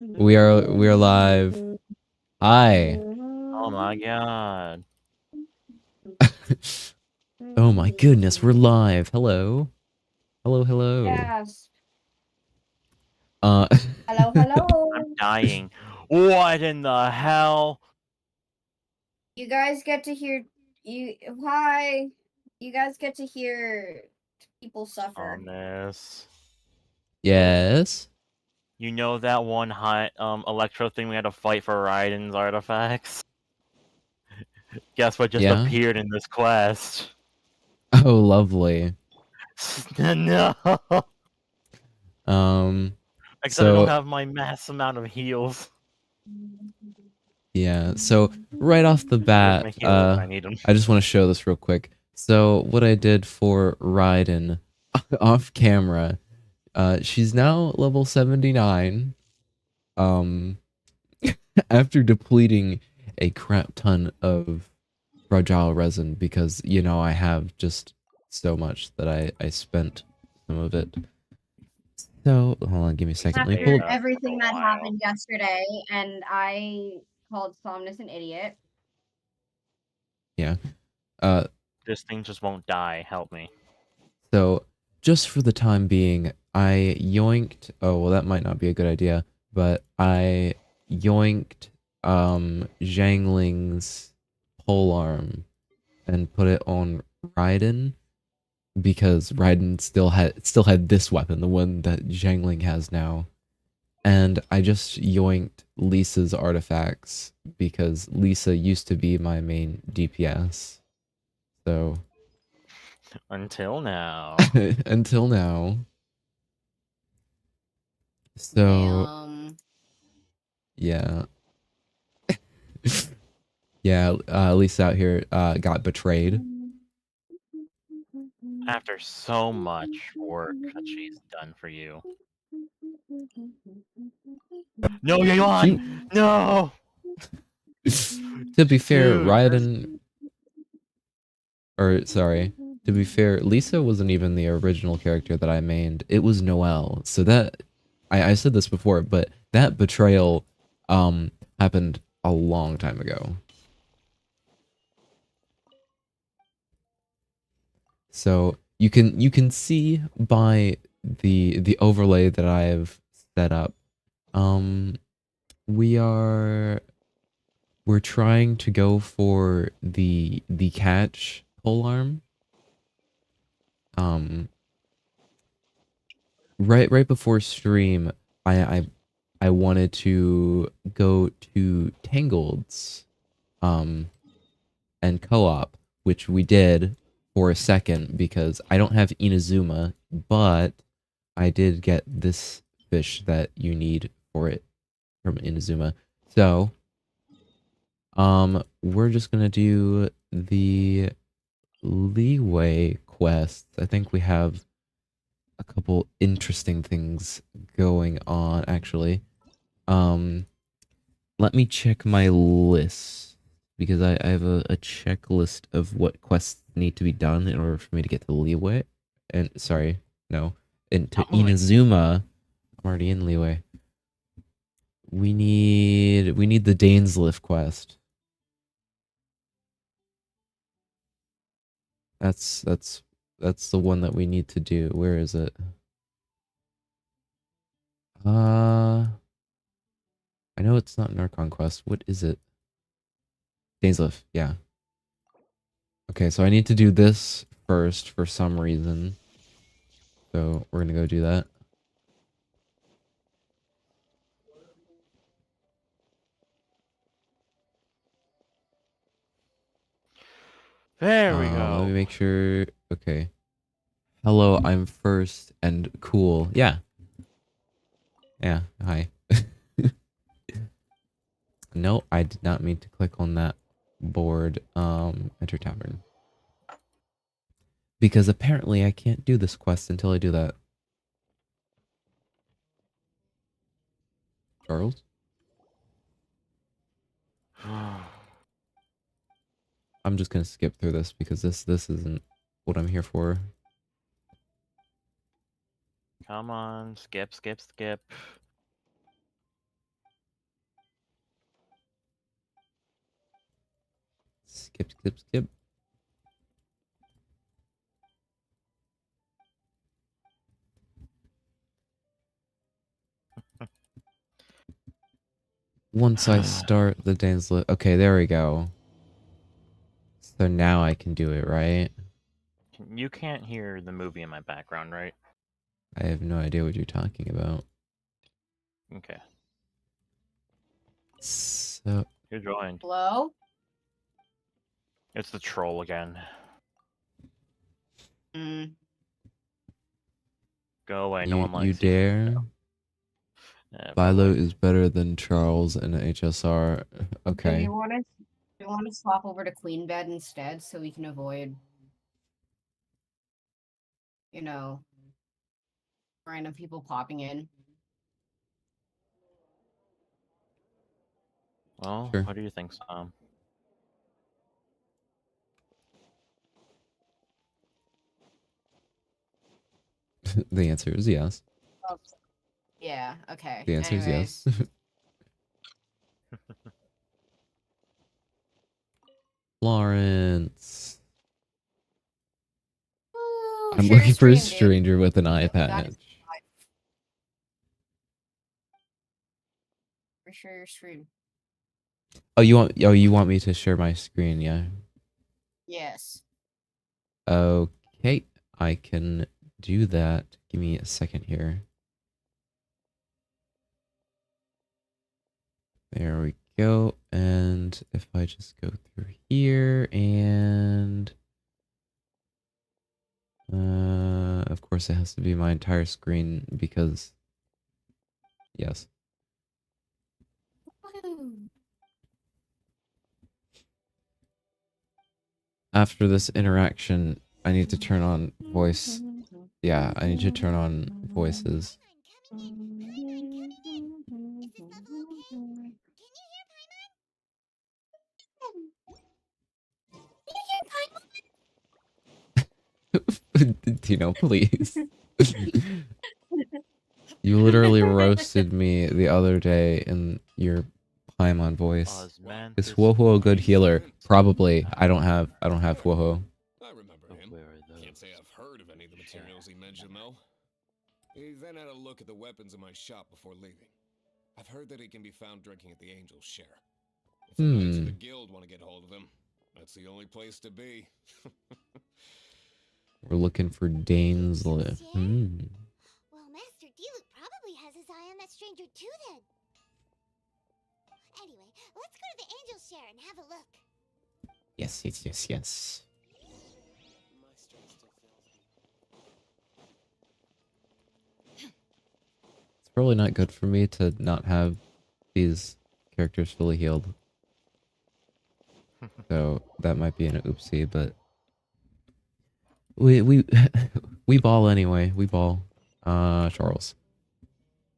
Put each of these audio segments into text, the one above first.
We are live. Hi. Oh my god. Oh my goodness, we're live. Hello. Hello, hello. Yes. Uh Hello, I'm hello. dying. What in the hell? You guys get to hear you hi. You guys get to hear people suffer. Thomas. yes. You know that one high electro thing we had to fight for Raiden's artifacts? Guess what just Yeah. appeared in this quest? Oh, lovely. No. Um Except I don't so have my mass amount of heals. yeah. So right off the Where's my bat, heals when I need them? I just want to show this real quick. So what I did for Raiden off camera, she's now level 79. Um after depleting a crap ton of fragile resin because I have just so much that I spent some of it. So hold on, give me a second. Let me Save pull. After that for everything a that while. happened yesterday and I called Somnus an idiot. Yeah. Uh. This thing just won't die. Help me. So just for the time being, I yoinked. Oh well, that might not be a good idea, but I yoinked Zhangling's pole arm and put it on Raiden because Raiden still had this weapon, the one that Zhangling has now. And I just yoinked Lisa's artifacts because Lisa used to be my main DPS. So Until now. until now. So Damn. yeah. Yeah, Lisa out here got betrayed. After so much work that she's done for you. No, She Yayon! No! to be fair, Dude, this... Raiden or sorry, to be fair, Lisa wasn't even the original character that I mained. It was Noelle. So that I said this before, but that betrayal happened a long time ago. So you can see by the overlay that I've set up. Um we are we're trying to go for the catch pole arm. Um right before stream, I wanted to go to Tangled's um and co-op, which we did for a second because I don't have Inazuma, but I did get this fish that you need for it from Inazuma. So, we're just gonna do the leeway quests. I think we have a couple interesting things going on actually. Um, let me check my list because I have a checklist of what quests need to be done in order for me to get to leeway. And sorry, no, into Stop moving. Inazuma. I'm already in leeway. We need the Dainslift quest. That's the one that we need to do. Where is it? Uh, I know it's not Narcon quest. What is it? Dainslift. Yeah. Okay, so I need to do this first for some reason. So we're gonna go do that. There we Let me go. make sure. Okay. Hello, I'm first and cool. Yeah. Yeah. Hi. No, I did not mean to click on that board. Enter tavern. Because apparently I can't do this quest until I do that. Charles? I'm just gonna skip through this because this isn't what I'm here for. Come on, skip, skip, skip. Skip, skip, skip. Once I start the dance list. Okay, there we go. So now I can do it, right? You can't hear the movie in my background, right? I have no idea what you're talking about. Okay. So You're joined. Hello? It's the troll again. Mm. Go away. No one you likes you. dare? Yeah, Philo probably. is better than Charles in HSR. Do Okay. you want to swap over to Queen Bed instead so we can avoid, you know, random people popping in? Well, Sure. what do you think, Sam? The answer is yes. Yeah, okay. The answer is yes. Anyways. Florence. Ooh, I'm share your looking for a screen, dude. stranger with an eye That is patch. share your screen. Oh, you want me to share my screen, yeah? Yes. Okay, I can do that. Give me a second here. There we go. And if I just go through here and of course it has to be my entire screen because yes. Woohoo. After this interaction, I need to turn on voice. Yeah, I need to turn on voices. Tino, please. You literally roasted me the other day in your Paimon voice. Is Woho a good healer? Probably. I don't have Woho. I remember him. Can't say I've heard of any of the materials he mentioned, though. He then had a look at the weapons in my shop before leaving. I've heard that he can be found drinking at the Angel's Share. If the Knights of the Guild want to get hold of him, that's the only place to be. We're looking for Dane's Lift. Well, Master Diluc probably has his eye on that stranger too, then. Anyway, let's go to the Angel's Share and have a look. Yes, yes, yes, yes. It's probably not good for me to not have these characters fully healed. So that might be an oopsie, but we we ball anyway. We ball. Charles.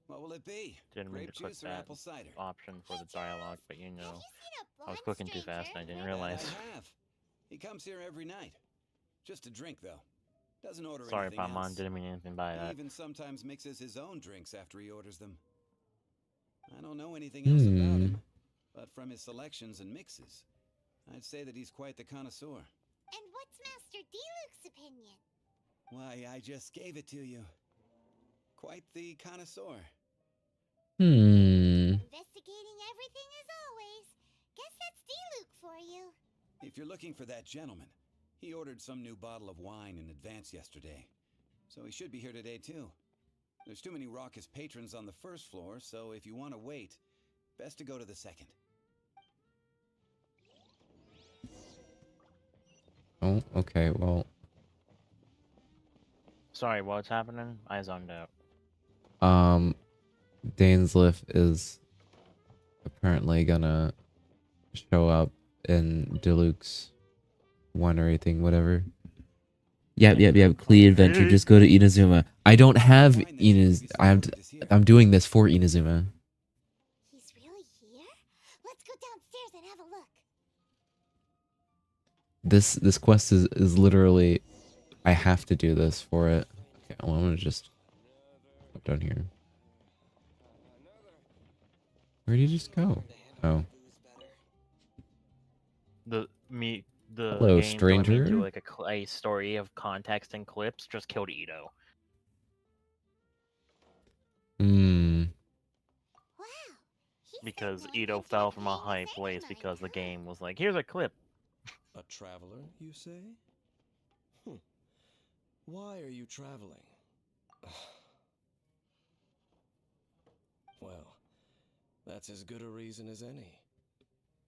What will it be? Didn't mean Grape to click juice or that apple cider? option for the dialogue, but you know, Have you seen a I was blonde clicking too stranger? fast and I didn't Yeah, realize. I have. He comes here every night. Just to drink, though. Doesn't order Sorry, anything Paimon, else. didn't mean anything by He that. even sometimes mixes his own drinks after he orders them. I don't know anything else about him, but from his selections and mixes, I'd say that he's quite the connoisseur. And what's Master Diluc's opinion? Why, I just gave it to you. Quite the connoisseur. Investigating everything as always. Guess that's Diluc for you. If you're looking for that gentleman, he ordered some new bottle of wine in advance yesterday. So he should be here today, too. There's too many raucous patrons on the first floor, so if you want to wait, best to go to the second. Oh, okay, well. Sorry, what's happening? I zoned out. Dane's Lift is apparently gonna show up in Diluc's winery thing, whatever. Yep. Clee Adventure. Just go to Inazuma. I don't have I'm doing this for Inazuma. He's really here? Let's go downstairs and have a look. This quest is literally I have to do this for it. Okay, well, I'm gonna just up down here. Where did you just go? Oh. me the Hello, game to let me do stranger. like a story of context and clips just killed Ito. Hmm. Wow. He Because certainly Ito enjoyed fell from a being high with place anyone, because the huh? game was like, here's a clip. A traveler, you say? Why are you traveling? Well, that's as good a reason as any.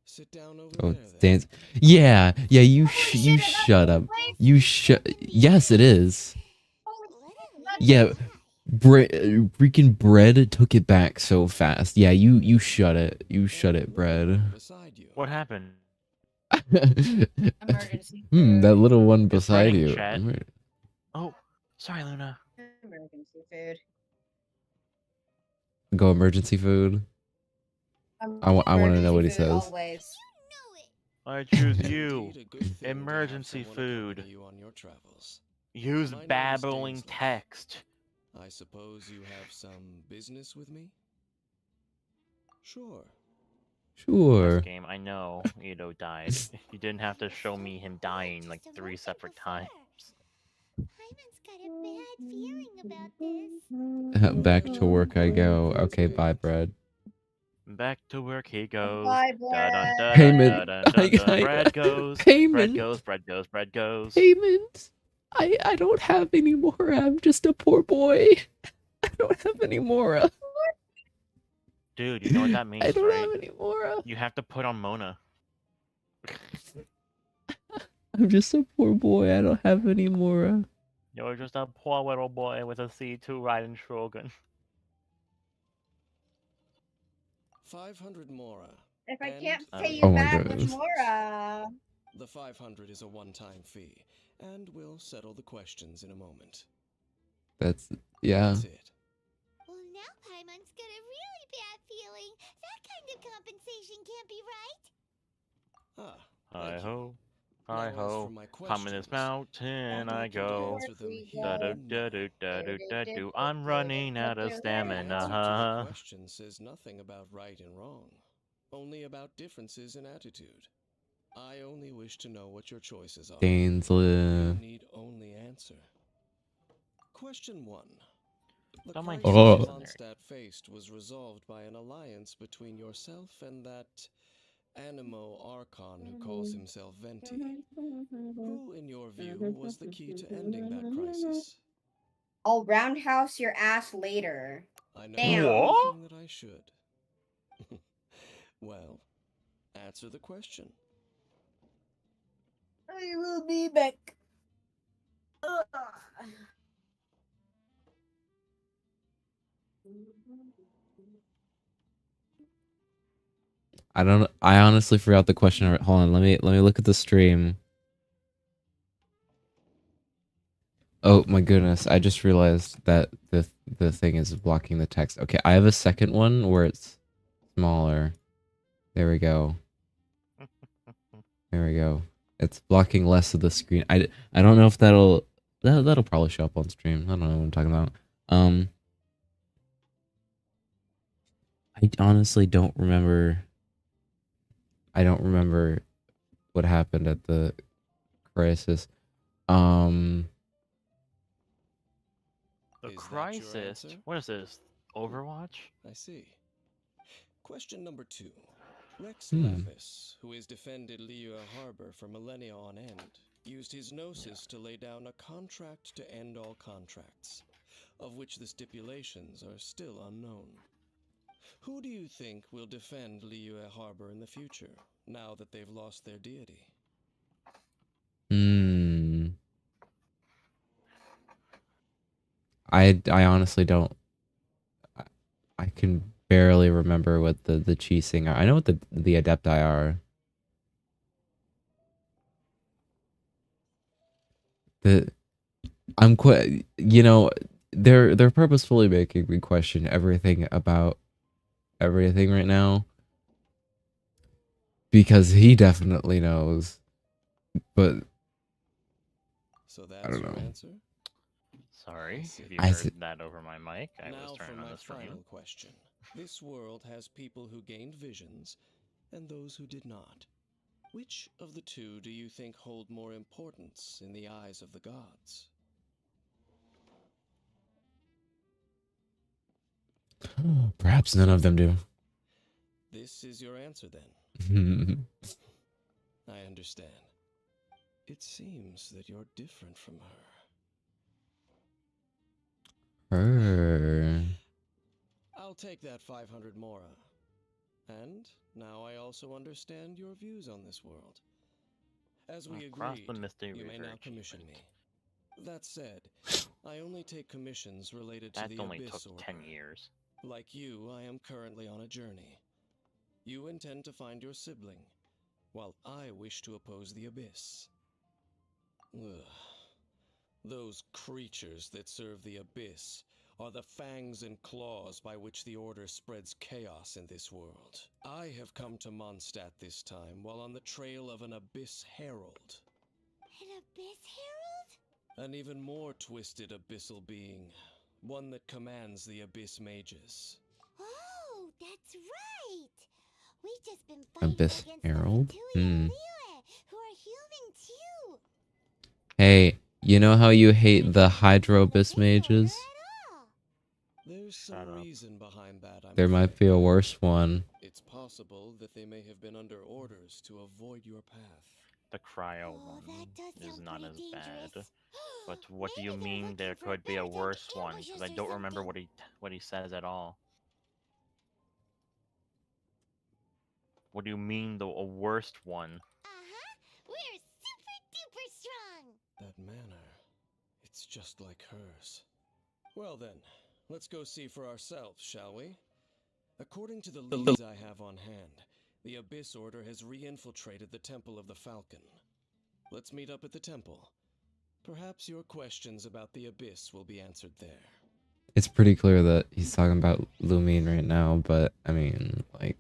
Sit down over Oh, there, it's then. dance. Yeah, yeah. You Holy you shit, is that shut the up. place? You shut. Yes, it is. Holy What shit, a that's weird Yeah, guy. freaking bread took it back so fast. Yeah, you shut it. You shut And it, what little one bread. beside you? What happened? emergency That food. little one It's beside raining, you. chat. Oh, sorry, Luna. Emergency food. Go emergency food. I want to know Emergency what he food says. always. You know it. I choose Indeed, you. a good thing to have Emergency someone food. accompany you on your travels. Use My name is babbling Dainsleif. text. I suppose you have some business with me? Sure. Yes, Sure. game, I know Ito died. You didn't have to show me him dying like 3 separate times. Hyman's got a bad feeling about this. Back to work I go. Okay, bye, bread. Back to work he goes. Bye, Da dun da bread. dun Payment. da dun dun dun. Bread goes. Bread Payment. goes. Bread goes. Bread goes. Payment. I don't have any more. I'm just a poor boy. I don't have any more. Dude, you know what that means, I don't right? have any more. You have to put on Mona. I'm just a poor boy. I don't have any more. You're just a poor little boy with a C2 riding shotgun. 500 mora. If I And can't Oh, pay yeah. you Oh my back much goodness. more, The 500 is a one-time fee, and we'll settle the questions in a moment. That's yeah. That's it. Well, now Paimon's got a really bad feeling. That kind of compensation can't be right. Ah, Hi thank you. ho. Now, Hi as ho. for my Climbing this questions, mountain I I can go. answer them here Da do and da now. do da do da do. I'm running out of The stamina. answer to your question says nothing about right and wrong, only about differences in attitude. I only wish to know what your choices are. You Dainsleif. need only answer. Question 1. The Don't mind crisis Oh. Mondstadt faced was resolved by an alliance between yourself and that Animo Archon who calls himself Venti. Who, in your view, was the key to ending that crisis? I'll roundhouse your ass later. I know Damn. What? everything that I should. Well, answer the question. I will be back. Ugh. I don't. I honestly forgot the question. Hold on. Let me look at the stream. Oh my goodness! I just realized that the thing is blocking the text. Okay, I have a second one where it's smaller. There we go. There we go. It's blocking less of the screen. I don't know if that'll probably show up on stream. I don't know what I'm talking about. I honestly don't remember. I don't remember what happened at the crisis. The Is that your crisis? answer? What is this? Overwatch? I see. Question number 2. Rex Hmm. Lapis, who has defended Liyue Harbor for millennia on end, used his gnosis to lay down a contract to end all contracts, of which the stipulations are still unknown. Who do you think will defend Liyue Harbor in the future, now that they've lost their deity? I honestly don't. I can barely remember what the Qixing are. I know what the Adepti are. I'm quite. You know, they're purposefully making me question everything about everything right now because he definitely knows, but So I that's don't your know. answer? Sorry I if see. you I heard see. that over my mic. I was Now for turning on my the stream. final question. This world has people who gained visions and those who did not. Which of the two do you think hold more importance in the eyes of the gods? Perhaps none of them do. This is your answer then. I understand. It seems that you're different from her. Her. I'll take that 500 mora. And now I also understand your views on this world. As we Across agreed, the Misty you may River now commission achievement. me. That said, I only take commissions related to That the only Abyss took Order. 10 years. Like you, I am currently on a journey. You intend to find your sibling, while I wish to oppose the Abyss. Ugh. Those creatures that serve the Abyss are the fangs and claws by which the Order spreads chaos in this world. I have come to Mondstadt this time while on the trail of an Abyss Herald. An Abyss Herald? An even more twisted abyssal being. One that commands the Abyss Mages. Oh, that's right! We've just been fighting Abyss against Herald? the Fatui and Liyue, who are human too. Hey, you know how you hate the Hydro Abyss mages? There's Shut some up. reason behind that, I'm There might afraid. be a worse one. It's possible that they may have been under orders to avoid your path. The cryo Oh, one that does is sound not pretty as bad. dangerous. But what do you Maybe they're mean there looking for could be a Battletech worse one? ambushes Because I or don't remember something. what he says at all. What do you mean a worst one? Uh-huh. We're super duper strong. That manner, it's just like hers. Well then, let's go see for ourselves, shall we? According to the leads I have on hand, the Abyss Order has re-infiltrated the Temple of the Falcon. Let's meet up at the temple. Perhaps your questions about the Abyss will be answered there. It's pretty clear that he's talking about Lumine right now, but I mean, like...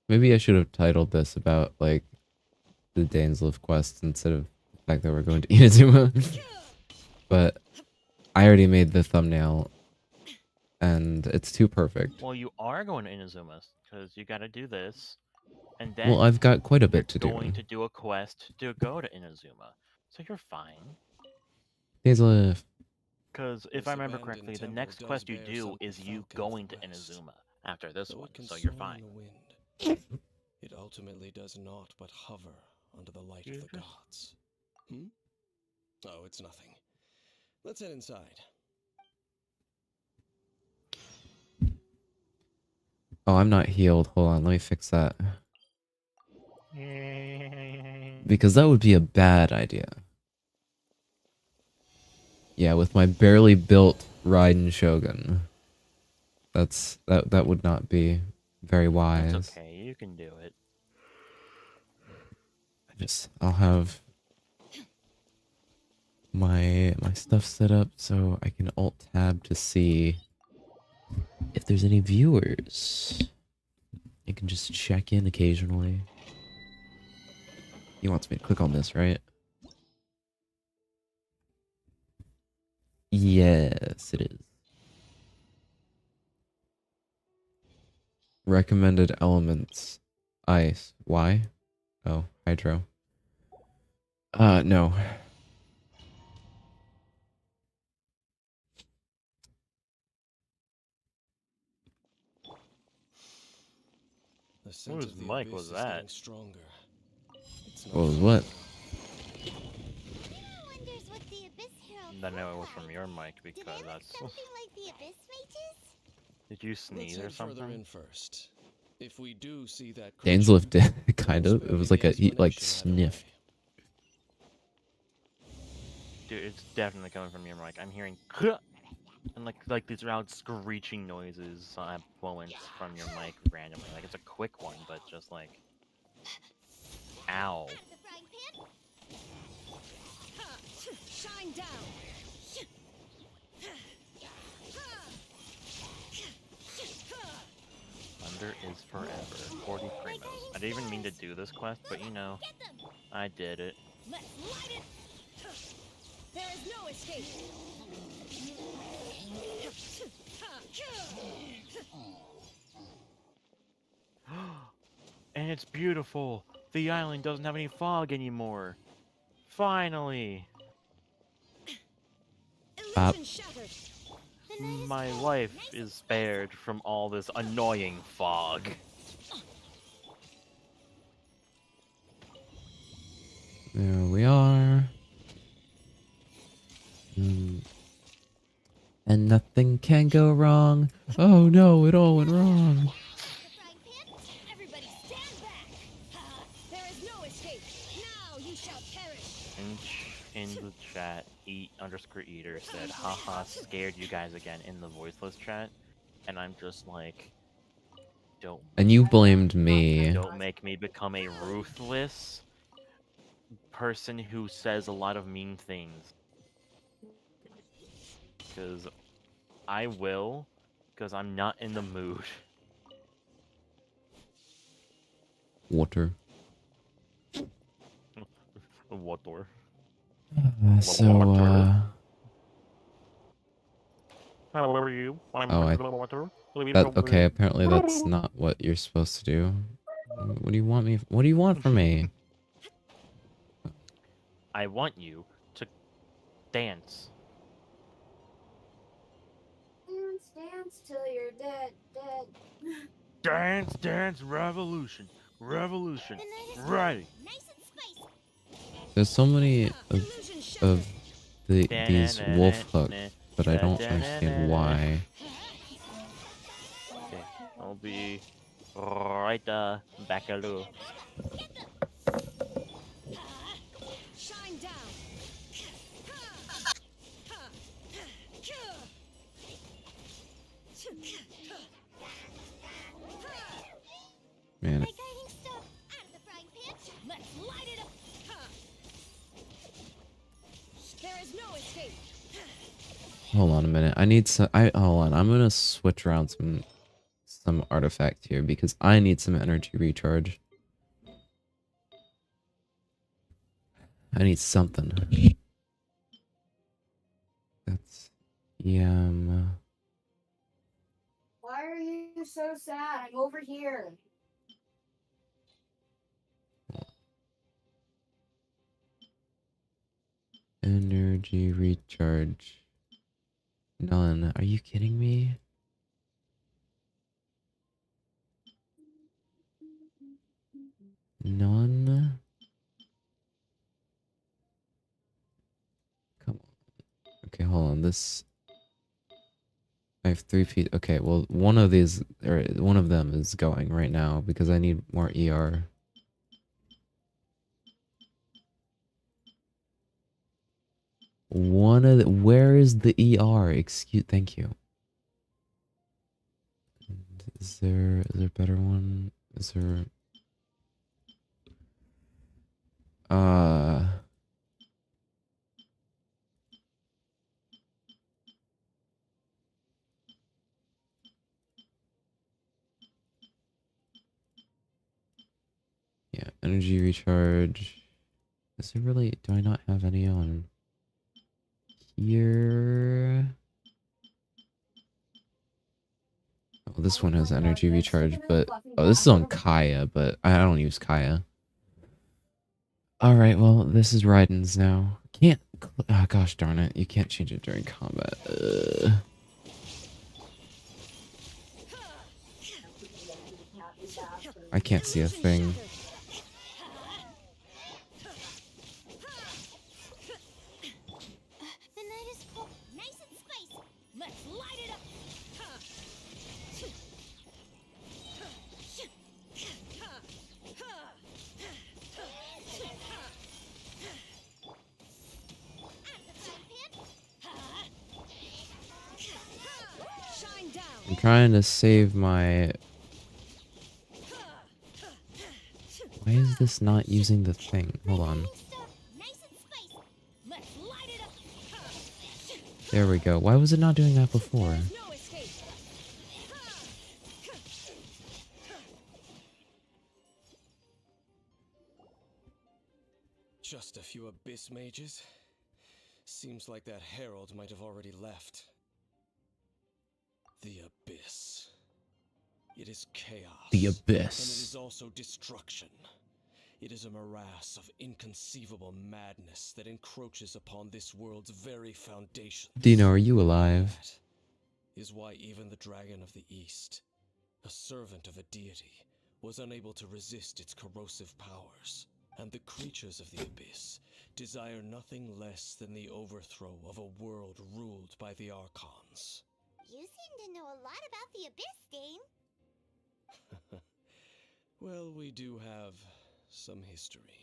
Maybe I should have titled this about, like, the Dainsleif quest instead of the fact that we're going to Inazuma. But I already made the thumbnail, and it's too perfect. Well, you are going to Inazuma, because you gotta do this. And then Well, I've got quite a you're bit to do. going to do a quest to go to Inazuma. So you're fine. Dainsleif. Because if This I remember abandoned correctly, the temple next does quest you bear do something is you Falcon's going to request. Inazuma after this Though one, it can so you're soar fine. in the wind, it ultimately does naught but hover under the light of the gods. Hmm? Oh, it's nothing. Let's head inside. Oh, I'm not healed. Hold on, let me fix that. Because that would be a bad idea. Yeah, with my barely built Raiden Shogun. That would not be very wise. It's okay, you can do it. I'll have my stuff set up so I can alt tab to see if there's any viewers. You can just check in occasionally. He wants me to click on this, right? Yes, it is. Recommended elements. Ice. Why? Oh, hydro. No. The scent Whose of the mic abyss was is that? getting stronger. It's not What was what? Who wonders what the Abyss Herald Then it was look from like? your mic Do because they look that's. something like the Abyss Mages? Did you Let's sneeze or head further something? in first. If we do see that Dainsleif creature, did, kind of. It was like he like sniffed. Dude, it's definitely coming from your mic. I'm hearing and like these loud screeching noises at moments from your mic randomly. Like it's a quick one, but just like, ow. The frying pan? Shine down. Thunder is forever. 40 primos. I didn't even mean to do this quest, but you know, Get them! I did it. Let's light it. There is no escape. it's beautiful. The island doesn't have any fog anymore. Finally. Illusion shattered. The night is My cold, life nice and is spared from all this annoying fog. There we are. And nothing can go wrong. Oh no, it all went wrong. The frying pan. Everybody stand back. There is no escape. Now you shall perish. In the chat, eat_eater said, haha, scared you guys again in the voiceless chat. And I'm just like, don't And you blamed me. don't make me become a ruthless person who says a lot of mean things. Because I will, because I'm not in the mood. Water. Water. So, How are you? okay, apparently that's not what you're supposed to do. What do you want me? What do you want from me? I want you to dance. Dance, dance till you're dead, dead. Dance, dance, revolution. Revolution. The night is Right. cold, nice and spicy. There's so many Illusion shattered. of these wolf hooks, but I don't understand why. Okay, I'll be right back a little. Shine down. Man, My guiding star out of the frying pan. Let's light it up. There is no escape. hold on a minute. I need some. Hold on. I'm gonna switch around some artifact here because I need some energy recharge. I need something. That's yum. Why are you so sad? I'm over here. Energy recharge. None. Are you kidding me? None. Come on. Okay, hold on. This. I have 3 feet. Okay, well, one of these, or one of them is going right now because I need more ER. Where is the ER? Thank you. Is there a better one? Is there? Yeah, energy recharge. Is there really? Do I not have any on here? Oh, this one has energy recharge, but oh, this is on Kaya, but I don't use Kaya. All right, well, this is Raiden's now. Can't. Oh, gosh darn it! You can't change it during combat. I can't see a thing. The night is cold, nice and spicy. Let's light it up. Shine down. I'm trying to save my. Why is this not using the thing? Hold on. Nice and spicy. Let's light it up. There we go. Why was it not doing that before? No escape. Just a few abyss mages? Seems like that herald might have already left. The abyss. It is chaos. The And it abyss. is also destruction. It is a morass of inconceivable madness that encroaches upon this world's very foundations. Dino, are you alive? That is why even the Dragon of the East, a servant of a deity, was unable to resist its corrosive powers. And the creatures of the abyss desire nothing less than the overthrow of a world ruled by the Archons. You seem to know a lot about the Abyss, Dane. Well, we do have some history.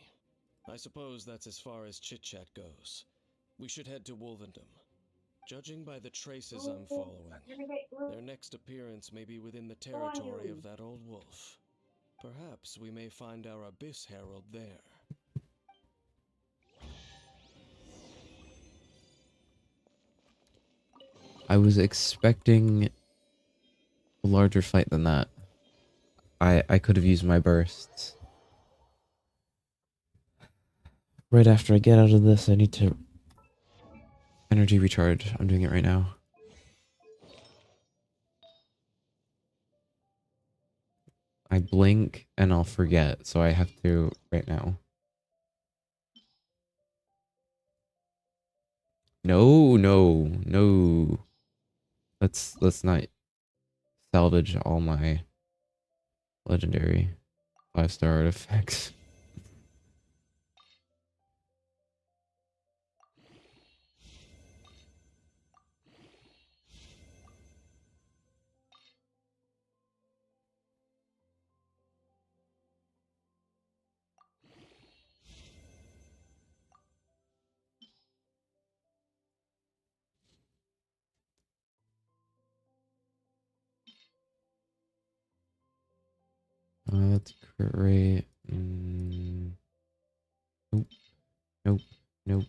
I suppose that's as far as chit-chat goes. We should head to Wolvendom. Judging by the traces I'm following, their next appearance may be within the territory of that old wolf. Perhaps we may find our Abyss Herald there. I was expecting a larger fight than that. I could have used my bursts. Right after I get out of this, I need to energy recharge. I'm doing it right now. I blink and I'll forget, so I have to right now. No, no, no. Let's not salvage all my legendary 5-star artifacts. That's great. Nope. Nope. Nope.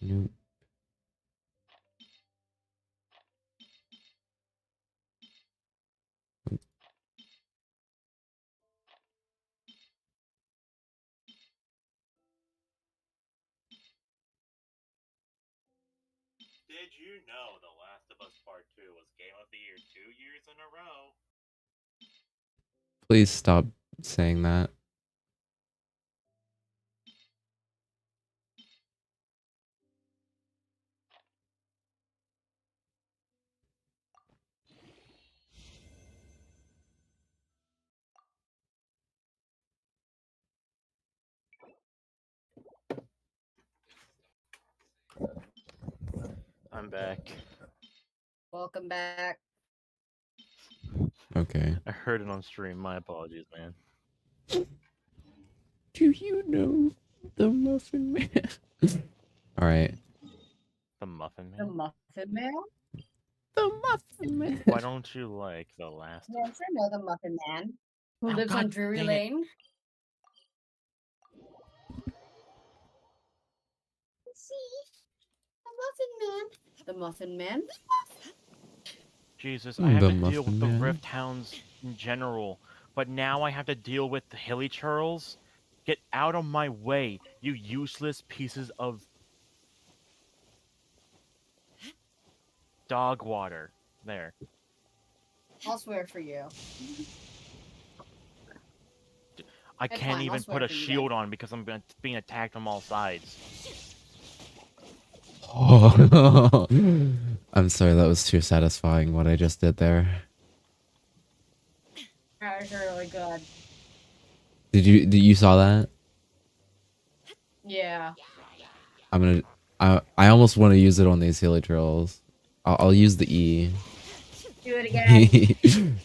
Nope. Did you know The Last of Us Part 2 was Game of the Year 2 years in a row? Please stop saying that. I'm back. Welcome back. Okay. I heard it on stream. My apologies, man. Do you know the Muffin Man? Alright. The Muffin The Man? Muffin Man? The Muffin Man. Why don't you like The Last of Yes, I know the Muffin Man. Who Oh, lives on God Drury dang it. Lane. See? The Muffin Man. Jesus, I have The to deal Muffin with the Man? Rift Hounds in general, but now I have to deal with the Hilly Churls? Get out of my way, you useless pieces of dog water. There. I'll swear for you. I It's can't fine, I'll even swear put a for you shield on because I'm being attacked from all sides. Oh. I'm sorry, that was too satisfying what I just did there. That was really good. Did you saw that? Yeah. I almost want to use it on these Hilly Trolls. I'll use the E. Do it again.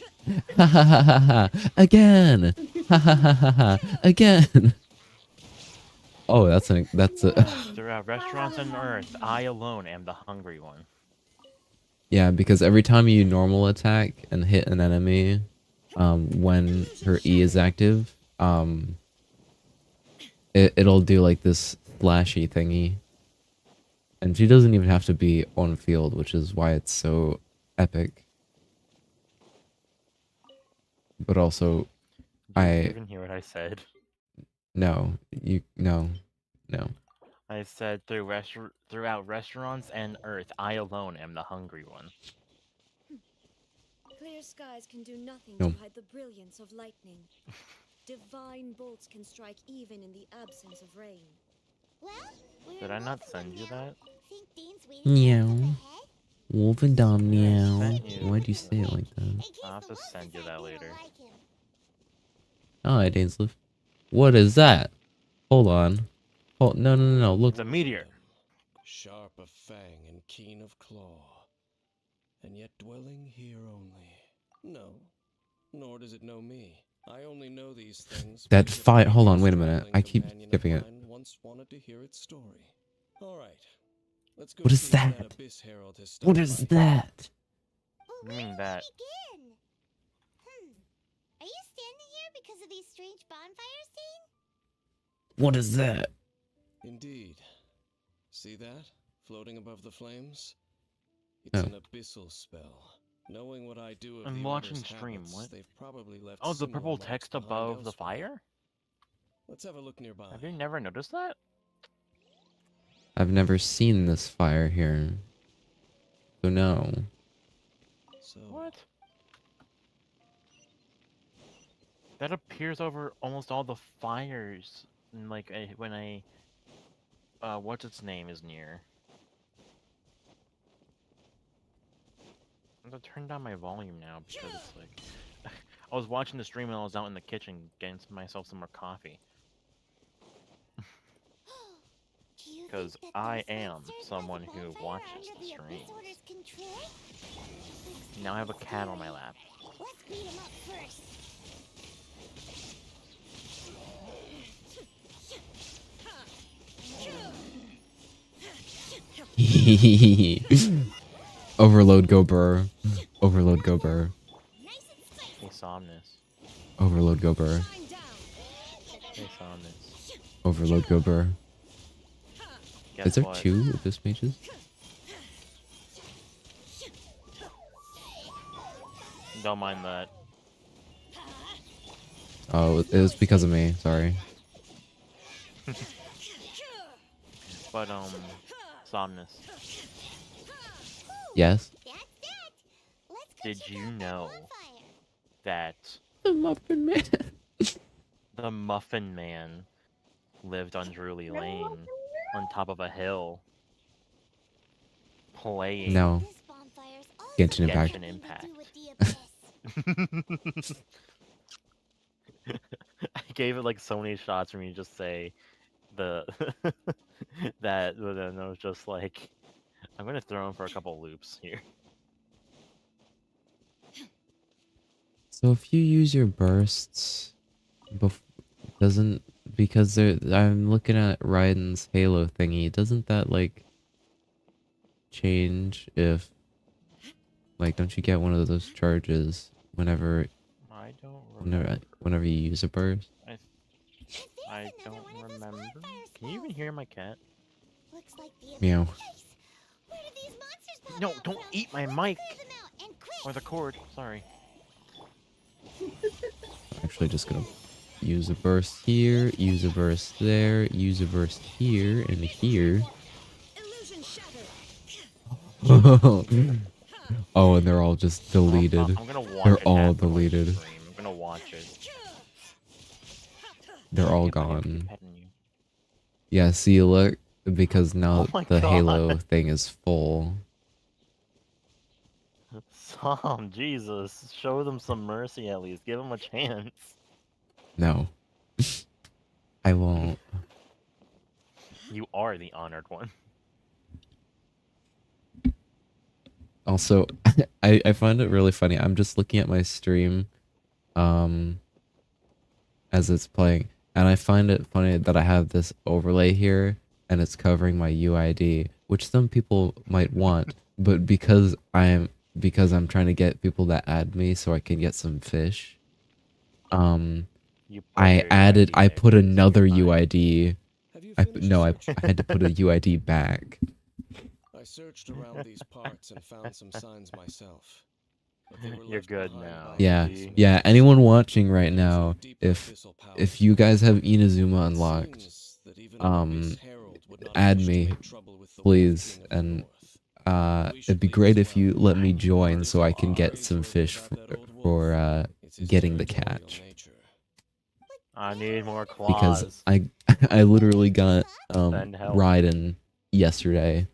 Ha ha ha ha ha. Again. Ha ha ha ha ha. Again. Oh, that's a Throughout restaurants on Earth, I alone am the hungry one. yeah, because every time you normal attack and hit an enemy, when her E is active, it'll do like this flashy thingy. And she doesn't even have to be on field, which is why it's so epic. But also, Did you even hear what I said? no. I said throughout restaurants and Earth, I alone am the hungry one. Clear skies can do nothing No. to hide the brilliance of lightning. Divine bolts can strike even in the absence of rain. Well, we're Did in I not Wolfendom send you now. that? Think Dean's waiting for us up Meow. ahead? Wolfendom meow. sent you Why'd you Look say it quick, like that? in case I'll have the to wolf send you decide that we don't later. like him. Hi, Dainsleif. What is that? Hold on. Oh, no. Look. It's a meteor. Sharp of fang and keen of claw, and yet dwelling here only. No, nor does it know me. I only know these things. That because a fire. Hold on, previous wait a minute. traveling I keep companion of skipping it. mine once wanted to hear its story. All right, let's go What is see if that? Abyss Herald has What stopped is by. that? Well, You where mean do that? we begin? Are you standing here because of these strange bonfires, Dean? What is that? Indeed. See that? Floating above the flames? It's Oh. an abyssal spell. Knowing what I do of I'm the watching Order's stream, habits, what? they've probably left Oh, the similar purple marks text behind above the elsewhere. fire? Let's have a look nearby. Have you never noticed that? I've never seen this fire here. So no. So, What? That appears over almost all the fires. Like when what's its name is near. I'm gonna turn down my volume now because it's like I was watching the stream and I was out in the kitchen getting myself some more coffee. Do you Because think that I those am monsters by someone the who bonfire are watches under the the Abyss streams. Order's control? Looks Now I have a kinda cat on my scary. lap. Let's beat him up first. Overload go burr. Overload go burr. Nice and spicy. Hey Somnus. Overload go burr. Shine down. Hey Somnus. Overload go burr. Guess Is there what? 2 Abyss mages? Don't mind that. Oh, it was because of me. Sorry. But Somnus. Yes. That's that. Let's go Did check you out that know bonfire. that The Muffin Man. the Muffin Man lived on Drury Lane on top of a hill playing No. This bonfire's also Genshin got Impact. something to Impact. do with the Abyss. I gave it like so many shots for me to just say the that, but then I was just like, I'm gonna throw him for a couple loops here. So if you use your bursts, doesn't because I'm looking at Raiden's Halo thingy. Doesn't that like change if like don't you get one of those charges whenever I don't remember. whenever you use a burst? There's I another don't one of those remember. bonfire Can you even smells. hear my cat? Looks like the Meow. Abyss. Where did these monsters pop No, out don't from? eat my Let's mic clear them out, and quick. or the cord. Sorry. Actually, just gonna use a burst here, use a burst there, use a burst here and here. Illusion shattered. Oh, and they're all just deleted. I'm gonna watch They're it all happen on deleted. stream. I'm gonna watch it. They're all Yep, I have to keep gone. petting you. Yeah, see, look, because now Oh my the God. Halo thing is full. Som, Jesus, show them some mercy at least. Give them a chance. No. I won't. You are the honored one. Also, I find it really funny. I'm just looking at my stream as it's playing, and I find it funny that I have this overlay here and it's covering my UID, which some people might want, but because I'm trying to get people that add me so I can get some fish. You put I your added UID I there put because you're another fine. UID. Have you I finished no, I searching? had to put a UID back. I searched around these parts and found some signs myself. But they were You're left good behind now. by Yeah, Abyss yeah. mages. Anyone watching right Those now, with deep if abyssal power. you guys have Inazuma It unlocked, seems that even an Abyss herald would not add wish to me, make trouble with the please, wolf king of the and north. it'd be great if you let me join so I can get some fish for getting the catch. I need more Because claws. I literally got Send help. Raiden yesterday,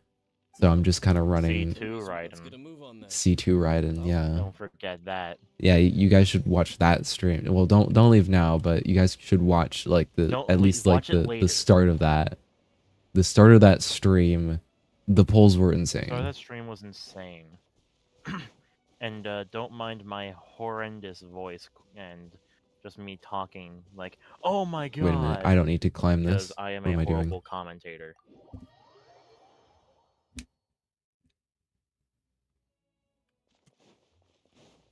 so I'm just kind of running C2 Raiden. C2 Raiden. Yeah, Don't forget that. yeah. You guys should watch that stream. Well, don't leave now, but you guys should watch like at least like watch it the later. start of that. The start of that stream, the polls were insane. So that stream was insane. And don't mind my horrendous voice and just me talking like, oh my god. Wait a minute, I don't need to climb Because this. I am What a am I doing? horrible commentator.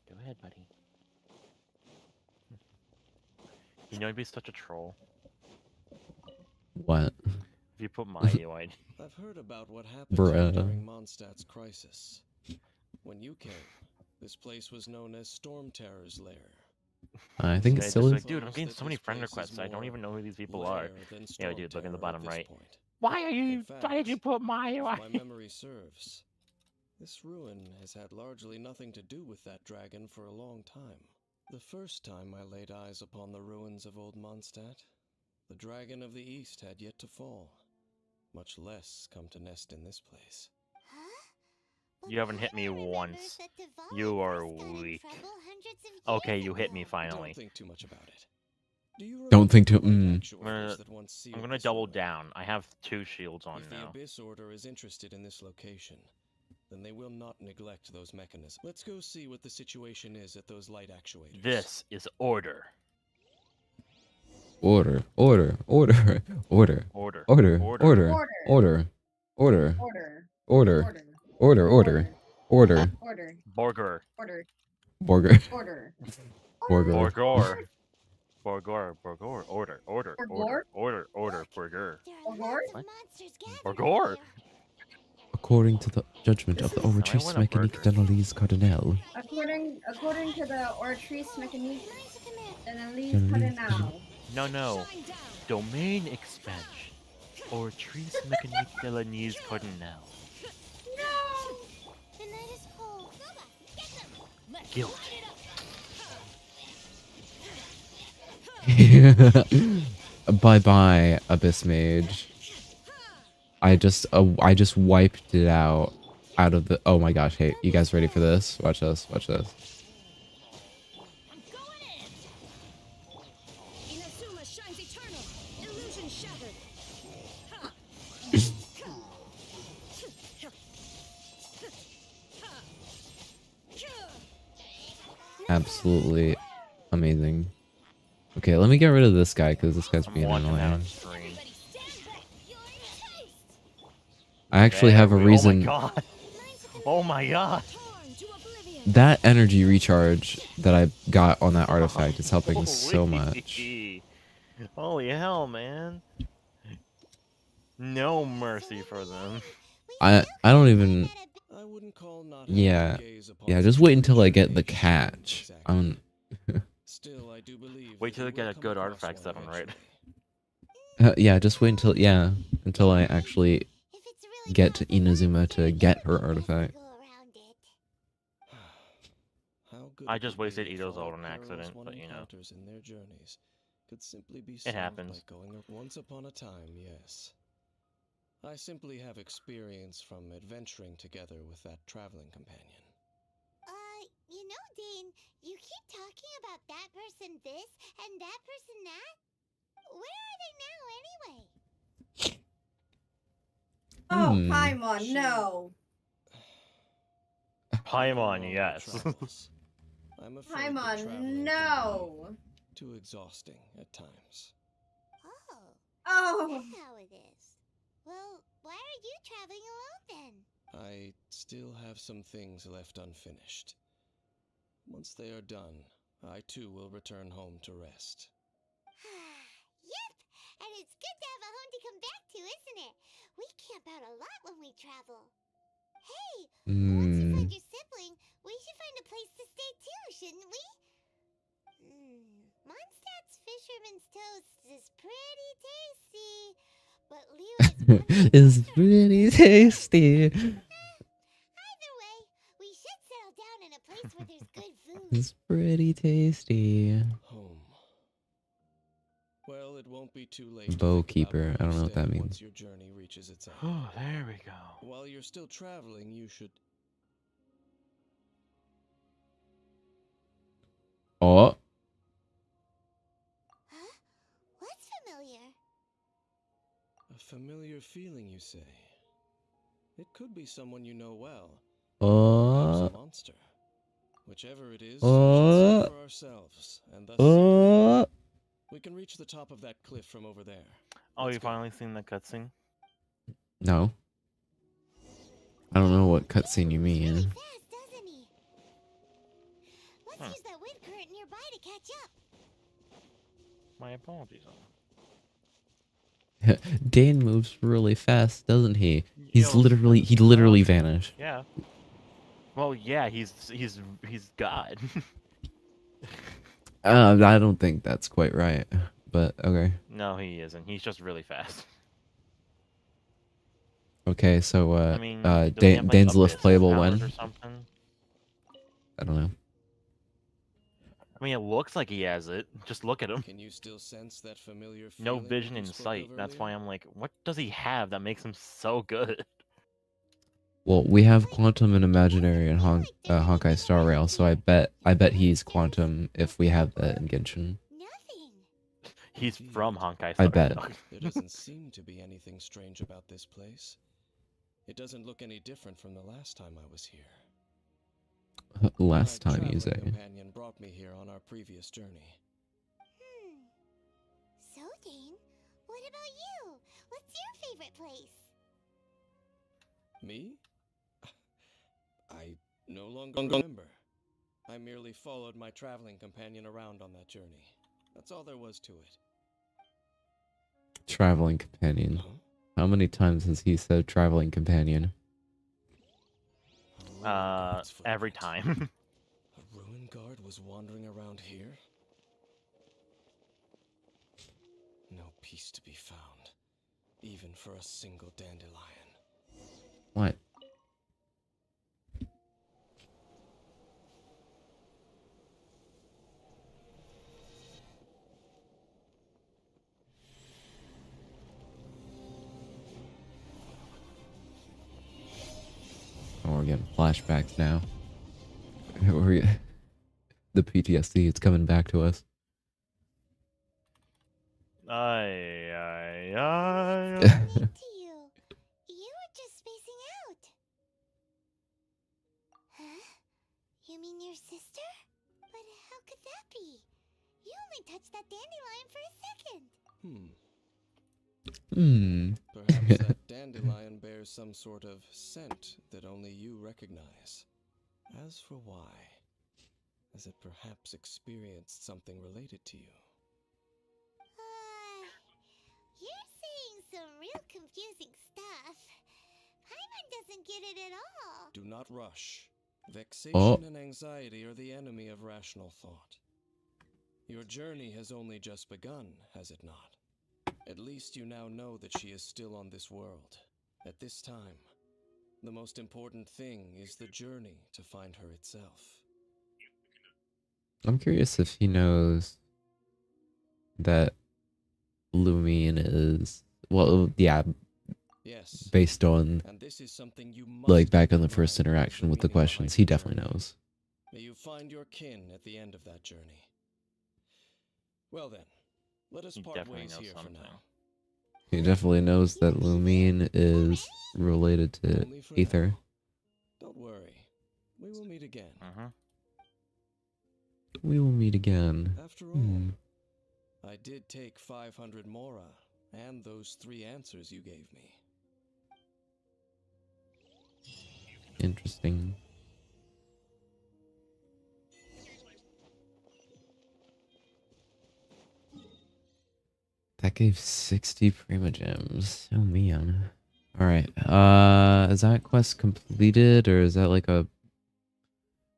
Go ahead, buddy. You know, I'd be such a troll What? if you put my UI. I've heard about what happened Bruh. during Mondstadt's crisis. When you came, this place was known as Storm Terror's lair. I think it It's still just is. like, dude, I'm getting so many friend requests. I don't even know who these people are. Yeah, dude, look in the bottom right. Why are you? Why did you put my UI? If my memory serves, this ruin has had largely nothing to do with that dragon for a long time. The first time I laid eyes upon the ruins of old Mondstadt, the dragon of the east had yet to fall, much less come to nest in this place. You haven't hit me once. You are weak. Okay, you hit me finally. Don't think too much about it. Do you Don't think too. remember the actual I'm force that once sealed gonna this double ruin? down. I have 2 shields on If the now. Abyss Order is interested in this location, then they will not neglect those mechanisms. Let's go see what the situation is at those light actuators. This is order. Order, order, order, order, Order. order, Order. order, order, order, Order. order, order, order, Order. Borger. Order. burger, Order. burger. Borgor. Borgor. Borgor. Order. Order. Borgor? Order. Order. Borger. There are Borgor? lots of What? monsters Or gathered gore. here. According to the judgment of the I want Oratrice a Mécanique burger. d'Analyse Cardinal, According to the Oratrice Mécanique Mine's a command. d'Analyse Cardinal. No. Domain expansion. Or Trice Mécanique de la Nise Cardinal. The night is cold. Nova, get them. Guilt. bye bye, Abyss Mage. I just wiped it out of the. Oh my gosh! Hey, you guys ready for this? Watch this. Watch this. I'm going in. Inazuma shines eternal. Illusion shattered. Absolutely amazing. Okay, let me get rid of this guy because this guy's I'm being watching that annoying. stream. Everybody stand back. You're in taste. I actually have a There we- reason. Oh my god. Oh my god. Torn to oblivion. That energy recharge that I got on that artifact is helping so much. Holy- Holy hell, man. No mercy for them. I don't even. I wouldn't call not Yeah. having to gaze upon Yeah, just such wait until I get the information catch. exactly. Still, I do believe Wait that till you they get will a come good across artifact one set on, right? eventually. Yeah, just wait until I actually If it's really get to powerful, Inazuma to there get is her no way to artifact. go around it. How good I it just would wasted be if Ito's all ult on perils accident, one but you know. encounters in their journeys could simply be It solved happens. by going once upon a time, yes. I simply have experience from adventuring together with that traveling companion. You know, Dane, you keep talking about that person this and that person that. Where are they now, anyway? Oh, Hmm. Paimon, no. Paimon, Long yes. travels. I'm afraid that Paimon, traveling can no. be too exhausting at times. Oh, Oh. that's how it is. Well, why are you traveling alone then? I still have some things left unfinished. Once they are done, I too will return home to rest. Yep, and it's good to have a home to come back to, isn't it? We camp out a lot when we travel. Hey, once you Hmm. find your sibling, we should find a place to stay too, shouldn't we? Mondstadt's fisherman's toast is pretty tasty, but Leo is It's pretty tasty. It's pretty tasty. Home. Well, it won't be too late. to Bow think about keeper. where I don't you know what that stay means. Once your journey reaches its end. Oh, there we go. While you're still traveling, you should. Oh, Huh? What's familiar? A familiar feeling, you say? It could be someone you know well. Perhaps a monster. Whichever it is, we should see for ourselves, and thus we can reach the top of that cliff from over there. Oh, Let's you go. finally seen the cutscene? no. I don't know what cutscene you Really mean. fast, doesn't he? Let's use that wind current nearby to catch up. My apologies. Dane moves really fast, doesn't he? He literally vanished. Yeah. Well, yeah, he's God. I don't think that's quite right, but okay. No, he isn't. He's just really fast. Okay, so I mean, does he have, like, Dane's less abyss playable powers or when? something? I don't know. I mean, it looks like he has it. Just look at him. Can you still sense that familiar No feeling vision that in you spoke sight. of That's why earlier? I'm like, what does he have that makes him so good? Well, we have Quantum and Imaginary and Honkai Star Rail, so I bet he's Quantum if we have that in Genshin. Nothing. He's from Honkai I Star bet. Rail. There doesn't seem to be anything strange about this place. It doesn't look any different from the last time I was here. Last My time you traveling say. companion brought me here on our previous journey. So, Dane, what about you? What's your favorite place? Me? I no longer remember. I merely followed my traveling companion around on that journey. That's all there was to it. Traveling companion. Huh? How many times has he said traveling companion? A ruin guard's Every footprint. time. A ruin guard was wandering around here? No peace to be found, even for a single dandelion. What? Oh, we're getting flashbacks now. The PTSD, it's coming back to us. Ay. Happening to you? You were just spacing out. Huh? You mean your sister? But how could that be? You only touched that dandelion for a second. Perhaps that dandelion bears some sort of scent that only you recognize. As for why, has it perhaps experienced something related to you? You're saying some real confusing stuff. Paimon doesn't get it at all. Do not rush. Vexation Oh. and anxiety are the enemy of rational thought. Your journey has only just begun, has it not? At least you now know that she is still on this world. At this time, the most important thing is the journey to find her itself. I'm curious if he knows that Lumine is, well, yeah, Yes, based on, and this is something you must like, back on the keep in first mind as interaction with the Lumine embarks questions, he the definitely journey. knows. May you find your kin at the end of that journey. Well then, let us He part definitely ways knows here for something. now. He definitely knows that Lumine is related to Only for Aether. now. Don't worry, we will meet again. We will meet again. After all, Hmm. I did take 500 mora and those 3 answers you gave me. Interesting. That gave 60 Prima Gems. Oh man. Alright. Is that quest completed or is that like a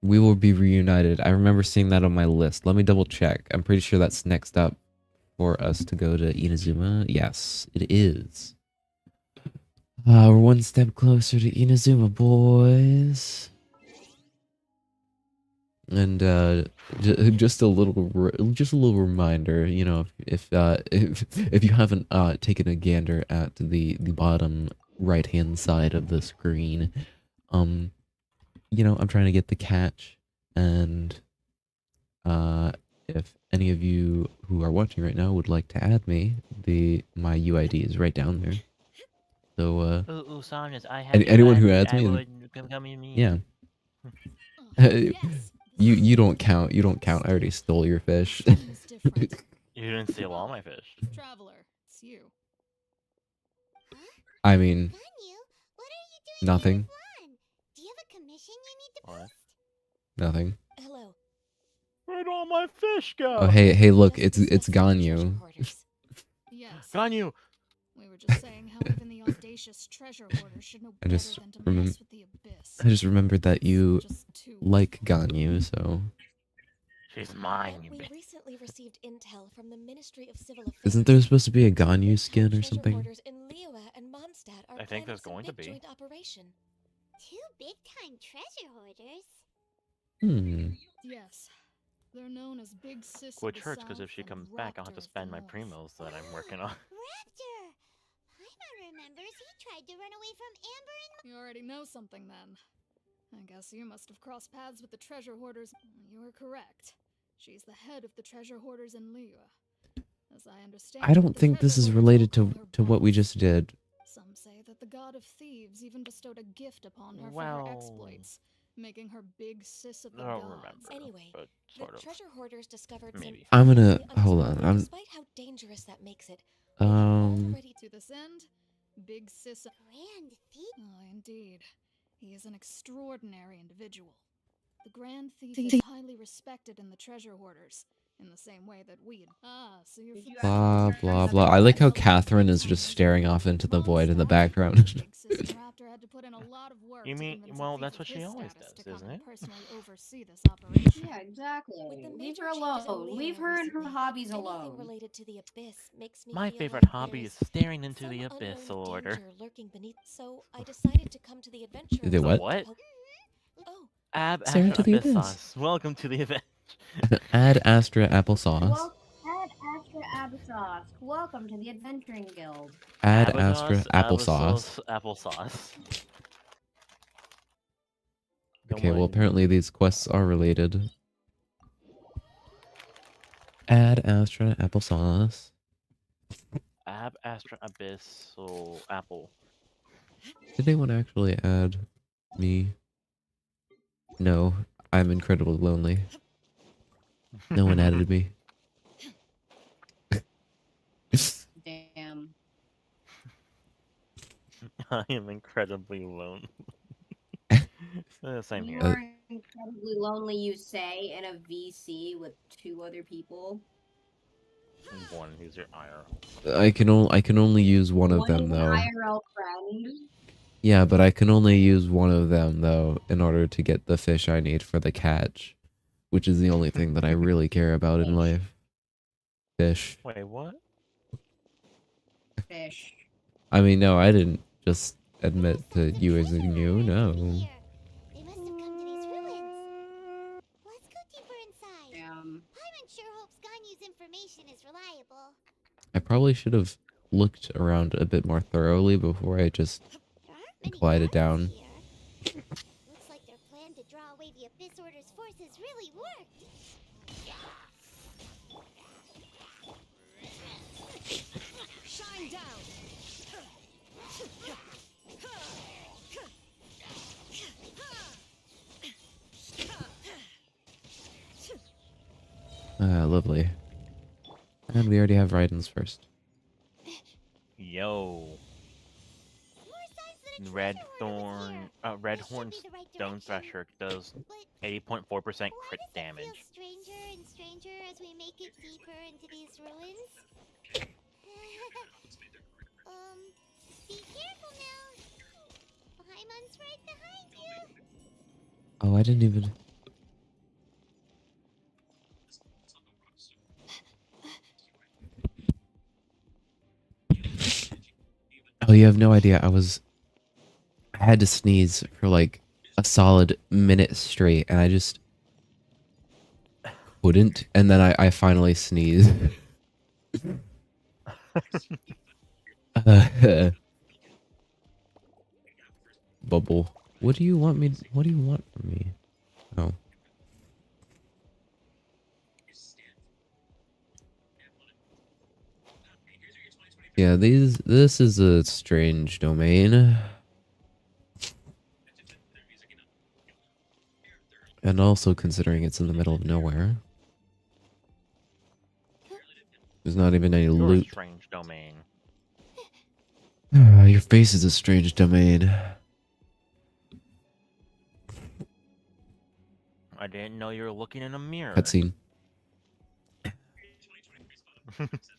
we will be reunited? I remember seeing that on my list. Let me double check. I'm pretty sure that's next up for us to go to Inazuma. Yes, it is. We're one step closer to Inazuma, boys. And just a little reminder, you know, if you haven't taken a gander at the bottom right hand side of the screen, you know, I'm trying to get the catch, and if any of you who are watching right now would like to add me, my UID is right down there. So Ooh, Saunders, I have you anyone who added. adds I me, would come in me. yeah. Yes. You don't count. You don't count. I already stole your fish. Seems different. You didn't steal all my fish. Traveler, it's you. I mean, Ganyu, what are you doing nothing. here with Lan? Do you have a commission you need to What? post? Nothing. Hello. Where'd all my fish go? Oh, hey, look, Just it's discussing the treasure Ganyu. hoarders. Yes. Ganyu! We were just saying how even the audacious treasure hoarder should know I better just than to remem- mess with the abyss. I just remembered that you Just too like Ganyu, so She's mine, you We bitch. recently received intel from the Ministry of Civil Affairs. isn't there supposed to be a Ganyu How skin or treasure something? hoarders in Liyue and Mondstadt are I think planning there's some going to big be. joint operation. Two big-time treasure hoarders. Hmm. Yes. They're known as Big Sis. of Which the hurts, because South if she and comes back, I'll have Raptor to of the spend my North. primos that I'm working on. Raptor! Paimon remembers he tried to run away from Amber and You already know something then. I guess you must have crossed paths with the treasure hoarders. You are correct. She's the head of the treasure hoarders in Liyue. As I understand, I don't the think this treasure is hoarders related all call her to what we boss. just did. Some say that the god of thieves even bestowed a gift upon her for Well, her exploits, making her Big Sis of the I don't gods. remember. Anyway, But The sort of. treasure hoarders discovered some Maybe. I'm gonna previously hold on. undiscovered- Despite how dangerous that makes it, they have already To this end, Big Sis. Grand Thief. Oh, indeed. He is an extraordinary individual. The Grand Thief is highly respected in the treasure hoarders, in the same way that we. So you're blah blah blah. I like how Catherine is just staring off into the void in the background. Big Sis and Raptor had to put in a lot of work You to mean- convince well, a thief that's of what she his always status does, to come isn't and it? personally oversee this operation. Yeah, exactly. With the Leave major her changes in alone. Liyue Leave her and her recently, hobbies anything alone. related to the abyss makes me My feel favorite like hobby there is is staring into some the abyss, unknown order. danger lurking beneath. So I decided to come to the adventure. The what? What? Oh, Staring into the Abyss abyss. sauce. Welcome to the event. Add Astra applesauce. Well, add Astra Abyssos. Welcome to the Adventuring Guild. Add Astra applesauce. Applesauce. Don't Okay, well mind. apparently these quests are related. Add Astra applesauce. Astra Abyssal Apple. Did anyone actually add me? No, I'm incredibly lonely. No one added me. Damn. I am incredibly alone. Same You here. are incredibly lonely, you say, in a VC with two other people. One who's your IR. I can only use one of them though. IRL friend. Yeah, but I can only use one of them though in order to get the fish I need for the catch, which is the only thing that I really care about in life. Fish. Wait, what? Fish. I mean, no, I didn't just admit to using you. No. They must have come to these ruins. Let's go deeper inside. Paimon sure hopes Ganyu's information is reliable. I probably should have looked around a bit more thoroughly before I just There aren't many glided guards down. here. Looks like their plan to draw away the Abyss Order's forces really worked. shine down. Lovely. And we already have Raiden's first. Yo. More signs that a Red treasure hoarder was Thorn, here. Red This should Horn be the right Stone direction. Thresher does But 80.4% why crit does it damage. feel stranger and stranger as we make it deeper into these ruins? Be careful now. Paimon's right behind you. Oh, I didn't even... Oh, you have no idea. I had to sneeze for like a solid minute straight, and couldn't, and then I finally sneezed. Bubble. What do you want me? What do you want from me? Oh. Yeah, this is a strange domain. And also considering it's in the middle of nowhere. There's not even any You're a loot. strange domain. Your face is a strange domain. I didn't know you were looking in a mirror. Cutscene.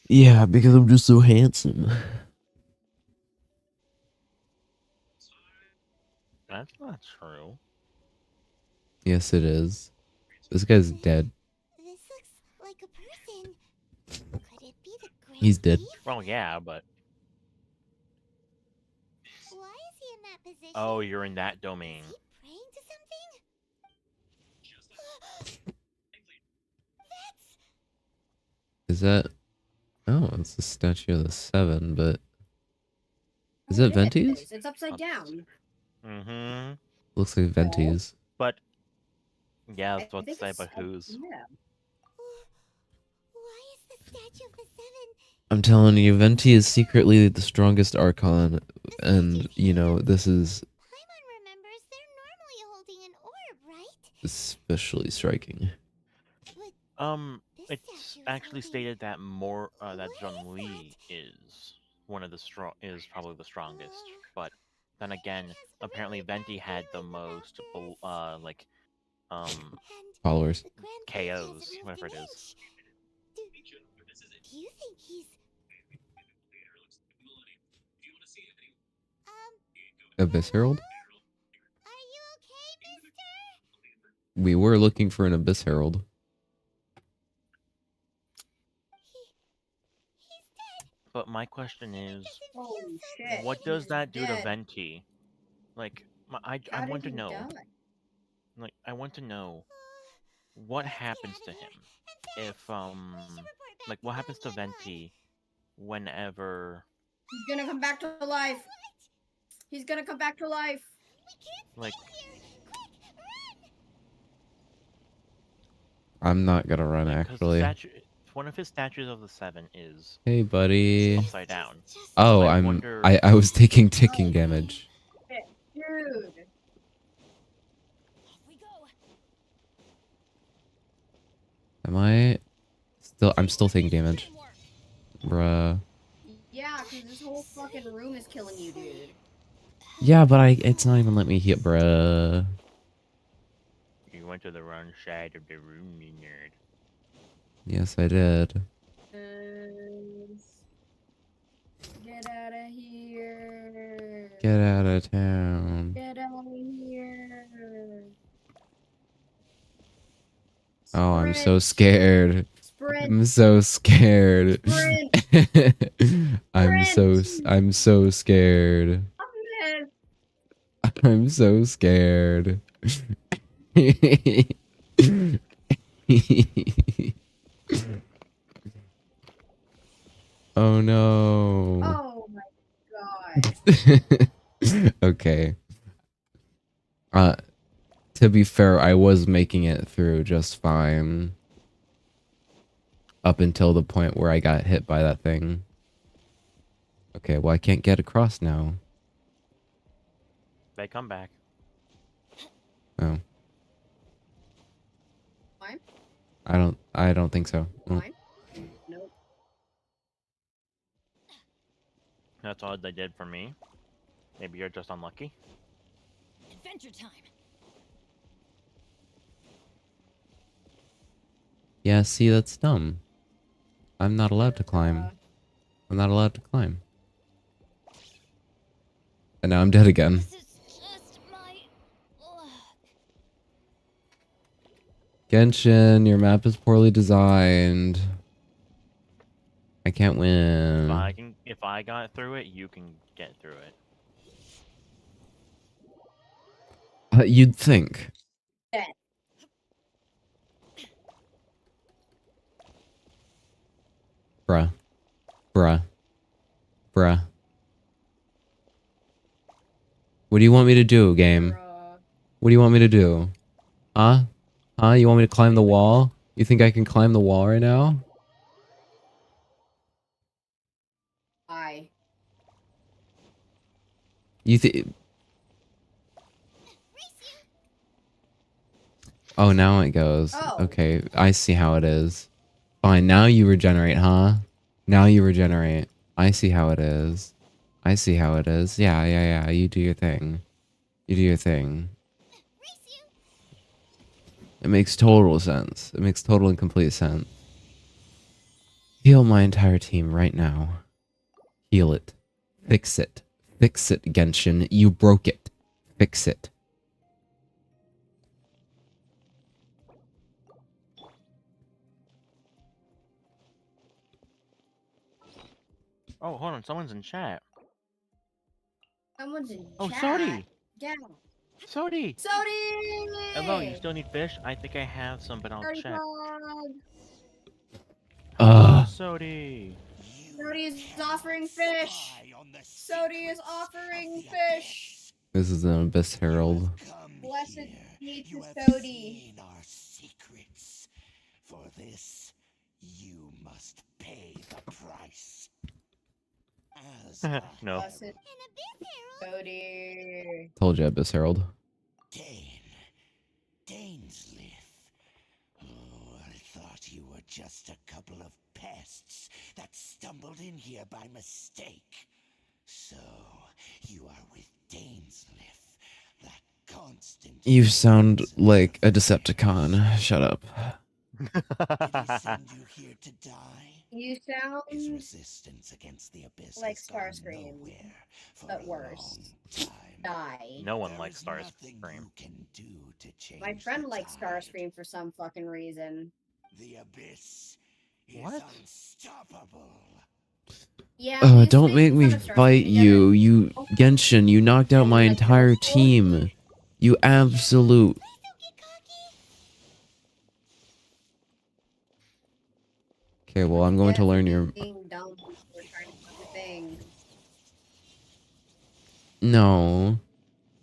Yeah, because I'm just so handsome. That's not true. Yes, it is. This guy's dead. This looks like a person. Could it be the Great He's dead. Thief? Well, yeah, but Why is he in that position? oh, you're in that domain. Is he praying to something? That's Is that... Oh, it's the statue of the Seven, but... Is Oh, it Venti's? It's upside down. Mm-hmm. Looks like Venti's. But yeah, I was I about to think say, it's but whose? Yeah. why is the statue of the seven? I'm telling you, Venti is secretly the strongest Archon, and, you know, this is Paimon remembers they're normally holding an orb, right? especially striking. But this It's statue is actually holding- stated that that What Jung is Li is one of the probably the strongest. But then again, has apparently really Venti bad had the feelings about most this. And Followers. the Grand Thief KOs, hasn't moved whatever an it is. inch. Do you think he's Abyss Herald? Are you okay, mister? We were looking for an Abyss Herald. He's dead. But my question is, Holy shit. what does he's that do to dead. Venti? Like, I How want did to he know. die? Like, I want to know what Let's get happens out to of him here. if report like back what to happens to Colony N1. Venti whenever He's gonna come back to life. He's gonna come back to life. We can't like stay here. Quick, run! I'm not gonna run, because the actually. statue, one of his statues of the seven is Hey, buddy. upside down. Just Oh, I I wonder- was taking ticking damage. Dude. Off we go. I'm still taking damage. Bruh. Yeah, because this whole fucking room is killing you, dude. Yeah, but it's not even letting me hit, bruh. You went to the wrong side of the room, you nerd. Yes, I did. Get out of here. Get out of town. Get out of here. Oh, I'm so Sprint. scared. Sprint. I'm so scared. Sprint. I'm so scared. I'm so scared. Oh no. Oh my god. Okay. To be fair, I was making it through just fine. Up until the point where I got hit by that thing. Okay, well I can't get across now. They come back. Oh. Fine. I don't think so. Mm. Fine. Nope. That's all they did for me. Maybe you're just unlucky. Adventure time. Yeah, see, that's dumb. I'm not allowed to climb. I'm not allowed to climb. And now I'm dead again. This is just my luck. Genshin, your map is poorly designed. I can't win. If I got through it, you can get through it. You'd think. Dead. Bruh. Bruh. Bruh. What do you want me to do, game? Bruh. What do you want me to do? Huh? Huh? You want me to climb the wall? You think I can climb the wall right now? I. You think... Oh, now it goes. Oh. Okay, I see how it is. Fine, now you regenerate, huh? Now you regenerate. I see how it is. I see how it is. Yeah. You do your thing. You do your thing. It makes total sense. It makes total and complete sense. Heal my entire team right now. Heal it. Fix it. Fix it, Genshin. You broke it. Fix it. Oh, hold on, someone's in chat. Someone's in Oh, chat. Sodi! Yeah. Sodi! Sodi! Hello, you still need fish? I think I have some, but I'll Sodi check. Frog. Hello, Sodi! Sodi is offering fish. Sodi is offering fish. This is an Abyss Herald. Blessed be to Sodi. Our secrets. For this, you must pay the price. As No. Blessed Sodi. Told you, Abyss Herald. Dainsleif. Oh, I thought you were just a couple of pests that stumbled in here by mistake. So, you are with Dainsleif, that constant... You sound like a Decepticon. Shut up. Did he send you here to die? You sound His resistance against the abyss like has gone Starscream, nowhere for but a worse. long time. Die. No one There likes is nothing Starscream. you can do to change My friend the likes tide. Starscream for some fucking reason. The abyss is What? unstoppable. Yeah. we used to Don't make me fun of Starscream fight together. you. You, Genshin, you knocked out my entire team. You absolute... Okay, well, I'm going to learn your... Being dumb for trying to do the thing. No.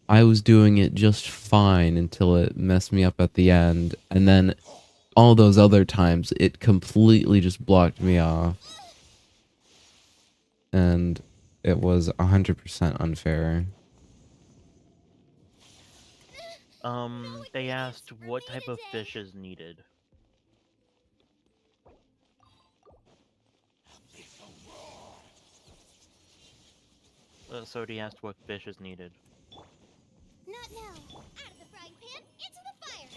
I was doing it just fine until it messed me up at the end. And then all those other times, it completely just blocked me off. And it was 100% unfair. They asked what type of fish is needed. Sodi asked what fish is needed. Not now. Out of the frying pan, into the fire.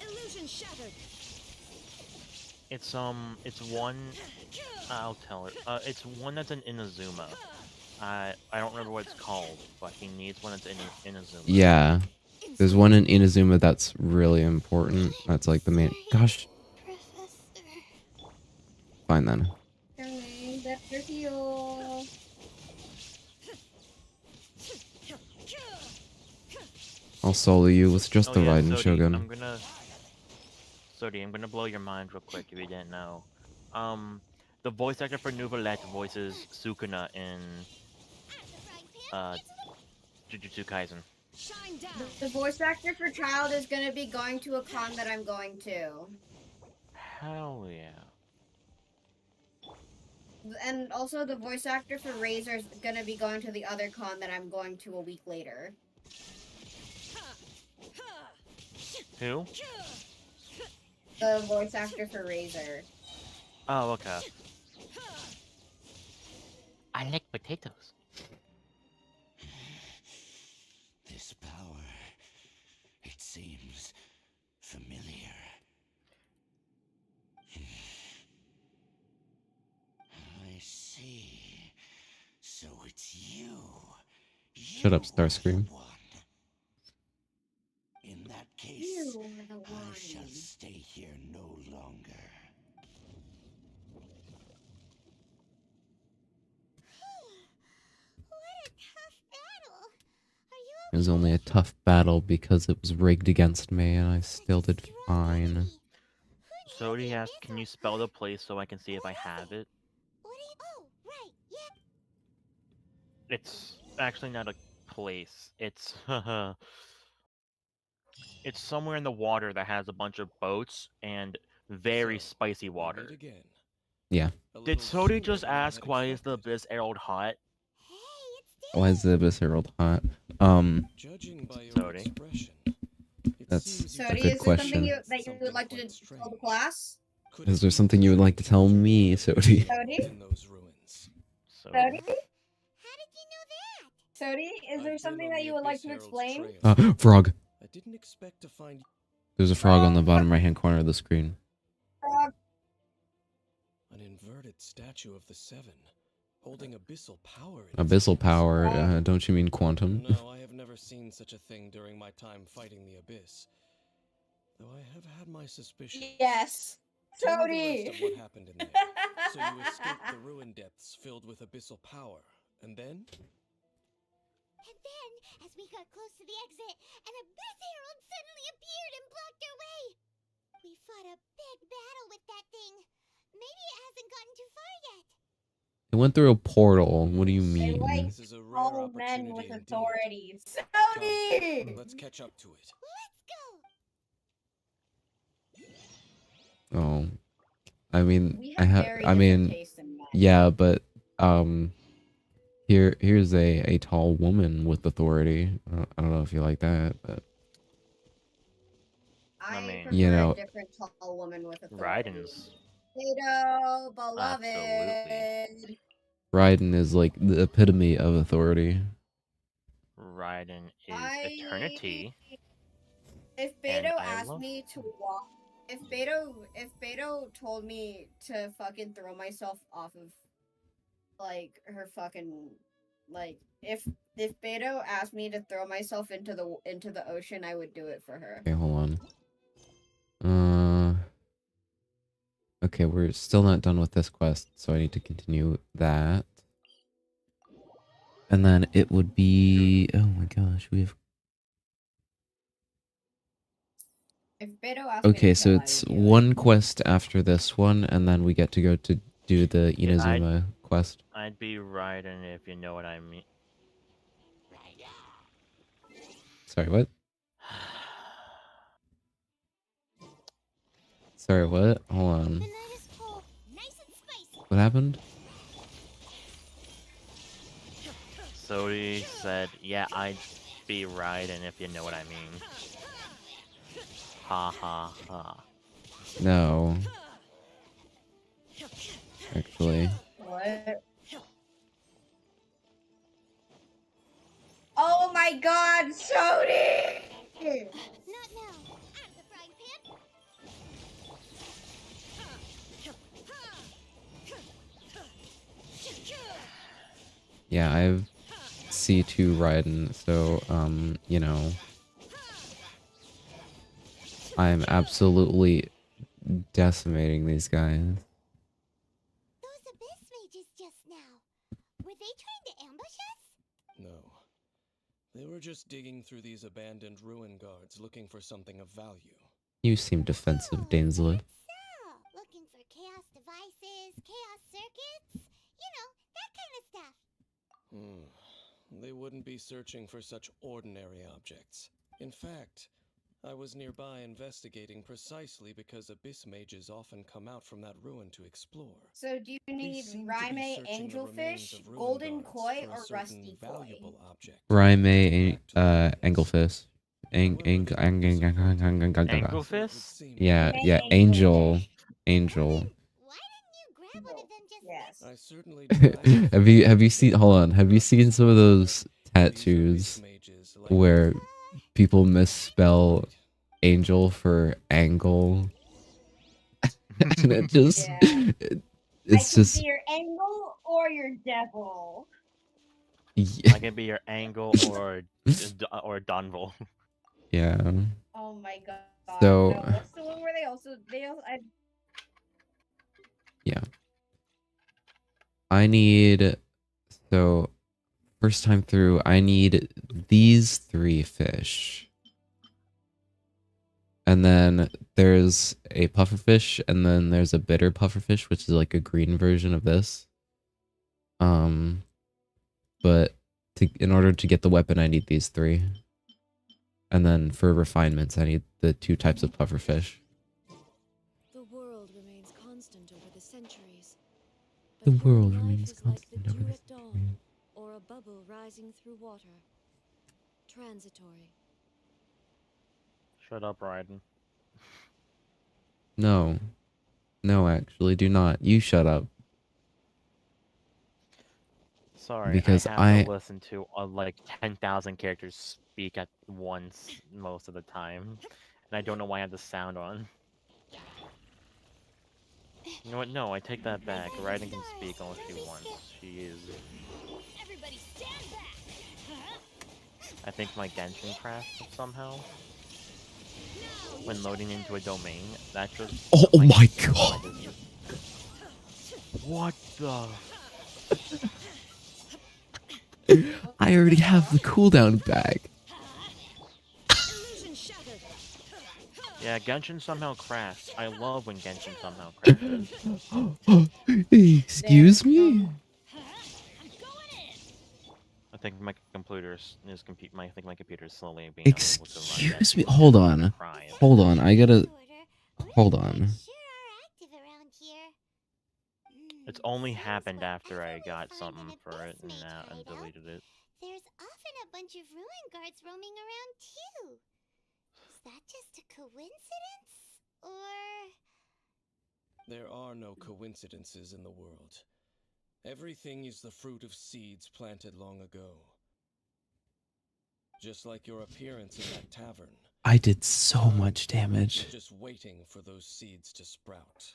Illusion shattered. It's one. I'll tell her. It's one that's an Inazuma. I don't remember what it's called, but he needs one that's in Inazuma. Yeah. There's one in Inazuma that's really important. That's like the main... Gosh. Fine then. Okay, that's your heal. I'll solo you with just the Raiden Sodi, Shogun. I'm gonna blow your mind real quick if you didn't know. The voice actor for Nouvellette voices Sukuna in Jujutsu Kaisen. Shine down. The voice actor for Child is gonna be going to a con that I'm going to. Hell yeah. And also the voice actor for Razor is gonna be going to the other con that I'm going to a week later. Who? The voice actor for Razor. Oh, okay. I like potatoes. This power, it seems familiar. I see. So it's you. Shut up, Starscream. In that case, You are the one. I shall stay here no longer. What a tough battle. Are you It was only a tough battle because it was rigged against me and I still did fine. Sodi asked, can you spell the place so I can see if I have it? What It's actually not a place. It's it's somewhere in the water that has a bunch of boats and very So, spicy we meet water. again. Yeah. A Did little Sodi sooner just than I had ask why is the expected. Abyss Herald hot? Hey, it's Why is Dave. the Abyss Herald hot? Judging by your Sodi. expression, it That's seems you a Sodi, good is there something question. you that you would Something like to quite tell the strange. class? Could Is it there be something you would like to tell me, Sodi? Sodi? in those ruins? Sodi. Sodi? How did you know that? Sodi, is there I've been something on that the you would like Abyss to Herald's explain? trail. Frog. I didn't expect to find There's a frog on the bottom right-hand corner of the screen. Frog. an inverted statue of the Seven, holding abyssal power in its Abyssal hands. power, don't you mean quantum? No, I have never seen such a thing during my time fighting the Abyss. Though I have had my suspicions. Yes. Tell me the rest Sodi. of what happened in there. So you escaped the ruin depths filled with abyssal power, and then? And then, as we got close to the exit, an Abyss Herald suddenly appeared and blocked our way. We fought a big battle with that thing. Maybe it hasn't gotten too far yet. It went through a portal. What do you They mean? like This is a rare all men opportunity with indeed. authority. Come, Sodi. let's catch up to it. Let's go. Oh, I mean, We I have have. very I different mean, tastes in men. yeah, but here's a tall woman with authority. I don't know if you like that, but I I mean- prefer You know- a different tall woman with authority. Raiden's. Potato, beloved. Absolutely. Raiden is like the epitome of authority. Raiden is I- eternity. If And Beto I asked love- me to walk, if Beto told me to fucking throw myself off of, like, her fucking, like, if Beto asked me to throw myself into the ocean, I would do it for her. Okay, hold on. Okay, we're still not done with this quest, so I need to continue that. And then it would be, oh my gosh, we have. If Beto asked me Okay, to so kill, I it's would do it. one quest after this one, and then we get to go to do the Yeah, Inazuma quest. I'd be Raiden if you know what I mean. Sorry, what? Sorry, what? Hold on. The night is cold, nice and spicy. What happened? Sodi said, yeah, I'd be Raiden if you know what I mean. Ha ha ha. No. Actually. What? Oh my god, Sodi! Not now. Out of the frying pan. Yeah, I have C2 Raiden, so, you know. I'm absolutely decimating these guys. Those Abyss mages just now. Were they trying to ambush us? No. They were just digging through these abandoned ruin guards looking for something of value. You seem defensive, Oh, Dainsley. so, looking for chaos devices, chaos circuits, you know, that kind of stuff. They wouldn't be searching for such ordinary objects. In fact, I was nearby investigating precisely because abyss mages often come out from that ruin to explore. So do you need seem to be Raime searching the remains Angelfish, of ruin Golden guards Koi, for a or certain Rusty Koi? valuable object. Raime, Back to the abyss. Angelfish. Angelfist? Yeah, Raime yeah, Angelfish. Angel. Why didn't you grab one of them just Yes. I certainly do. Have you seen, hold on, have you seen some of those tattoos where people misspell angel for angle? And it just, Yeah. it's I can just, be your angle or your devil. yeah. I can be your Angle or Donville. Yeah. Oh my god. So- No, what's the one where they also I need, so first time through, I need these 3 fish. And then there's a pufferfish, and then there's a bitter pufferfish, which is like a green version of this. but in order to get the weapon, I need these 3. And then for refinements, I need the 2 types of pufferfish. The world remains constant over the centuries. The But human world life remains is like the constant over dew the at dawn, centuries. or a bubble rising through water. Transitory. Shut up, Raiden. No. No, actually, do not. You shut up. Sorry, Because I have I... to listen to like 10,000 characters speak at once most of the time, and I don't know why I have the sound on. You know what? No, I take that back. Raiden can speak all she wants. She is. Everybody stand back! I think my Genshin crashed somehow when loading into a domain. That just. Oh, like, my god! What the? I already have the cooldown back. Illusion shattered. Yeah, Genshin somehow crashed. I love when Genshin somehow crashes. Excuse me? I think my computer I think my computer is slowly being able to run Excuse me? Genshin Hold without on. crying. Hold on, I gotta... Hold on. It's only happened after I got something for it and deleted it. There's often a bunch of ruin guards roaming around too. Is that just a coincidence? Or... There are no coincidences in the world. Everything is the fruit of seeds planted long ago. Just like your appearance in that tavern. I did so much damage. Just waiting for those seeds to sprout.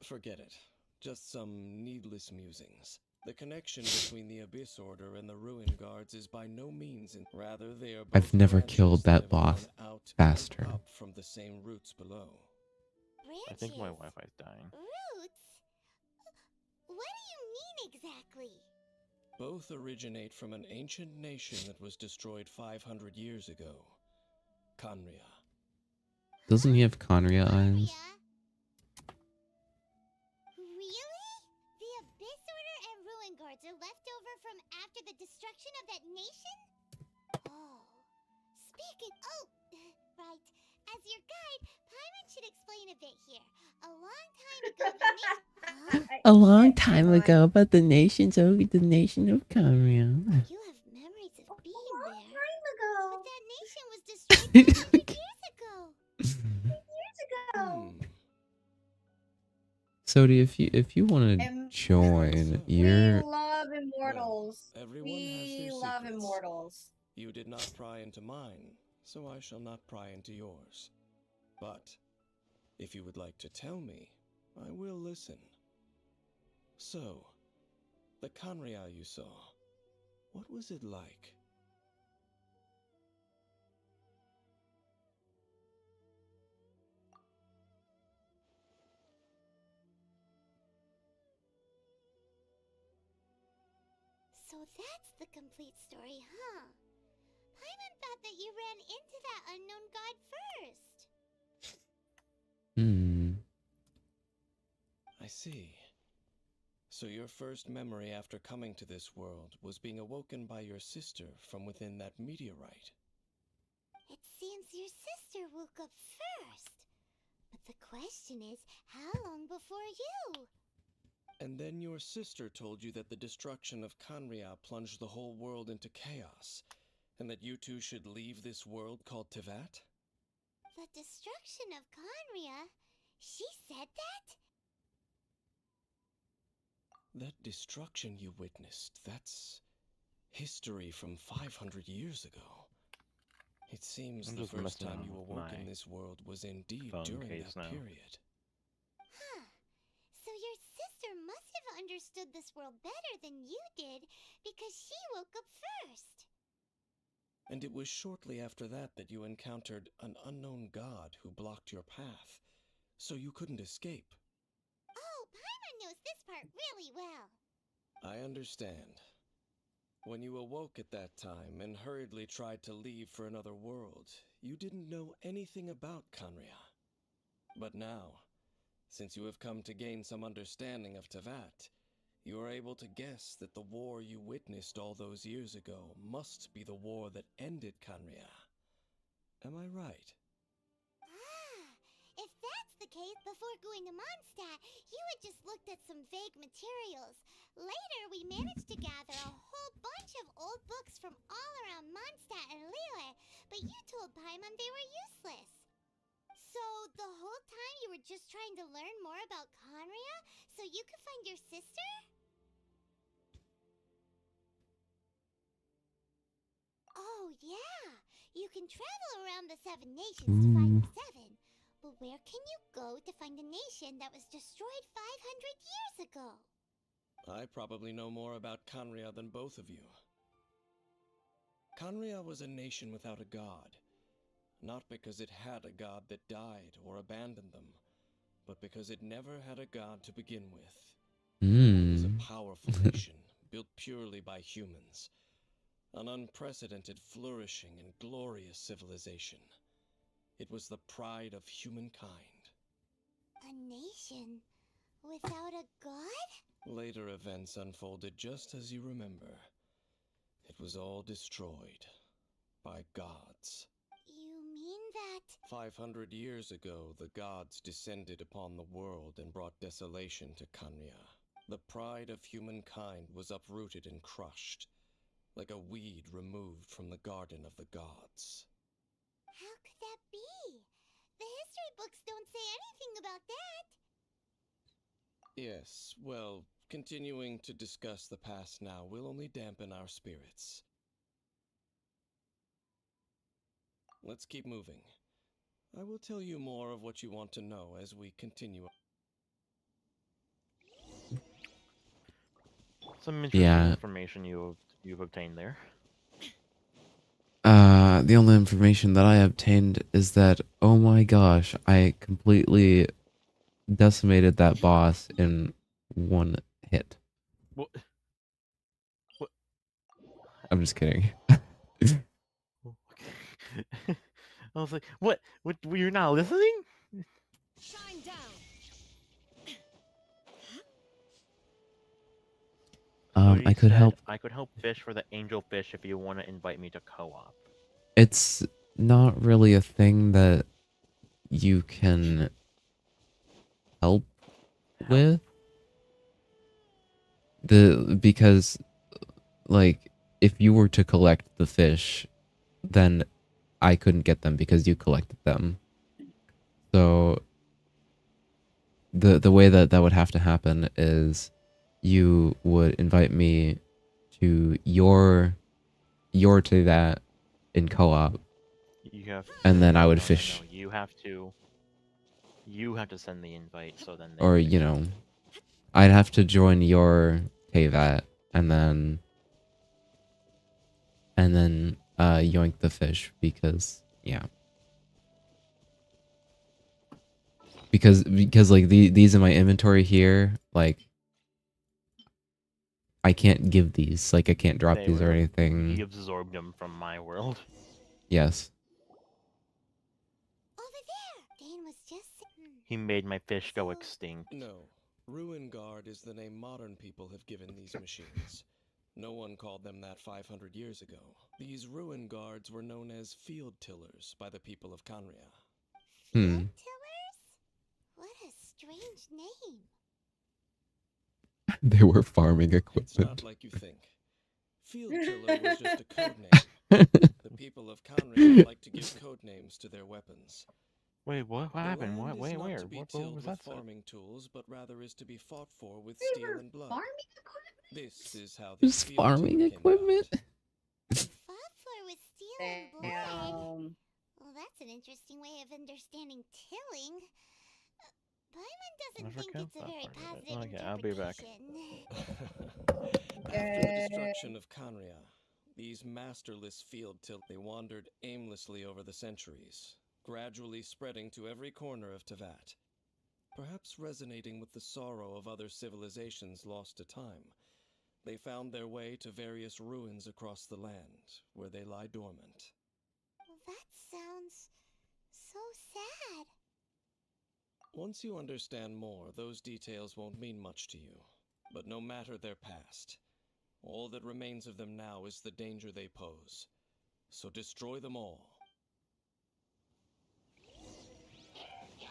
Forget it. Just some needless musings. The connection between the Abyss Order and the Ruin Guards is by no means rather they are both I've never branches killed that have boss grown out and faster. up from the same roots below. I think my Wi-Fi's dying. Roots? What do you mean exactly? Both originate from an ancient nation that was destroyed 500 years ago. Khaenri'ah. Doesn't he have Khaenri'ah eyes? Really? The Abyss Order and Ruin Guards are left over from after the destruction of that nation? Oh. Speaking... Oh, right. As your guide, Paimon should explain a bit here. A long time ago, the nation... A long time ago, but the nation's over the nation of Khaenri'ah. You have memories of being A long there. time ago. But that nation was destroyed 500 years ago. Years ago. Sodi, if you want to Im- join, We you're... love immortals. Well, everyone has We their love secrets. immortals. You did not pry into mine, so I shall not pry into yours. But, if you would like to tell me, I will listen. So, the Khaenri'ah you saw, what was it like? So that's the complete story, huh? Paimon thought that you ran into that unknown god first. I see. So your first memory after coming to this world was being awoken by your sister from within that meteorite. It seems your sister woke up first. But the question is, how long before you? And then your sister told you that the destruction of Khaenri'ah plunged the whole world into chaos, and that you two should leave this world called Tevat? The destruction of Khaenri'ah? She said that? That destruction you witnessed, that's history from 500 years ago. It seems I'm the just first messing time around you with awoke my in this world was indeed phone during case that now. period. Huh. So your sister must have understood this world better than you did, because she woke up first. And it was shortly after that that you encountered an unknown god who blocked your path, so you couldn't escape. Oh, Paimon knows this part really well. I understand. When you awoke at that time and hurriedly tried to leave for another world, you didn't know anything about Khaenri'ah. But now, Since you have come to gain some understanding of Tevat, you are able to guess that the war you witnessed all those years ago must be the war that ended Canria. Am I right? If that's the case, before going to Mondstadt, you had just looked at some vague materials. Later, we managed to gather a whole bunch of old books from all around Mondstadt and Liyue, but you told Paimon they were useless. So, the whole time you were just trying to learn more about Conria so you could find your sister? Oh, yeah! You can travel around the Seven Nations to find the Seven. But where can you go to find a nation that was destroyed 500 years ago? I probably know more about Canria than both of you. Canria was a nation without a god. Not because it had a god that died or abandoned them, but because it never had a god to begin with. It was a powerful nation, built purely by humans. An unprecedented, flourishing, and glorious civilization. It was the pride of humankind. A nation without a god? Later events unfolded just as you remember. It was all destroyed by gods. You mean that... 500 years ago, the gods descended upon the world and brought desolation to Canria. The pride of humankind was uprooted and crushed, like a weed removed from the garden of the gods. How could that be? The history books don't say anything about that. Yes, well, continuing to discuss the past now will only dampen our spirits. Let's keep moving. I will tell you more of what you want to know as we continue. Some interesting information you've obtained there. The only information that I obtained is that, oh my gosh, I completely decimated that boss in one hit. What? I'm just kidding. I was like, what? What? You're not listening? Shine down. I could help. I could help fish for the angel fish if you want to invite me to co-op. It's not really a thing that you can help with. Because like if you were to collect the fish, then I couldn't get them because you collected them. So the way that would have to happen is you would invite me to your to that in co-op. You have, and then I would no, fish. No, you have to send the invite so then. Or you know, I'd have to join your Tevat and then yoink the fish because yeah. Because like these in my inventory here, like I can't give these, like I can't drop these or anything. He absorbed them from my world. Yes. Over there! Dane was just... He made my fish go extinct. No. Ruin Guard is the name modern people have given these machines. No one called them that 500 years ago. These Ruin Guards were known as Field Tillers by the people of Canria. Field Tillers? What a strange name. They were farming equipment. It's not like you think. Field Tiller was just a code name. The people of Canria like to give code names to their weapons. Wait, what happened? What? Wait, where? To be What tilled was with that? farming tools, but rather is to be fought for with They steel were and blood. farming equipment? This is how the Just farming equipment? Fought for with steel and blood. Well, that's an interesting way of understanding tilling. Paimon doesn't think it's a very positive Okay, I'll be back. After the destruction of Canria, these masterless field till they wandered aimlessly over the centuries, gradually spreading to every corner of Tevat. Perhaps resonating with the sorrow of other civilizations lost to time, they found their way to various ruins across the land, where they lie dormant. Well, that sounds so sad. Once you understand more, those details won't mean much to you. But no matter their past, all that remains of them now is the danger they pose. So destroy them all.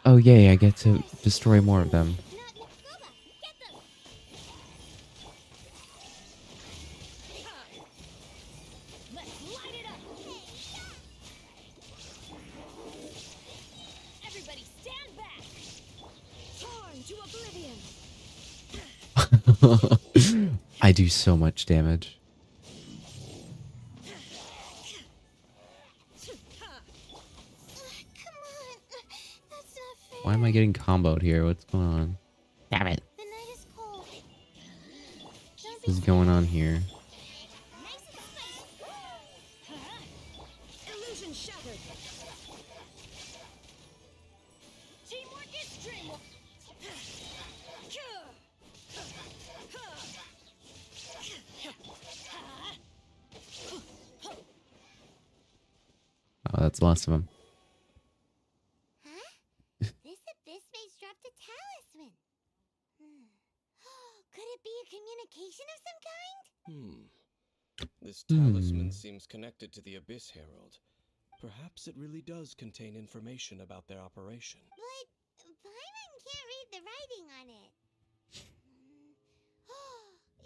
Oh yay, I get to destroy more of them. Let's light it up! Everybody stand back! Torn to oblivion! I do so much damage. Come on. That's not fair. Why am I getting comboed here? What's going on? Damn it. The night is cold. Don't What's going on here? Nice and spicy. Illusion shattered! Teamwork is dreamwork! Oh, that's the last of them. Huh? This abyss maze dropped a talisman. Could it be a communication of some kind? This talisman seems connected to the Abyss Herald. Perhaps it really does contain information about their operation. But Paimon can't read the writing on it.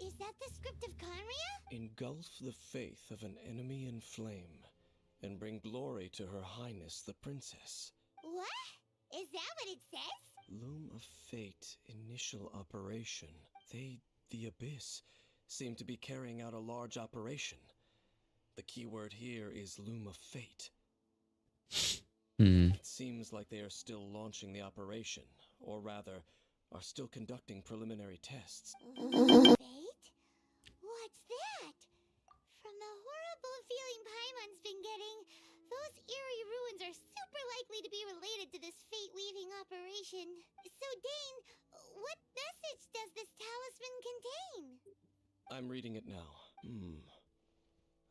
Is that the script of Conria? Engulf the faith of an enemy in flame, and bring glory to Her Highness the Princess. What? Is that what it says? Loom of Fate initial operation. They, the Abyss, seem to be carrying out a large operation. The keyword here is Loom of Fate. It seems like they are still launching the operation, or rather, are still conducting preliminary tests. Fate? What's that? From the horrible feeling Paimon's been getting, those eerie ruins are super likely to be related to this fate-weaving operation. So, Dane, what message does this talisman contain? I'm reading it now.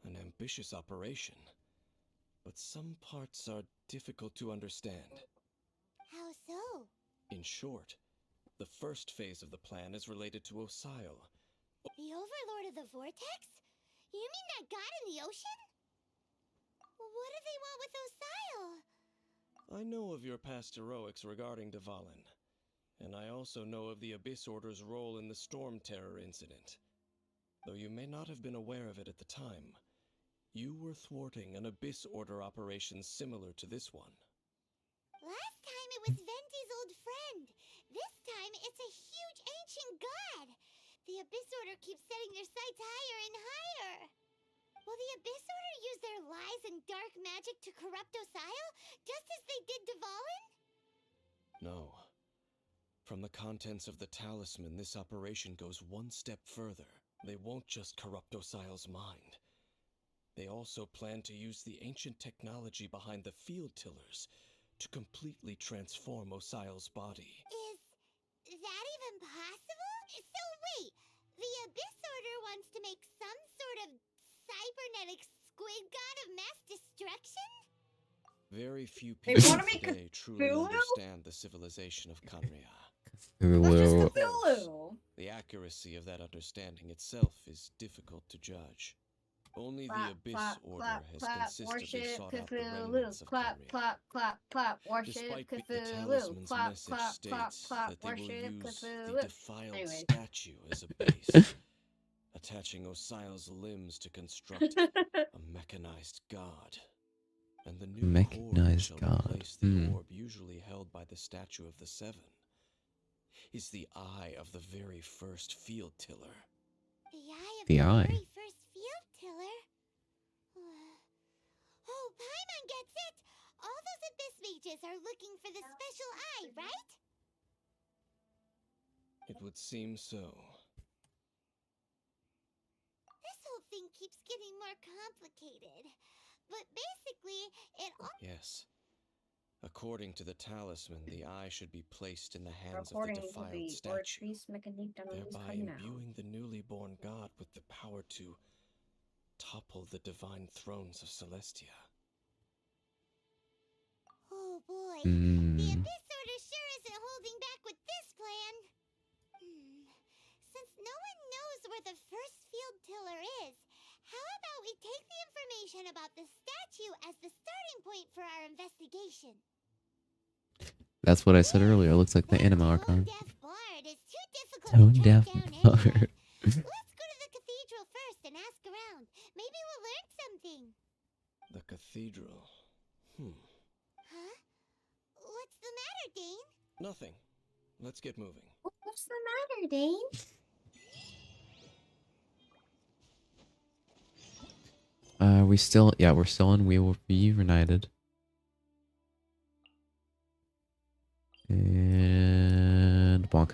An ambitious operation. But some parts are difficult to understand. How so? In short, the first phase of the plan is related to Osile. The Overlord of the Vortex? You mean that god in the ocean? What do they want with Osile? I know of your past heroics regarding Dvalin, and I also know of the Abyss Order's role in the Storm Terror incident. Though you may not have been aware of it at the time, you were thwarting an Abyss Order operation similar to this one. Last time it was Venti's old friend. This time it's a huge ancient god. The Abyss Order keeps setting their sights higher and higher. Will the Abyss Order use their lies and dark magic to corrupt Osile, just as they did Dvalin? No. From the contents of the talisman, this operation goes one step further. They won't just corrupt Osile's mind. They also plan to use the ancient technology behind the field tillers to completely transform Osile's body. Is that even possible? So wait, the Abyss Order wants to make some sort of cybernetic squid god of mass destruction? Very few They people wanna make today truly Cthulhu? understand the civilization of Conria. Cthulhu. Of course, Cthulhu. the accuracy of that understanding itself is difficult to judge. Only the Abyss Order has consistently worship sought out the Cthulhu. remnants of Clap, Conria. clap, clap, clap, worship Despite the Cthulhu. talisman's Clap, message clap, clap, states clap, that they will worship use the Cthulhu. defiled Anyways. statue as a base, attaching Osile's limbs to construct a mechanized god. And the new core Mechanized shall god. replace the orb usually held by the statue of the Seven. Is the eye of the very first field tiller. The eye of The the eye. very first field tiller? Oh, Paimon gets it! All those Abyss mages are looking for the special eye, right? It would seem so. This whole thing keeps getting more complicated. But basically, it all... Yes. According to the talisman, the eye should be placed in the hands of Recording the will defiled be statue, thereby now. imbuing the newly born god with the power to topple the divine thrones of Celestia. Oh boy, the Abyss Order sure isn't holding where the first field tiller is, how about we take the information about the statue as the starting point for our investigation? That's what I said earlier. It looks like the anime archon. Tone-deaf bard is too difficult to Tone-deaf track down bard. anyway. Let's go to the cathedral first and ask around. Maybe we'll learn something. The cathedral. Huh? What's the matter, Dane? Nothing. Let's get moving. What's the matter, Dane? We're still in We Will Be United. And bonk.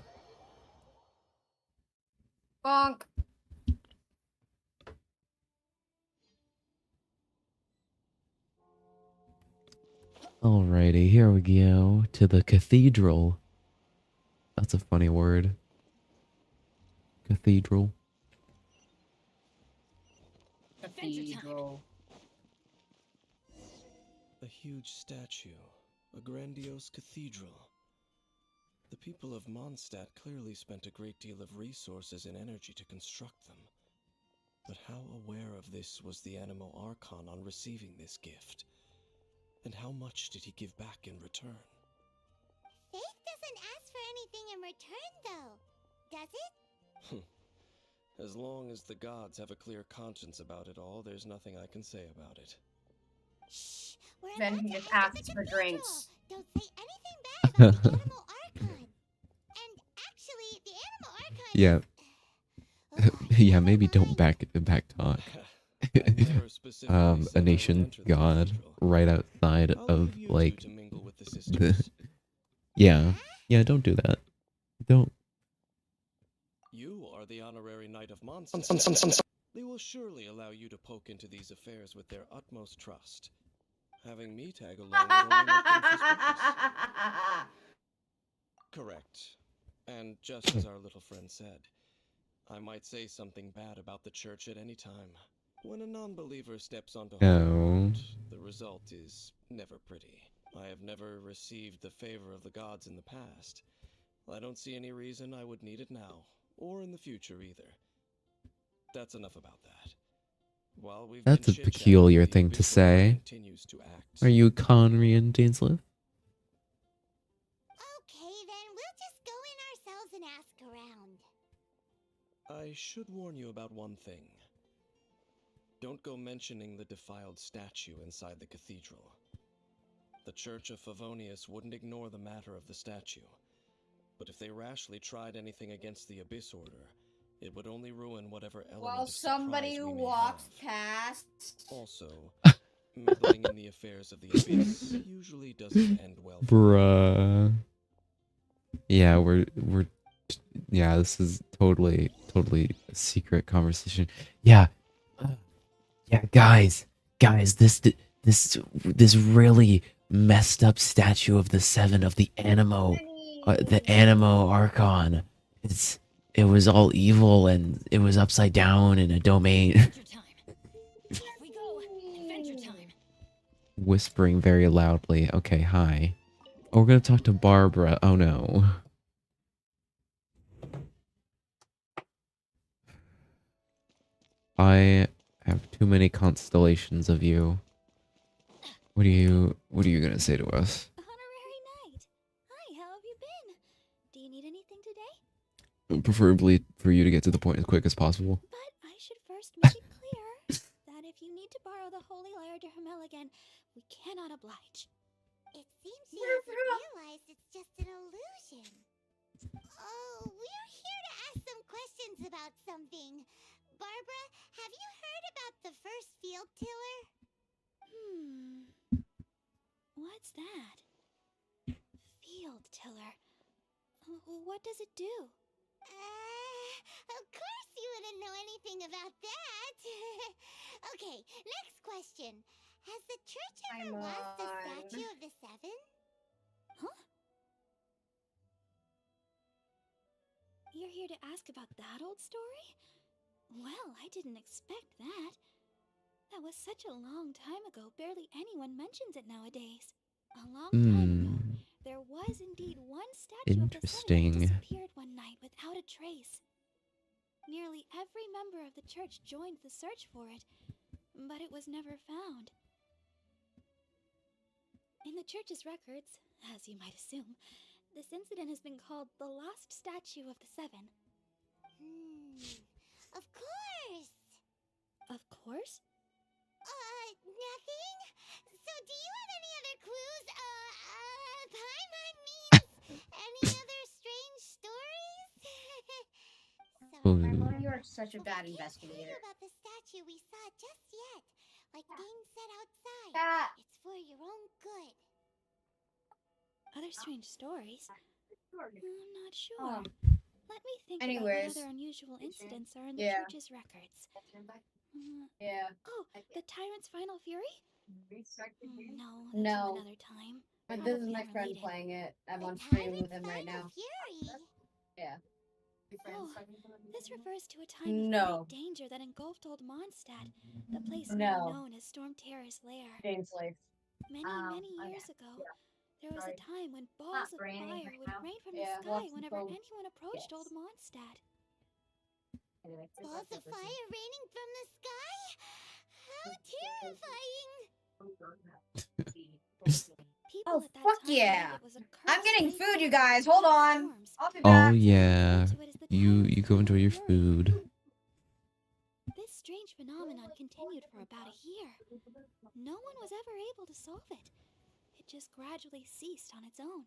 Bonk. Alrighty, here we go to the cathedral. That's a funny word. Cathedral. Cathedral. A huge statue. A grandiose cathedral. The people of Mondstadt clearly spent a great deal of resources and energy to construct them. But how aware of this was the Animo Archon on receiving this gift? And how much did he give back in return? Faith doesn't ask for anything in return, though. Does it? As long as the gods have a clear conscience about it all, there's nothing I can say about it. Shh! We're Then allowed he to just enter asks the for cathedral. drinks. Don't say anything bad about the Animo Archon. And actually, the Animo Archon Yeah. is... Yeah, maybe don't back talk. I've never specifically said A I would nation enter the god cathedral. right outside I'll of leave you two like to mingle with the the sisters. yeah. Yeah, don't do that. Don't. You are the honorary knight of Mondstadt. They will surely allow you to poke into these affairs with their utmost trust. Having me tag along would only make them suspicious. Correct. And just as our little friend said, I might say something bad about the church at any time. When a non-believer steps onto holy No. ground, the result is never pretty. I have never received the favor of the gods in the past. I don't see any reason I would need it now, or in the future either. That's enough about that. While we've That's been a chit-chatting, peculiar the thing to Abyss Order say. continues to act. Are you Conry and Dainsleif? Okay, then we'll just go in ourselves and ask around. I should warn you about one thing. Don't go mentioning the defiled statue inside the cathedral. The Church of Favonius wouldn't ignore the matter of the statue. But if they rashly tried anything against the Abyss Order, it would only ruin whatever element Well, of somebody surprise who we may walks have. past. Also, meddling in the affairs of the Abyss usually doesn't end well. Bruh. Yeah, yeah, this is totally a secret conversation. Yeah. Yeah, guys, this really messed up statue of the seven of the Animo Archon. It was all evil and it was upside down in a domain. Adventure time. Off we go. Adventure time. Whispering very loudly. Okay, hi. Oh, we're gonna talk to Barbara. Oh no. I have too many constellations of you. What are you gonna say to us? Honorary knight. Hi, how have you been? Do you need anything today? Preferably for you to get to the point as quick as possible. But I should first make it clear that if you need to borrow the Holy Lyre de Hermel again, we cannot oblige. It seems she hasn't realized it's just an illusion. Oh, we're here to ask some questions about something. Barbara, have you heard about the first field tiller? What's that? Field tiller. What does it do? Of course you wouldn't know anything about that. Okay, next question. Has the church ever lost a statue of the seven? Huh? You're here to ask about that old story? Well, I didn't expect that. That was such a long time ago, barely anyone mentions it nowadays. A long time ago, there was indeed one statue of the sun that Interesting. disappeared one night without a trace. Nearly every member of the church joined the search for it, but it was never found. In the church's records, as you might assume, this incident has been called the Lost Statue of the Seven. Of course! Of course? Nothing? So do you have any other clues? Paimon means any other strange stories? Ooh. Paimon, you are such a bad Can't tell investigator. you about the statue we saw just yet. Like Dane said outside. Cat. It's for your own good. Other strange stories? I'm not sure. Oh. Let me think Anyways. about what other unusual incidents are in the Yeah. church's records. Yeah. Oh, the Tyrant's Final Fury? No, that's No. from another time. But this is Probably my friend unrelated. playing it. I'm The on stream with Tyrant's him right Final now. Fury. Yeah. Oh, this refers to a time of No. great danger that engulfed Old Mondstadt, the place No. now known as Storm Terror's lair. James Lake. Many years ago, there was a time when balls of fire would rain from the sky whenever anyone approached Old Mondstadt. Balls of fire raining from the sky? How terrifying! People Oh, at that fuck time yeah. believed it was a I'm curse getting placed food, you on guys. the Hold god of on. storms. I'll be Oh back. yeah. To it as the You Tyrant's go enjoy Final your Fury. food. This strange phenomenon continued for about a year. No one was ever able to solve it. It just gradually ceased on its own.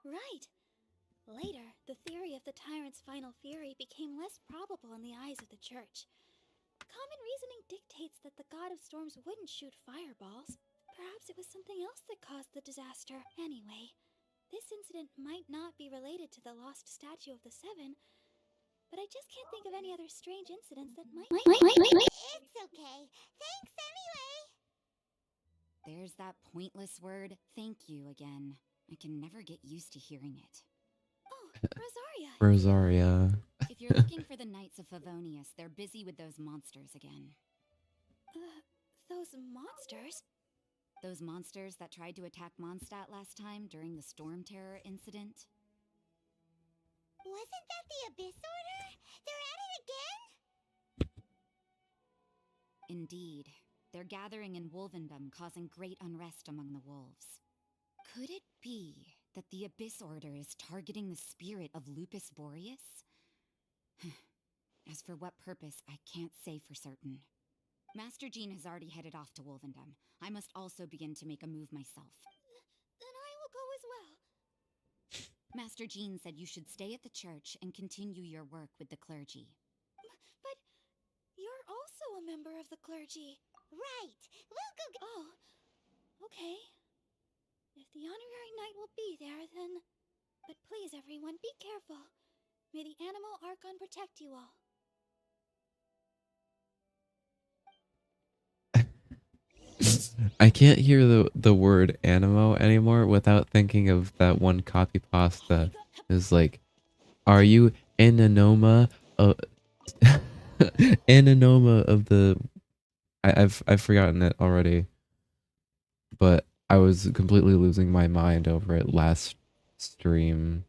Right. Later, the theory of the Tyrant's Final Fury became less probable in the eyes of the church. Common reasoning dictates that the god of storms wouldn't shoot fireballs. Perhaps it was something else that caused the disaster. Anyway, this incident might not be related to the lost statue of the Seven, but I just can't think of any other strange incidents that might. It's okay. Thanks anyway. There's that pointless word, thank you, again. I can never get used to hearing it. Oh, Rosaria. Rosaria. If you're looking for the Knights of Favonius, they're busy with those monsters again. Those monsters? Those monsters that tried to attack Mondstadt last time during the Storm Terror incident? Wasn't that the Abyss Order? They're at it again? Indeed. They're gathering in Wolvendom, causing great unrest among the wolves. Could it be that the Abyss Order is targeting the spirit of Lupus Boreas? As for what purpose, I can't say for certain. Master Jean has already headed off to Wolvendom. I must also begin to make a move myself. Then I will go as well. Master Jean said you should stay at the church and continue your work with the clergy. But you're also a member of the clergy. Right. We'll go. Oh, okay. If the honorary knight will be there, then. But please, everyone, be careful. May the animal Archon protect you all. I can't hear the word animo anymore without thinking of that one copy pasta. Is like, are you Inanoma Inanoma of the I've forgotten it already. But I was completely losing my mind over it last stream.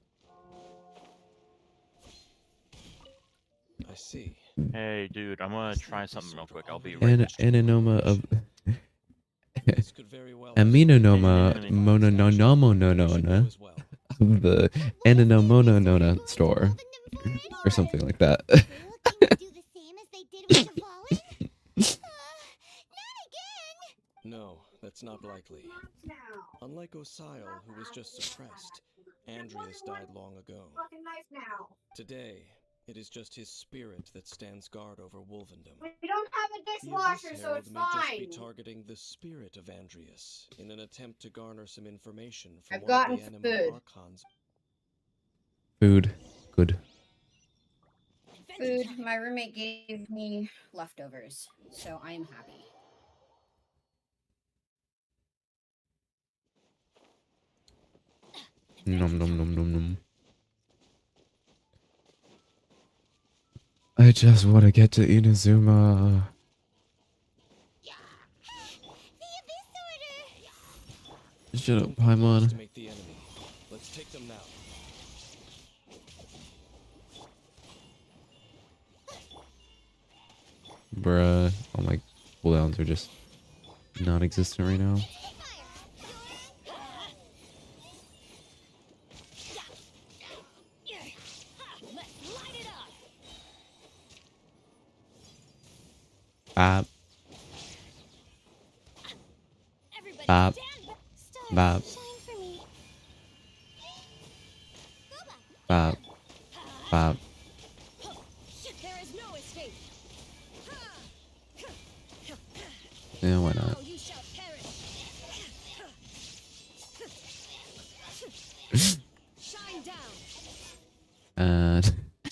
I see. Hey, dude, I'm gonna try something real quick. I'll be right back. Inanoma of This could very well be Aminonoma something monononomononona as well. of the Enanomononona store. Or something like that. They're looking to do the same as they did with Dvalin? Not again! No, that's not likely. Unlike Osial, who was just suppressed, Andreas died long ago. Fucking knife now. Today, it is just his spirit that stands guard over Wolvendom. We don't have a The dishwasher, Abyss so Herald it's may just be fine. targeting the spirit of Andreas in an attempt to garner some information from I've one gotten of the animal food. archons. Food. Good. Food. My roommate gave me leftovers, so I am happy. Nom nom nom nom nom. I just want to get to Inazuma. The Abyss Order! Shut up, Don't Paimon. underestimate the enemy. Let's take them now. Bruh. All my cooldowns are just non-existent right now. Bop. Bop. Bop. Bop. Bop. There is no escape. Yeah, why not? You shall perish. Shine down.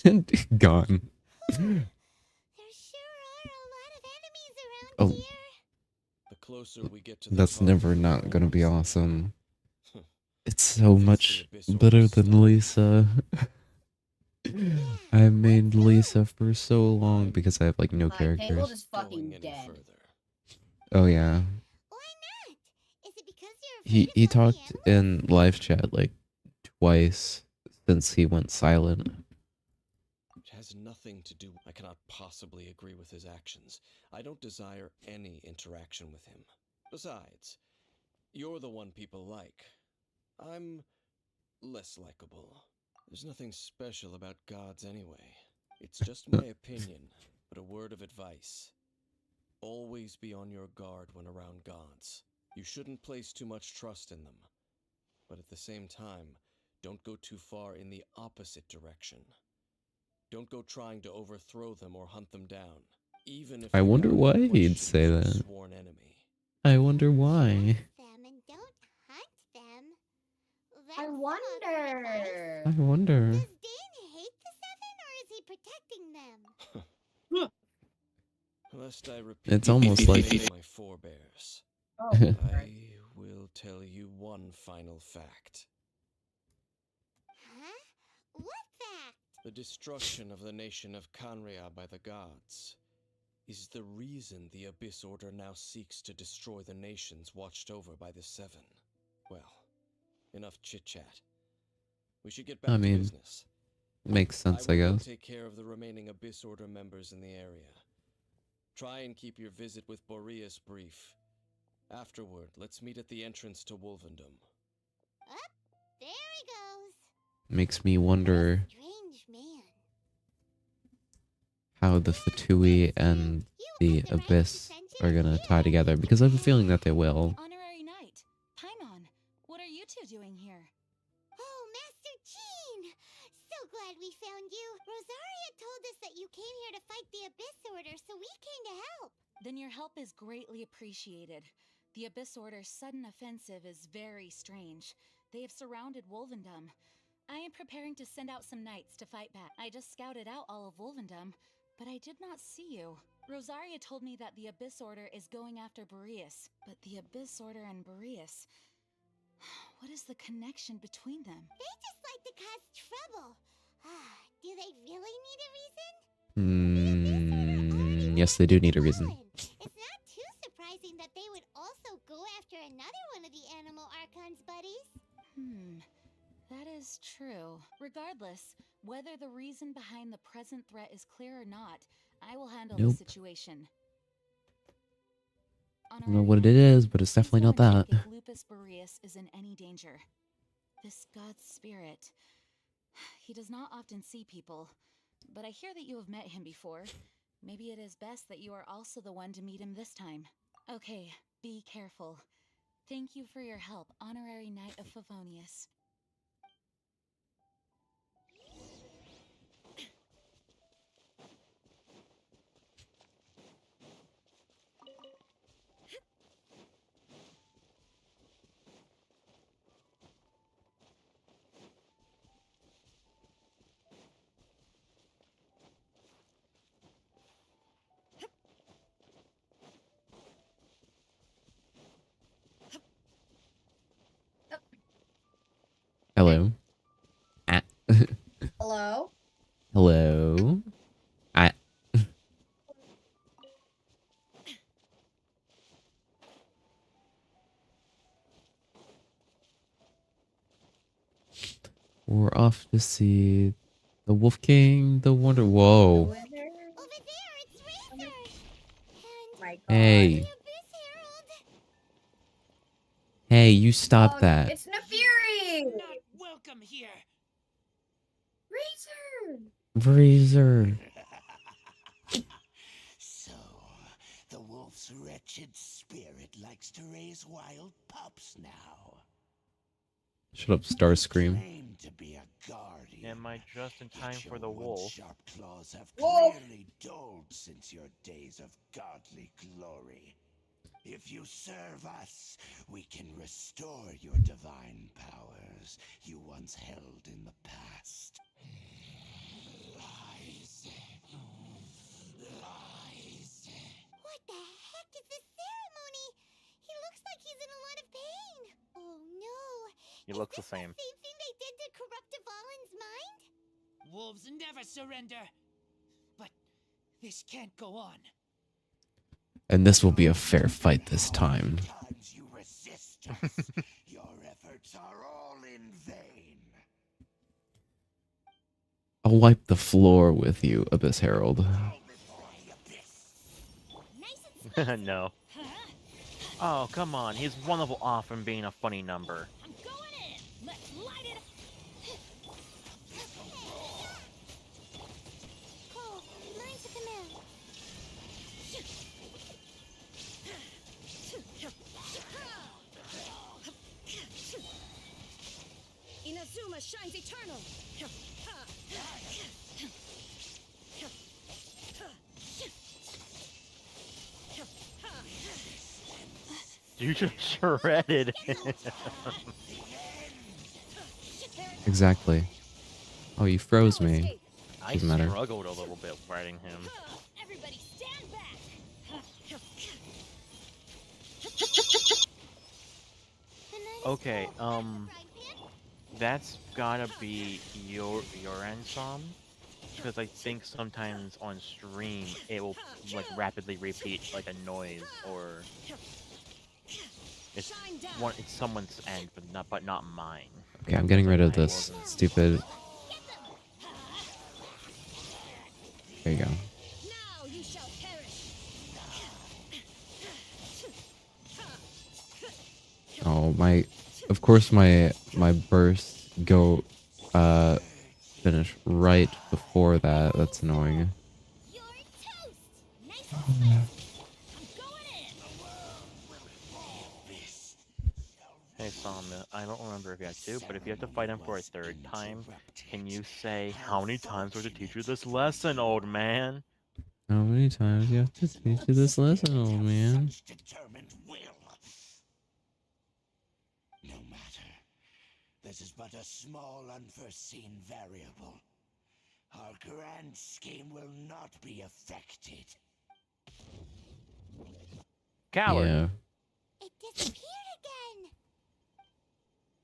And gone. There sure are a lot of enemies around Oh. here. The closer we get to the That's top, never the not gonna be more awesome. It's so much Abyss Order better than stuff. Lisa. I made Lisa for so long because I have like no My Tangled characters. is fucking going any dead. further. Oh yeah. Why not? Is it because you're afraid He of all the talked animals? in live chat like twice since he went silent. It has nothing to do. I cannot possibly agree with his actions. I don't desire any interaction with him. Besides, you're the one people like. I'm less likable. There's nothing special about gods anyway. It's just my opinion, but a word of advice. Always be on your guard when around gods. You shouldn't place too much trust in them. But at the same time, don't go too far in the opposite direction. Don't go trying to overthrow them or hunt them down, even if I the wonder god in why he'd question say is your that. sworn enemy. I wonder why. Them and don't hunt them. I That's wonder. I wonder. Does Dane hate the Seven, or is he protecting them? Lest I repeat It's the almost like- mistake of my forebears. Oh, I will tell you one final fact. Huh? What fact? The destruction of the nation of Kanria by the gods is the reason the Abyss Order now seeks to destroy the nations watched over by the Seven. Well, enough chit-chat. We should get back I to mean, business. makes sense, I will go guess. take care of the remaining Abyss Order members in the area. Try and keep your visit with Boreas brief. Afterward, let's meet at the entrance to Wolvendom. Up, there he goes. Makes me wonder Strange man. how the Fatui and the Abyss are gonna tie together, because I have a feeling that they will. Honorary Knight, Paimon, what are you two doing here? Oh, Master Jean! So glad we found you. Rosaria told us that you came here to fight the Abyss Order, so we came to help. Then your help is greatly appreciated. The Abyss Order's sudden offensive is very strange. They have surrounded Wolvendom. I am preparing to send out some knights to fight back. I just scouted out all of Wolvendom, but I did not see you. Rosaria told me that the Abyss Order is going after Boreas, but the Abyss Order and Boreas... What is the connection between them? They just like to cause trouble. Do they really need a reason? Yes, they do need a reason. It's not too surprising that they would also go after another one of the Animal Archon's buddies. That is true. Regardless, whether the reason behind the present threat is clear or not, I will handle Nope. the situation. I don't know what it is, but it's definitely not that. If Lupus Boreas is in any danger. This god's spirit. He does not often see people, but I hear that you have met him before. Maybe it is best that you are also the one to meet him this time. Okay, be careful. Thank you for your help, Honorary Knight of Favonius. Hello. Ah. hello? Hello. I. We're off to see the Wolf King, the Wonder. Whoa. Over there, it's Razor! my god. Hey. Hey, you stop Oh, that. it's Nefiri! Not welcome here. Razor! Razor. So, the wolf's wretched spirit likes to raise wild pups now. Shut up, Starscream. Claim to be a guardian. Am I just in time Yet for your the wolf? sharp claws have Wolf! clearly dulled since your days of godly glory. If you serve us, we can restore your divine powers you once held in the past. Lies. Lies. What the heck is this ceremony? He looks like he's in a lot of pain. Oh no. He Is looks the this same. The same thing they did to corrupt Dvalin's mind? Wolves never surrender. But this can't go on. And this will be a fair fight this time. Times you resist us, your efforts are all in vain. I'll wipe the floor with you, Abyss Herald. No. Oh, come on. He's one level off from being a funny number. I'm going in. Let's light it up. Cole, mine's the command. Inazuma shines eternal. You just shredded him. Exactly. Oh, you froze me. I Doesn't matter. struggled a little bit fighting him. Everybody stand back. Okay, that's gotta be your Ansam, because I think sometimes on stream it will like rapidly repeat like a noise, or it's someone's end, but not mine. Okay, I'm getting rid of this stupid. There you go. Now you shall perish. Oh my! Of course, my bursts go finish right before that. That's annoying. You're toast. Nice and swift. I'm going in. Hey Sam, I don't remember if you have to, but if you have to fight him for a third time, can you say, how many times do I have to teach you this lesson, old man? How many times do you have to teach you this lesson, old man? Determined will. No matter. This is but a small unforeseen variable. Our grand scheme will not be affected. Coward. Yeah. It disappeared again.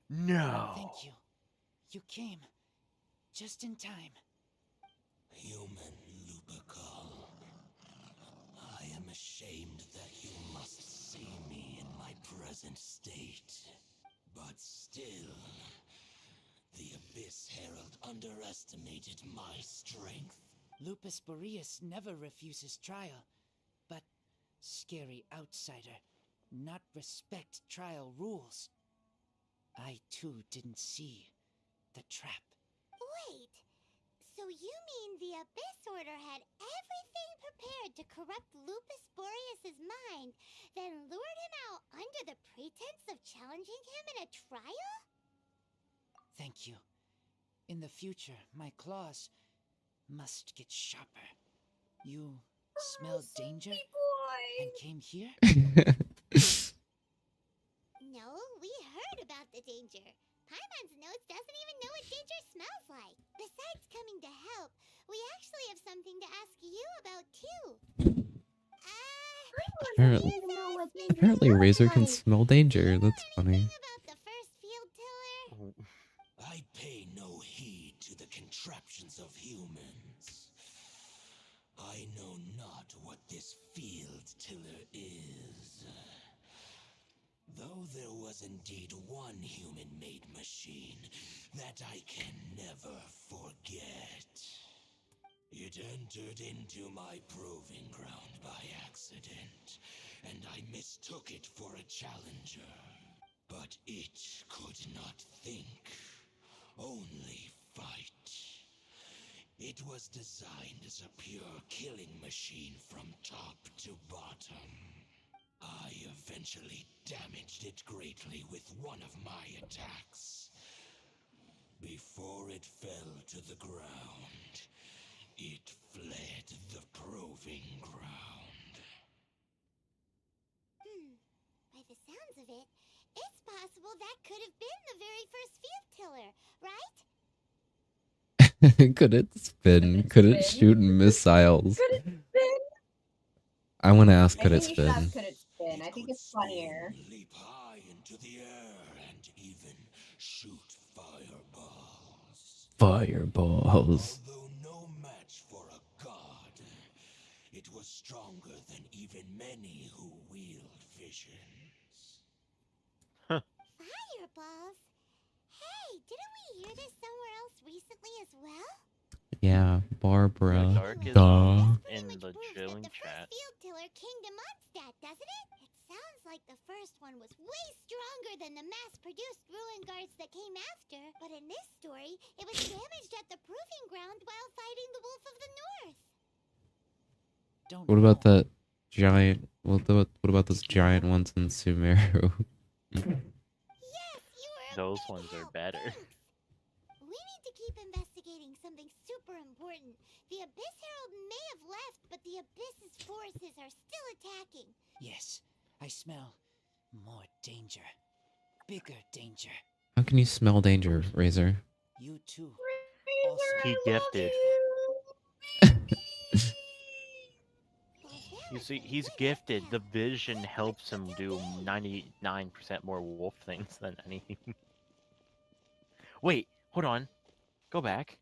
No. Thank you. You came. Just in time. Human Lupercal. I am ashamed that you must see me in my present state. But still, the Abyss Herald underestimated my strength. Lupus Boreas never refuses trial, but scary outsider, not respect trial rules. I too didn't see the trap. Wait, so you mean the Abyss Order had everything prepared to corrupt Lupus Boreas' mind, then lured him out under the pretense of challenging him in a trial? Thank you. In the future, my claws must get sharper. You smelled danger and came here? No, we heard about the danger. Paimon's nose doesn't even know what danger smells like. Besides coming to help, we actually have something to ask you about too. Apparently, Razor can smell danger. That's funny. About the first field tiller? I pay no heed to the contraptions of humans. I know not what this field tiller is. Though there was indeed one human-made machine that I can never forget. It entered into my proving ground by accident. mistook it for a challenger. But it could not think, only fight. It was designed as a pure killing machine from top to bottom. I eventually damaged it greatly with one of my attacks. Before it fell to the ground, it fled the proving ground. By the sounds of it, it's possible that could have been the very first field tiller, right? Could it spin? Could it shoot missiles? Could it spin? I want to ask, I could it think you should ask, spin? could it spin? I think it's funnier. Leap high into the air and even shoot fireballs. Fireballs. Although no match for a god, it was stronger than even many who wield visions. Fireballs? Hey, didn't we hear this somewhere else recently as well? Yeah, Barbara. Dark is Duh. in the chilling chat. Field tiller came to Mondstadt, doesn't it? It sounds like the first one was way stronger than the mass-produced ruin guards that came after. But in this story, it was damaged at the proving ground while fighting the Wolf of the North. What about that giant? What about those giant ones in Sumeru? Those ones are better. We need to keep investigating something super important. The Abyss Herald may have left, but the Abyss's forces are still attacking. Yes, I smell more danger. Bigger danger. How can you smell danger, Razor? You too. He gifted. You see, he's gifted. The vision helps him do 99% more wolf things than anything. Wait, hold on. Go back.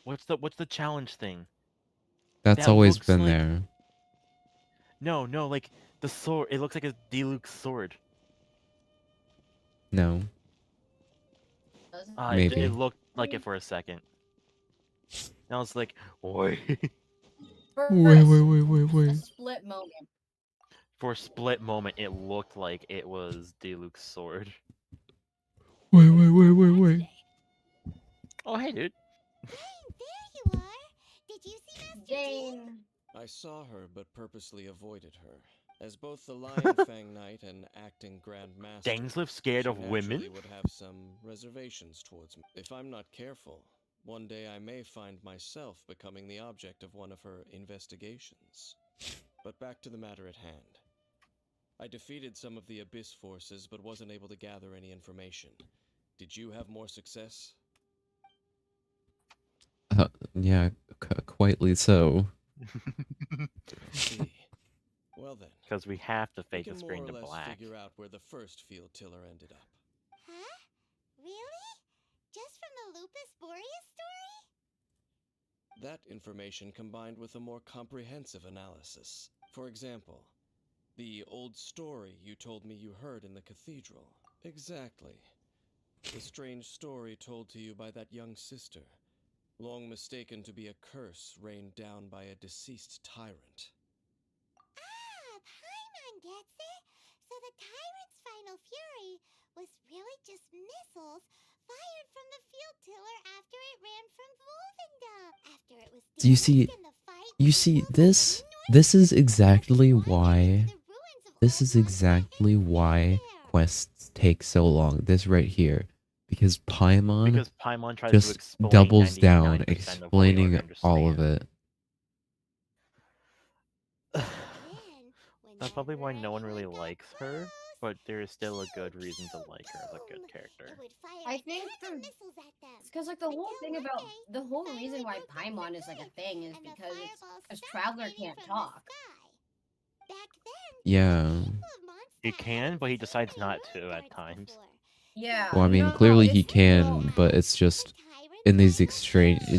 What's the challenge thing? That's That always looks been like... there. No, like the sword. It looks like a Diluc sword. No. Maybe. It looked like it for a second. Now it's like, oi. Wait. A split moment. For a split moment, it looked like it was Diluc's sword. Wait. Oh, hey, dude. There you are. Did you see Master Jane? I saw her, but purposely avoided her. As both the Lion Fang Knight and acting Grand Master, Dainsleif scared she of women? naturally would have some reservations towards me. If I'm not careful, one day I may find myself becoming the object of one of her investigations. But back to the matter at hand. I defeated some of the Abyss forces, but wasn't able to gather any information. Did you have more success? Yeah, quietly so. See. Well then. Because we have to fade we the can screen more to or less black. figure out where the first field tiller ended up. Huh? Really? Just from the Lupus Boreas story? That information combined with a more comprehensive analysis. For example, the old story you told me you heard in the cathedral. Exactly. The strange story told to you by that young sister, long mistaken to be a curse rained down by a deceased tyrant. Ah, Paimon gets it. So the tyrant's final fury was really just missiles fired from the field tiller after it ran from Wolvendom. After it was Do you see? damaged in the fight You see this? This is exactly why. This is exactly why quests take so long. This right here, because Paimon tries just to explain doubles 99% down of what we explaining don't all of it. That's probably why no one really likes her, but there is still a good reason to like her as a good character. I think it's because like the whole thing about the whole reason why Paimon is like a thing is because Traveler can't talk. Yeah. He can, but he decides not to at times. Yeah. Well, I mean, clearly he can, but it's just in these exchanges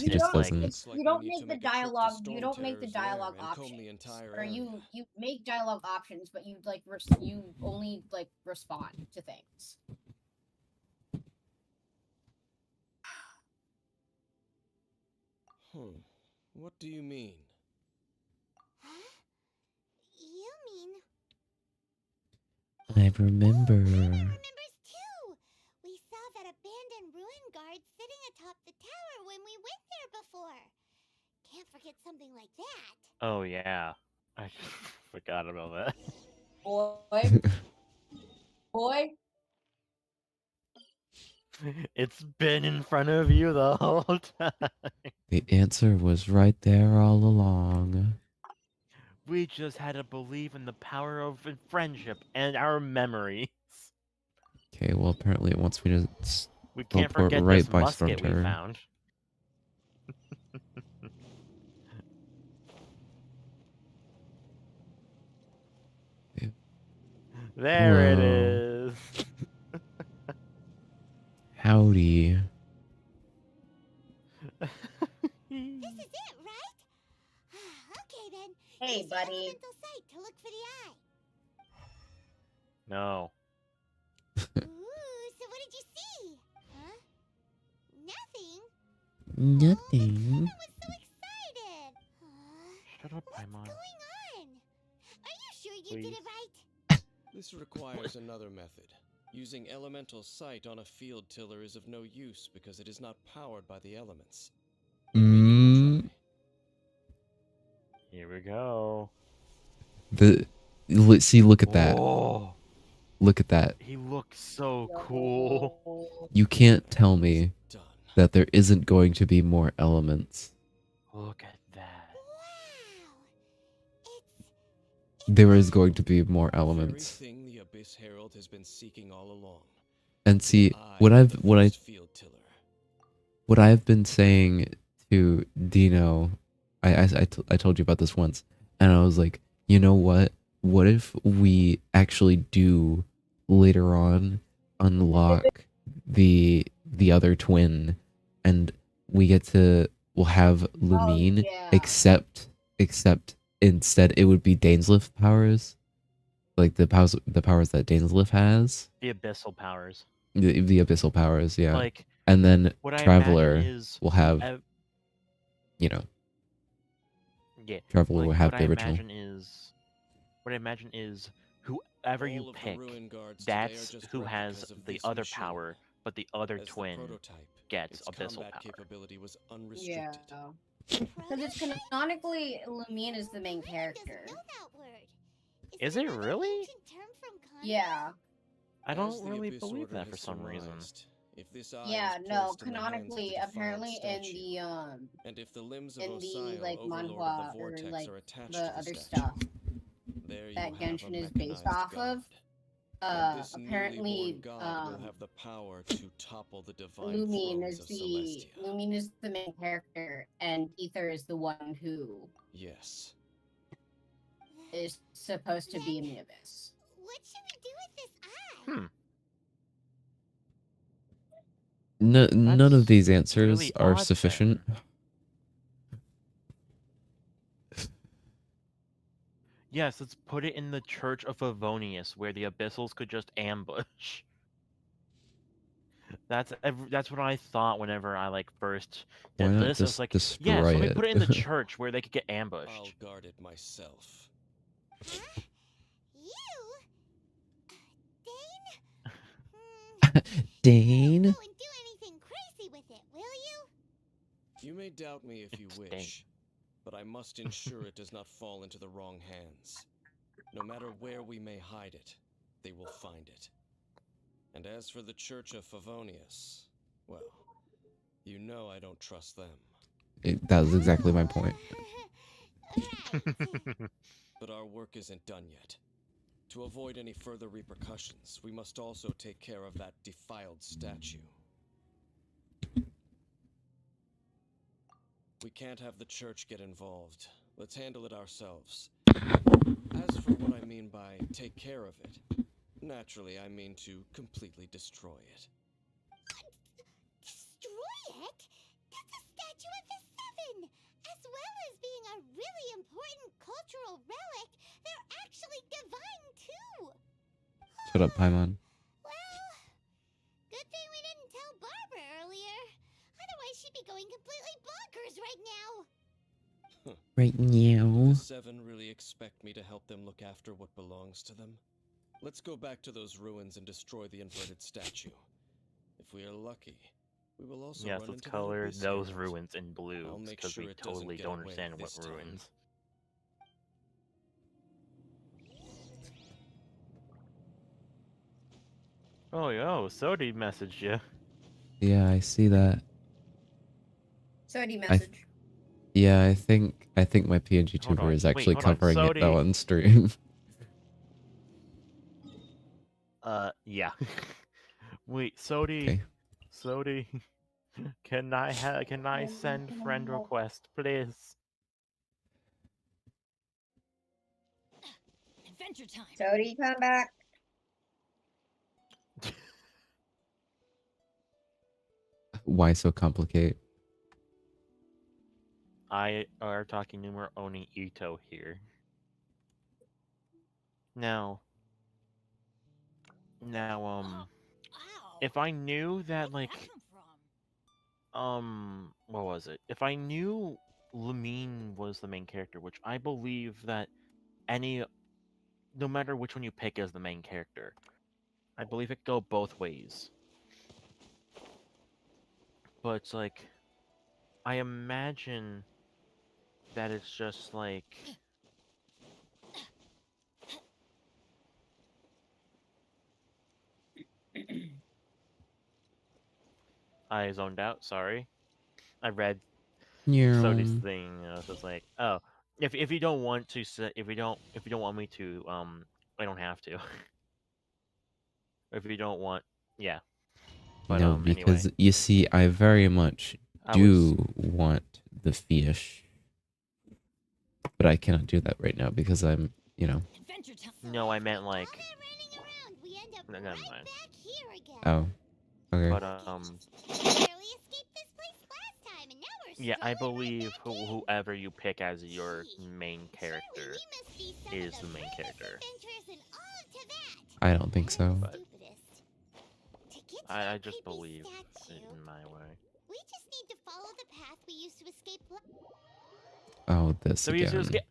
he just doesn't. You don't make the dialogue. You don't make the dialogue options, or you make dialogue options, but you like you only like respond to things. What do you mean? Huh? You I remember. remembers too. We saw that abandoned ruin guard sitting atop the tower when we went there before. Can't forget something like that. Oh yeah, I forgot about that. Boy. Boy. It's been in front of you the whole time. The answer was right there all along. We just had to believe in the power of friendship and our memories. Okay, well apparently it wants me to We can't teleport forget right this by musket we Stormterror. found. There it Hello. is. Howdy. This is it, right? Okay then. Hey, Use your buddy. elemental sight to look for the eye. No. Ooh, so what did you see? Huh? Nothing. Nothing. I was so excited. Shut up, What's Paimon. going on? Are you sure you did Please. it right? This requires another method. Using elemental sight on a field tiller is of no use because it is not powered by the elements. Mm. Here we go. See, look at that. Oh, Look at that. he looks so cool. You can't tell me Done. that there isn't going to be more elements. Look at that. Wow. There is going to be more The very elements. thing the Abyss Herald has been seeking all along. And see, The eye what of the I first field tiller. what I've been saying to Dino, I told you about this once, and I was like, you know what? What if we actually do later on unlock the other twin, and we'll have Lumine, yeah. except instead it would be Dainsleif powers, like the powers that Dainsleif has, The abyssal powers. the abyssal powers, yeah. Like, And then what I Traveler imagine is will have, ev- yeah. Traveler will Like, have what the I original. imagine is whoever you All of the pick, ruin guards today are that's just who has replicas of the this other machine. power, but the other As the twin prototype, gets its abyssal combat power. capability was Yeah. unrestricted. Because it's canonically Lumine is the main Doesn't character. know that word. Is it another really? ancient term from Kanto? Yeah. I As don't the really Abyss believe Order that for has some reason. surmised, if this eye Yeah, is no, placed in the hands of canonically, the defiled apparently in statue, the and if the limbs of in the Osayo, like Overlord of manhwa the or Vortex, like are attached the to the other statue, stuff there you that have Genshin a is based mechanized off of, god. And this newly apparently born god will have the power to topple the divine Lumine thrones is of the Celestia. Lumine is the main character, and Ether is the one who Yes. is supposed to be in the abyss. What should we do with this eye? None of That's these answers really are odd sufficient. then. Yes, let's put it in the Church of Favonius, where the Abyssals could just ambush. That's what I thought whenever I like first Why did not this. I was just like, destroy yeah, so let me it? put it in the church where they could get I'll ambushed. guard it myself. Huh? You? Dane? Dane? Don't go and do anything crazy with it, will you? You may doubt me if you It's wish, but I must ensure it does not fall into the wrong hands. No matter where we may hide it, they will find it. And as for the Church of Favonius, well, you know I don't trust them. That was exactly my point. Right. But our work isn't done yet. To avoid any further repercussions, we must also take care of that defiled statue. We can't have the church get involved. Let's handle it ourselves. As for what I mean by take care of it, naturally I mean to completely destroy it. Destroy it? That's a statue of the Seven! As well as being a really important cultural relic, they're actually divine too! Shut up, Paimon. Well, good thing we didn't tell Barbara earlier. Otherwise she'd be going completely bonkers right now! Right now. The Seven really expect me to help them look after what belongs to them? Let's go back to those ruins and destroy the inverted statue. If we are lucky, we will also Yes, run let's into color that Abyss those Herald. ruins in blue I'll make because sure we it doesn't totally get don't away understand what this time. ruins. Oh, yo, Sodi messaged you. Yeah, I see that. Sody I message. Yeah, I think my PNG Hold tuber on, is wait, actually hold on, covering it though Sodi. on stream. Yeah. Wait, Sodi. Okay. Sodi. Can I send friend request, please? Adventure time. Sody, come back. Why so complicate? I are talking Numer Oni Ito here. Now, Ow. if I knew that, Where'd like, that come from? what was it? If I knew Lumine was the main character, which I believe that no matter which one you pick as the main character, I believe it could go both ways. But it's like, I imagine that it's just like, I zoned out. Sorry, I read Sodi's Yeah. thing. And I was just like, oh, if you don't want to, if you don't want me to, I don't have to. If you don't want, yeah. But No, anyway, because you see, I very much I was do want the fish, but I cannot do that right now because I'm, Adventure time. no, I meant like, All that running around, we end up never right mind. back here again. Oh, okay. But We barely escaped this place last time, and now we're yeah, I strolling believe right back in. whoever you pick as your main Surely character we must be some is of the the main bravest character. adventurers in all of Tibet. I don't think And so. the But stupidest. To get to I that just creepy believe statue, it in my way. we just need to follow the path we used to escape. Oh, this So you again. just get.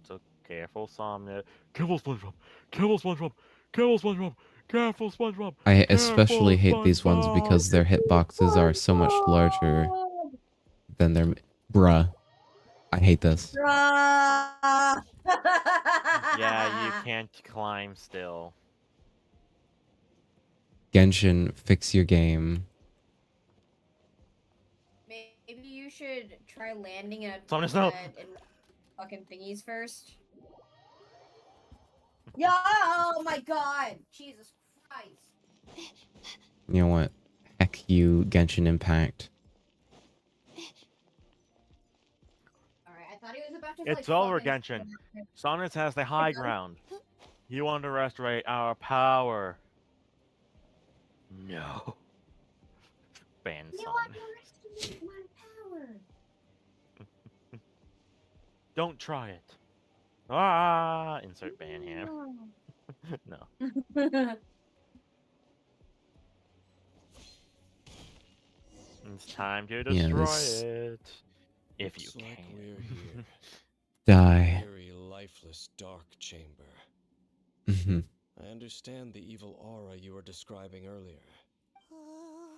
So careful, Somnia. Careful, SpongeBob. Careful, SpongeBob. Careful, SpongeBob. Careful, SpongeBob. I especially Careful, hate these ones SpongeBob. because their hitboxes are so much larger than their... Bruh. I hate this. Bruh. Yeah, you can't climb still. Genshin, fix your game. Maybe you should try landing in Someone snow. in fucking thingies first. Yeah. Oh my god. Jesus Christ. You know what? Heck you, Genshin Impact. Alright, I thought he was about to It's like over, fucking Genshin. Sonus has the high ground. You underestimate our power. No. Ban You Sonus. underestimate my power. Don't try it. Ah! Insert ban here. No. It's time to destroy Yes. it. If you Looks like can. we're here. Die. Very lifeless dark chamber. Mhm. I understand the evil aura you were describing earlier. Oh,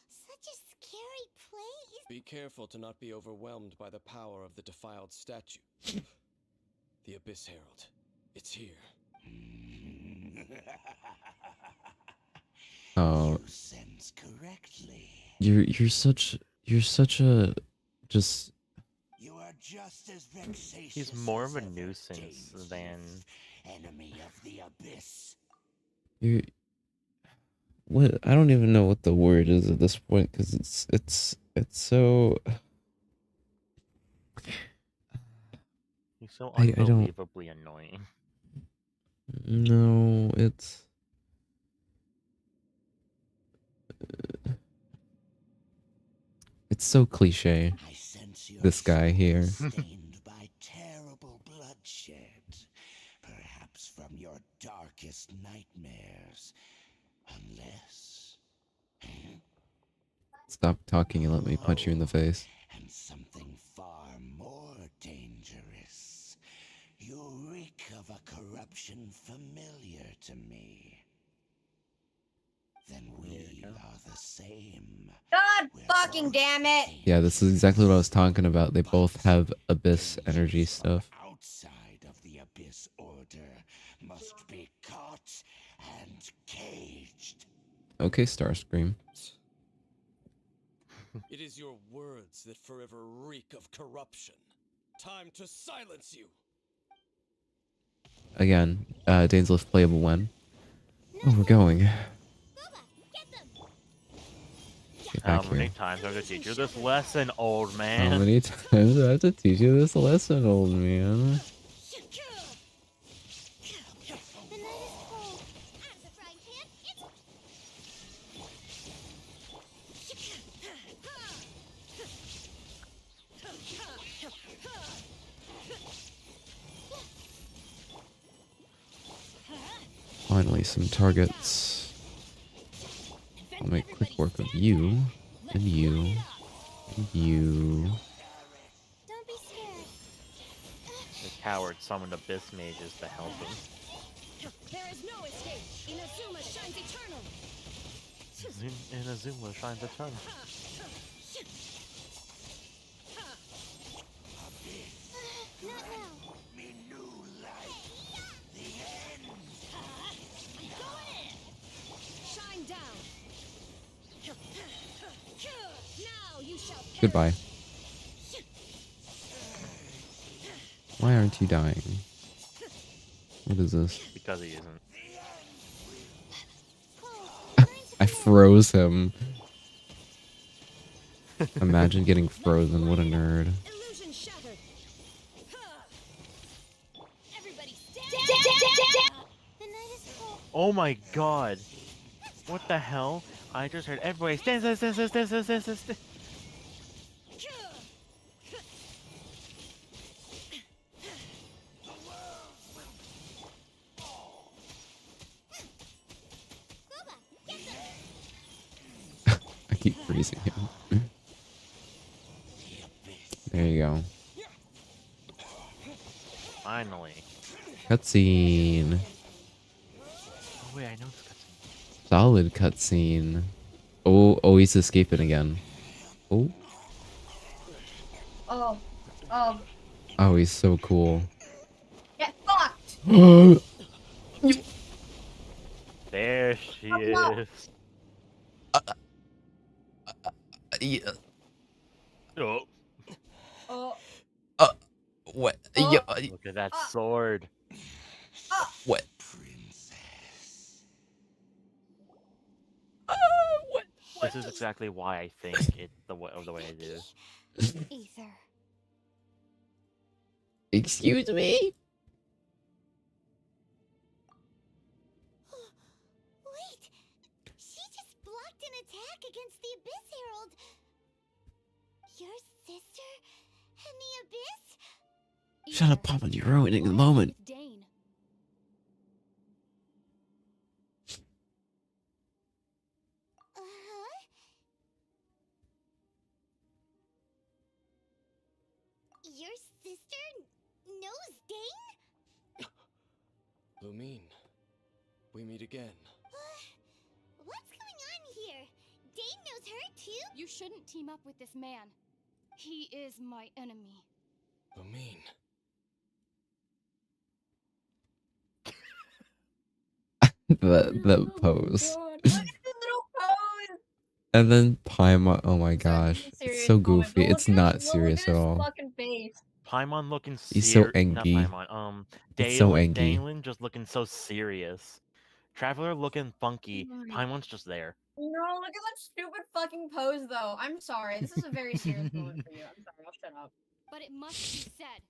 such a scary place. Be careful to not be overwhelmed by the power of the defiled statue. The Abyss Herald. It's here. Oh, You sense correctly. you're such a just... You are just as vexatious. He's more as of a ever, nuisance James than. Youth, enemy of the abyss. You... What? I don't even know what the word is at this point because it's so... He's so I don't... unbelievably annoying. No, it's... It's so cliche. I sense your This guy soul here. is stained by terrible bloodshed, perhaps from your darkest nightmares. Unless... Stop talking and let me punch you in the face. And something far more dangerous. You reek of a corruption familiar to me. Then we are the same. God We're fucking both damn it! Yeah, this is exactly what I was talking about. They both have Abyss energy stuff. outside of the Abyss Order must be caught and caged. Okay, Starscream. It is your words that forever reek of corruption. Time to silence you! Again, Dainsleif playable when? Oh, we're going. Get How back many here. times am I gonna teach you this lesson, old How man? many times do I have to teach you this lesson, old man? The night is cold. Out of the frying pan, it's... Finally, some targets. I'll make quick work of you, and you, and you. Don't be scared. The coward summoned Abyss mages to help him. There is no escape. Inazuma shines eternal. Inazuma shines a ton. Not now. Me new life. The end. Shine down. Now you shall perish. Goodbye. Why aren't you dying? What is this? Because he isn't. I froze him. Imagine getting frozen. What a nerd. Illusion shattered. Everybody stand. The night is cold. Oh my god! What the hell? I just heard everybody stand. I keep freezing him. There you go. Finally. Cutscene. Oh wait, I know this cutscene. Solid cutscene. Oh, he's escaping again. Oh. Oh, oh, Oh, he's so cool. get fucked! There she no. is. Yeah. Oh, Oh, What? Oh. Yeah. look at that sword. What? Princess. What? This is exactly why I think it's the way it is. Ether. Excuse me? Wait! She just blocked an attack against the Abyss Herald. Your sister and the Abyss? Shut up, Papa. You're ruining the moment. Dane. Uh-huh. Your sister knows Dane? Lumine, we meet again. What's going on here? Dane knows her too? You shouldn't team up with this man. He is my enemy. Lumine. The pose. God, look at the little pose! And then Paimon. Oh my gosh. It's Serious so moment, goofy. but look It's at not his- serious look at his all. Fucking face. Paimon looking He's so Not angry. Paimon. It's so angry. Dalen just looking so serious. Traveler looking funky. Oh my- Paimon's just there. No, look at that stupid fucking pose, though. I'm sorry. This is a very serious moment for you. I'm sorry. I'll shut up. But it must be said.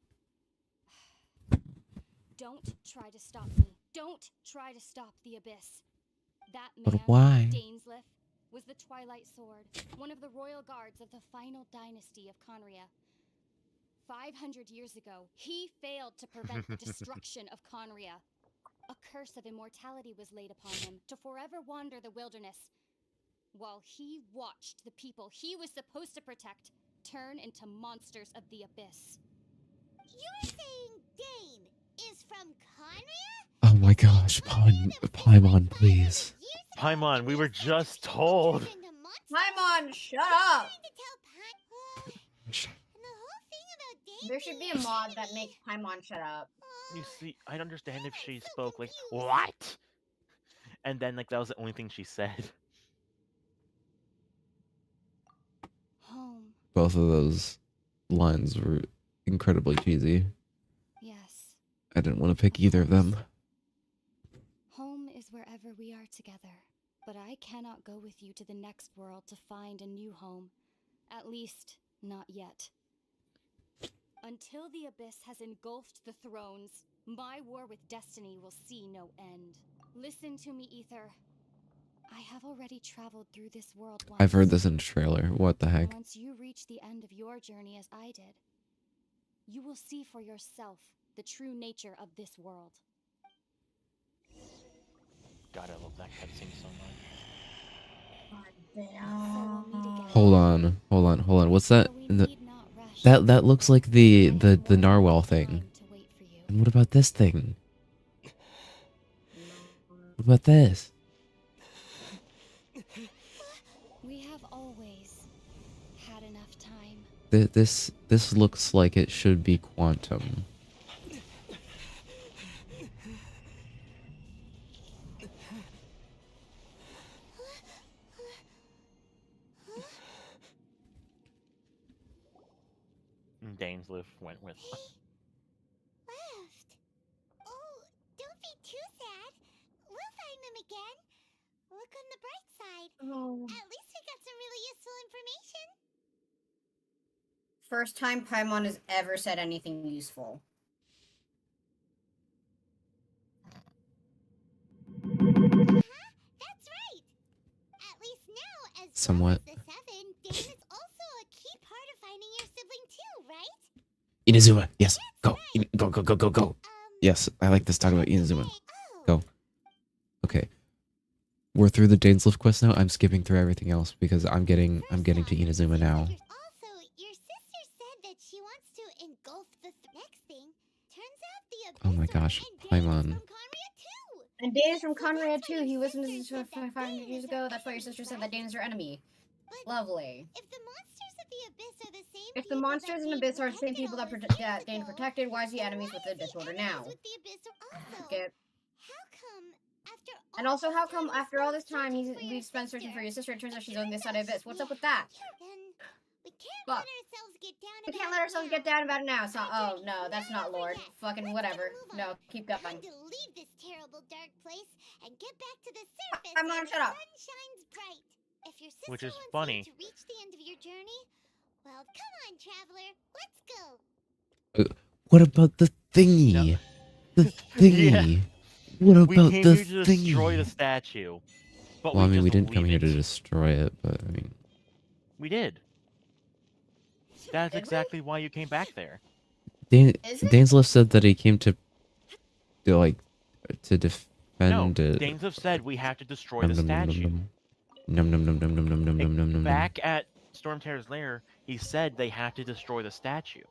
Don't try to stop me. Don't try to stop the Abyss. That man, But why? Dainsleif, was the Twilight Sword, one of the royal guards of the final dynasty of Conria. 500 years ago, he failed to prevent the destruction of Conria. A curse of immortality was laid upon him to forever wander the wilderness. while he watched the people he was supposed to protect turn into monsters of the abyss. You're saying Dane is from Conria? Oh my gosh, Paimon, please. Paimon, we were just told. Paimon, shut up! There should be a mod that makes Paimon shut up. You see, I'd understand if she spoke like, what? And then, like, that was the only thing she said. Home. Both of those lines were incredibly cheesy. Yes. I didn't want to pick either of them. Home is wherever we are together. But I cannot go with you to the next world to find a new home. At least, not yet. Until the abyss has engulfed the thrones, my war with destiny will see no end. Listen to me, Ether. I have already traveled through this world once. I've heard this in a trailer. What the heck? Once you reach the end of your journey as I did, you will see for yourself the true nature of this world. God, I love that cutscene so much. Hold on. What's that? That looks like the narwhal thing. And what about this thing? What about this? We have always had enough time. This looks like it should be quantum. Dainsleif went with. Left. Oh, don't be too sad. We'll find them again. Look on the bright side. At least we got some really useful information. First time Paimon has ever said anything useful. That's right. At least now, as Somewhat. well as the Seven, Dane is also a key part of finding your sibling too, right? Inazuma, yes, go. Go. Yes, I like this talk about Inazuma. Go. Okay. We're through the Dainsleif quest now. I'm skipping through everything else because I'm getting to Inazuma now. Also, your sister said that she wants to engulf the next thing. Turns out the Oh my gosh, Paimon. And Dane is from Conrad too. He was in this 500 years ago. That's why your sister said that Dane is your enemy. Lovely. If the monsters of the abyss are the same If the monsters in the abyss are the same people that Dane protected, why is he enemies with the disorder now? Skip. And also, how come after all this time we've spent searching for your sister, it turns out she's on this side of the abyss? What's up with that? Fuck. We can't let ourselves get down about it now. So, oh no, that's not Lord. Fucking whatever. No, keep going. Time to leave this terrible dark place and get back to the surface. I'm on, shut up. The sun shines bright. If your sister Which is wants funny. you to reach the end of your journey, well, come on, traveler, let's go. What about the thingy? The thingy. What We about came the here to destroy the thingy? statue. But Well, I mean, we just didn't come leave here to it. destroy it, but I mean, We did. That's exactly why you came back there. Dainsleif said that he came to defend No, it. Dainsleif said we have to destroy the statue. Num. Back at Stormterror's lair, he said they have to destroy the statue.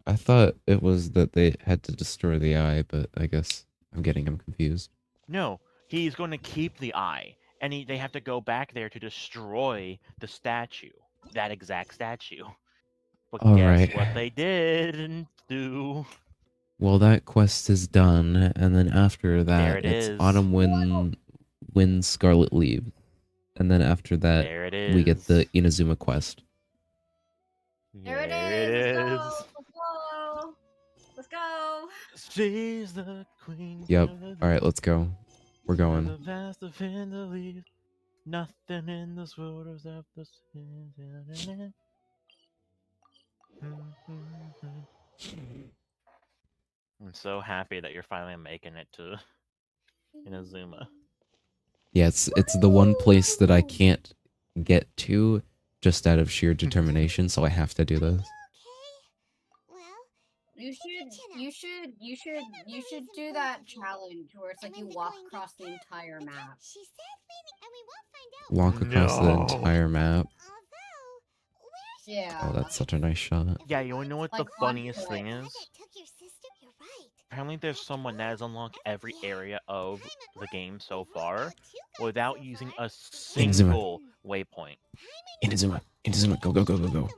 I thought it was that they had to destroy the eye, but I guess I'm getting him confused. No, he's going to keep the eye, and they have to go back there to destroy the statue. That exact statue. But All guess right. what they didn't do? Well, that quest is done, and then after There that, it it's is. Autumn Wind Scarlet Leaves. And then after that, There it we get is. the Inazuma quest. There it There is. it Let's is. go. Let's go. She's the queen. Yep. Alright, let's go. We're The going. vast of the leaf. Nothing in this world is up the same. I'm so happy that you're finally making it to Inazuma. Yeah, it's the one place that I can't get to just out of sheer determination, so I have to do this. You should do that challenge where it's like you walk across the entire map. She said and we won't find out. Walk across the entire map. Yeah. Oh, that's such a nice shot. Yeah, you wanna know what the Like, funniest honestly. thing is? Apparently there's someone that has unlocked every area of the game so far without using a single waypoint. Inazuma, Inazuma, go, go, go, go, go.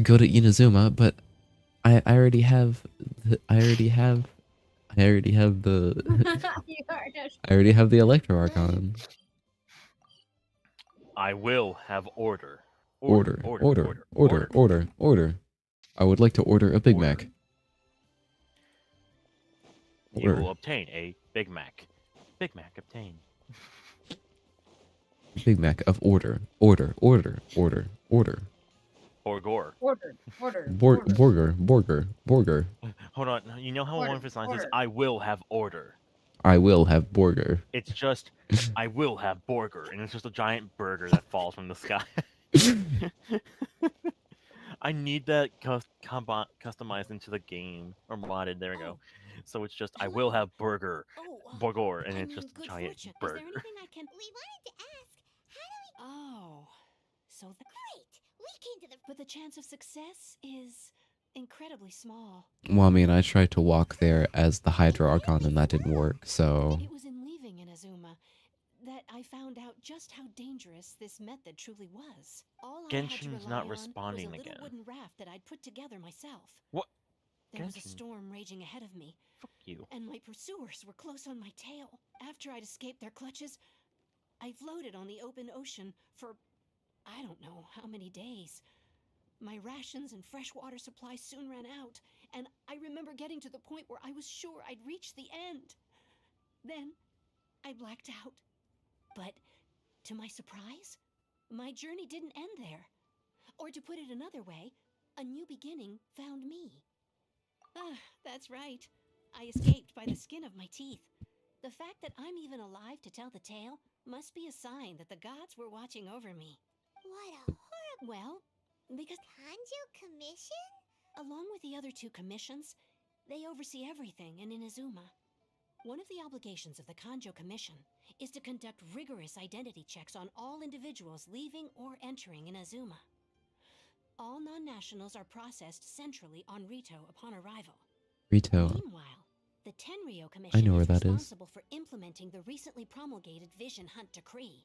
Go to Inazuma, but I already have the I already have the I already have the Electro Archon. I will have order. Order. I would like to order a Big Mac. You will obtain a Big Mac. Big Mac obtained. Big Mac of order. Order. Borgor. Borger. Hold on. You know how one of his lines is, order. I will have order. I will have Borger. It's just, I will have Borger. And it's just a giant burger that falls from the sky. I need that customized into the game. Or modded. There we go. So it's just, I will have Borgor. Borgor. And it's just a giant burger. We wanted to ask, how do we... Oh, so the We came to the... but the chance of success is incredibly small. Well, I mean, I tried to walk there as the Hydro Archon and that didn't work, so... It was in leaving Inazuma that I found out just how dangerous this method truly was. All I had to Genshin's rely not on responding was a little again. wooden raft that I'd put together myself. What? There was a Genshin? storm raging ahead of me. Fuck you. And my pursuers were close on my tail. After I'd escaped their clutches, I floated on the open ocean for I don't know how many days. My rations and fresh water supplies soon ran out, and I remember getting to the point where I was sure I'd reached the end. Then I blacked out. But to my surprise, my journey didn't end there. Or to put it another way, a new beginning found me. Ah, that's right. I escaped by the skin of my teeth. The fact that I'm even alive to tell the tale must be a sign that the gods were watching over me. What a horrible... Well, because Kanjo commission? along with the other two commissions, they oversee everything in Inazuma. One of the obligations of the Kanjo Commission is to conduct rigorous identity checks on all individuals leaving or entering Inazuma. All non-nationals are processed centrally on Rito upon arrival. Rito. Meanwhile, the Tenryo Commission know where is that is. responsible for implementing the recently promulgated Vision Hunt Decree.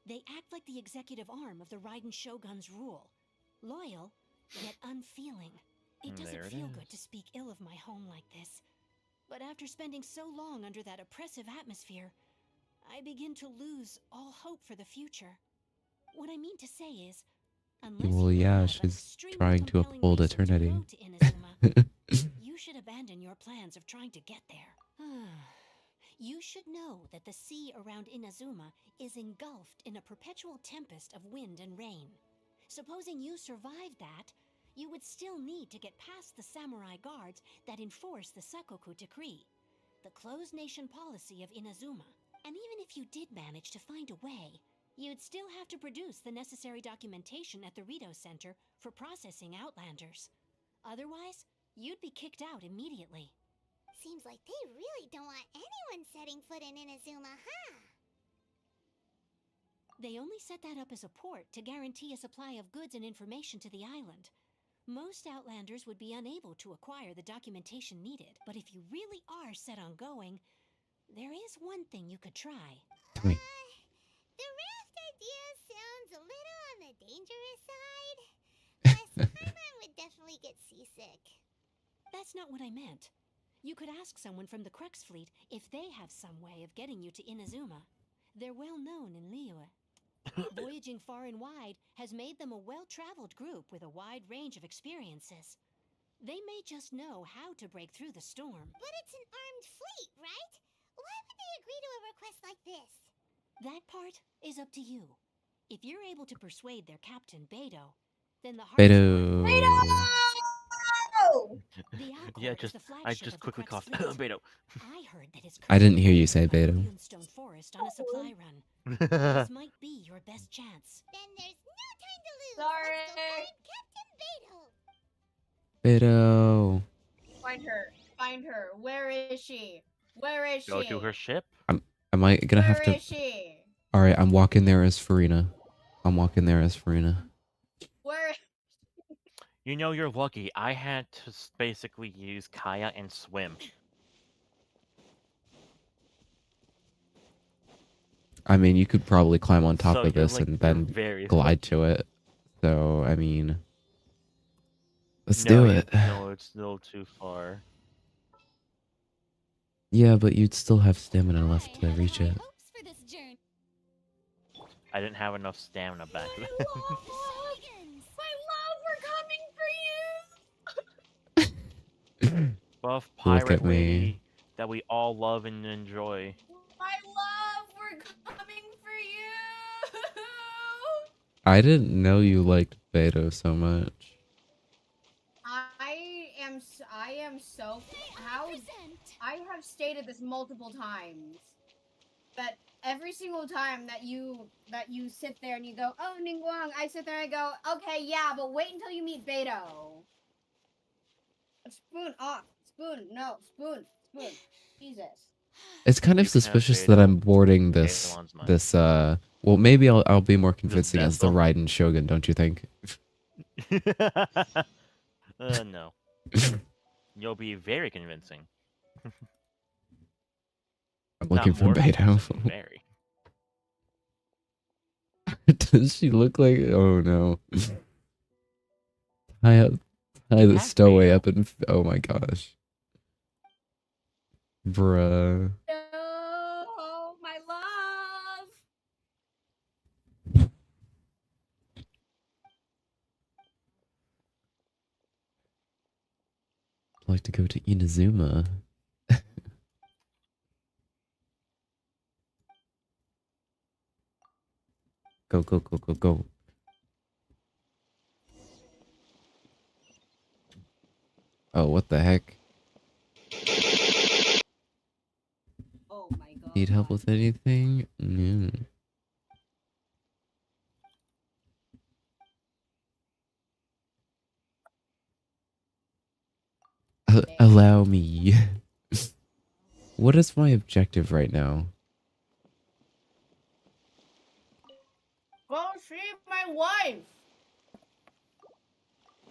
They act like the executive arm of the Raiden Shogun's rule. Loyal, yet unfeeling. It There doesn't it feel is. good to speak ill of my home like this. But after spending so long under that oppressive atmosphere, I begin to lose all hope for the future. What I mean to say is, unless Well, you yeah, have an she's extremely trying to compelling uphold reason to eternity. go to Inazuma, you should abandon your plans of trying to get there. You should know that the sea around Inazuma is engulfed in a perpetual tempest of wind and rain. Supposing you survived that, you would still need to get past the samurai guards that enforce the Sakoku Decree, the closed nation policy of Inazuma. And even if you did manage to find a way, you'd still have to produce the necessary documentation at the Rito Center for processing Outlanders. Otherwise, you'd be kicked out immediately. Seems like they really don't want anyone setting foot in Inazuma, huh? They only set that up as a port to guarantee a supply of goods and information to the island. Most Outlanders would be unable to acquire the documentation needed, but if you really are set on going, there is one thing you could try. Tell me. The raft idea sounds a little on the dangerous side. Plus, Paimon would definitely get seasick. That's not what I meant. You could ask someone from the Crux Fleet if they have some way of getting you to Inazuma. They're well known in Liyue. Voyaging far and wide has made them a well-traveled group with a wide range of experiences. They may just know how to break through the storm. But it's an armed fleet, right? Why would they agree to a request like this? That part is up to you. If you're able to persuade their captain, Beto, then the Beto. The Alcor Yeah, is just the I flagship just of the quickly Crux coughed. Fleet. Beto. I heard that his I didn't hear you crew say went by the Beto. Moonstone Forest on a supply run. This might be your best chance. Then there's no time to lose. Sorry. Let's go find Captain Beto. Beto. Find her. Where is she? Where is she? Go to her ship. Am I gonna have to? Where is she? All right, I'm walking there as Farina. Where? You know, you're lucky. I had to basically use Kaya and swim. I mean, you could probably climb on top So of you're, this like, and you're then very glide lucky. to it. So, I mean, let's No, do it. No, it's still too far. Yeah, but you'd still have stamina left to reach it. Hopes for this journey. I didn't have enough stamina back then. My love, we're coming for you. Buff Look pirate at me. lady that we all love and enjoy. My love, we're coming for you. I didn't know you liked Beto so much. I am so how I have stated this multiple times that every single time that you sit there and you go, oh Ningguang, I sit there and I go, okay, yeah, but wait until you meet Beto. Spoon off. Spoon. No. Spoon. Jesus. It's kind of You can have suspicious Beto. that I'm boarding Beto this one's mine. well, maybe I'll be more convincing as the vessel? Raiden Shogun, don't you think? No. You'll be very convincing. I'm looking Not for more Beto. convincing, very. Does she look like? Oh no! Tie the Have stowaway Beto. up and oh my gosh, bruh. No, my love. I'd like to go to Inazuma. Go. Oh, what the heck? Oh my god. Need help with anything? No. Allow me. What is my objective right now? Go see my wife.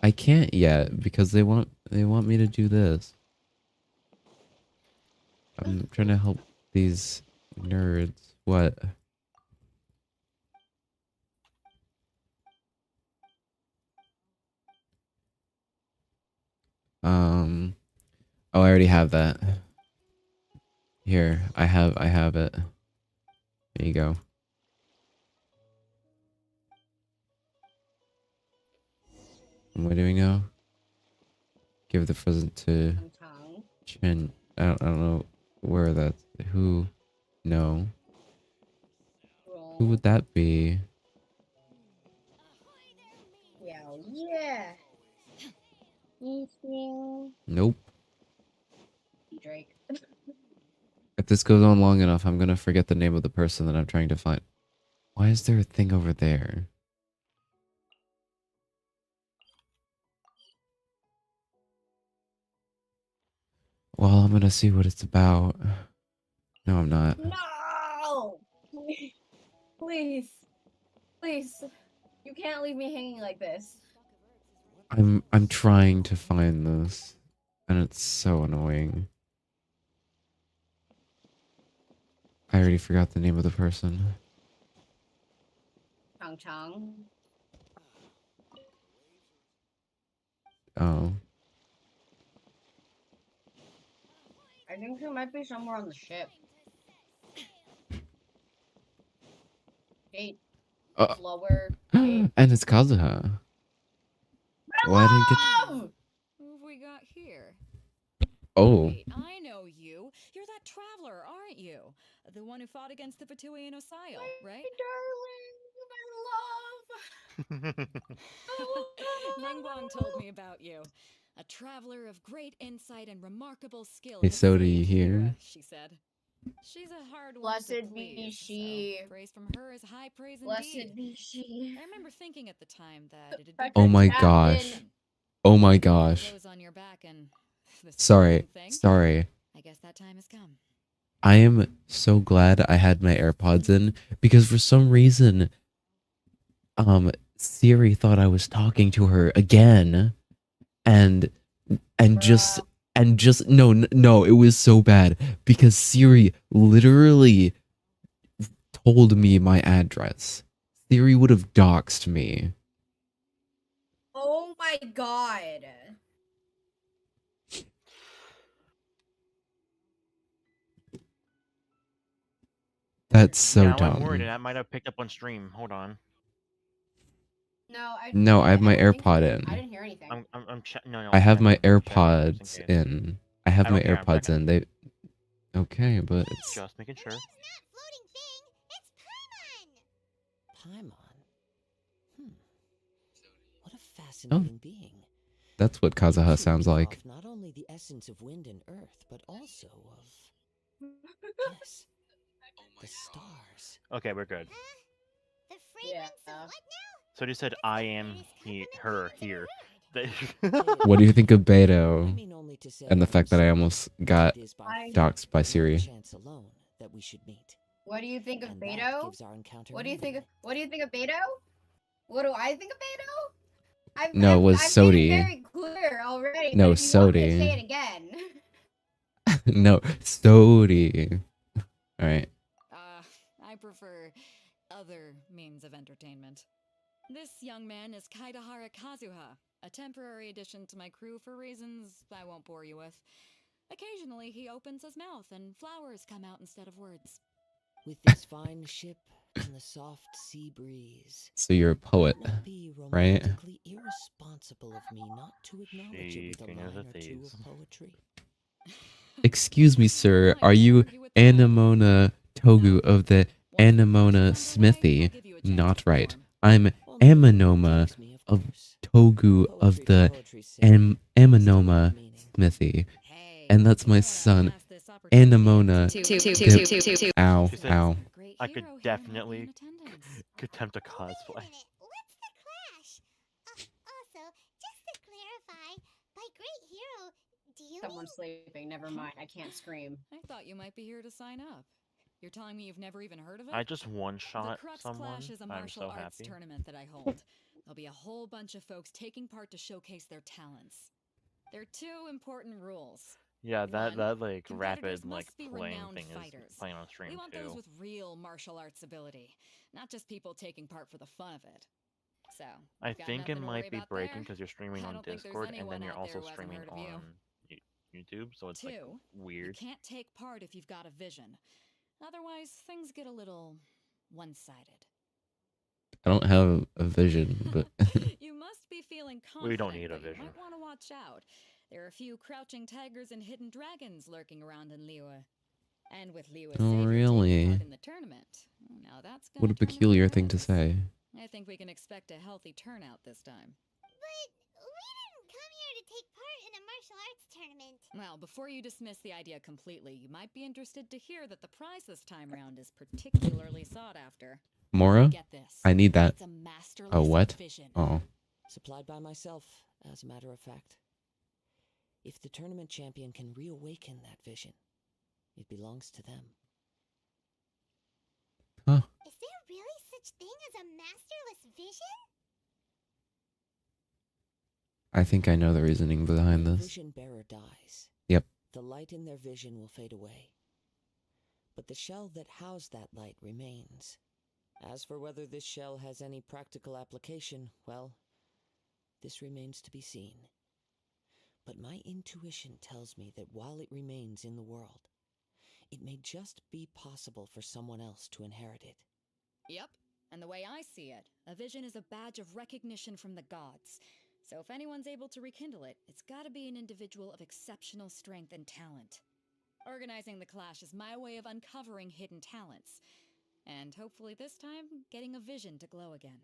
I can't yet because they want me to do this. I'm trying to help these nerds. What? Oh, I already have that. Here, I have it. There you go. What am I doing now? Give the present to Chen. I don't know where that's. Who? No. Who would that be? Yeah. Nope. Drake. If this goes on long enough, I'm gonna forget the name of the person that I'm trying to find. Why is there a thing over there? Well, I'm gonna see what it's about. No, I'm not. No! Please. You can't leave me hanging like this. I'm trying to find this, and it's so annoying. I already forgot the name of the person. Chang. Oh. I think she might be somewhere on the ship. Gate. Lower. And it's Kazuha. Well, I didn't get. Who have we got here? Oh. Wait, I know you. You're that traveler, aren't you? The one who fought against the Fatui and Osile, right? Ningguang told me about you. A traveler of great insight and remarkable skill. Hey, to so do save you hear? Lyra, she said. She's a hard one to Blessed be please, she. so praise from her is high praise Blessed indeed. be she. I remember thinking at the time that it'd be Fucking Oh my captain. gosh. Oh my gosh. Clothes on your back and the Sorry. same thing. Sorry. I guess that time has come. I am so glad I had my AirPods in because for some reason, Siri thought I was talking to her again, and just no, it was so bad because Siri literally told me my address. Siri would have doxed me. Oh my god. That's so now I'm worried dumb. that might have picked up on stream. Hold on. No, I have my don't think AirPod so. in. I didn't hear anything. No, I have my checking just AirPods in case. in. I have I my don't care, I'm AirPods checking. in. They okay, but it's Just making sure. Paimon? What a oh, fascinating being. that's what Kazuha sounds Give like. off not only the essence of wind and earth, but also of yes, the stars. Okay, we're good. The fragrance of what So you said I am her here. What do you think of Beto I mean only to say and the I'm fact that I certain almost got it is by doxed by not Siri? chance alone that we should meet. What do you think of And that Beto? gives our encounter What do you think? meaning. What do you think of Beto? What do I think of Beto? No, it was I've made it Sodi. very clear already. No, but if you want me to Sodi. say it again. No, Sodi. All right. I prefer other means of entertainment. This young man is Kaidahara Kazuha, a temporary addition to my crew for reasons I won't bore you with. Occasionally, he opens his mouth and flowers come out instead of words. With this fine ship and the soft sea breeze. So you're a poet, Would it not be right? romantically irresponsible of me not to acknowledge it with a King of the line or two Thieves. of poetry? Excuse me, sir. Are you Anemona Togu of the Anemona Smithy? Not right. I'm Amenoma of Togu of the Amenoma Smithy. And that's my son, Anemona. Ow, She said, ow. I could definitely attempt a cosplay. Also, just to clarify, by great hero, do you Someone's sleeping. Never mind. I can't scream. I thought you might be here to sign up. You're telling me you've never even heard of it? I just one-shot The Crux someone. Clash is a I'm martial so arts happy. tournament that I hold. There'll be a whole bunch of folks taking part to showcase their talents. There are two important rules. Yeah, that like Competitors rapid like must be playing renowned thing fighters. is playing on stream We want too. those with real martial arts ability, not just people taking part for the fun of it. So I you've got think it nothing to worry might be about breaking there. because you're streaming I on don't think there's Discord and anyone then you're out there also who hasn't streaming heard of you. on YouTube, so it's like Two, weird. you can't take part if you've got a vision. Otherwise, things get a little one-sided. I don't have a vision, but You must be feeling confident. We don't need a but you vision. might want to watch out. There are a few crouching tigers and hidden dragons lurking around in Liyue. And with Liyue's Oh, savior really? taking part in the tournament, now that's what gonna a turn peculiar thing to say. I think we can expect a healthy turnout this time. But we didn't come here to take part in a martial arts tournament. Well, before you dismiss the idea completely, you might be interested to hear that the prize this time round is particularly sought after. Mora? Get this. I need that. It's a masterless Oh, what? vision. Oh. Supplied by myself, as a matter of fact. If the tournament champion can reawaken that vision, it belongs to them. Huh. Is there really such thing as a masterless vision? I think I know the reasoning behind When the this. vision bearer dies, Yep. the light in their vision will fade away. But the shell that housed that light remains. As for whether this shell has any practical application, well, this remains to be seen. But my intuition tells me that while it remains in the world, it may just be possible for someone else to inherit it. Yep. And the way I see it, a vision is a badge of recognition from the gods. So if anyone's able to rekindle it, it's gotta be an individual of exceptional strength and talent. Organizing the clash is my way of uncovering hidden talents. And hopefully this time, getting a vision to glow again.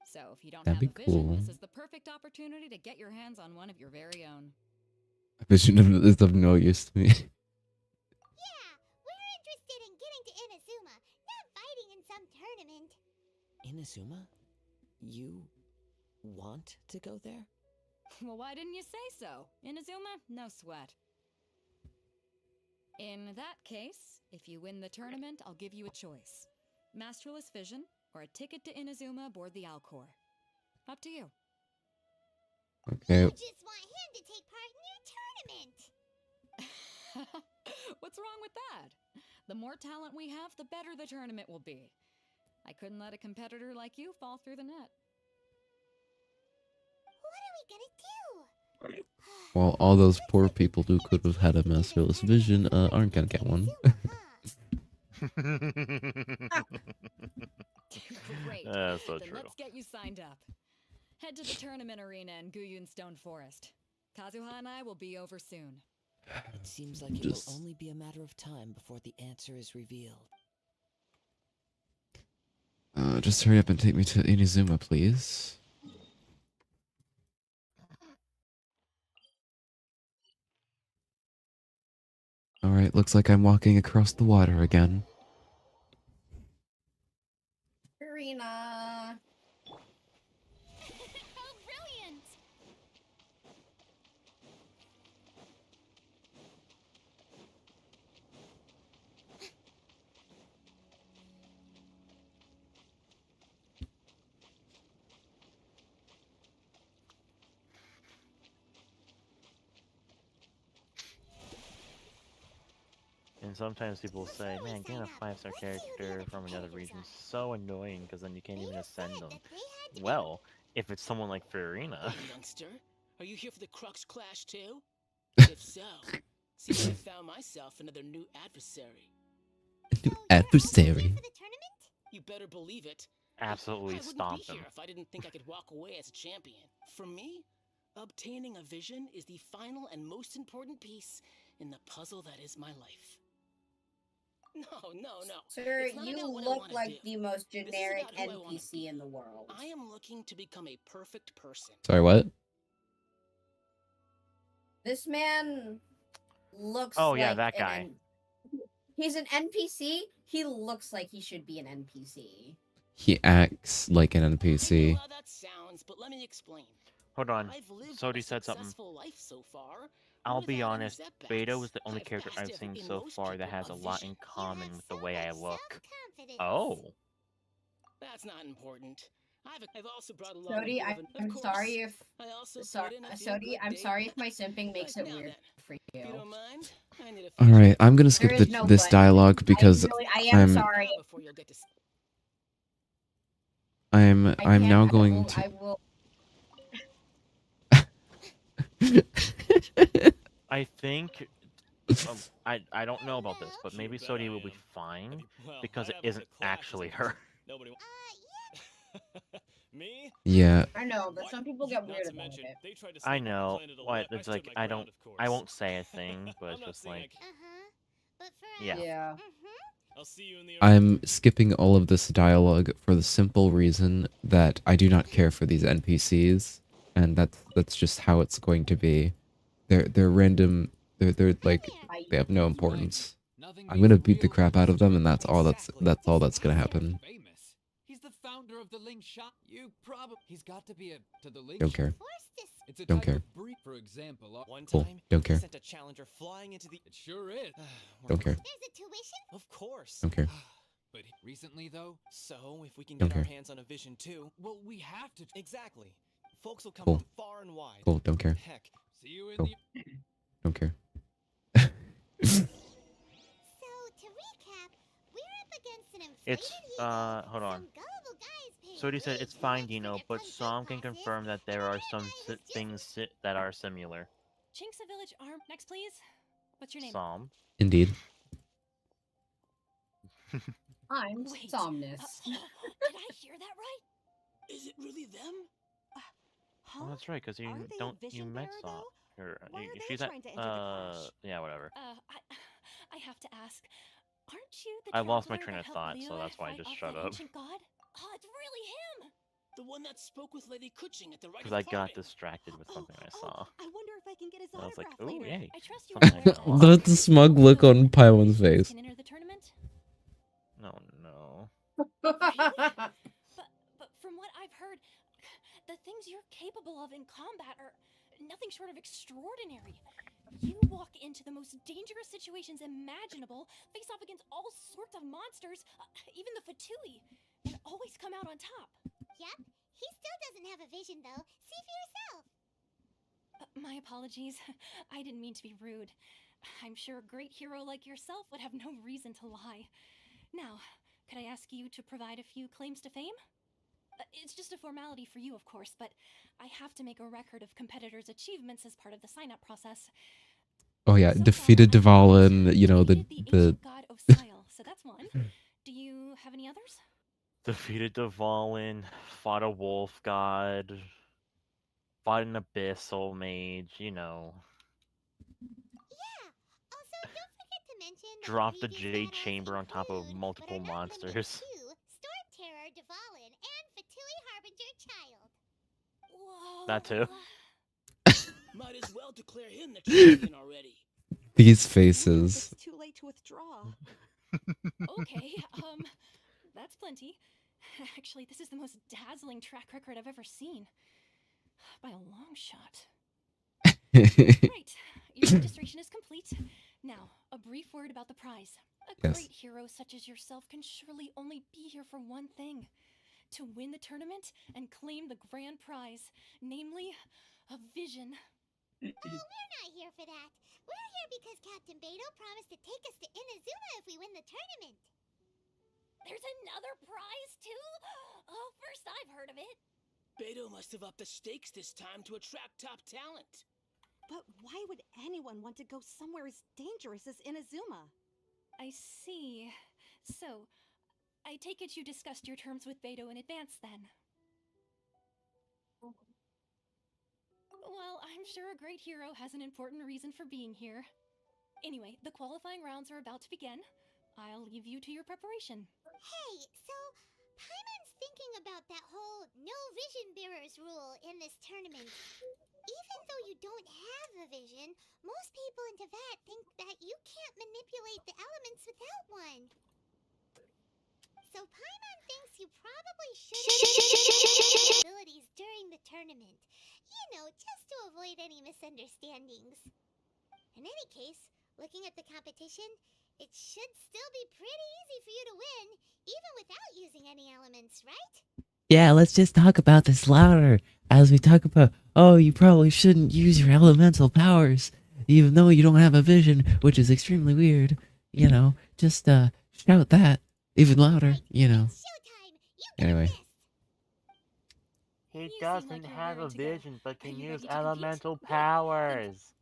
So if you don't That'd have be a vision, cool. this is the perfect opportunity to get your hands on one of your very own. A vision is of no use to me. Yeah, we're getting to Inazuma, not fighting in some tournament. Inazuma? You want to go there? Well, why didn't you say so? Inazuma, no sweat. In that case, if you win the tournament, I'll give you a choice. Masterless Vision, or a ticket to Inazuma aboard the Alcor. Up to you. Okay. You just want him to take part in your tournament. What's wrong with that? The more talent we have, the better the tournament will be. I couldn't let a competitor like you fall through the net. What are we gonna do? Well, all those poor people who could have had a masterless vision aren't gonna get one. Great. So Then true. let's get you signed up. Head to the tournament arena in Guyun Stone Forest. Kazuha and I will be over soon. It seems like it will only be a matter of time before the answer is revealed. Just hurry up and take me to Inazuma, please. Alright, looks like I'm walking across the water again. Karina. Oh, brilliant! And sometimes people say, man, getting a 5-star character from another region is so annoying because then you can't even ascend them. Well, if it's someone like Farina. Hey, youngster, are you here for the Crux Clash too? If so, see if I found myself another new adversary. New adversary? You better believe it. Absolutely I wouldn't stomp be him. here if I didn't think I could walk away as a champion. For me, obtaining a vision is the final and most important piece in the puzzle that is my life. No. Sir, It's not you about what I look wanna like do. the most This is generic about who I wanna NPC in the world. I am looking to become a perfect person. Sorry, what? This man looks Oh, like yeah, that guy. He's an NPC. He looks like he should be an NPC. He acts like an NPC. How that sounds, but let me explain. Hold on. I've lived Sodi a said something. successful life so far. I'll be without any honest, setbacks. Beto is the only I've character I've mastered seen in so most far that people has a a lot vision. in common with the way I look. Oh. That's not important. I've also brought a lot Sodi, of love and, I'm of course, sorry if I also sorry, put in a few Sodi, good I'm days. sorry if my simping makes But it now weird then, for you. if you don't mind, I need a All right, I'm gonna skip There is no this but. dialogue because I am I'm sorry. before you'll get to I'm now going I to. will. I think I don't know about this, but maybe Sodi will be fine because it isn't actually her. Nobody. Me? Yeah. I know, but some people get weird about it. I know. What? It's like I won't say a thing, but it's just like yeah. Yeah. I'll see you in the I'm skipping all of this dialogue for the simple reason that I do not care for these NPCs, and that's just how it's going to be. They're random. They're like they have no importance. I'm gonna beat the crap out of them, and that's all that's gonna happen. He's the founder of the Link Shop. He's got to be to the Link Don't care. It's a Don't type care. of breed, for example. One Cool. time, Don't he care. sent a challenger flying into the. It sure is. Don't care. There's a tuition? Of course. Don't care. But recently, though. So, if we can Don't get our care. hands on a vision too. Well, we have to. Exactly. Folks will come Cool. from far and wide. Cool. Don't care. Heck. See you in Cool. the. Don't care. So, to recap, we're up against an inflated It's ego, hold on. some gullible guys paying Sodi said way it's too fine, much for Dino, their but fun gym Som can classes, confirm that there are some things that are similar. Chinksa Village Arm, next please. What's your name? Som. Indeed. I'm Somnus. Did I hear that right? Is it really them? Oh, that's right, because you Aren't they a don't vision met bearer, Som. though? Or, Why are they she's at trying to enter the clash? yeah, whatever. I have to ask. Aren't you the I lost my traveler train that of helped thought, so Liyue that's why I fight just off shut that up. ancient god? Oh, it's really him! The one that spoke with Lady Kuching at the right Because I got apartment. distracted with something I saw. I wonder if I can get his I was like, autograph ooh, later. yay. I trust you Something I will saw. The smug look on Paimon's face. can enter the tournament? But from what I've heard, the things you're capable of in combat are nothing short of extraordinary. You walk into the most dangerous situations imaginable, face off against all sorts of monsters, even the Fatui, and always come out on top. Yep, he still doesn't have a vision though. See for yourself. My apologies. I didn't mean to be rude. I'm sure a great hero like yourself would have no reason to lie. Now, could I ask you to provide a few claims to fame? It's just a formality for you, of course, but I have to make a record of competitors' achievements as part of the sign-up process. Oh yeah, defeated Dvalin, you know, the God Osial, so that's one. Do you have any others? Defeated Dvalin, fought a wolf god, fought an abyssal mage, you know. Yeah. Also, don't forget to mention that Dropped the previous Jade battles Chamber on top of include, multiple but are not limited monsters. to, Storm Terror, Dvalin, and Fatui Harbinger Child. Whoa. That too. Might as well declare him the champion already. these faces. It's too late to withdraw. Okay, that's plenty. Actually, this is the most dazzling track record I've ever seen. By a long shot. Right, your registration is complete. Now, a brief word about the prize. A Yes. great hero such as yourself can surely only be here for one thing. To win the tournament and claim the grand prize, namely, a vision. Oh, we're not here for that. We're here because Captain Beto promised to take us to Inazuma if we win the tournament. There's another prize, too? Oh, first I've heard of it. Beto must have upped the stakes this time to attract top talent. But why would anyone want to go somewhere as dangerous as Inazuma? I see. So, I take it you discussed your terms with Beto in advance, then? Well, I'm sure a great hero has an important reason for being here. Anyway, the qualifying rounds are about to begin. I'll leave you to your preparation. Hey, so Paimon's thinking about that whole no vision bearers rule in this tournament. Even though you don't have a vision, most people in Teyvat think that you can't manipulate the elements without one. So Paimon thinks you probably should have abilities during the tournament. You know, just to avoid any misunderstandings. In any case, looking at the competition, it should still be pretty easy for you to win, even without using any elements, right? Yeah, let's just talk about this louder as we talk about, oh, you probably shouldn't use your elemental powers, even though you don't have a vision, which is extremely weird. You know, just shout that even louder, you know. Anyway. He doesn't have a vision, but can use elemental powers.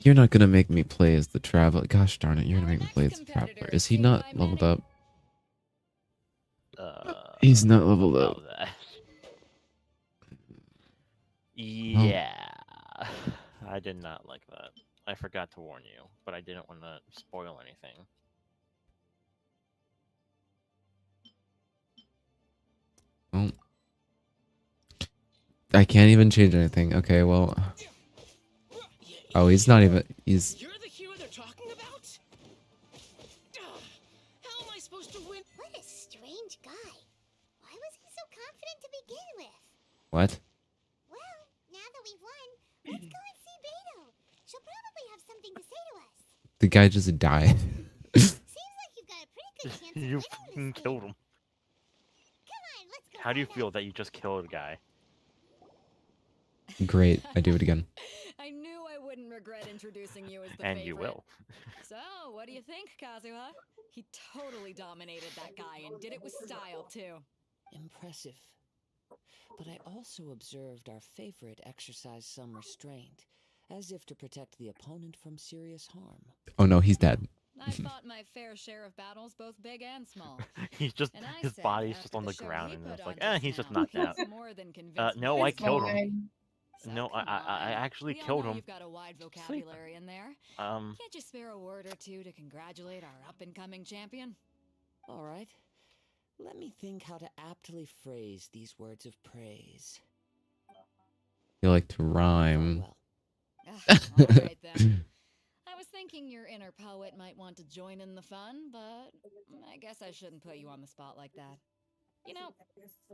You're not gonna make me play as the Traveler. Gosh darn it, you're gonna make me play as the Traveler. Is he not leveled up? He's not leveled up. Yeah. I did not like that. I forgot to warn you, but I didn't want to spoil anything. Well, I can't even change anything. Okay, well. Oh, he's not even. He's. You're the hero they're talking about? How am I supposed to win? What a strange guy. Why was he so confident to begin with? What? Well, now that we've won, let's go and see Beto. She'll probably have something to say to us. The guy just died. Seems like you've got a pretty good chance of You winning fucking this killed game. him. Come on, let's go. How do you feel that you just killed a guy? Great. I do it again. I knew I wouldn't regret introducing you as the And favorite. you will. So, what do you think, Kazuha? He totally dominated that guy and did it with style, too. Impressive. But I also observed our favorite exercise some restraint, as if to protect the opponent from serious harm. Oh no, he's dead. I fought my fair share of battles, both big and small. He's just And I his said, body's just after on the show ground, he and put it's on like, just he's just now, knocked out. he's more than convinced No, me. I killed him. So No, come I on. actually We all killed know him. You've got a wide vocabulary in there. Um, Can't you spare a word or two to congratulate our up-and-coming champion? All right. Let me think how to aptly phrase these words of praise. You like to rhyme. All right then. I was thinking your inner poet might want to join in the fun, but I guess I shouldn't put you on the spot like that. You know,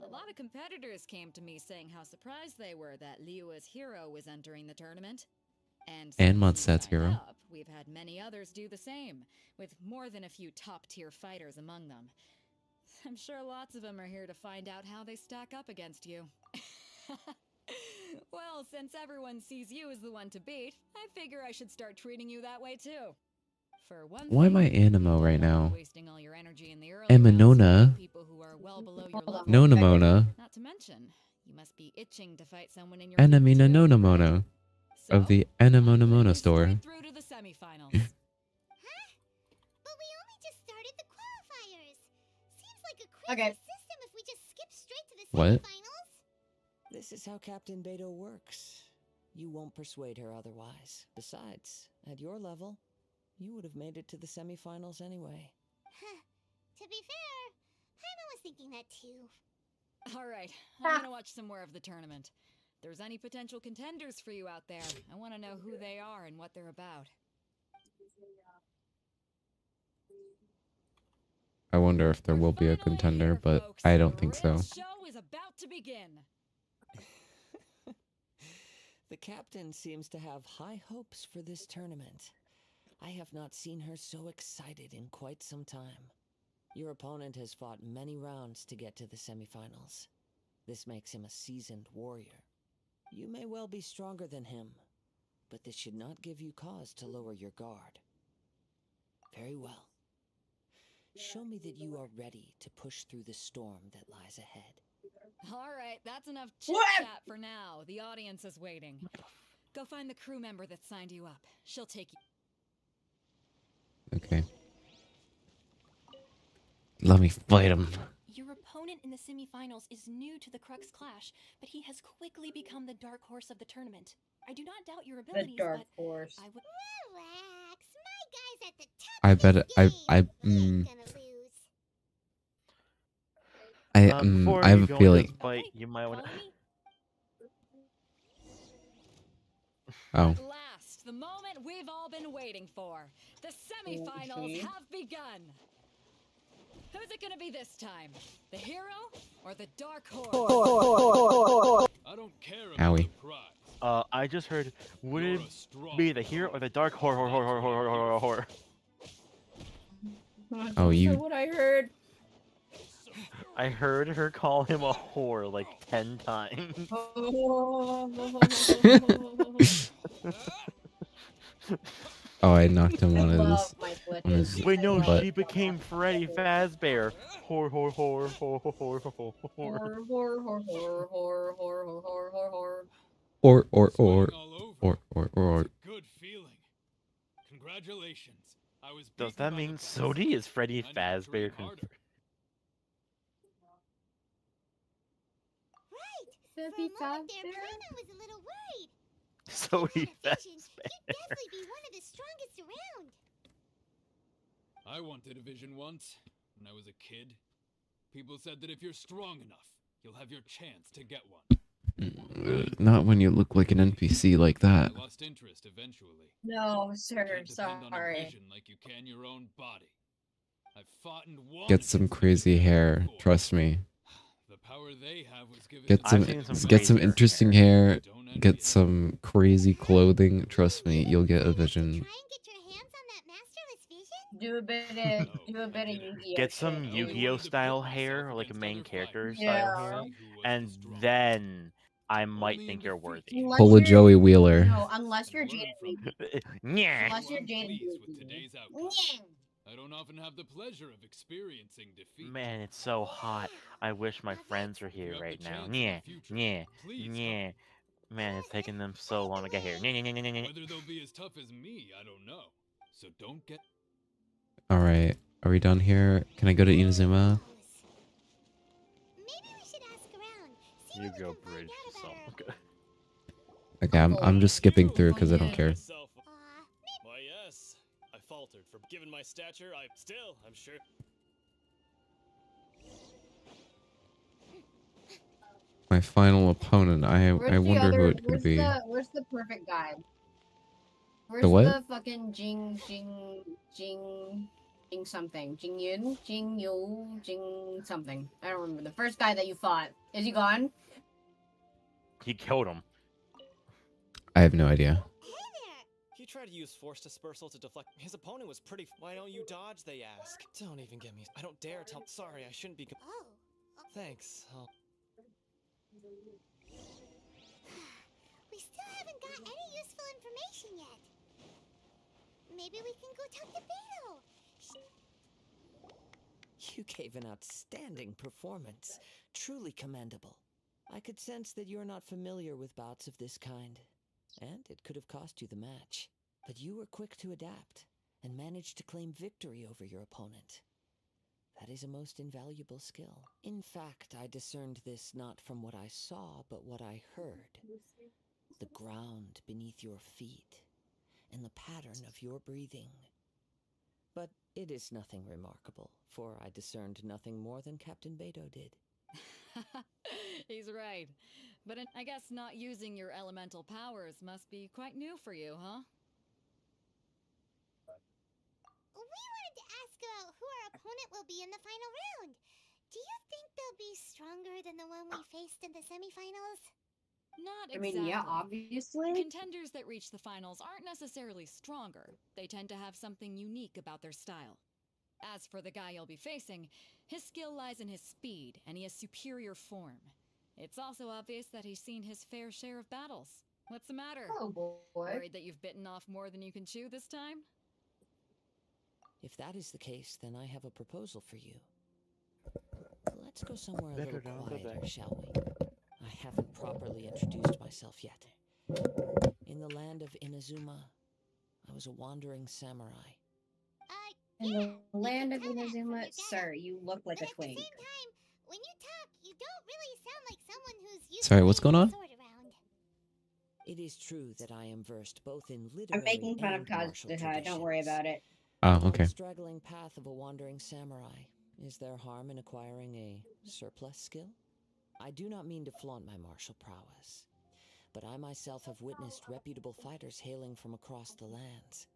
a lot of competitors came to me saying how surprised they were that Liyue's hero was entering the tournament. And And since he Mondstadt's signed hero. up, we've had many others do the same, with more than a few top-tier fighters among them. I'm sure lots of them are here to find out how they stack up against you. Well, since everyone sees you as the one to beat, I figure I should start treating you that way too. For one Why am I thing, Animo right now? wasting all your energy in the early rounds Eminona. fighting people who are well below your level. Nonamona. Not to mention, you must be itching to fight someone in your league Enamina too, Nonamono. right? Of the Enamonamono store. Through to the semifinals. But we only just started the qualifiers. Seems like a crazy system if we just skip straight to the What? semifinals. This is how Captain Beto works. You won't persuade her otherwise. Besides, at your level, you would have made it to the semifinals anyway. To be fair, Paimon was thinking that too. All right, I'm gonna watch some more of the tournament. If there's any potential contenders for you out there, I want to know who they are and what they're about. I wonder if there will be a contender, but I don't think so. Show is about to begin. The captain seems to have high hopes for this tournament. I have not seen her so excited in quite some time. Your opponent has fought many rounds to get to the semifinals. This makes him a seasoned warrior. You may well be stronger than him, but this should not give you cause to lower your guard. Very well. Show me that you are ready to push through the storm that lies ahead. All right, that's enough chit-chat for now. The audience is waiting. Go find the crew member that signed you up. She'll take you. Okay. Let me fight him. Your opponent in the semifinals is new to the Crux Clash, but he has quickly become the dark horse of the tournament. I do not doubt your abilities, dark but horse. I would Relax, my guy's at the top I of his bet game. I Before I have you a go into feeling. this fight, you might want to. Oh. At last, the moment we've all been waiting for. The semifinals have begun. Who's it gonna be this time? The hero or the dark horse? I don't care about Owie. the prize. I just heard, would it be the hero or the dark horror? Oh, you. What I heard. I heard her call him a whore like 10 times. Oh, I knocked him on his Wait, no, butt. she became Freddy Fazbear. Whore. Or. Good feeling. Congratulations. I was Does beaten that by mean the best. Sodi is Freddy I need to train Fazbear? harder. Right. For a moment there, Paimon was a little worried. Sodi You'd Fazbear. definitely be one of the strongest around. I wanted a vision once, when I was a kid. People said that if you're strong enough, you'll have your chance to get one. Not when you look like an NPC like that. I lost interest eventually. No, You sir, can't depend on a sorry. vision like you can your own body. I've fought and won Get some crazy hair, trust me. The power they have was given Get to some, me. get some interesting hair. Get some crazy clothing. Trust me, you'll get a vision. Do a bit of Yu-Gi-Oh. Get some shit. Yu-Gi-Oh style hair, or like a main character Yeah. style hair, and then I might think you're worthy. Unless Pull a you're- Joey Wheeler. No, unless you're Jaden. Yeah. Unless you're Jaden. I don't often have the pleasure of experiencing defeat. Man, it's so hot. I wish my friends were here right now. Yeah. Man, it's taking them so long to get here. Whether they'll be as tough as me, I don't know. So don't get. Alright, are we done here? Can I go to Inazuma? You go bridge. So good. Okay, I'm just skipping through because I don't care. Why, yes. I faltered. For given my stature, I'm sure. My final opponent. I wonder who it could be. Where's the perfect guy? Where's what? the fucking Jing something? Jing Yun? Jing Yu? Jing something. I don't remember. The first guy that you fought. Is he gone? He killed him. I have no idea. He tried to use force dispersal to deflect. His opponent was pretty. Why don't you dodge? They ask. Don't even get me. I don't dare tell. Sorry, I shouldn't be. Thanks. We still haven't got any useful information yet. Maybe we can go talk to Beto. You gave an outstanding performance. Truly commendable. I could sense that you're not familiar with bouts of this kind, and it could have cost you the match. But you were quick to adapt, and managed to claim victory over your opponent. That is a most invaluable skill. In fact, I discerned this not from what I saw, but what I heard. The ground beneath your feet, and the pattern of your breathing. But it is nothing remarkable, for I discerned nothing more than Captain Beto did. He's right. But I guess not using your elemental powers must be quite new for you, huh? We wanted to ask about who our opponent will be in the final round. Do you think they'll be stronger than the one we faced in the semifinals? Not I exactly. mean, yeah, obviously. Contenders that reach the finals aren't necessarily stronger. They tend to have something unique about their style. As for the guy you'll be facing, his skill lies in his speed, and he has superior form. It's also obvious that he's seen his fair share of battles. What's the matter? Oh boy. Worried that you've bitten off more than you can chew this time? If that is the case, then I have a proposal for you. Let's go somewhere a little quieter, shall we? I haven't properly introduced myself yet. In the land of Inazuma, I was a wandering samurai. In the land of Inazuma, sir, you look like a twink. When you talk, you don't really sound like someone who's used Sorry, to what's going on? sword around. It is true that I am versed both in literary I'm making fun of and martial Kazuha, don't worry traditions. about it. Oh, On okay. the straggling path of a wandering samurai, is there harm in acquiring a surplus skill? I do not mean to flaunt my martial prowess, but I myself have witnessed reputable fighters hailing from across the lands.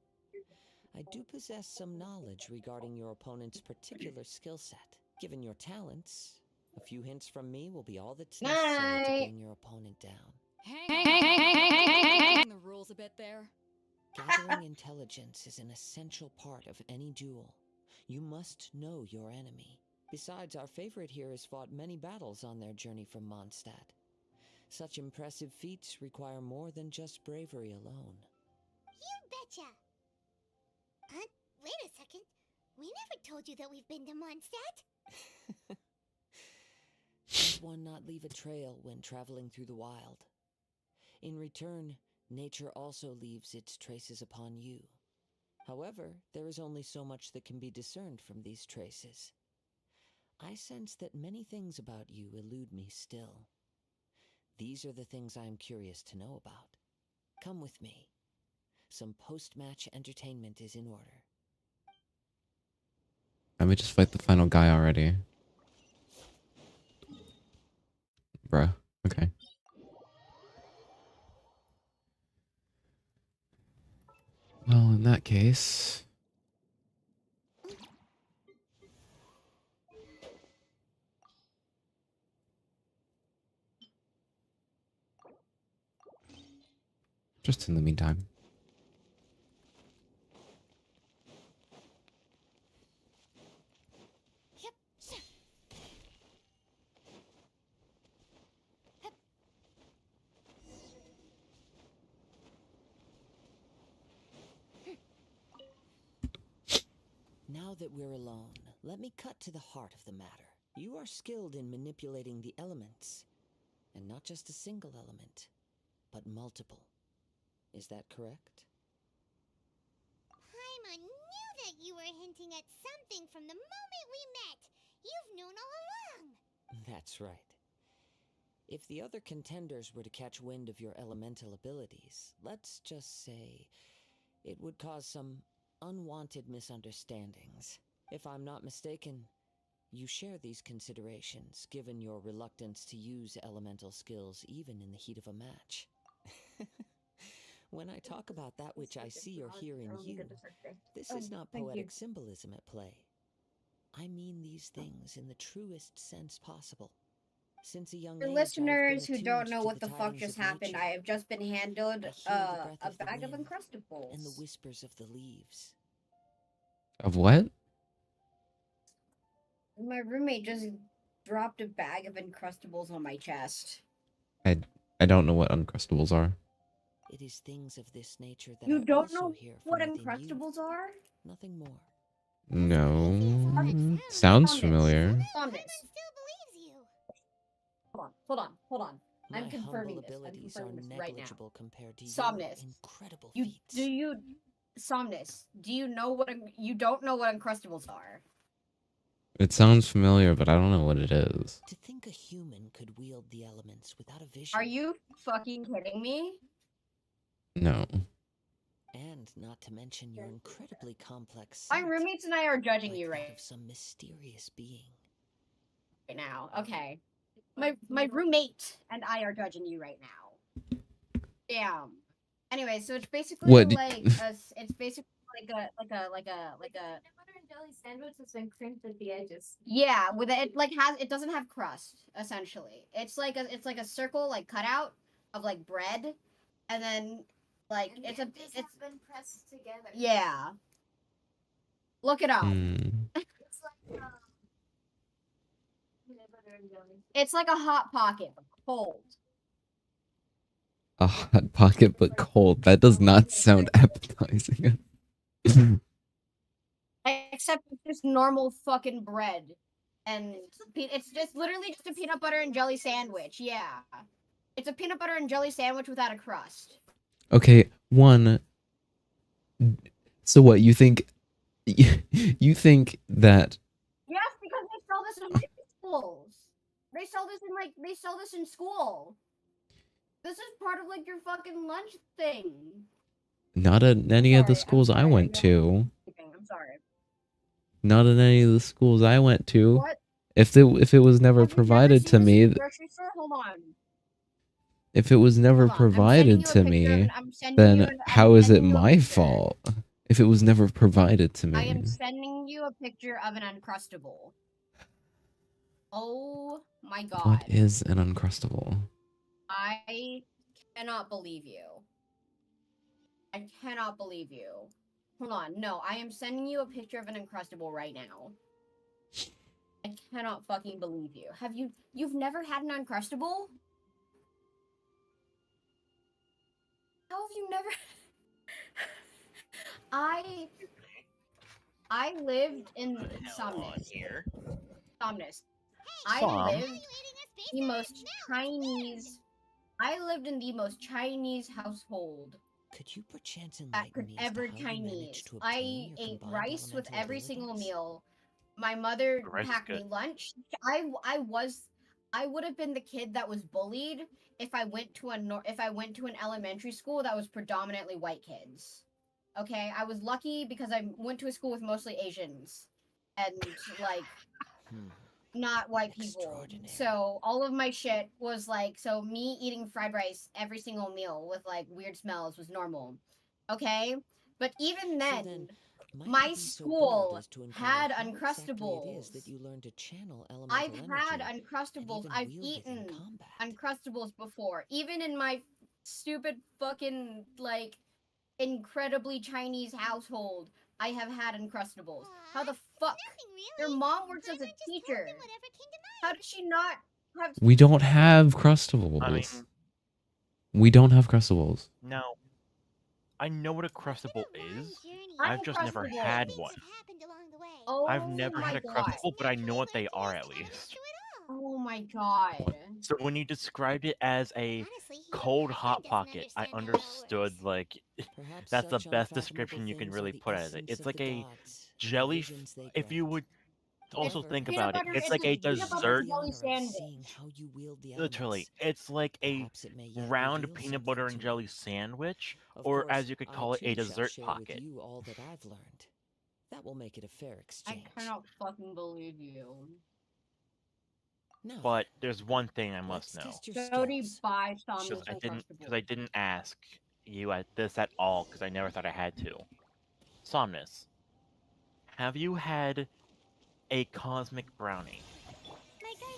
I do possess some knowledge regarding your opponent's particular skill set. Given your talents, a few hints from me will be all that's necessary to bring your opponent down. Hang the rules a bit there. Gathering intelligence is an essential part of any duel. You must know your enemy. Besides, our favorite here has fought many battles on their journey from Mondstadt. Such impressive feats require more than just bravery alone. You betcha! Wait a second. We never told you that we've been to Mondstadt. Does one not leave a trail when traveling through the wild? In return, nature also leaves its traces upon you. However, there is only so much that can be discerned from these traces. I sense that many things about you elude me still. These are the things I am curious to know about. Come with me. Some post-match entertainment is in order. Let me just fight the final guy already. Bruh. Okay. Well, in that case... just in the meantime. Now that we're alone, let me cut to the heart of the matter. You are skilled in manipulating the elements, and not just a single element, but multiple. Is that correct? Paimon knew that you were hinting at something from the moment we met. You've known all along. That's right. If the other contenders were to catch wind of your elemental abilities, let's just say it would cause some unwanted misunderstandings. If I'm not mistaken, you share these considerations, given your reluctance to use elemental skills even in the heat of a match. When I talk about that which I see or hear in you, this is not thank you. poetic symbolism at play. I mean these things in the truest sense possible. Since a young For age, I've been listeners who don't attuned know to what the the fuck tidings just of happened, nature. I have just been handled I hear the breath a of the bag of wind Uncrustables. and the whispers of the leaves. Of what? My roommate just dropped a bag of Uncrustables on my chest. I don't know what Uncrustables are. It is things of this nature that You I don't also know hear what from within you. Uncrustables are? Nothing more. No. Sounds familiar. Somnus. Hold on. My I'm confirming humble this. I'm abilities confirming are this right now. negligible compared to Somnus. your incredible You feats. Somnus, do you know what you don't know what Uncrustables are? It sounds familiar, but I don't know what it is. To think a human could wield the elements without a vision. Are you fucking kidding me? No. And not to mention your incredibly complex My sight, roommates and I are judging like you that right of some mysterious being. now. Okay. My roommate and I are judging you right now. Damn. Anyway, so it's basically What? like it's basically like a butter and jelly sandwich that's been crimped at the edges. Yeah, with it like it doesn't have crust essentially. It's like a circle like cutout of like bread, and then like it's been pressed together. Yeah. Look it up. It's like peanut butter and jelly. It's like a hot pocket, but cold. A hot pocket but cold. That does not sound appetizing. Except it's just normal fucking bread. And it's just literally just a peanut butter and jelly sandwich. Yeah. It's a peanut butter and jelly sandwich without a crust. Okay, one. So what, you think you think that Yes, because they sell this in schools. They sell this in school. This is part of like your fucking lunch thing. not at any of the schools I went to. I'm sorry. Not at any of the schools I went to. What? If it was never provided to me, Grocery store? Hold on. if it was never Hold on, I'm provided to sending you a me, picture I'm sending you then an- I'm how is it sending you a my picture. fault? If it was never provided to I me. am sending you a picture of an Uncrustable. Oh my god. What is an Uncrustable? I cannot believe you. I cannot believe you. Hold on. No, I am sending you a picture of an Uncrustable right now. I cannot fucking believe you. You've never had an Uncrustable? How have you never? I lived in Somnus. Somnus. I lived in the most Chinese household Could you perchance that enlighten could me as to ever how you Chinese. managed to I obtain your ate combined rice with elemental every single abilities? meal. My mother Rice is packed me good. lunch. I would have been the kid that was bullied if I went to an elementary school that was predominantly white kids. Okay, I was lucky because I went to a school with mostly Asians and like not white people. So all of my shit was like, so me eating fried rice every single meal with like weird smells was normal. Okay, but even then, my school had Uncrustables. That you learn to channel I've elemental had energy Uncrustables. and even I've wield it in eaten combat. Uncrustables before. Even in my stupid fucking like incredibly Chinese household, I have had Uncrustables. How the fuck? Your mom works as a teacher. How did she not have? We don't have I Crustables. mean, We don't have Crustables. no. I know what a Crustable is. I'm I've a just never Crustable. had one. Oh I've never had my a god. Crustable, but I know what they are at least. Oh my god. So when you described it as a cold hot pocket, I understood like that's the best description you can really put as it. It's like a jelly. If you would also think about it, it's like a dessert. Literally, it's like a round peanut butter and jelly sandwich, or as you could call it, a dessert pocket. You all that I've learned. That will make it a fair exchange. I cannot fucking believe you. But there's one thing I must know. Jody buy Somnus Because I didn't ask you at this at all because I never thought I had to. Somnus, have you had a cosmic brownie?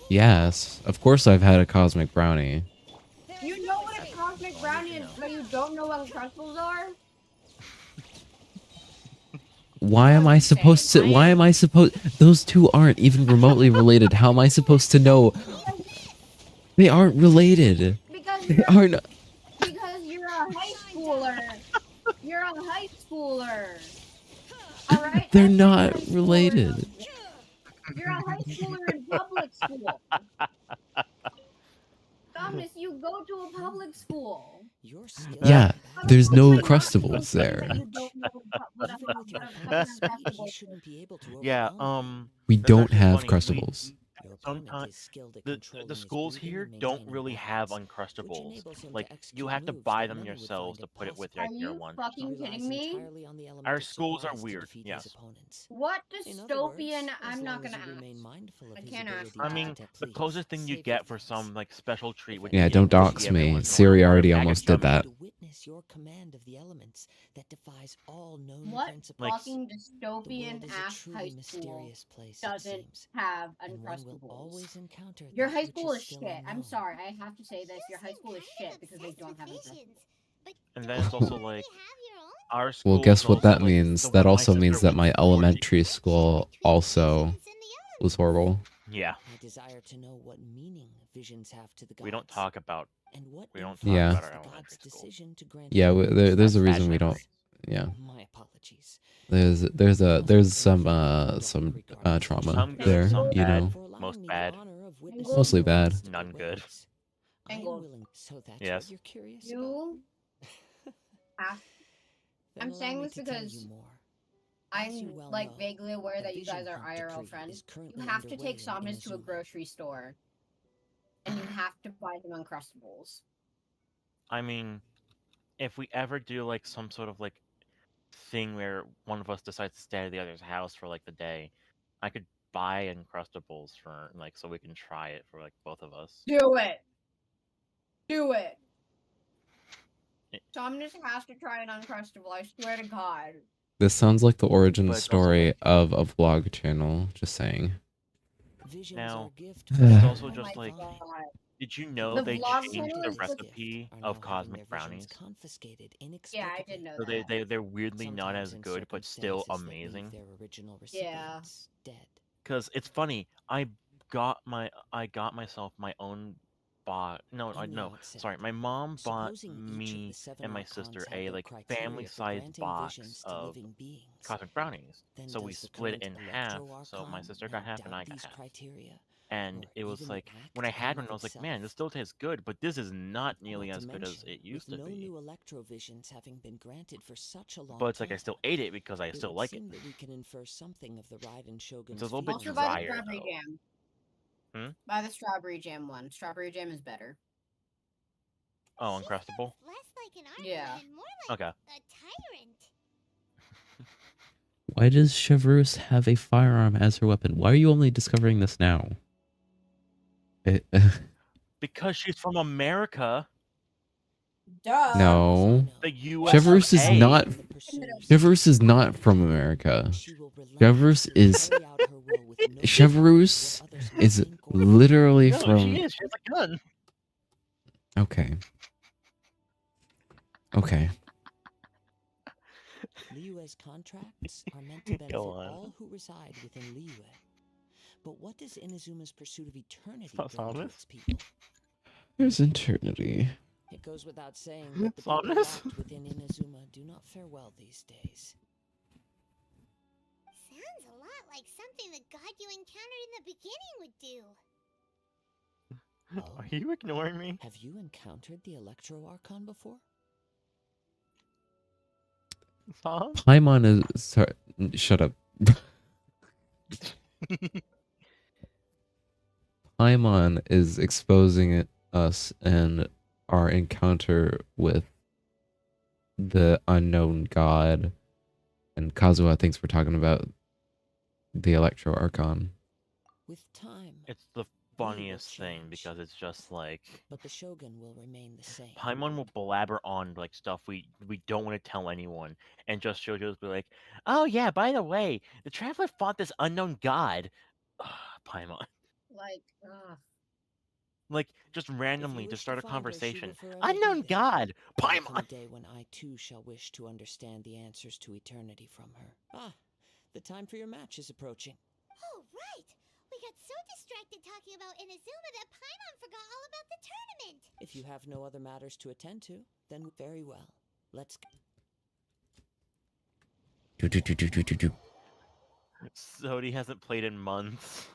Yes, of course I've had a cosmic brownie. You know what a cosmic brownie is, but you don't know what Uncrustables are? Why am I supposed to? Why am I supposed? Those two aren't even remotely related. How am I supposed to know? They aren't related. Because They aren't. you're a high schooler. You're a high schooler. Alright? They're not related. You're a high schooler in public school. Thomas, you go to a public school. Yeah, there's no Crustables there. Yeah, We that's don't actually have funny. Crustables. Sometimes the schools here don't really have Uncrustables. Like, you have to buy them yourselves to put it with your Are you one. fucking kidding me? Our schools are weird, yes. What dystopian? I'm not gonna ask. I can't ask. I mean, the closest thing you get for some like special treat would Yeah, be don't able to dox see everyone me. going Siri for a already bag of almost did that. gummies. Witness your command of the elements that defies all known What principles. fucking The dystopian world is a ass truly high school mysterious place, it doesn't seems, have and one will Uncrustables? always encounter Your that high which school is still shit. I'm unknown. sorry, I have to say this. Your high school is shit because they don't have Uncrustables. And then it's also like our Well, schools guess what also, that like, means? the That one my also sister means that went my to, elementary school also was horrible. Yeah. I desire to know what meaning visions have to the gods. We don't talk about And what our Yeah. elementary school. decision to grant Yeah, there's a That's bad reason we don't. memories. Yeah. My apologies. There's some trauma Some good, there, some you bad, know. most bad, Mostly bad. none good. I am willing, so that's Yes. what you're curious about. You have. Then I'm allow saying me this to tell because you more. As you I'm well like know, vaguely aware a that you vision guys are hunt IRL decree friends. is currently You have to underway take in Somnus to a Inazuma. grocery store, and you have to buy them Uncrustables. I mean, if we ever do like some sort of like thing where one of us decides to stay at the other's house for like the day, I could buy Uncrustables for like so we can try it for like both of us. Do it. Do it. Somnus has to try an Uncrustable. I swear to God. This sounds like the origin But it's also story of a vlog channel. Just saying. Now, It's it's also Oh just my like, God. did you know The they vlog changed channel the is just- recipe of cosmic brownies? Confiscated Yeah, I did know So that. they're weirdly not Sometimes as in good, but still circumstances that leave amazing. their original Yeah. recipients dead. Cause it's funny, I got myself my own sorry, my mom bought Supposing each of me the seven and my archons sister had a their like criteria family-sized for granting box visions to of living beings, cosmic brownies. then So we does the split it current in half. Electro So my Archon sister now got half and doubt I got these half. criteria, And or it was even like when I act had on one, I was like, itself? man, this still tastes good, but this is not nearly Not as to good as mention, it used with to no be. new electrovisions having been granted for such a long But it's like I time, still ate it because I it still would like it. seem that we can infer something of the Raiden Shogun's It's a little bit Also buy the drier strawberry though. jam. Hmm? Buy the strawberry jam one. Strawberry jam is better. Oh, Uncrustable? Yeah. Okay. A tyrant. Why does Chevreuse have a firearm as her weapon? Why are you only discovering this now? Because she's from America. Duh. No. The US. Chevreuse is not. Chevreuse is not from America. Chevreuse is. Chevreuse is literally No, from. she is. She has a gun. Okay. Okay. Liyue's contracts are meant to benefit Go on. all who reside within Liyue. But what does Inazuma's pursuit of eternity Not bring to Somnus? its people? There's eternity. It goes without saying that the people Somnus? locked within Inazuma do not fare well these days. Sounds a lot like something the god you encountered in the beginning would do. Are you ignoring me? Have you encountered the Electro Archon before? Huh? Paimon is. Sorry, shut up. Paimon is exposing us and our encounter with the unknown god, and Kazuha thinks we're talking about the Electro Archon. With time, It's the funniest thing because it's just like but the Shogun will remain the same. Paimon will blabber on like stuff we don't want to tell anyone, and just Shoujo's be like, "Oh yeah, by the way, the traveler fought this unknown god." Paimon, Like, ugh. like just randomly If you to wish start to a find her, she conversation. will forever Unknown be there. god, There will come a Paimon. day when I too shall wish to understand the answers to eternity from her. Ah, the time for your match is approaching. Oh, right! We got so distracted talking about Inazuma that Paimon forgot all about the tournament! If you have no other matters to attend to, then very well. Let's go. Sodi hasn't played in months.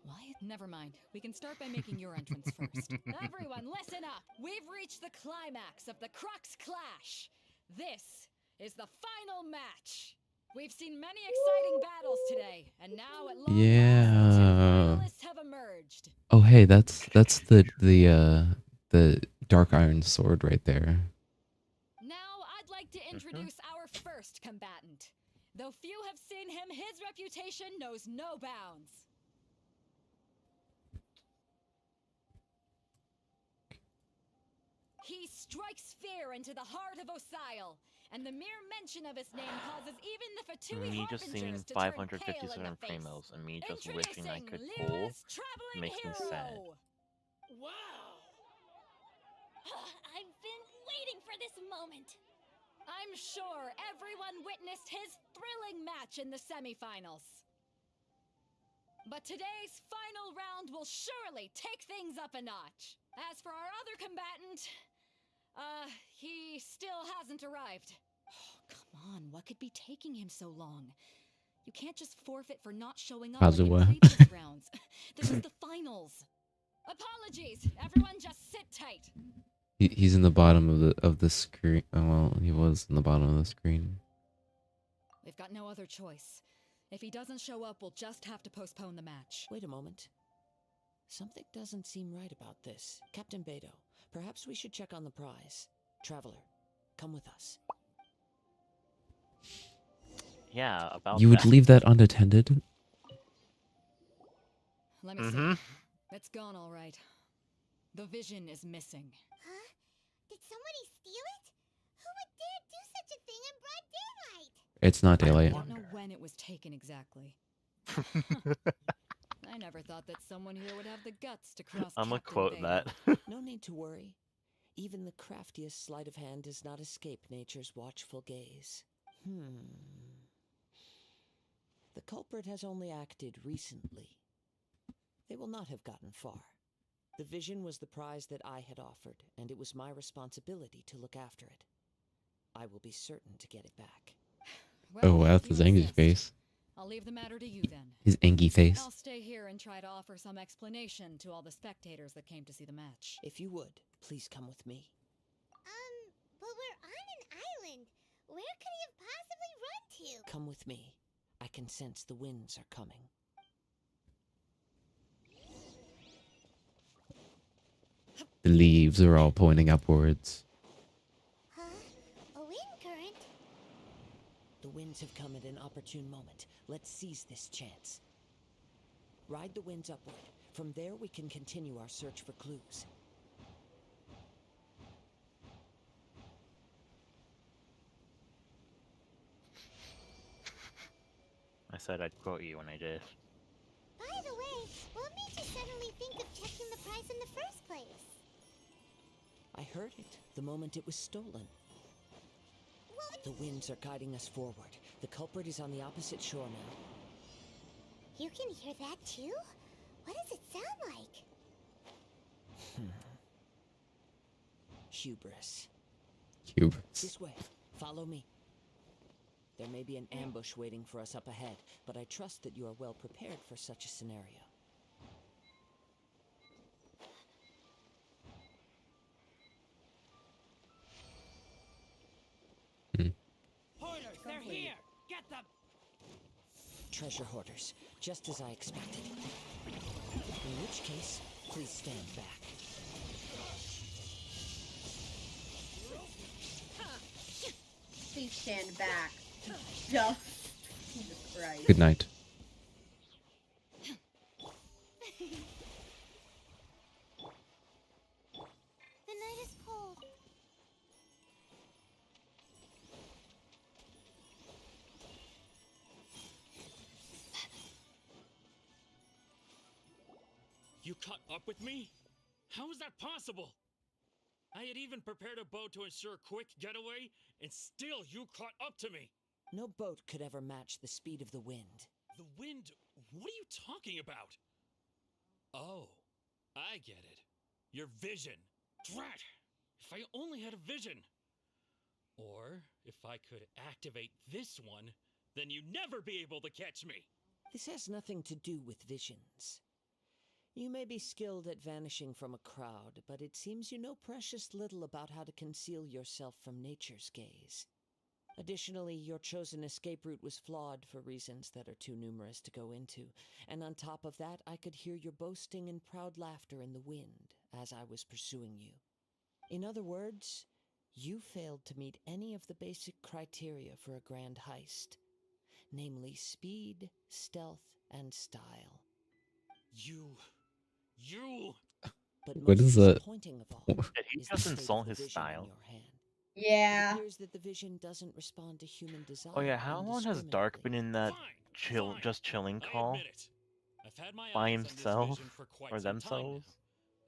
Why? Never mind. We can start by making your entrance first. Everyone, listen up! We've reached the climax of the Crux Clash! This is the final match! We've seen many exciting battles today, and now at long Yeah. last, the two finalists have emerged. Oh hey, that's the dark iron sword right there. Now I'd like to introduce our first combatant. Though few have seen him, his reputation knows no bounds. He strikes fear into the heart of Osile, and the mere mention of his name causes even the Fatui Me just seeing harbingers to turn pale in 557 the face. promos and me just wishing I could Introducing pull Lyra's traveling makes me sad. hero. Wow! I've been waiting for this moment! I'm sure everyone witnessed his thrilling match in the semifinals. But today's final round will surely take things up a notch. As for our other combatant, he still hasn't arrived. Oh, come on, what could be taking him so long? You can't just forfeit for not showing up like in Kazuha. previous rounds. This is the finals. Apologies, everyone just sit tight. He's in the bottom of the screen. Oh, well, he was in the bottom of the screen. We've got no other choice. If he doesn't show up, we'll just have to postpone the match. Wait a moment. Something doesn't seem right about this. Captain Beto, perhaps we should check on the prize. Traveler, come with us. Yeah, about You would that. leave that unattended? Let me see. It's gone all right. The vision is missing. Huh? Did somebody steal it? Who would dare do such a thing in broad daylight? It's not daylight. I don't know when it was taken exactly. I never thought that someone here would have the guts to cross I'm gonna Captain quote Beto. that. No need to worry. Even the craftiest sleight of hand does not escape nature's watchful gaze. The culprit has only acted recently. They will not have gotten far. The vision was the prize that I had offered, and it was my responsibility to look after it. I will be certain to get it back. Oh, Well, that's if his you angry insist, face. I'll leave the matter to you then. His angry face. I'll stay here and try to offer some explanation to all the spectators that came to see the match. If you would, please come with me. But we're on an island. Where could he have possibly run to? Come with me. I can sense the winds are coming. The leaves are all pointing upwards. Huh? A wind current? The winds have come at an opportune moment. Let's seize this chance. Ride the winds upward. From there, we can continue our search for clues. I said I'd quote you when I did. By the way, what made you suddenly think of checking the prize in the first place? I heard it the moment it was stolen. The winds are guiding us forward. The culprit is on the opposite shore now. You can hear that too? What does it sound like? Hubris. Hubris. This way. Follow me. There may be an ambush waiting for us up ahead, but I trust that you are well prepared for such a scenario. Hoarders, they're here! Get them! Treasure hoarders, just as I expected. In which case, please stand back. Please stand back. Just Right. Good night. The night is cold. You caught up with me? How is that possible? I had even prepared a boat to ensure a quick getaway, and still you caught up to me. No boat could ever match the speed of the wind. The wind? What are you talking about? Oh, I get it. Your vision. Drat! If I only had a vision. Or if I could activate this one, then you'd never be able to catch me. This has nothing to do with visions. You may be skilled at vanishing from a crowd, but it seems you know precious little about how to conceal yourself from nature's gaze. Additionally, your chosen escape route was flawed for reasons that are too numerous to go into, and on top of that, I could hear your boasting and proud laughter in the wind as I was pursuing you. In other words, you failed to meet any of the basic criteria for a grand heist, namely speed, stealth, and style. But What most is that? disappointing of all Did he is the just state of insult the his vision in style? your hand. Yeah. It appears that the vision doesn't respond to human desire. Oh yeah, how long has Dark been in that just chilling call? I've had my By eyes on this himself? vision for quite Or some time themselves?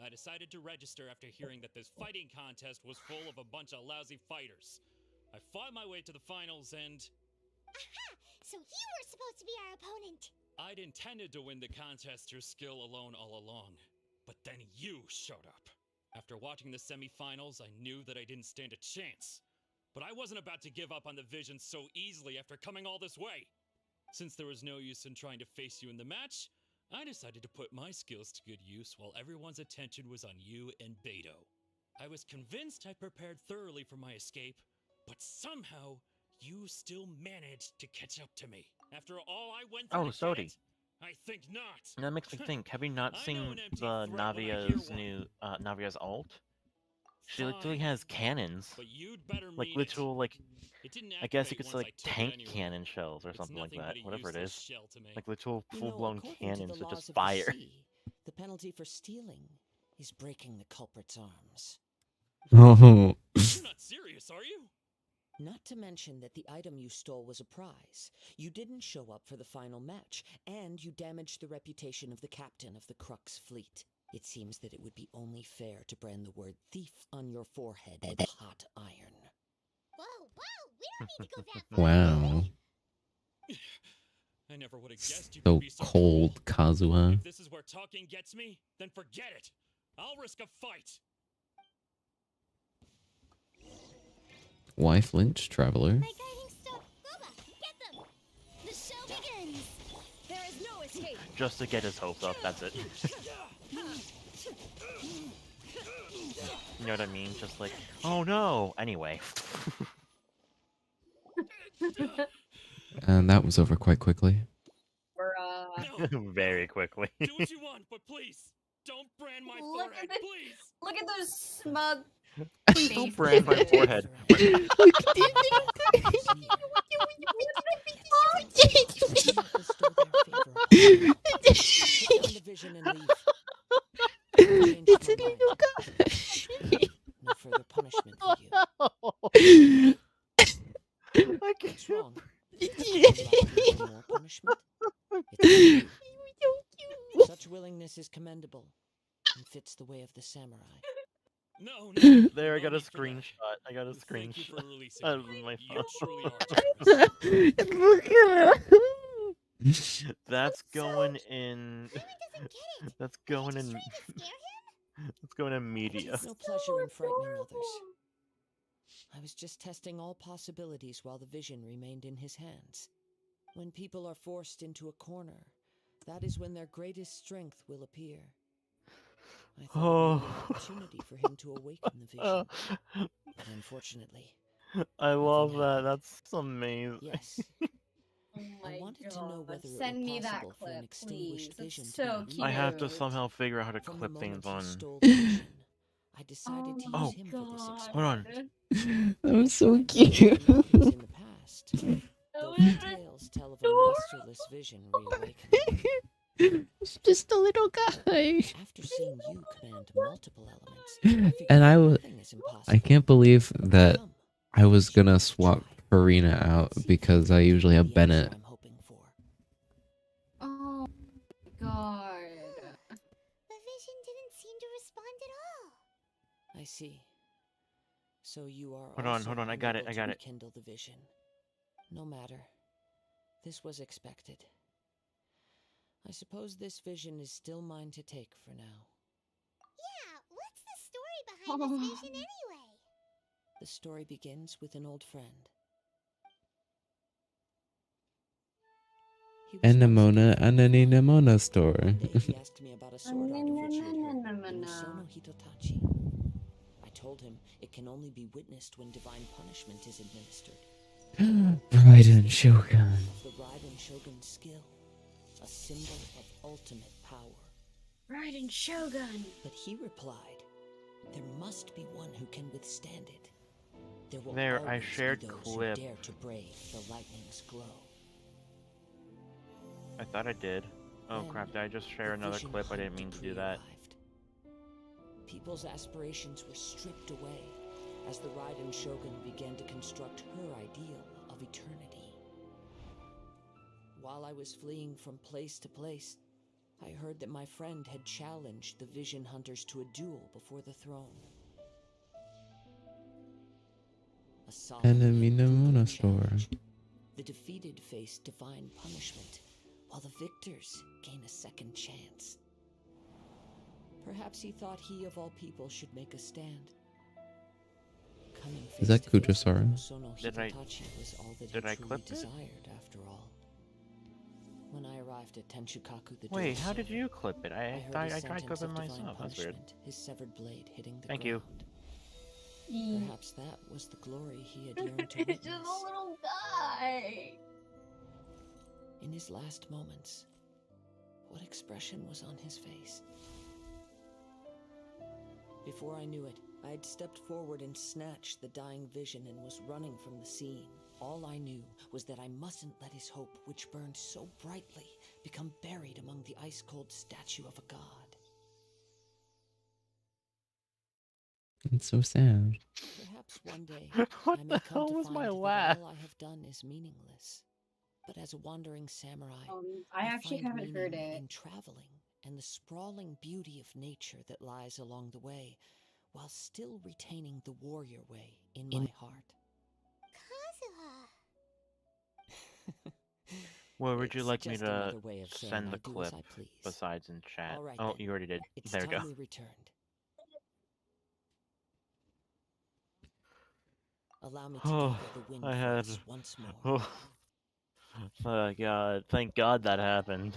now. I decided to register after hearing that this fighting contest was full of a bunch of lousy fighters. I fought my way to the finals and Aha! So you were supposed to be our opponent. I'd intended to win the contest through skill alone all along. But then you showed up. After watching the semifinals, I knew that I didn't stand a chance. But I wasn't about to give up on the vision so easily after coming all this way. Since there was no use in trying to face you in the match, I decided to put my skills to good use while everyone's attention was on you and Beto. I was convinced I prepared thoroughly for my escape, but somehow you still managed to catch up to me. After all I went through Oh, to get Sodi. it, I think not. That makes me think, have you not I know seen an empty the threat when I hear Navia's one. new, Navia's ult? She literally Fine, has cannons. but you'd better Like mean literal, like, It didn't I guess you activate could say once like I took it tank anyway. cannon shells or It's something like nothing that, but a whatever it useless is. shell to me. Like literal You know, full-blown according to cannons the that laws just of the fire. sea, the penalty for stealing is breaking the culprit's arms. Oh. You're not serious, are you? Not to mention that the item you stole was a prize. You didn't show up for the final match, and you damaged the reputation of the captain of the Crux fleet. It seems that it would be only fair to brand the word thief on your forehead with hot iron. Whoa, we don't need to go that far. Wow. I never would have guessed you So could be so cold, Kazuha. If this is where talking gets me, then forget it. I'll risk a fight. Wife Lynch, traveler. My guiding star, Boba, get them! The show begins! There is no escape. Just to get his hopes up, that's it. You know what I mean? Just like, oh no! Anyway. And that was over quite quickly. Very quickly. Do what you want, but please, don't brand my forehead, please! Look at those smug Don't brand my forehead. The vision and leave. It's a little guy. No further punishment for you. What's wrong? More punishment? It's such willingness is commendable and fits the way of the samurai. No, There, I got a screenshot. I got a screenshot. That was my phone. That's going in. That's going in. That's going in media. No pleasure in frightening others. I was just testing all possibilities while the vision remained in his hands. When people are forced into a corner, that is when their greatest strength will appear. I thought it would be an opportunity for him to awaken the vision. But unfortunately, I love that. That's amazing. yes. Oh I wanted to know whether it Send were me that possible for an clip, extinguished please. vision It's to be so revived. cute. I have to somehow figure out how to From the clip things moment on. he stole the vision, I decided to Oh. use him for this experiment. Hold on. That was so cute. In the past, though details tell of a masterless vision reawakening. It's just a little guy. After seeing you command multiple elements, I figured And nothing is I impossible. can't believe that I was gonna swap Farina out because I usually have Bennett. Oh my god. The vision didn't seem to respond at all. I see. So you are Hold on, I got it, unable I to got it. rekindle the vision. No matter. This was expected. I suppose this vision is still mine to take for now. Yeah, what's the story behind this vision anyway? The story begins with an old friend. Anemona Ananinamona store. He asked me about a sword art originator in Usono Hitotachi. I told him it can only be witnessed when divine punishment is administered. Raiden Shogun. Of the Raiden Shogun's skill, a symbol of ultimate power. Raiden Shogun. But he replied, there must be one who can withstand it. There will There, I always shared be those clip. who dare to brave the lightning's glow. I thought I did. Oh Then crap, did I just share the another vision clip? I hunt didn't mean to do decree that. arrived. People's aspirations were stripped away as the Raiden Shogun began to construct her ideal of eternity. While I was fleeing from place to place, I heard that my friend had challenged the Vision Hunters to a duel before the throne. A solemn Enemy and brutal Namona store. challenge. The defeated face divine punishment, while the victors gain a second chance. Perhaps he thought he of all people should make a stand. Coming Is that face to face with Kujosaru? Usono Did I- Hitotachi was all that did he I truly clip it? desired after all. When I arrived at Tenshukaku the Wait, door how did silver, you clip it? I heard thought his I tried sentence clipping of divine myself. That's weird. punishment, his severed blade hitting the Thank you. ground. Perhaps that was the glory he had yearned to It's witness. just a little guy. In his last moments, what expression was on his face? Before I knew it, I had stepped forward and snatched the dying vision and was running from the scene. All I knew was that I mustn't let his hope, which burned so brightly, become buried among the ice-cold statue of a god. It's so sad. Perhaps one day What I the may come hell to was find my that laugh? all I have done is meaningless. But as a wandering samurai, I actually find haven't heard meaning it. in traveling and the sprawling beauty of nature that lies along the way, while still retaining the warrior way in my heart. Kazuha. Where would you It's like me just to another way of saying send I the do clip as I please. besides in chat? All right, Oh, then. you already did. It's There we time go. we returned. Allow me to Oh, gather the wind I had. voice once more. Oh god! Thank God that happened.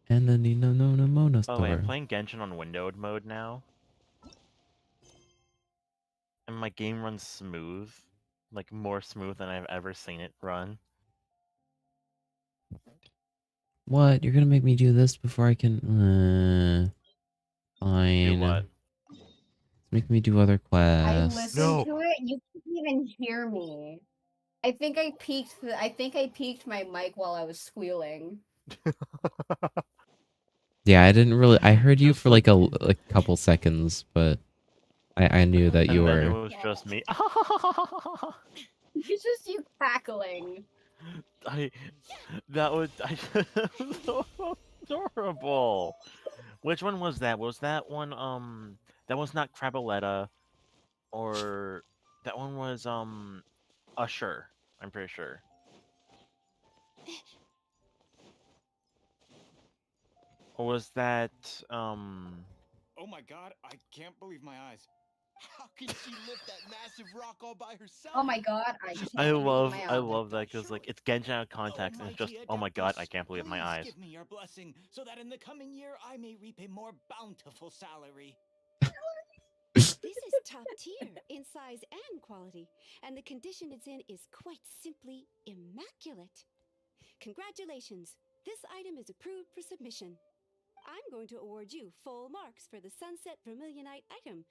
Enemy Namona By the way, I'm store. playing Genshin on windowed mode now, and my game runs smooth, like more smooth than I've ever seen it run. What? You're gonna make me do this before I can? Fine. Do what? Make me do other I quests. listened to it. You couldn't even hear me. I think I peaked my mic while I was squealing. Yeah, I didn't really. I heard you for like a couple seconds, but I knew that you And then it were. was just me. It's just you cackling. That was so adorable. Which one was that? Was that one that was not Craboletta, or that one was Usher? I'm pretty sure. Or was that Oh my god, I can't believe my eyes. How can she lift that massive rock all by herself? Oh my god, I can't I believe love my I eyes. love that because like it's Genshin out of context and it's just oh my god I can't believe my Please eyes. give me your blessing so that in the coming year I may reap a more bountiful salary. This is top tier in size and quality, and the condition it's in is quite simply immaculate. Congratulations, this item is approved for submission. I'm going to award you full marks for the Sunset Vermilionite item.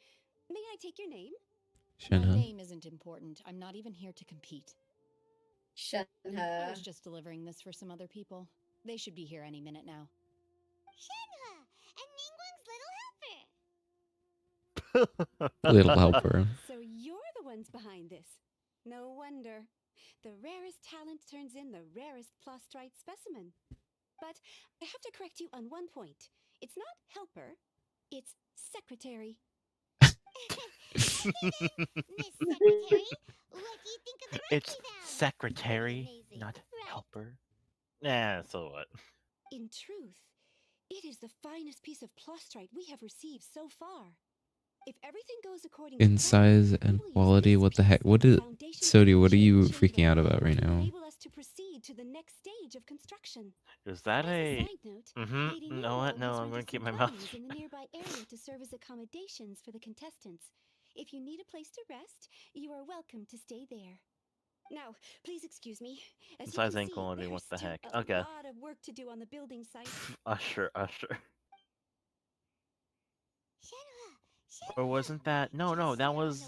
May I take your name? My Shenhe. name isn't important. I'm not even here to compete. I Shenhe. was just delivering this for some other people. They should be here any minute now. Shenhe and Ningguang's little helper. Little helper. So you're the ones behind this. No wonder. The rarest talent turns in the rarest plastrite specimen. But I have to correct you on one point. It's not helper, it's secretary. Miss Secretary, what do you think of the It's secretary, not helper. Nah, so what? In truth, it is the finest piece of plastrite we have received so far. If everything goes according In size and quality, what the heck? What is Sodi? What are you freaking out about right now? enable us to proceed to the next stage of construction. Is that a? Side note, Lady You know what? Ningguang No, has I'm gonna rented keep some my mouth. dwellings in the nearby area to serve as accommodations for the contestants. If you need a place to rest, you are welcome to stay there. Now, please excuse me. As you Size can and see, quality, there's what the still heck? a Okay. lot of work to do on the building site. Usher. Or wasn't that? No, that was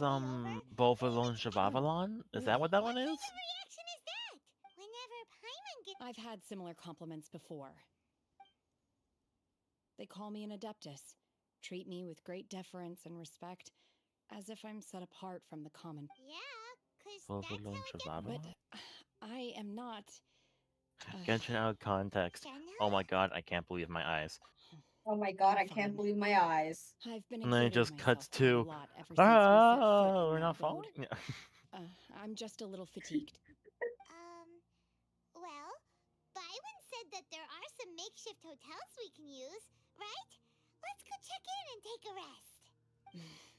Bovalon Shavavalon. Is that what that one is? I've had similar compliments before. They call me an adeptus, treat me with great deference and respect, as if I'm set apart from the common. Bovalon Shavavalon. But I am not. Genshin out of context. Oh my god, I can't believe my eyes. Oh my god, I can't believe my eyes. I've been And then it exerting just cuts myself quite a to, lot ever since we set foot ah, in we're that not abode. following. I'm just a little fatigued. Well, Byron said that there are some makeshift hotels we can use, right? Let's go check in and take a rest.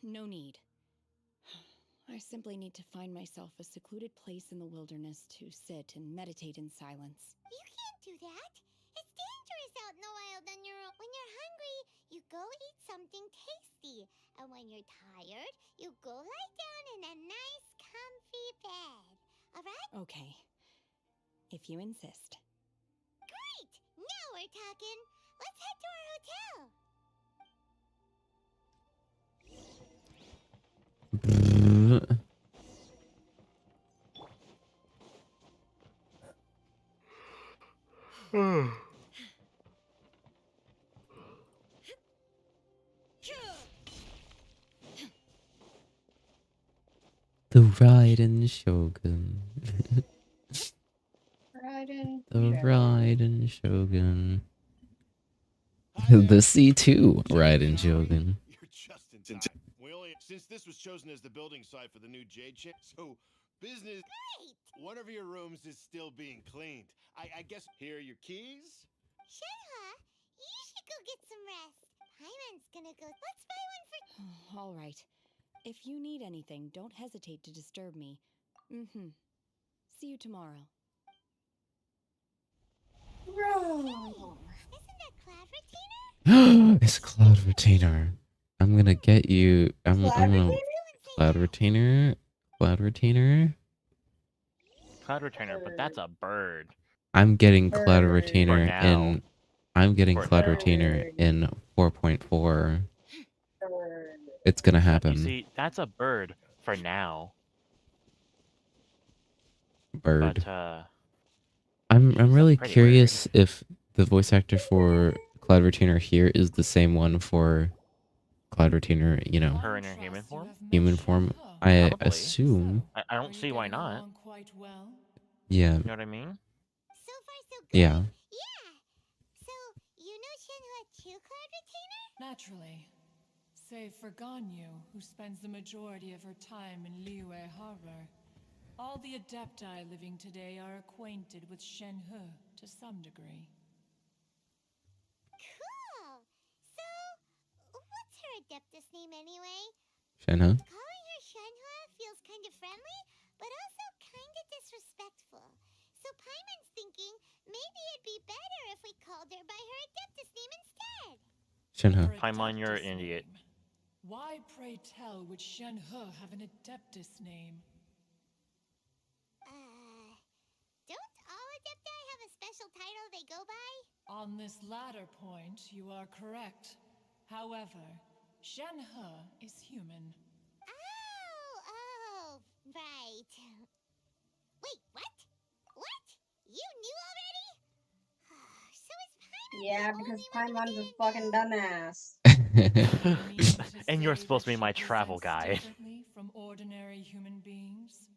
No need. I simply need to find myself a secluded place in the wilderness to sit and meditate in silence. You can't do that. It's dangerous out in the wild on your own. When you're hungry, you go eat something tasty. And when you're tired, you go lie down in a nice, comfy bed. Alright? Okay. If you insist. Great! Now we're talking. Let's head to our hotel. The Raiden Shogun. Raiden. The Raiden Shogun. The C2 Raiden Shogun. You're just in time. Since this was chosen as the building site for the new Jade Chip, so business. Great! One of your rooms is still being cleaned. I guess here are your keys. Shenhe, you should go get some rest. Paimon's gonna go. Let's buy one for. All right. If you need anything, don't hesitate to disturb me. See you tomorrow. Isn't that Cloud Retainer? It's Cloud Retainer. I'm gonna get you. I'm gonna Cloud Retainer. Cloud Retainer. Cloud Retainer, but that's a bird. I'm getting Cloud For Retainer now. in. I'm getting For Cloud now. Retainer in 4.4. It's gonna You happen. see, that's a bird for now. Bird. But I'm really pretty curious if the voice actor for Cloud Retainer here is the same one for Cloud Retainer, you know, her in her human form. human form. I Probably. assume. I don't see why not. Yeah. You know what I mean? So far, so good. Yeah. Yeah. So, you know Shenhe too, Cloud Retainer? Naturally. Save for Ganyu, who spends the majority of her time in Liyue Harbor. All the Adepti living today are acquainted with Shenhe to some degree. Cool. So, what's her Adeptus name anyway? Shenhe. Calling her Shenhe feels kind of friendly, but also kind of disrespectful. So Paimon's thinking maybe it'd be better if we called her by her Adeptus name instead. Shenhe. Paimon, you're an idiot. Why, pray tell, would Shenhe have an Adeptus name? Don't all Adepti have a special title they go by? On this latter point, you are correct. However, Shenhe is human. Oh, Right. Wait, what? What? You knew already? So is Paimon Yeah, because Paimon's a fucking dumbass. And you're supposed to be my travel guide. Differently from ordinary human beings?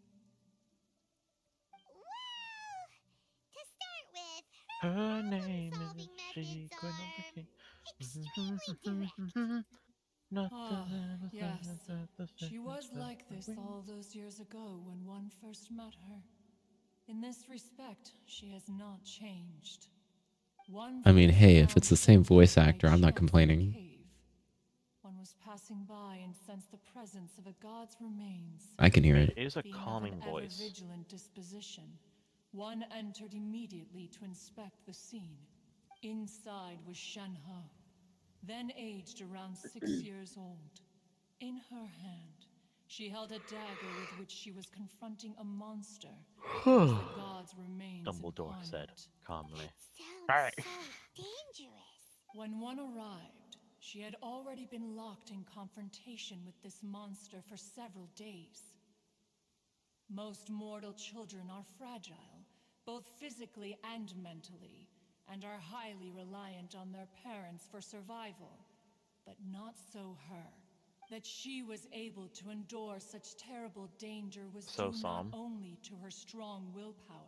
To start with, Her name is she Queen of the King. Ah, yes. She was like this all those years ago when one first met her. In this respect, she has not changed. One I mean, first hey, if found it's the same her voice by actor, I'm not chance in a complaining. cave. One was passing by and sensed the presence of a god's remains. I can hear it. It is a Being calming of an voice. ever-vigilant disposition, one entered immediately to inspect the scene. Inside was Shenhe, then aged around 6 years old. In her hand, she held a dagger with which she was confronting a monster. As the god's remains Dumbledore said incarnate. calmly. sounds so dangerous. When one arrived, she had already been locked in confrontation with this monster for several days. Most mortal children are fragile, both physically and mentally, and are highly reliant on their parents for survival. But not so her. That she was able to endure such terrible danger was So, due Sam. not only to her strong willpower,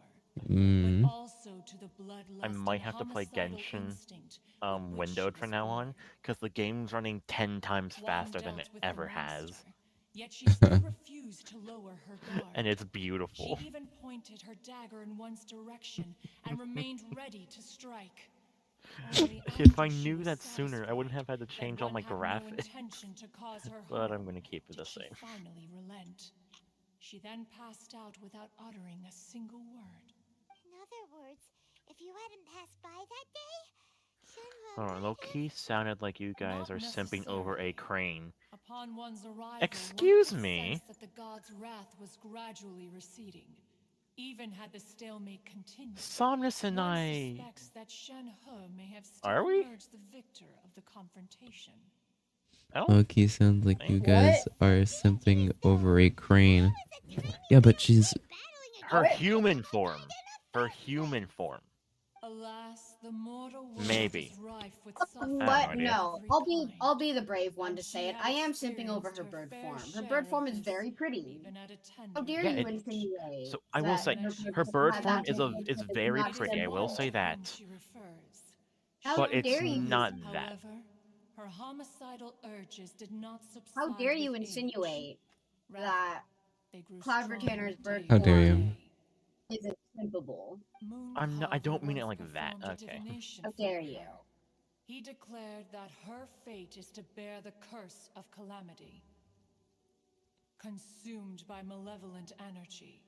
Mm. but also to the bloodlust I might and have to play homicidal Genshin instinct with which windowed she from was now born. on, because the game's running 10 times One faster than it dealt with a ever has. monster, yet she still refused to lower her guard. And it's She beautiful. even pointed her dagger in one's direction and remained ready to strike. Only If I after she knew was that sooner, I wouldn't have had to that change all one my had no graphics. intention to cause her But harm I'm gonna keep it the did she same. finally relent. She then passed out without uttering a single word. In other words, if you hadn't passed by that day, Shenhe Hold on, low key sounded like you guys Not are simping over a necessarily. crane. Upon one's arrival, Excuse one could me? sense that the god's wrath was gradually receding. Even had the stalemate continued, Somnus and one I... suspects that Shenhe may have still Are we? emerged the victor of the confrontation. I don't Loki sounds like you guys are simping over a crane. Yeah, but she's... Her human form. Her human form. Alas, the mortal world Maybe. is rife with What? idea. No, I'll be the brave one to say it. I am simping over her bird form. Her bird form is very pretty. How dare Yeah, you it- insinuate? So I will say, that her bird has form that is technique is that is very not pretty. I will say simple? that. How But it's dare you? not that. However, her homicidal urges did not subside. How dare you with age. insinuate Rather, that they grew Cloud stronger Retainer's bird day How dare you? form isn't simpable? I'm not. I don't mean it once like that. performed a Okay. divination How for dare her. you? He declared that her fate is to bear the curse of calamity. Consumed by malevolent energy,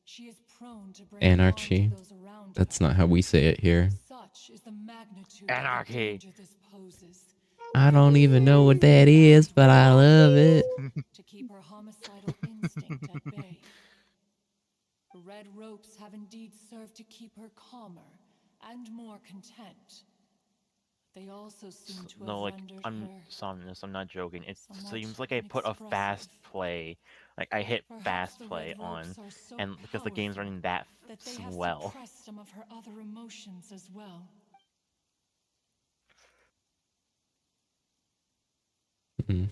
she is prone to break Anarchy. bond to those around That's her. not how we say it here. Such is the magnitude Anarchy. of the danger this poses. I don't even know what that is, but I love it. To keep her homicidal instinct at bay. The red ropes have indeed served to keep her calmer and more content. They also seem to No, have like rendered I'm her Somnus. I'm not joking. It somewhat seems like I put a fast play. Like I hit Perhaps fast the play red on, ropes are so and because the game's powerful running that that they have well. suppressed some of her other emotions as well. Mm.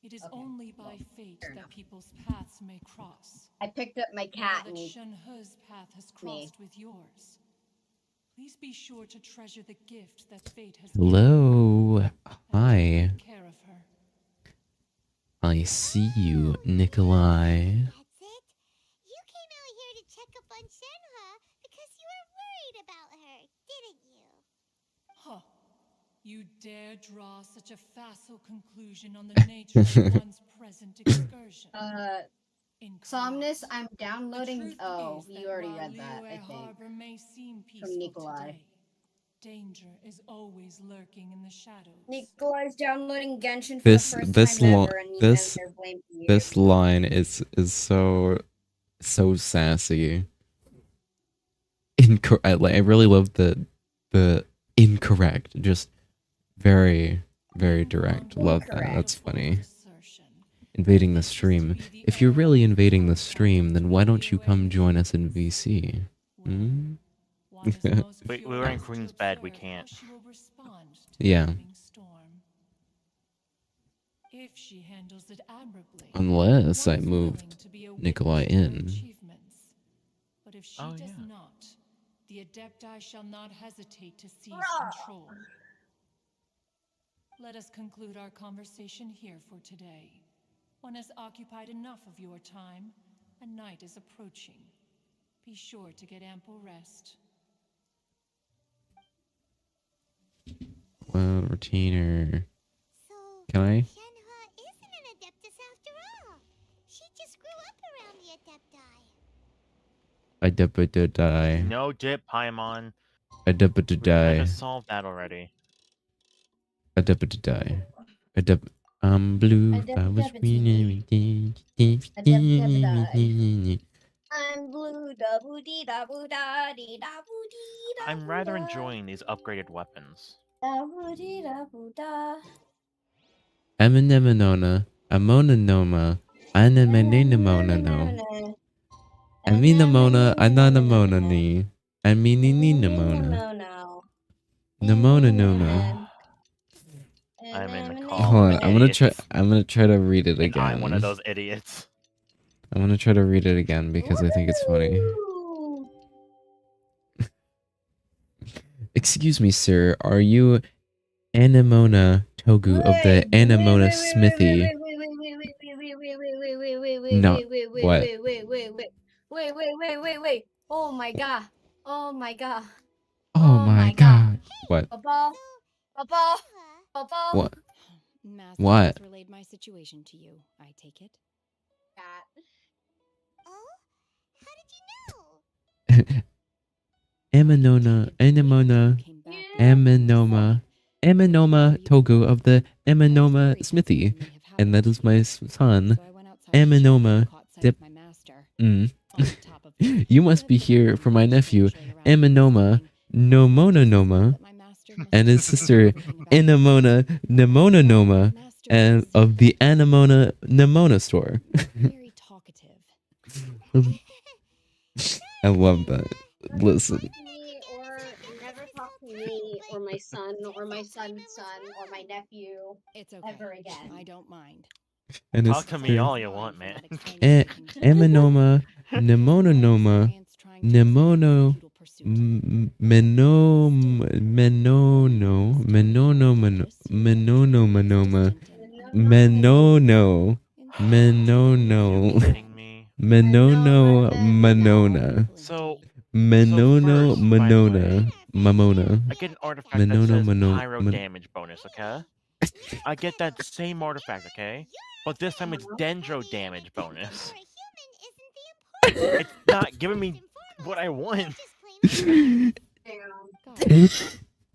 It is Okay, only by well, fate fair that enough. people's paths may cross. I picked up my Now cat that and he Shenhe's path has crossed with yours, please be sure to treasure the gift that fate has Hello. given you Hi. and take care of her. I see you, Nikolai. That's it. You came out here to check up on Shenhe because you were worried about her, didn't you? Huh. You dare draw such a facile conclusion on the nature of one's present excursion. Somnus, I'm downloading. truth Oh, is you that already while read that, I Liyue think. Harbor may seem From peaceful Nikolai. today, danger is always lurking in the shadows. Nikolai's downloading Genshin for the first time ever, and this they're blaming you. this line is so sassy. I really love the incorrect, just very direct. Love that. That's funny. invading the stream. If you're really invading the stream, then why don't you come join us in VC? Hmm? We were in Queen's bed. We can't. Yeah. If she handles it admirably, Unless I one's moved willing to be a Nikolai witness to her in. achievements. But if she Oh, does yeah. not, the Adepti shall not hesitate to seize control. Let us conclude our conversation here for today. One has occupied enough of your time, and night is approaching. Be sure to get ample rest. Well, retainer. Can I? Shenhe isn't an Adeptus after all. She just grew up around the Adepti. I No dip, Paimon. I We kind of solved that already. I'm blue. I was I'm blue, da boo dee da boo da dee da boo dee da I'm rather enjoying these upgraded weapons. da boo dee da boo da. Aminemonona, Amonanoma, Anameninamona, Aminamona, Ananamonani, Amininamona, Namonanona. I'm in the call Hold of on, the I'm idiots. gonna try to read it And I'm one of again. those idiots. I'm gonna try to read it again because I think it's funny. Excuse me, sir. Are you Anemona Togu of the Anemona Smithy? No. What? Wait. Oh my god. Oh my god. Oh my god. What? Papa. Papa. Papa. What? Master What? has relayed my situation to you, I take it. Anemona, Aminoma Togu of the Aminoma Smithy. And that is my son, Aminoma Dip. You must be here for my nephew, Aminoma Nomonanoma, and his sister, Inamona Nemonanoma, and of the Anemona Nemona store. I love that. Listen. Me or never talk to me or my son or my son's son or my nephew ever again. I don't mind. And his Talk to me sister, all you want, man. Aminoma Nemonanoma Nemono Menono Manona. So Menono first, by the way, Mamona. I get an artifact that says pyro damage bonus, okay? I get that same artifact, okay? But this time it's dendro damage bonus. It's not giving me what I want.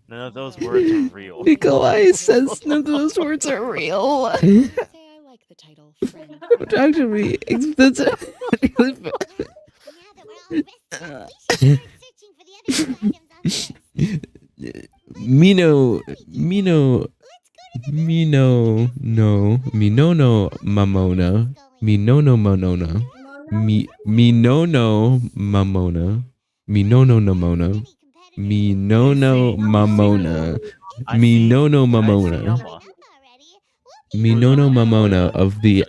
None of those words are real. Nikolai says none of those words are real. Actually, Mino, Minono Mamona, Minono Monona, Minono Mamona, Minono Namona, Minono Mamona, Minono Mamona, Minono Mamona of the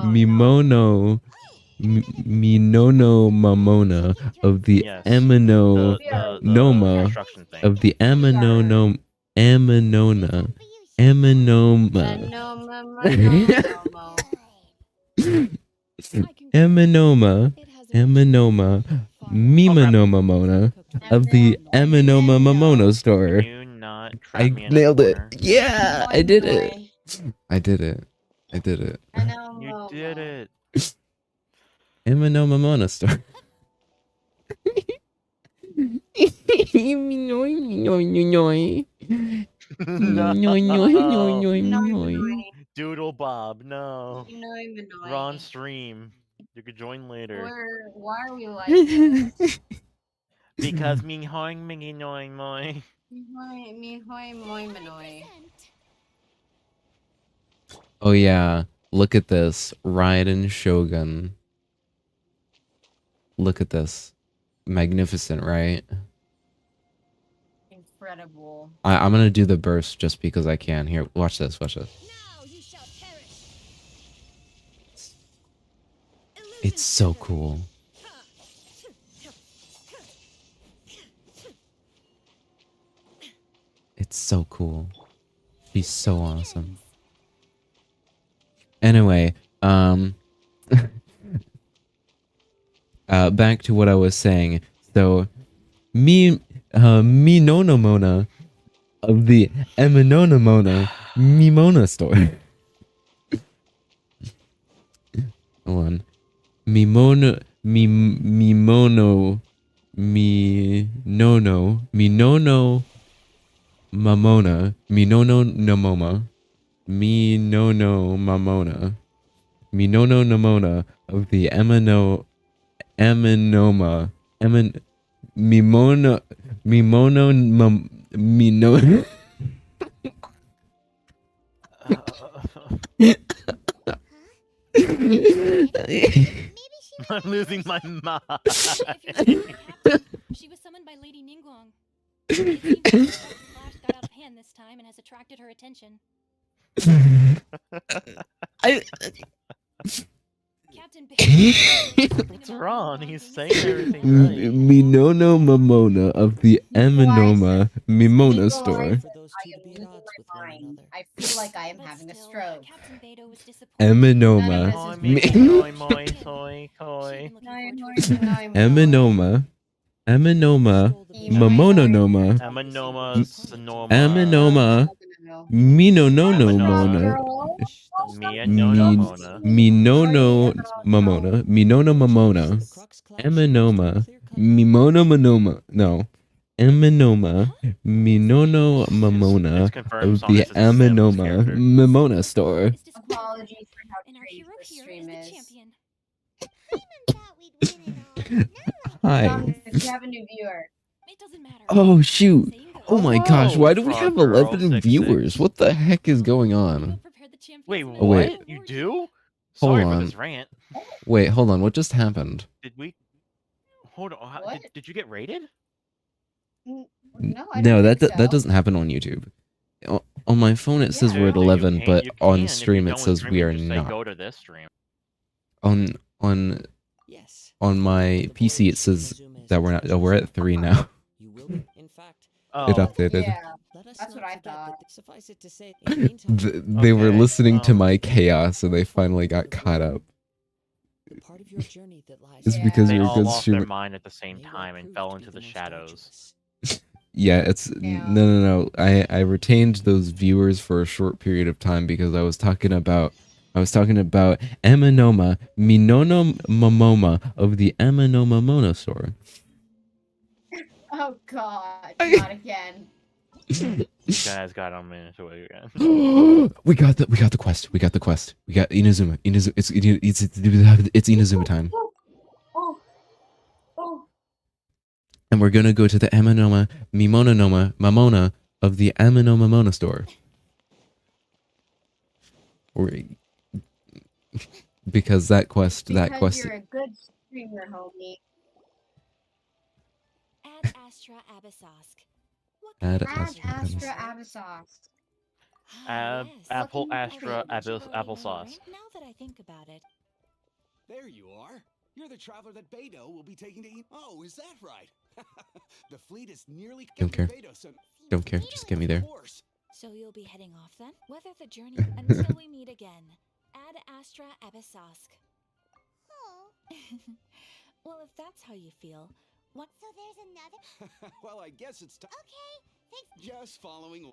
Mimono. Minono Mamona of the Amino Noma of the Aminona Aminona Aminoma Aminoma Aminoma Mimanoma Mona of the Aminoma Mamono store. I nailed it. Yeah, I did it. I did it. I did it. You did it. Aminoma Mamona store. Doodle Bob, no. Ron stream. You could join later. Why are we like this? Because me hoing me noing moi. Me hoi moi manoi. Oh yeah, look at this. Raiden Shogun. Look at this. Magnificent, right? Incredible. I'm gonna do the burst just because I can. Here, watch this, watch this. It's so cool. It's so cool. She's so awesome. Anyway, back to what I was saying. So, me Nona Mona of the Eminona Mona Mimona store. Hold on. Mimono Mimono Minono Mamona Minono Namoma Minono Mamona Minono Namona of the Eminoma Mimono Mino I'm losing my mind. She was summoned by Lady Ningguang. It seems that the clash got out of hand this time and has attracted her attention. Captain What's wrong? He's saying everything right. Minono Mamona of the Eminoma Mimona store. I am losing my mind. I feel like I am having a stroke. Eminoma. Eminoma. Eminoma. Mamononoma. Eminoma. Minonono Mona. Minono Mamona. Minono Mamona. Eminoma. Mimono Manoma. No. Eminoma. Minono Mamona of the Eminoma Mimona store. Apologies for how crazy this stream is. Hi. If you have a new viewer. Oh shoot. Oh my gosh, why do we have 11 viewers? What the heck is going on? Wait, Oh, what? wait. You do? Hold Sorry for on. this rant. Wait, hold on. What just happened? Did we? Hold on. Did you get rated? No, No, that doesn't happen on YouTube. On my phone it says we're at 11, but on stream it says we are not. Go to this stream. On my PC it says that we're not. Oh, we're at 3 now. Oh. It updated. Yeah, that's what I thought. They were listening to my chaos and they finally got caught up. It's because they you're a all good lost their streamer. mind at the same time and fell into the shadows. Yeah, it's no. I retained those viewers for a short period of time because I was talking about Eminoma Minono Momoma of the Eminoma Mono store. Oh god, not again. You guys got on me into it again. we got the quest. We got Inazuma. It's Inazuma time. And we're gonna go to the Eminoma Mamona of the Eminoma Mona store. Because that quest You're a good streamer, homie. Ad Astra Abyssosk. Add Astra Abyssosk. Apple Astra applesauce. Now that I think about it. There you are. You're the traveler that Beto will be taking to eat. Oh, is that right? The fleet is nearly. Don't care. Beto, so... Don't care. Just get me there. So you'll be heading off then? Weather the journey until we meet again. Ad Astra Abyssosk. Well, if that's how you feel, what? So there's another. Well, I guess it's time. Okay, thanks. Just following.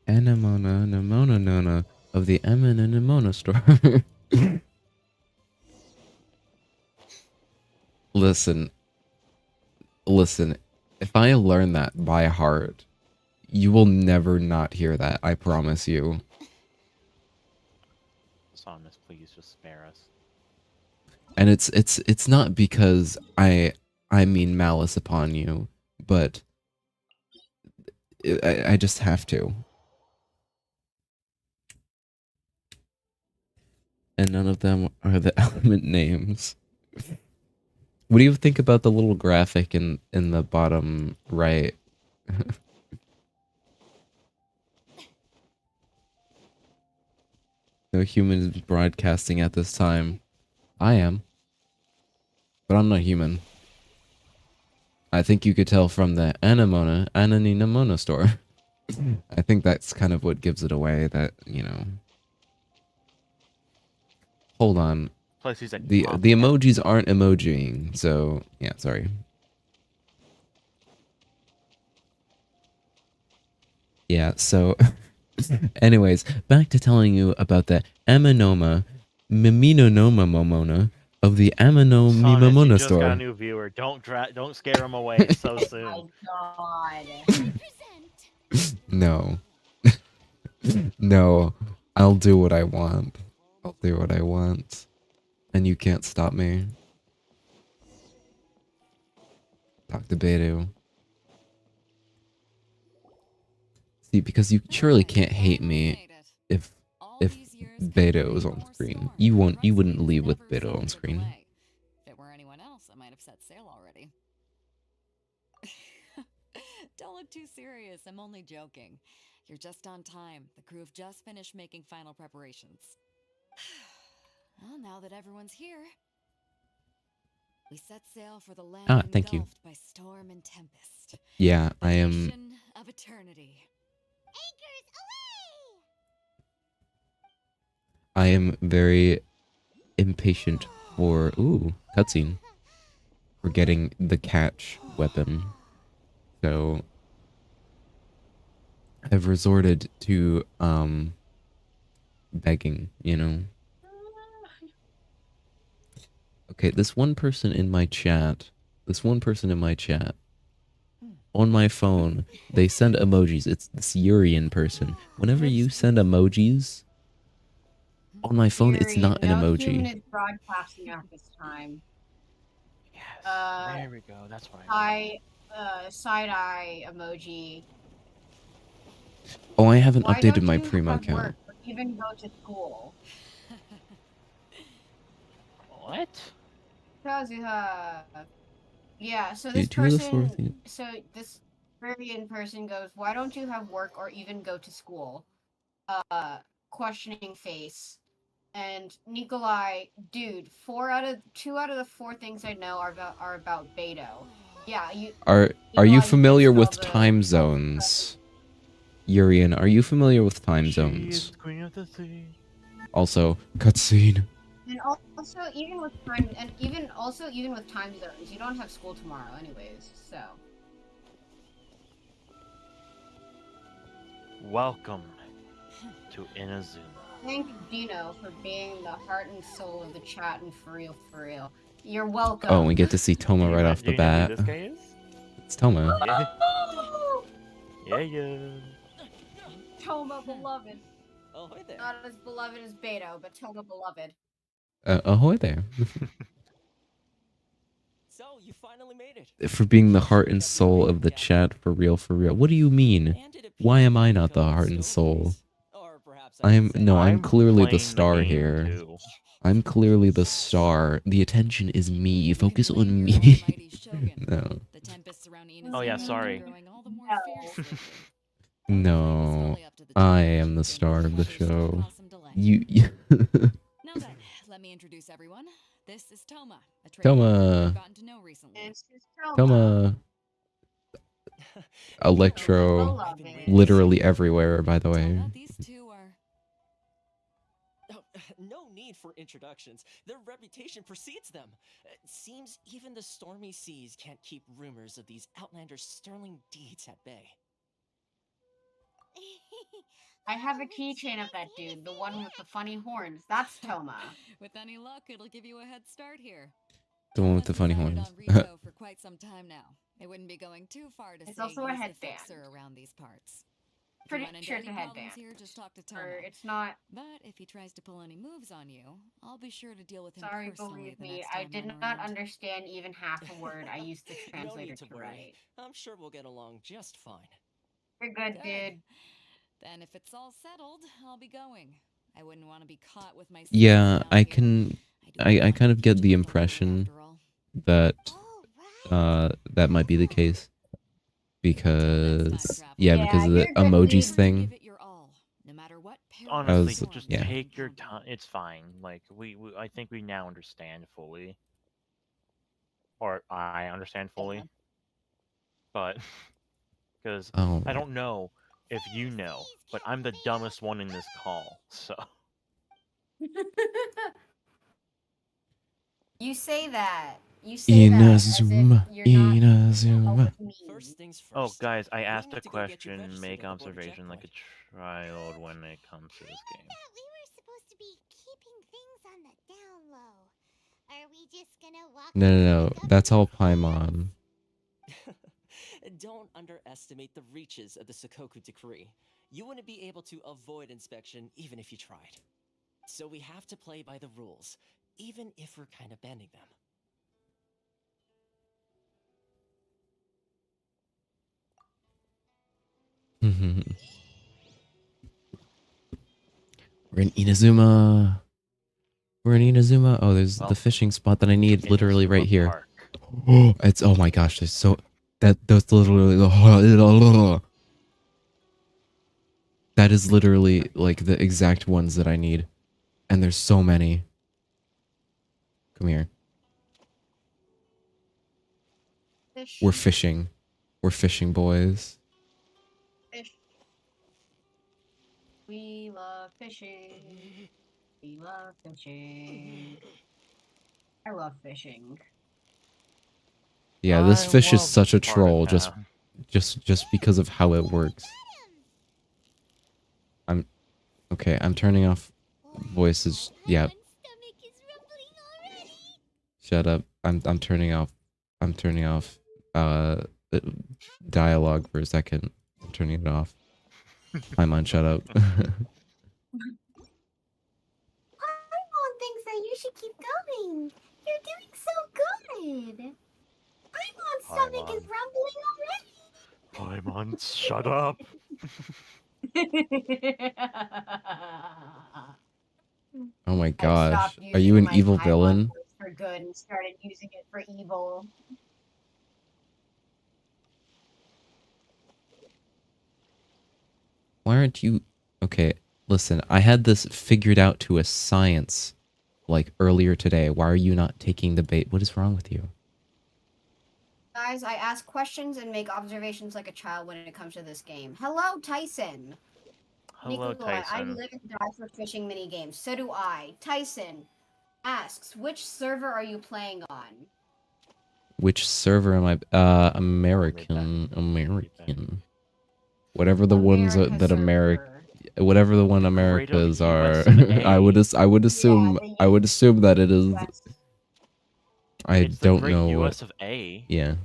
Anemona Nemona Nona of the Eminona store. Listen. If I learn that by heart, you will never not hear that. I promise you. Somnus, please just spare us. And it's not because I mean malice upon you, but I just have to. and none of them are the element names. What do you think about the little graphic in the bottom right? No humans broadcasting at this time. I am, but I'm not human. I think you could tell from the Ananina store. I think that's kind of what gives it away, that, you know. Hold on. Plus, he's like, The emojis aren't emojiing, so yeah, sorry. Yeah, so anyways, back to telling you about the Aminoma Miminonoma Momona of the Amino Son, you Mimomona just got a store. new viewer. Don't scare him away so soon. God. No. No. I'll do what I want. I'll do what I want. And you can't stop me. Talk to Beto. See, because you surely can't hate me if Beto was on screen. You wouldn't leave with Beto on screen. If it were anyone else, I might have set sail already. Don't look too serious. I'm only joking. You're just on time. The crew have just finished making final preparations. Well, now that everyone's here, we set sail for the land Thank you. engulfed by storm and tempest. Yeah, The I am. nation of eternity. I am very impatient for cutscene for getting the catch weapon. So I've resorted to begging, you know. Okay, this one person in my chat, on my phone, they send emojis. It's this Urian person. Whenever you send emojis on my phone, it's not an No emoji. human is broadcasting at this time. Yes. There we go. That's what Side eye emoji. Oh, I haven't Why updated don't my you Primo have account. work or even go to school? What? Yeah, so Dude, this do the fourth person, thing. so this Korean person goes, why don't you have work or even go to school? Questioning face. And Nikolai, dude, 2 out of the 4 things I know are about Beto. Yeah, Are Nikolai, you familiar missed all with the time zones? Urian, are you familiar with time zones? Queen of the Sea. Also, cutscene. And also, even with time zones, you don't have school tomorrow, anyways. So. Welcome to Inazuma. Thank you, Dino, for being the heart and soul of the chat, and for real. You're welcome. Oh, we get to see Toma right off the bat. Who this guy is? It's Toma. Yeah. Toma beloved. Oh, hi there. Not as beloved as Beto, but Toma beloved. Ahoy there. So, you finally made it. For being the heart and soul of the chat, for real. What do you mean? Why am I not the heart and soul? I'm clearly the star here. I'm clearly the star. The attention is me. Focus on me. No. Oh yeah, sorry. No. I am the star of the show. You Now then, let me introduce everyone. This is Toma, a trainer Toma. I've gotten to know recently. Toma. Electro. Literally everywhere, by the way. These two are... Oh, no need for introductions. Their reputation precedes them. It seems even the stormy seas can't keep rumors of these outlander sterling deeds at bay. I have a keychain of that dude, the one with the funny horns. That's Toma. With any luck, it'll give you a head start here. The one with the funny horns. On Rico for quite some time now. It wouldn't be going too far to It's say also a he's the headband. fixer around these parts. If you Pretty run into sure it's a any problems headband. Here, just talk to Toma. Or it's not. But if he tries to pull any moves on you, I'll be sure to deal with him Sorry, personally believe the me, next I time did I'm not around. understand even half a word I used the No translator need to to worry. write. I'm sure we'll get along just fine. You're good, dude. Then if it's all settled, I'll be going. I wouldn't want to be caught with my Yeah, I can. I kind of get the impression that that might be the case because because of the emojis thing. I Honestly, was just yeah. take your time. It's fine. Like I think we now understand fully, or I understand fully. But because Oh I my. don't know if you know, but I'm the dumbest one in this call. So You say that. You say that as if Inazuma, you're not Inazuma. First things first. oh, guys, I we asked need a to go get you question. registered Make at the border observation like a checkpoint. child when it comes to this game. We were supposed to be keeping things on the down low. Are we just gonna walk No. That's all Paimon. Don't underestimate the reaches of the Sakoku decree. You wouldn't be able to avoid inspection even if you tried. So we have to play by the rules, even if we're kind of bending them. We're in Inazuma. We're in Inazuma. Oh, there's the fishing spot that I need literally right here. Oh, it's oh my gosh, there's so that's literally that is literally like the exact ones that I need. And there's so many. Come here. Fish. We're fishing. We're fishing, boys. Fish. We love fishing. We love fishing. I love fishing. Yeah, this I fish is love such a troll Sparta. just because of how it works. Okay, I'm turning off voices. Yeah. Shut up. I'm turning off uh dialogue for a second. I'm turning it off. Paimon, shut up. Paimon thinks that you should keep going. You're doing so good. Paimon's stomach is rumbling already. Paimon, shut up. Oh my I gosh. stopped Are using you an my evil Paimon villain? voice for good and started using it for evil. Why aren't you... Okay, listen, I had this figured out to a science, like, earlier today. Why are you not taking the bait? What is wrong with you? Guys, I ask questions and make observations like a child when it comes to this game. Hello, Tyson. Hello, Nikolai, I Tyson. live and die for fishing mini games. So do I. Tyson asks, which server are you playing on? Which server am I... American. Whatever the ones that whatever the one Americas are, I would assume that it is. I It's the don't great know US what. of A. Yeah.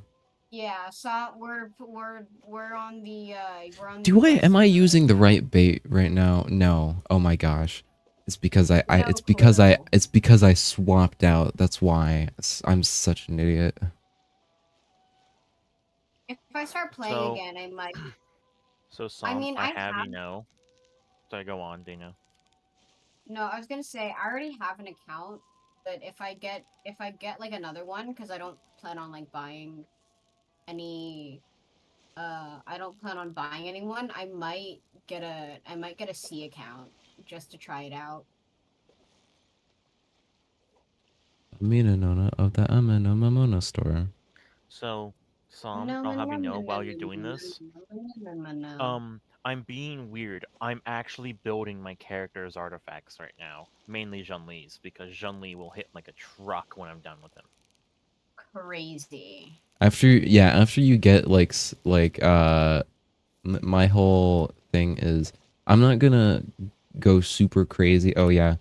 Yeah, so we're on the Am I using the right bait right now? No. Oh my gosh. It's because it's because I swapped out. That's why. I'm such an idiot. If I start playing So- again, I might. So, Sam, mean, I I have you have- know. Sorry, go on, Dana. No, I was gonna say I already have an account, but if I get like another one, because I don't plan on like buying any. I don't plan on buying anyone. I might get a C account just to try it out. Mina Nona of the Amano Mamona store. So, Sam, I'll have you know while you're doing this. I'm being weird. I'm actually building my character's artifacts right now. Mainly Zhongli's, because Zhongli will hit like a truck when I'm done with him. Crazy. After you get my whole thing is I'm not gonna go super crazy. Oh yeah.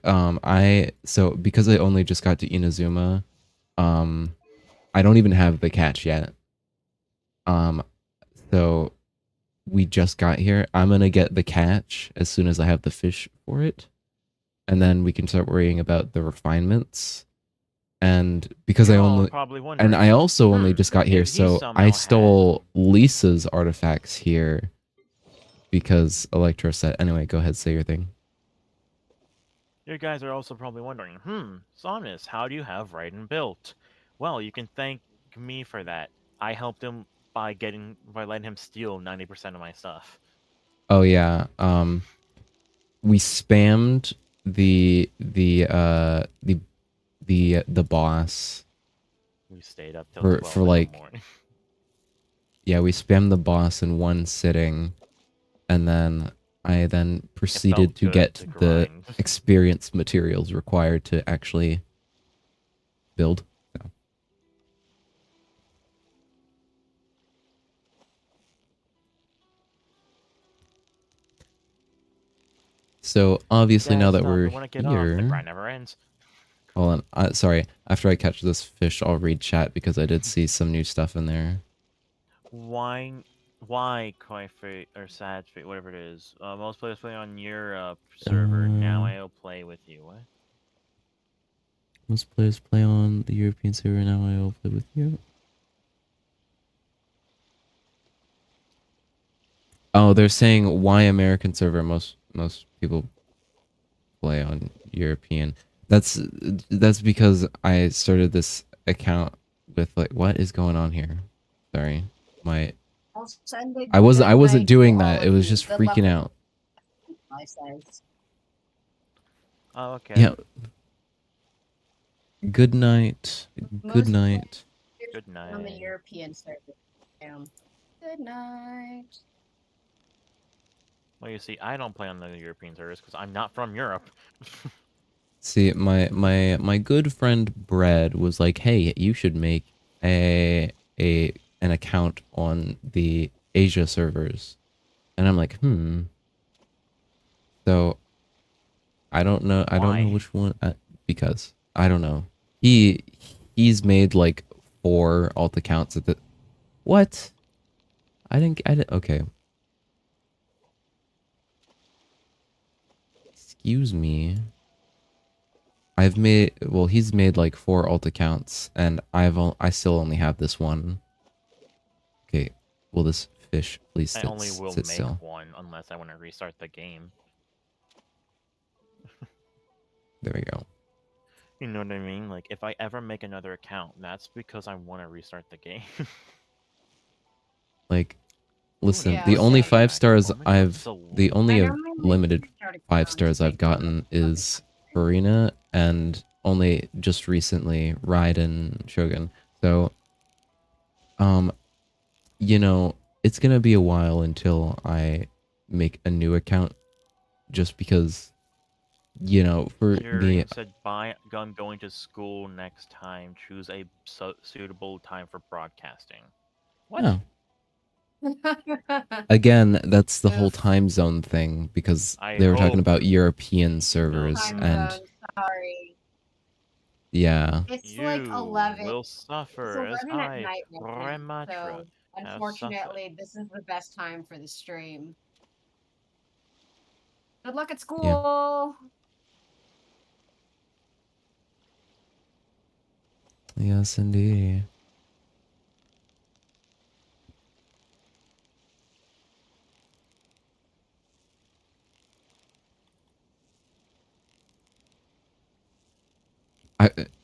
Because I only just got to Inazuma, I don't even have the catch yet. So we just got here. I'm gonna get the catch as soon as I have the fish for it. And then we can start worrying about the refinements. And because You're all probably wondering, I also only just got here, if he so somehow I had- stole Lisa's artifacts here because Electro said. Anyway, go ahead, say your thing. You guys are also probably wondering, Sonus, how do you have Raiden built? Well, you can thank me for that. I helped him by letting him steal 90% of my stuff. Oh yeah. We spammed the boss. We stayed up till for 12 in like the morning. Yeah, we spammed the boss in one sitting, and then I proceeded to good get to the grind. experience materials required to actually build. So obviously now that we're When I get off, the here, grind never ends. hold on. Sorry, after I catch this fish, I'll read chat because I did see some new stuff in there. Why Cry Fate or Sad Fate, whatever it is. Most players play on your server. Now I'll play with you. What? Most players play on the European server. Now I will play with you. Oh, they're saying why American server? Most people play on European. That's because I started this account with like, what is going on here? Sorry, I'll send a I good wasn't night doing to all that. It of was you. just Good luck freaking with out. my size. Oh, okay. Yeah. Good night. Good Most night. Good on the night. European server. Good night. Well, you see, I don't play on the European servers because I'm not from Europe. See, my good friend Brad was like, "Hey, you should make an account on the Asia servers," and I'm like, So I don't know. I don't know Why? which one because I don't know. He's made like 4 alt accounts at the. What? I didn't. Okay. Excuse me. He's made like 4 alt accounts, and I still only have this one. Okay, will this fish please I sit, only will sit make still? one unless I want to restart the game. There we go. You know what I mean? Like, if I ever make another account, that's because I want to restart the game. Like, listen, Yeah, the only same. 5 stars It's a the only I normally limited restart a 5 account stars to I've take down gotten is Farina, and only just recently Raiden Shogun. So, you know, it's gonna be a while until I make a new account, just because, you know, for me, Kieran said, I'm going to school next time. Choose a suitable time for broadcasting. What? oh, again, that's the whole Oof. time zone thing, because I they were talking hope about European servers, Time and zone, sorry. yeah. It's like 11. will It's suffer as 11 at I, night right now, Rematra, so have unfortunately, this is the best time for the stream. Good luck at Yeah. school. Yes, indeed.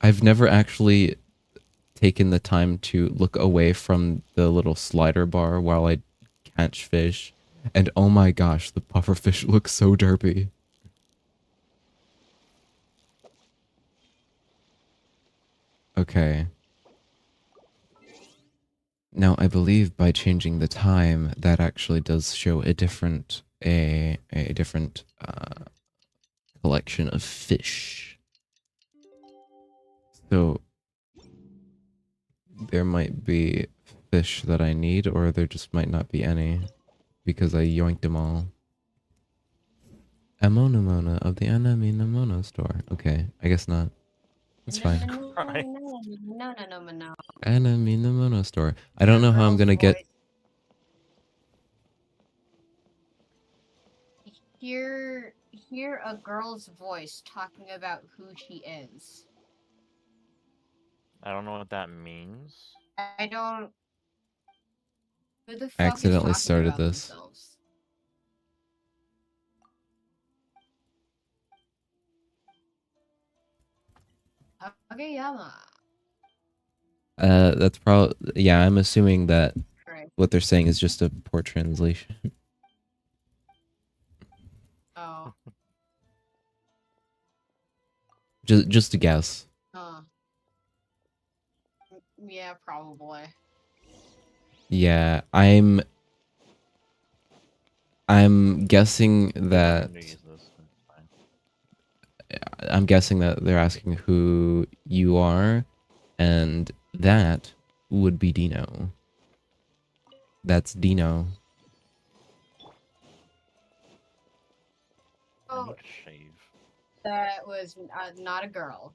I've never actually taken the time to look away from the little slider bar while I catch fish, and oh my gosh, the pufferfish looks so derpy. Okay. Now I believe by changing the time, that actually does show a different collection of fish. So there might be fish that I need, or there just might not be any, because I yoinked them all. Amonamona of the Anaminamono store. Okay, I guess not. That's fine. No, no. Anaminamono store. I don't know how I'm gonna get. Hear a girl's voice talking about who she is. I don't know what that means. I don't. Who the fuck I accidentally is talking started about this. themselves? Kageyama. That's probably, yeah, I'm assuming that Right. what they're saying is just a poor translation. Oh. Just a guess. Yeah, probably. Yeah, I'm guessing that they're asking who you are, and that would be Dino. That's Dino. Oh, shave. that was not a girl.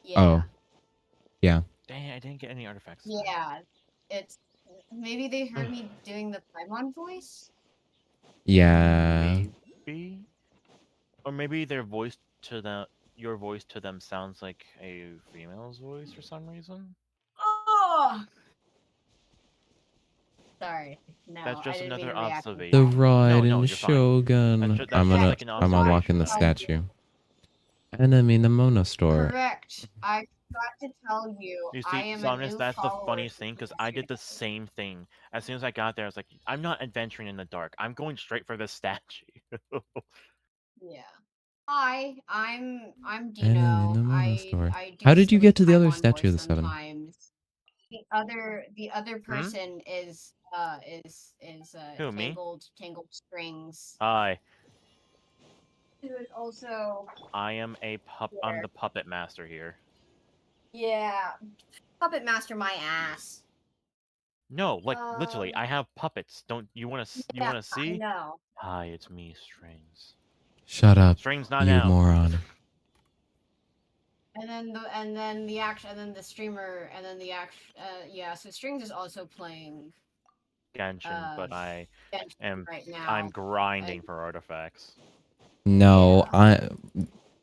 Yeah. Oh. Yeah. Dang, I didn't get any artifacts. Yeah. It's maybe they heard me doing the Paimon voice. Yeah. Maybe, or maybe their voice to your voice to them sounds like a female's voice for some reason. Oh. Sorry. No, That's I just didn't mean another to react like observation. The that. Raiden No, you're fine. Shogun. That's I'm just like an I'm observation. unlocking the Tell statue. Enemy in the Mono store. Correct. I forgot to tell you, You I see, am a Somnus, new that's the follower funniest to thing, because this I did the universe. same thing. As soon as I got there, I was like, I'm not adventuring in the dark. I'm going straight for this statue. Yeah. Hi, I'm Enemy in Dino. the Mono store. I do How did you silly get to the other Paimon statue of voice the seven? sometimes. The other person is Who, me? tangled strings. Hi. Who is also I am I'm the puppet master here. yeah, puppet master my ass. No, like literally, I have puppets. Don't you want to? You Yeah, want to see? I know. Hi, it's me, Strings. Shut up, Strings not you now. moron. And then the streamer and then the yeah, so Strings is also playing Genshin, but I Genshin am right now. I'm grinding for artifacts. No,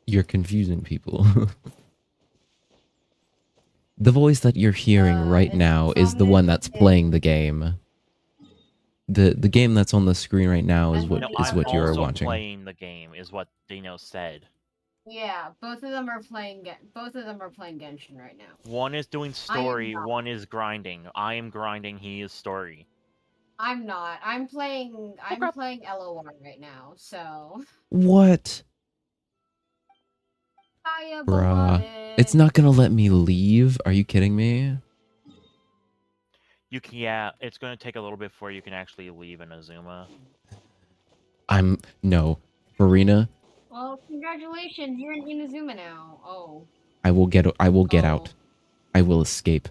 you're confusing people. The voice that you're hearing right now is the one that's playing the game. The game that's on the screen right now is what you're also watching. Playing the game is what Dino said. Yeah, both of them are playing Genshin right now. One is doing story, one is grinding. I am grinding, he is story. I'm not. I'm playing LOR right now, so What? Hiya, Bruh. beloved. It's not gonna let me leave? Are you kidding me? You can, yeah, it's gonna take a little bit before you can actually leave Inazuma. No. Marina, Well, congratulations, you're in Inazuma now. Oh. I will get out. I will escape.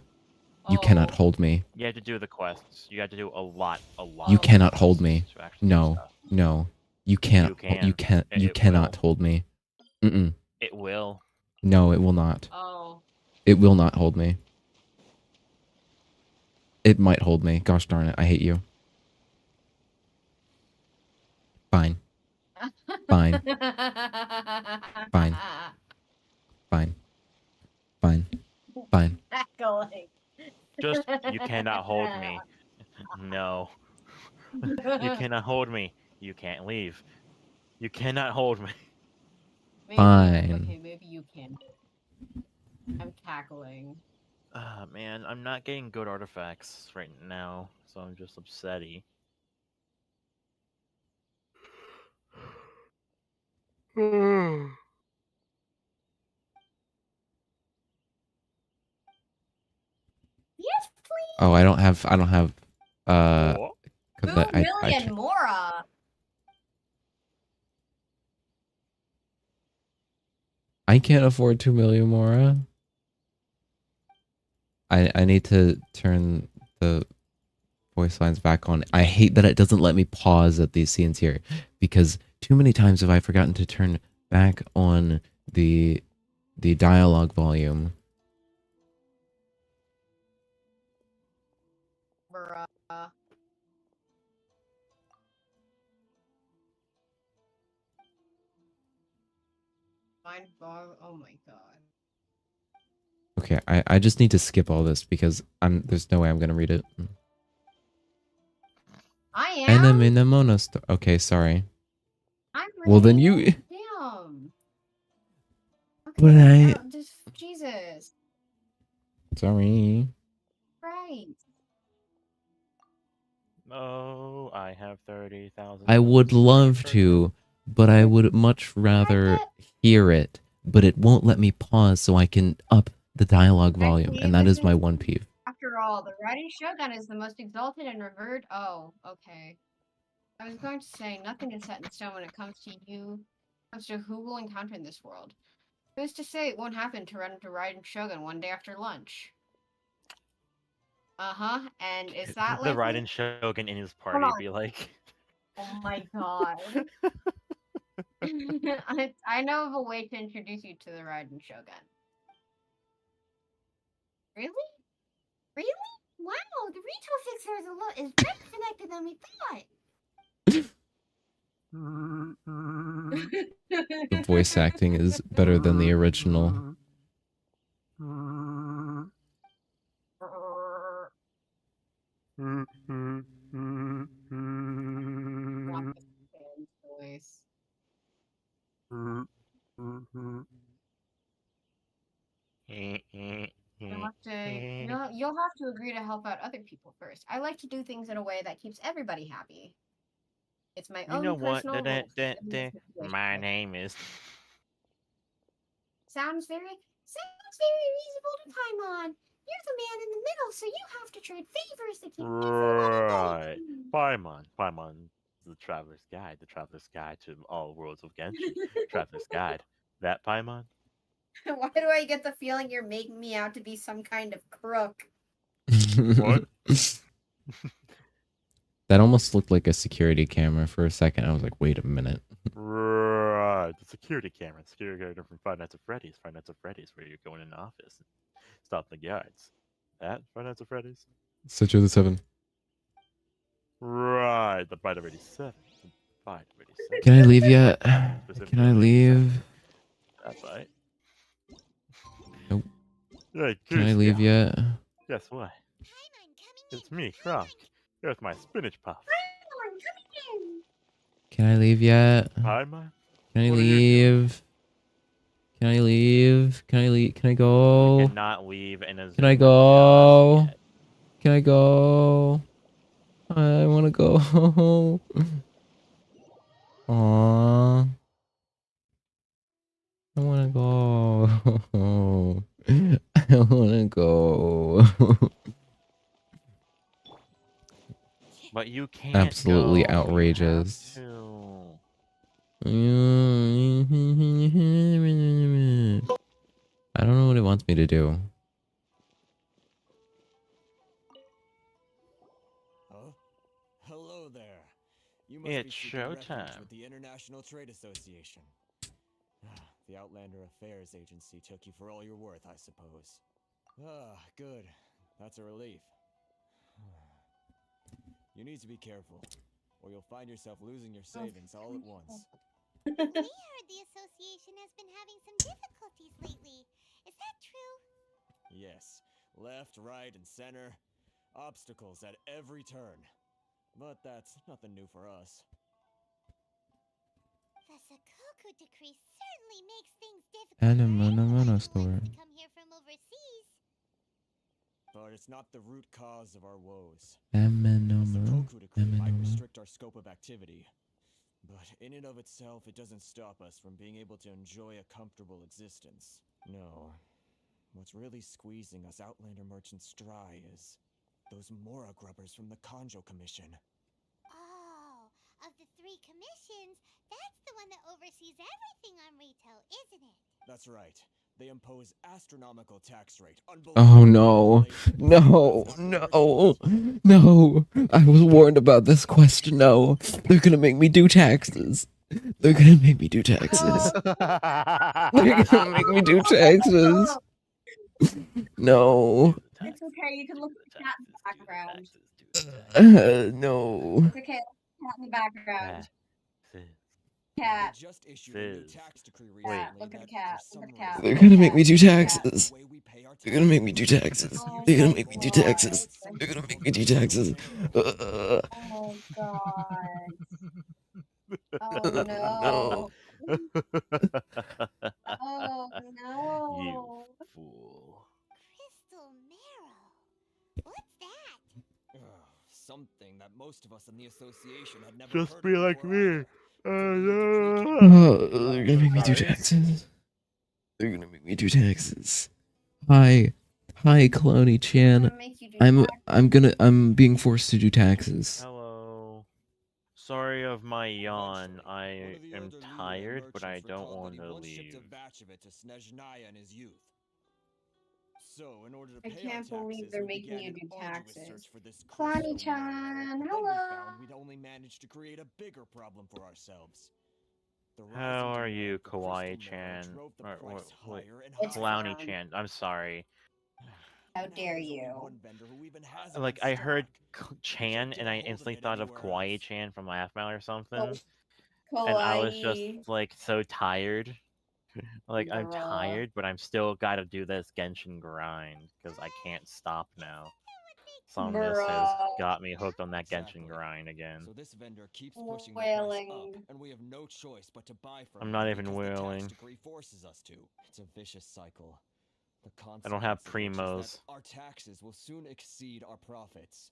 You cannot hold me. You have to do the quests. You have to do a lot. You cannot hold me. No. You can't. You cannot hold me. Mm-mm. It will. No, it will not. Oh. It will not hold me. It might hold me. Gosh darn it. I hate you. Fine. Fine. Fine. Fine. Fine. Fine. Just, you cannot hold me. No. You cannot hold me. You can't leave. You cannot hold me. Fine. Okay, maybe you can. I'm cackling. Ah, man, I'm not getting good artifacts right now, so I'm just upsetty. Yes, please. Oh, I don't have 'cause 2 million Mora. I can't afford 2 million more. I need to turn the voice lines back on. I hate that it doesn't let me pause at these scenes here, because too many times have I forgotten to turn back on the dialogue volume. Bruh. Oh my god. Okay, I just need to skip all this because there's no way I'm gonna read it. I am. Enemy in the Mono store. Okay, sorry. I'm Well, then you. Damn. But I. Oh, just Jesus. Sorry. Right. Oh, I have 30,000. I would love to, but I would much rather hear it, but it won't let me pause so I can up the dialogue volume, Actually, and that this is my is, one peeve. after all, the Riding Shogun is the most exalted and revered. Oh, okay. I was going to say nothing is set in stone when it comes to who will encounter in this world. Who's to say it won't happen to run into Riding Shogun one day after lunch? Uh-huh. And is that The likely? Raiden Shogun in his Come party on. be like, Oh my god. I know of a way to introduce you to the Raiden Shogun. Really? Really? Wow, the retail fixer is better connected than we thought. The voice acting is better than the original. Voice. You'll have to agree to help out other people first. I like to do things in a way that keeps everybody happy. It's my you own know what? personal rule for every situation. My name is. Sounds very reasonable to Paimon. You're the man in the middle, so you have to trade favors to keep Right. Paimon, the Traveler's Guide. The Traveler's Guide to all worlds of Genshin. Traveler's Guide. That Paimon? Why do I get the feeling you're making me out to be some kind of crook? What? That almost looked like a security camera for a second. I was like, wait a minute. Right. The security camera. Security camera from Five Nights at Freddy's. Five Nights at Freddy's, where you're going in the office and stop the guards. That Five Nights at Freddy's? Such are the 7. Right. The Bite of 87. The Bite of 87. Can I leave yet? Specifically Can I leave? That bite. Nope. Hey, Can I Goose leave Scout. yet? Guess what? It's me, Croc. Here's my spinach puff. Can I leave yet? Paimon? Can I What are you doing? leave? Can I leave? Can I leave? Can I go? You cannot leave in a Can I go? Can I go? I want to go. Aww. I want to go. I want to go. But you can't. Absolutely go. You have outrageous. to. I don't know what it wants me to do. Oh, hello there. You It's be seeking refuge showtime. with the International Trade Association. The Outlander Affairs Agency took you for all you're worth, I suppose. Ah, good. That's a relief. You need to be careful, or you'll find yourself losing your savings all at once. We heard the association has been having some difficulties lately. Is that true? Yes, left, right, and center. Obstacles at every turn. But that's nothing new for us. The Sakoku decree certainly makes things difficult Anamana store. to come here from overseas. But it's not the root cause of our woes. Amenomo. Sakoku decree might restrict our scope of activity. But in and of itself, it doesn't stop us from being able to enjoy a comfortable existence. No. What's really squeezing us Outlander merchants dry is those Mora grubbers from the Kanjo Commission. Oh, of the 3 commissions, that's the one that oversees everything on retail, isn't it? That's right. They impose astronomical tax rate. Oh no. No. No. No. I was warned about this quest. No. They're gonna make me do taxes. They're gonna make me do taxes. They're gonna make me do taxes. No. It's okay, you can look at the cat in the background. No. It's okay, cat in the background. Cat. Just issued a new tax decree Cat, recently look at the that, cat. for Look at the some cat. They're gonna make me do taxes. They're gonna make me do taxes. They're gonna make me do taxes. They're gonna make me do taxes. Oh god. Oh no. Oh no. most of us in the association had never Just heard be of like before me. They're gonna make me do taxes. They're gonna make me do taxes. Hi, Cloney Chan. I'm being forced to do taxes. Hello. Sorry of my yawn. I am tired, but I don't want to leave. A batch of it to Snezhnaya in his youth. So, in order to I pay can't our believe taxes, they're we making began you an do arduous taxes. search for this Cloney-chan, Then we hello. found we'd only managed to create a bigger problem for ourselves. The How rising are demand you, for crystal mineral Kawaii-chan? drove the Or, price wait, higher and It's higher. Clowny-chan. I'm sorry. How Now dare there's only you? one vendor who even has it Like, in I heard stock. Chan, get and a I hold of instantly it thought of anywhere Kawaii-chan from Laugh Mail or something. Kawaii. And I was just, like, so tired. Like, I'm Bruh. tired, but I'm still gotta do this Genshin grind, because I can't stop now. Some of this has got me hooked on that Genshin grind again. So this vendor keeps pushing the price up, Wailing. and we have no choice but to buy from I'm him not even because the tax willing. decree forces us to. It's a vicious cycle. The I don't have consequence of which is primos. that our taxes will soon exceed our profits.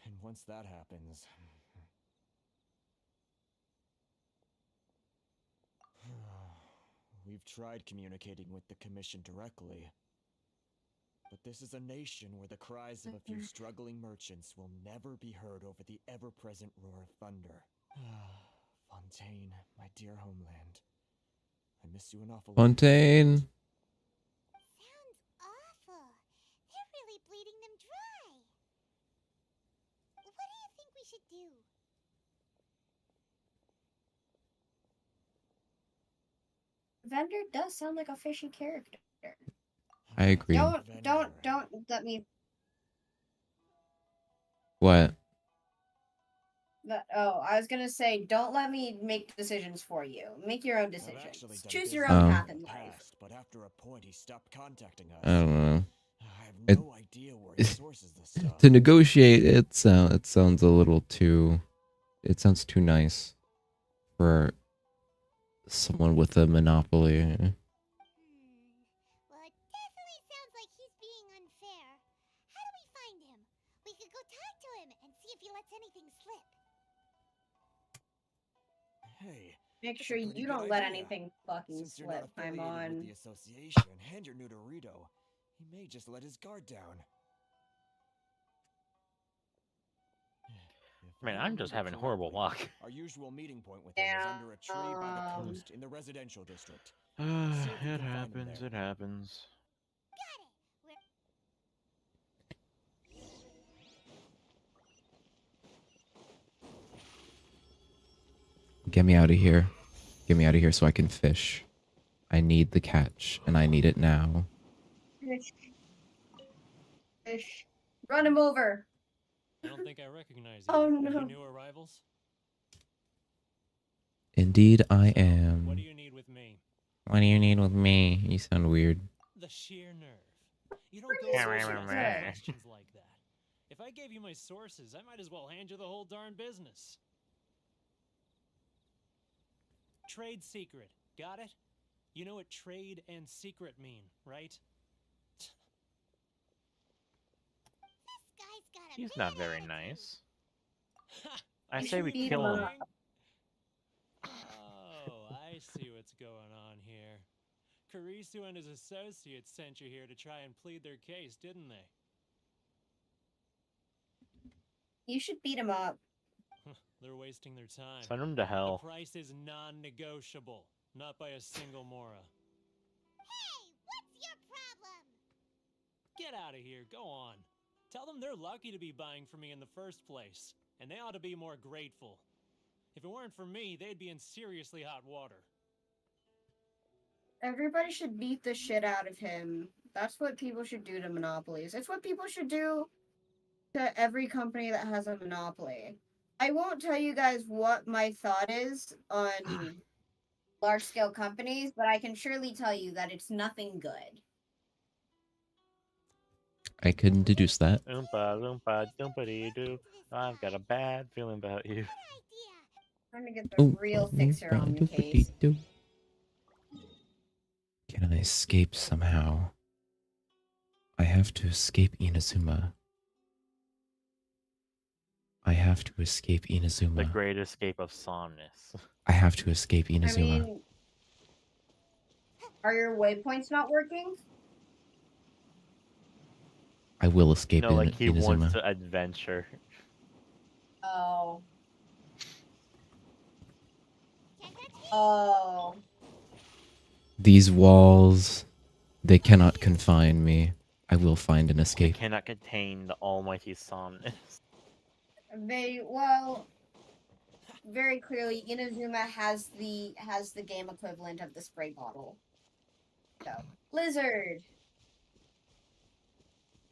And once that happens... We've tried communicating with the Commission directly. But this is a nation where the cries of a few struggling merchants will never be heard over the ever-present roar of thunder. Fontaine, my dear homeland. I miss you an awful lot. Fontaine. Sounds awful. They're really bleeding them dry. What do you think we should do? Vendor does sound like a fishy character. I agree. Don't let me. What? I was gonna say, don't let me make decisions for you. Make your own decisions. Choose your Oh. own path in life. But after a point, he stopped contacting us. I don't know. I have no idea where he sources this stuff. To negotiate, it sounds a little too. It sounds too nice for someone with a monopoly. Well, it definitely sounds like he's being unfair. How do we find him? We could go talk to him and see if he lets anything slip. Hey, Make that's sure a pretty you good don't let idea. anything fucking Since you're not slip. I'm affiliated on. with the association and you're new to Rito, he may just let his guard down. Man, I'm just having horrible luck. Our usual meeting point with him is under a tree by the coast in the residential district. See if you It can find him happens, there. it happens. Get me out of here. Get me out of here so I can fish. I need the catch, and I need it now. Fish. Fish. Run him over. I don't think I recognize you. Oh, Are no. you new arrivals? Indeed, I am. What do you need with me? What do you need with me? You sound weird. The sheer nerve. You don't go around asking questions like that. If I gave you my sources, I might as well hand you the whole darn business. Trade secret. Got it? You know what trade and secret mean, right? He's not very nice. I You say should we beat kill him him. up. Oh, I see what's going on here. Karisu and his associates sent you here to try and plead their case, didn't they? You should beat him up. They're wasting their time. Send him to hell. The price is non-negotiable, not by a single Mora. Hey, what's your problem? Get out of here, go on. Tell them they're lucky to be buying from me in the first place, and they ought to be more grateful. If it weren't for me, they'd be in seriously hot water. Everybody should beat the shit out of him. That's what people should do to monopolies. It's what people should do to every company that has a monopoly. I won't tell you guys what my thought is on large-scale companies, but I can surely tell you that it's nothing good. I couldn't deduce that. Oompa loompa doompity-doo. I've got a bad feeling about you. Trying to get the real fixer on the case. Can I escape somehow? I have to escape Inazuma. I have to escape The Inazuma. great escape of Somnus. I have to escape Inazuma. I mean, are your waypoints not working? I will escape No, like he wants Inazuma. to adventure. Oh. Oh. These walls, they cannot confine me. I will find an They escape. cannot contain the almighty Somnus. Well, very clearly, Inazuma has the game equivalent of the spray bottle. So, lizard.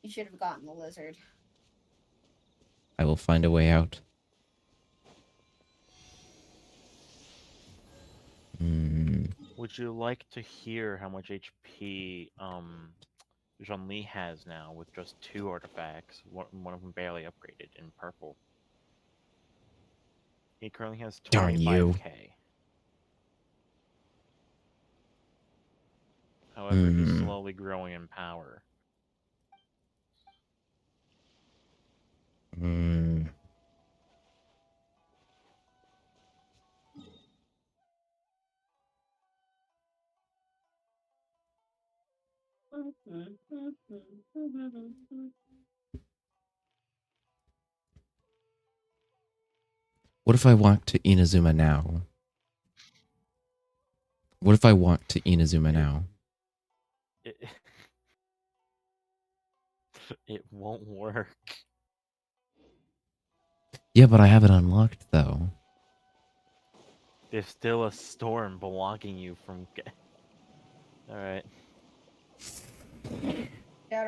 You should have gotten the lizard. I will find a way out. Would you like to hear how much HP Zhongli has now with just 2 artifacts? One of them barely upgraded in purple. He currently has 25k. Darn you. However, he's slowly growing in power. What if I walk to Inazuma now? What if I walk to Inazuma now? It won't work. Yeah, but I have it unlocked though. There's still a storm blocking you from. Alright.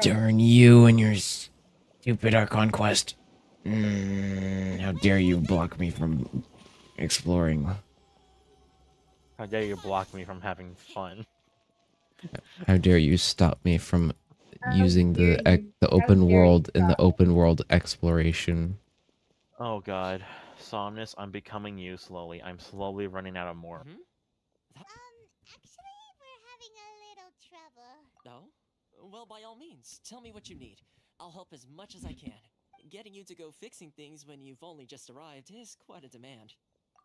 Darn you and your stupid Archon quest. How dare you block me from exploring? How dare you block me from having fun? How dare you stop me from using the open world in the open world exploration? Oh god. Somnus, I'm becoming you slowly. I'm slowly running out of more. Actually, we're having a little trouble. No? Well, by all means, tell me what you need. I'll help as much as I can. Getting you to go fixing things when you've only just arrived is quite a demand.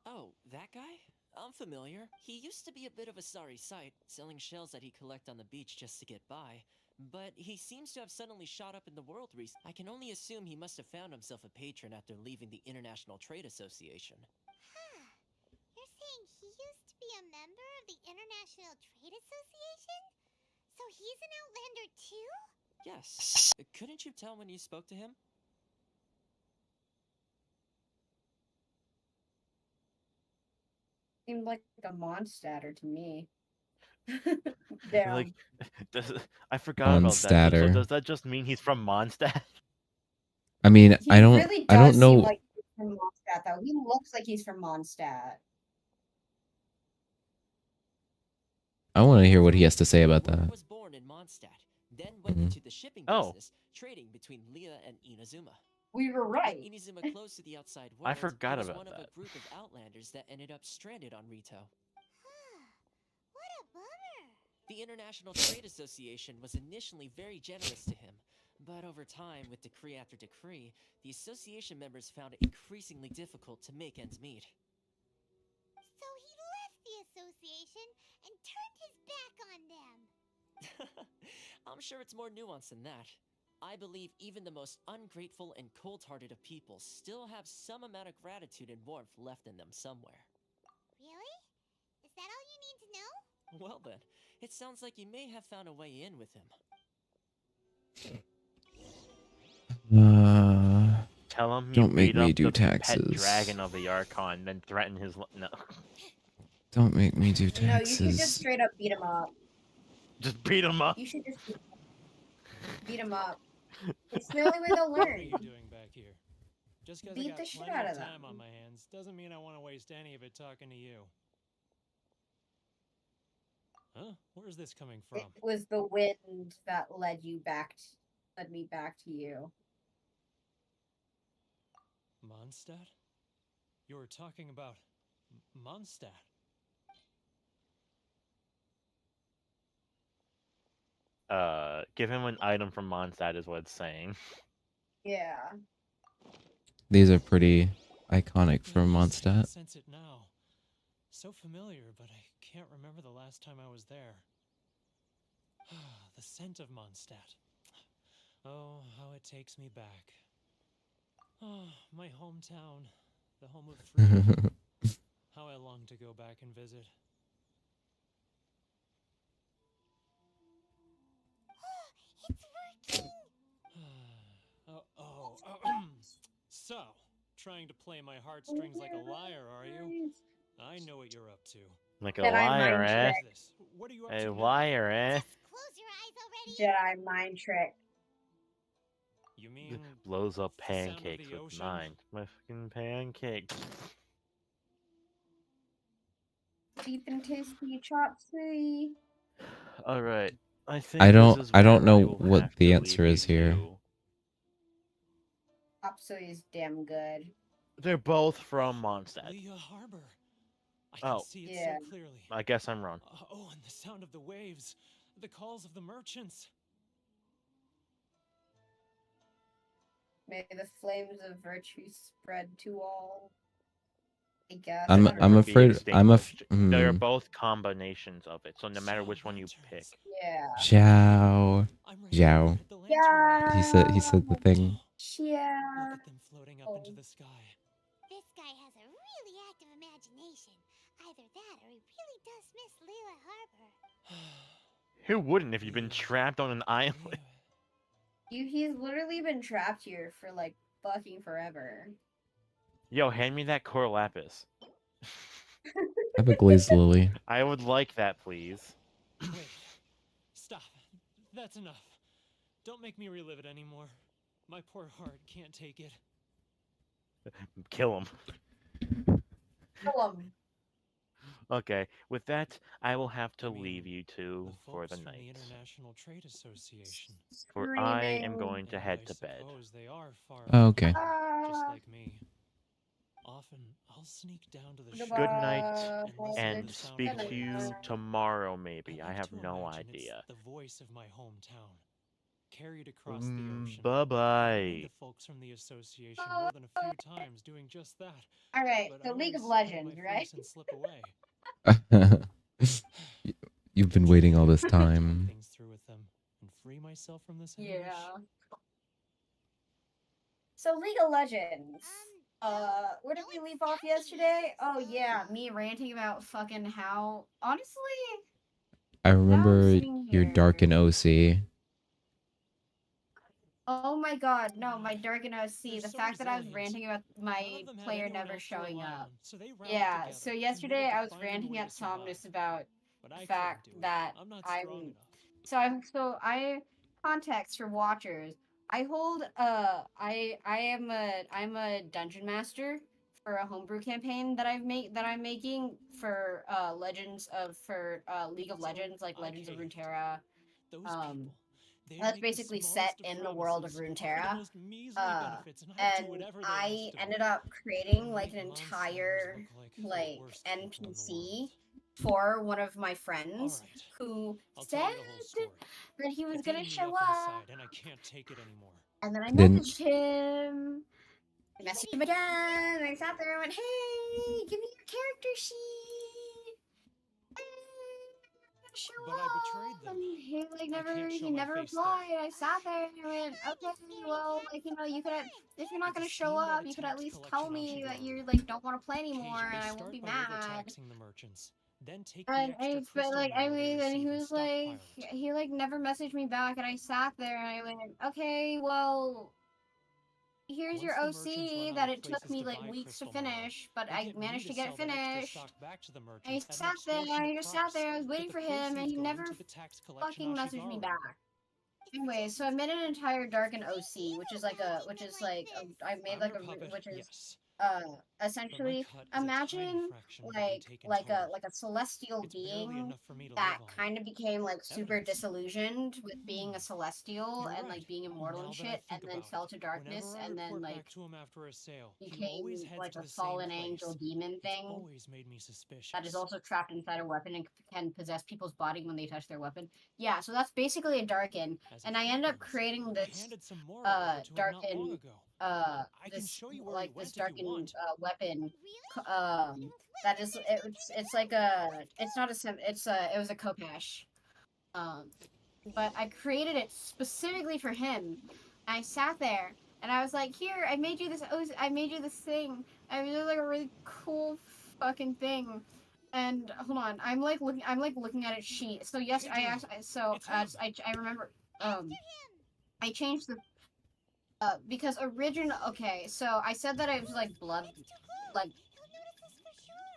Oh, that guy? I'm familiar. He used to be a bit of a sorry sight, selling shells that he collect on the beach just to get by. But he seems to have suddenly shot up in the world recently. I can only assume he must have found himself a patron after leaving the International Trade Association. Huh. You're saying he used to be a member of the International Trade Association? So he's an Outlander too? Yes. Couldn't you tell when you spoke to him? Seemed like a Mondstatter to me. Like, I forgot about that. So Mondstatter. does that just mean he's from Mondstadt? I mean, He I don't really I don't does know. seem like he's from Mondstadt, though. He looks like he's from Mondstadt. I want to hear what he has to say about that. Was born in Mondstadt, then went into the shipping business, trading between Leah and Inazuma. We were right. When Inazuma closed to the outside world, I forgot he was about one of that. a group of Outlanders that ended up stranded on Rito. What a bummer. The International Trade Association was initially very generous to him, but over time, with decree after decree, the association members found it increasingly difficult to make ends meet. So he left the association and turned his back on them. I'm sure it's more nuanced than that. I believe even the most ungrateful and cold-hearted of people still have some amount of gratitude and warmth left in them somewhere. Really? Is that all you need to know? Well then, it sounds like you may have found a way in with him. Tell him you Don't make beat me up do the pet taxes. dragon of the Archon, then threaten his no. Don't make me do No, you should just taxes. straight up beat him up. Just beat him up. You should just beat him up. It's the only way they'll What are learn. you doing back here? Just because I Beat got the shit plenty out of of them. time on my hands doesn't mean I want to waste any of it talking to you. Huh? Where's this coming from? It was the wind that led me back to you. Mondstadt? You were talking about Mondstadt. Give him an item from Mondstadt is what it's saying. Yeah. These are pretty iconic for Yes, I can Mondstadt. sense it now. So familiar, but I can't remember the last time I was there. The scent of Mondstadt. Oh, how it takes me back. Oh, my hometown, the home of freedom. How I long to go back and visit. It's working! So, trying to play my heartstrings like a liar, are you? I know what you're up to. Like a Jedi liar, mind eh? trick. What are you up A to now? liar, eh? Close your eyes already! Jedi mind trick. You mean Blows up the sound of pancakes the with ocean? mine. My fucking pancake. Deep and tasty chop suey. Alright. I think this is I where don't know I will what have the to answer leave you is here. two. Chop suey is damn good. They're both from Mondstadt. Leah Harbor. I can Oh. see it Yeah. so clearly. I guess I'm wrong. Oh, and the sound of the waves. The calls of the merchants. May the flames of virtue spread to all. I guess. I'm I don't I'm know. Be afraid I'm extinguished. They're hmm. both combinations of it, so no matter which one you pick. Yeah. Zhao. Zhao. Yeah. He said the thing. Yeah. Look at them floating up into the sky. This guy has a really active imagination. Either that or he really does miss Lila Harbor. Who wouldn't if you've been trapped on an island? He's literally been trapped here for like fucking forever. Yo, hand me that core lapis. I have a glazed lily. I would like that, please. Wait. Stop. That's enough. Don't make me relive it anymore. My poor heart can't take it. Kill him. Kill him. Okay, with that, I will have to leave you two for the From the night. International Trade Association. For I am going to head to bed. They are far Oh, okay. just like me. Often, I'll sneak down to the shore. Good night, listen and to the sound speak of the to you waves. tomorrow, maybe. I like have to no imagine it's idea. the voice of my hometown, carried across the ocean. Bye-bye. The folks from the association more than a few times doing just that. All right, But so I League of always hide my Legends, right? face and slip away. You've been waiting all this time. Things through with them and free myself from this Yeah. anguish. So League of Legends. Where did we leave off yesterday? Oh yeah, me ranting about fucking how honestly I remember sitting your dark and OC. oh my god, no, my Dark and OC, the fact that I was ranting about my player never showing up. Yeah, so yesterday I was ranting at Somnus about the fact that I context for watchers. I hold I'm a dungeon master for a homebrew campaign that I'm making for League of Legends, like Legends of Runeterra. That's basically set in the world of Runeterra. And I ended up creating like an entire like NPC for one of my friends who said that he was gonna show up. And I can't take it anymore. And then I Didn't- messaged him. I messaged him again. And I sat there and went, "Hey, give me your character sheet." Show But I betrayed them. and he like never can't show he my never face there. replied. I sat there and I went, okay, well, like you could if you're not gonna show up, you could at least tell me that you like don't want to play anymore, and I won't be mad. The merchants. Then take And the extra but like crystal I mineral they mean, and he receive and was like, stockpile it. he like never messaged me back, and I sat there and I went, okay, well. Here's your OC that it took me like weeks to finish, but I managed to get it finished. I sat there, I just sat there, I was waiting for him, and he never fucking messaged me back. Anyway, so I made an entire Darken OC, which is essentially imagine like a celestial being that kind of became like super disillusioned with being a celestial and like being immortal and shit, and then fell to darkness, and then like became like a fallen angel demon thing that is also trapped inside a weapon and can possess people's body when they touch their weapon. Yeah, so that's basically a Darken, and I end up creating this Darken can show you where like he this went if you darkened want. weapon. That is it's like it's not a it was a Kopesh. But I created it specifically for him. I sat there and I was like, "Here, I made you this. I made you this thing. I made like a really cool fucking thing." And hold on, I'm like looking at its sheet. So yes, I remember I changed the because original. Okay, so I said that it was like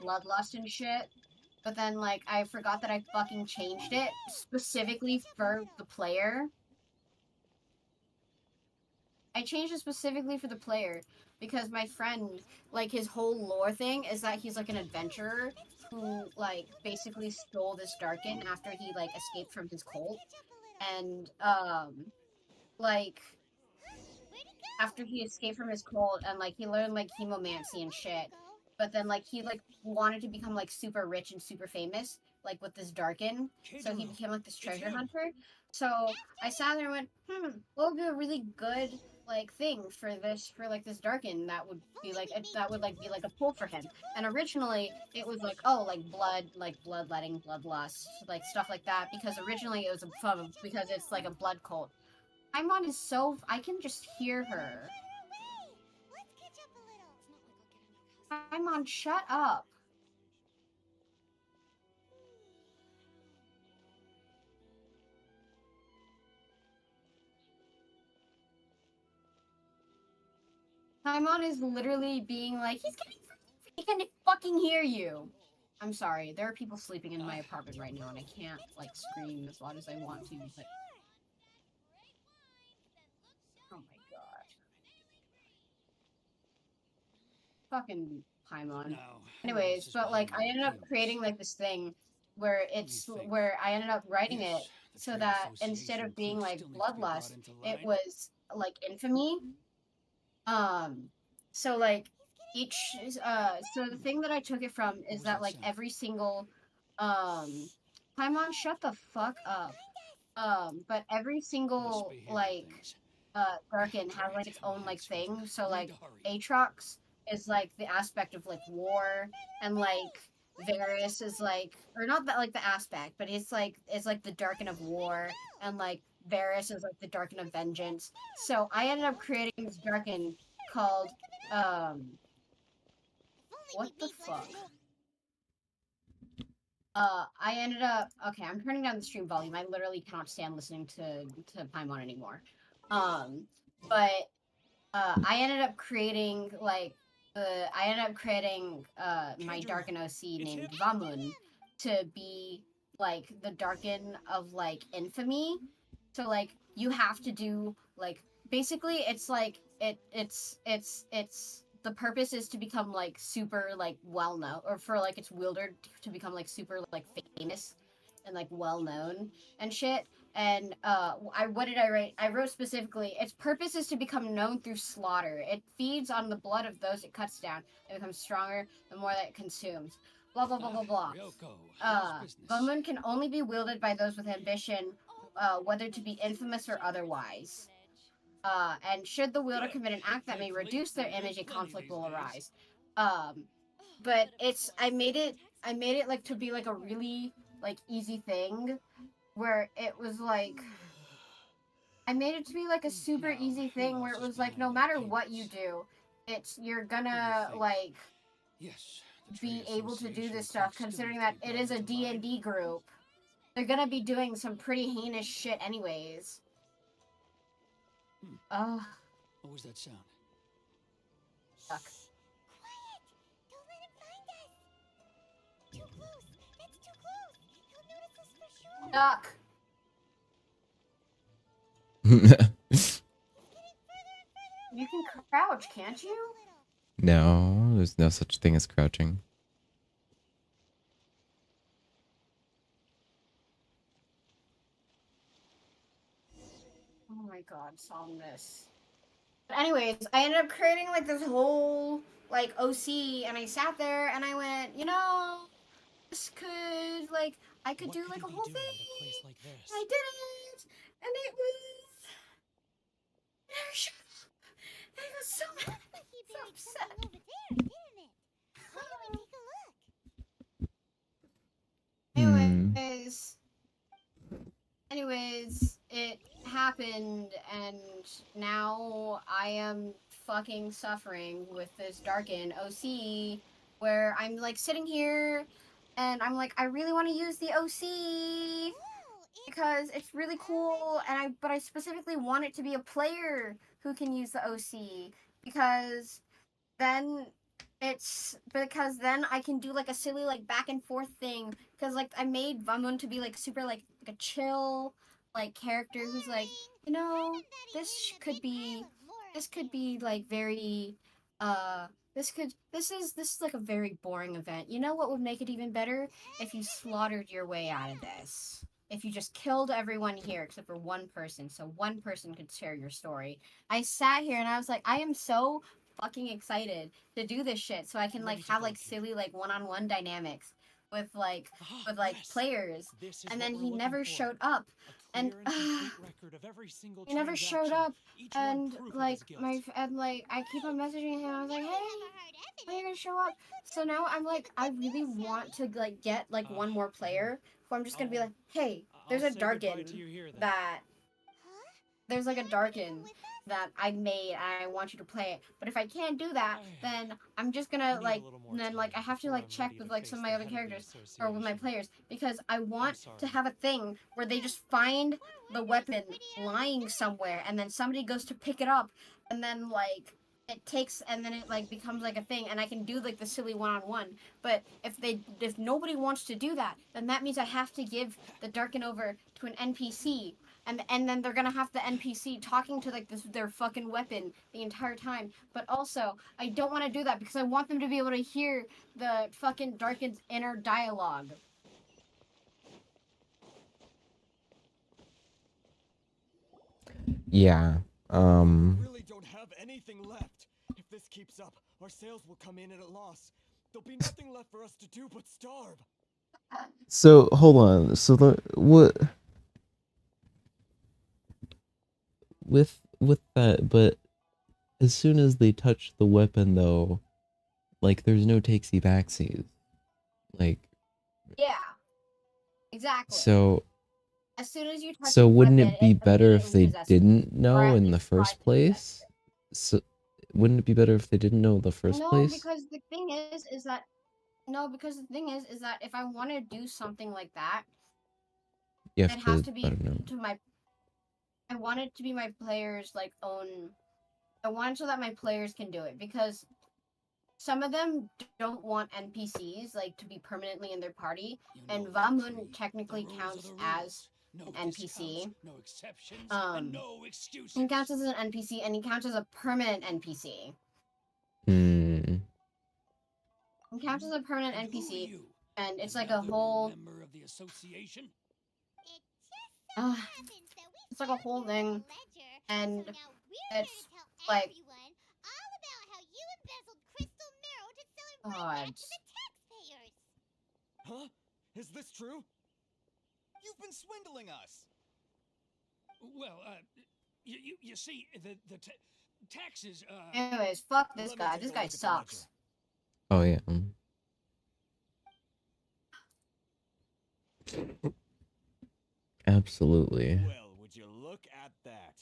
bloodlust and shit. But then, like, I forgot that I fucking changed it specifically for the player. I changed it specifically for the player because my friend, like, his whole lore thing is that he's, like, an adventurer who, like, basically stole this Darkin after he, like, escaped from his cult. And, like, after he escaped from his cult and, like, he learned, like, hemomancy and shit. But then, like, he, like, wanted to become, like, super rich and super famous, like, with this Darkin. So he became, like, this treasure hunter. So I sat there and went, what would be a really good, like, thing for this, for, like, this Darkin that would be, like, that would, like, be, like, a pull for him. And originally, it was, like, oh, like, bloodletting, bloodlust, like, stuff like that. Because originally it was because it's, like, a blood cult. Paimon is so... I can just hear her. Paimon, shut up. Paimon is literally being like, he can fucking hear you. I'm sorry, there are people sleeping in my apartment right now, and I can't, like, scream as loud as I want to, but... Oh my god. Fucking Paimon. Anyways, but, like, I ended up creating, like, this thing where I ended up writing it so that instead of being, like, bloodlust, it was, like, infamy. So, like, so the thing that I took it from is that, like, every single, Paimon, shut the fuck up. But every single, like, Darkin has, like, its own, like, thing. So, like, Aatrox is, like, the aspect of, like, war, and, like, Varus is, like, or not that, like, the aspect, but it's, like, the Darkin of war, and, like, Varus is, like, the Darkin of vengeance. So I ended up creating this Darkin called, what the fuck? I ended up... Okay, I'm turning down the stream volume. I literally cannot stand listening to Paimon anymore. But, I ended up creating, like, my Darkin OC named Vamun to be, like, the Darkin of, like, infamy. So, like, you have to do, like, basically, it's, like, the purpose is to become, like, super, like, well-known, or for, like, its wielder to become, like, super, like, famous and, like, well-known and shit. And, what did I write? I wrote specifically, its purpose is to become known through slaughter. It feeds on the blood of those it cuts down and becomes stronger the more that it consumes. Blah, blah, blah, blah, blah. Vamun can only be wielded by those with ambition, whether to be infamous or otherwise. And should the wielder commit an act that may reduce their image, a conflict will arise. But I made it like to be like a really like easy thing, where it was like, I made it to be like a super easy thing where it was like, no matter what you do, you're gonna like be able to do this stuff, considering that it is a D&D group. They're gonna be doing some pretty heinous shit anyways. What was that sound? Fuck. Quiet! Don't let him find us! Too close! That's too close! He'll notice us for sure! Duck! You can crouch, can't you? No, there's no such thing as crouching. Oh my god, Somnus. But anyways, I ended up creating like this whole like OC, and I sat there and I went, you know, this could like I could do like a whole thing. Like this? I did it, and it was. I was so mad. He buried something over there, didn't it? Why don't we take a look? Hmm. Anyways, it happened, and now I am fucking suffering with this darkened OC, where I'm like sitting here, and I'm like, I really want to use the OC because it's really cool, and but I specifically want it to be a player who can use the OC because then because then I can do like a silly like back and forth thing because like I made Vamun to be like super like a chill like character who's like, you know, this could be like very this is like a very boring event. You know what would make it even better? If you slaughtered your way out of this. If you just killed everyone here except for one person, so one person could share your story. I sat here and I was like, I am so fucking excited to do this shit so I can like have like silly like one-on-one dynamics with like players. And then he never showed up. And he never showed up, and like I keep on messaging him. I was like, hey, when are you gonna show up? So now I'm like, I really want to like get like one more player who I'm just gonna be like, hey, there's a darkened that there's like a darken that I made and I want you to play it. But if I can't do that, then I'm just gonna like then like I have to like check with like some of my other characters or with my players because I want to have a thing where they just find the weapon lying somewhere and then somebody goes to pick it up and then like it takes and then it like becomes like a thing and I can do like the silly one-on-one. But if nobody wants to do that, then that means I have to give the darken over to an NPC and then they're gonna have the NPC talking to like their fucking weapon the entire time. But also, I don't want to do that because I want them to be able to hear the fucking Darken's inner dialogue. Yeah. Really don't have anything left. If this keeps up, our sales will come in at a loss. There'll be nothing left for us to do but starve. So hold on. So what with that? But as soon as they touch the weapon, though, like there's no takesy backsies. Like Yeah. Exactly. so. As soon as you touch So the wouldn't weapon, it be better if they possesses didn't or know at in the least first place? So wouldn't it be better if they didn't know in the first No, place? because the thing is that no, because the thing is that if I want to do something like that, You it have has to to be let them know. to my. I want it to be my players' like own. I want it so that my players can do it because some of them don't want NPCs like to be permanently in their party, and Vamun technically counts as an NPC. No exceptions, Um, no excuses. he counts as an NPC, and he counts as a permanent NPC. Hmm. He counts as a permanent NPC, and it's like a whole. Member of the association. It's like a whole thing, and it's like. God. Huh? Is this true? You've been swindling us. Well, you see, the taxes. Anyways, fuck this guy. This guy sucks. Oh yeah. Absolutely. Well, would you look at that?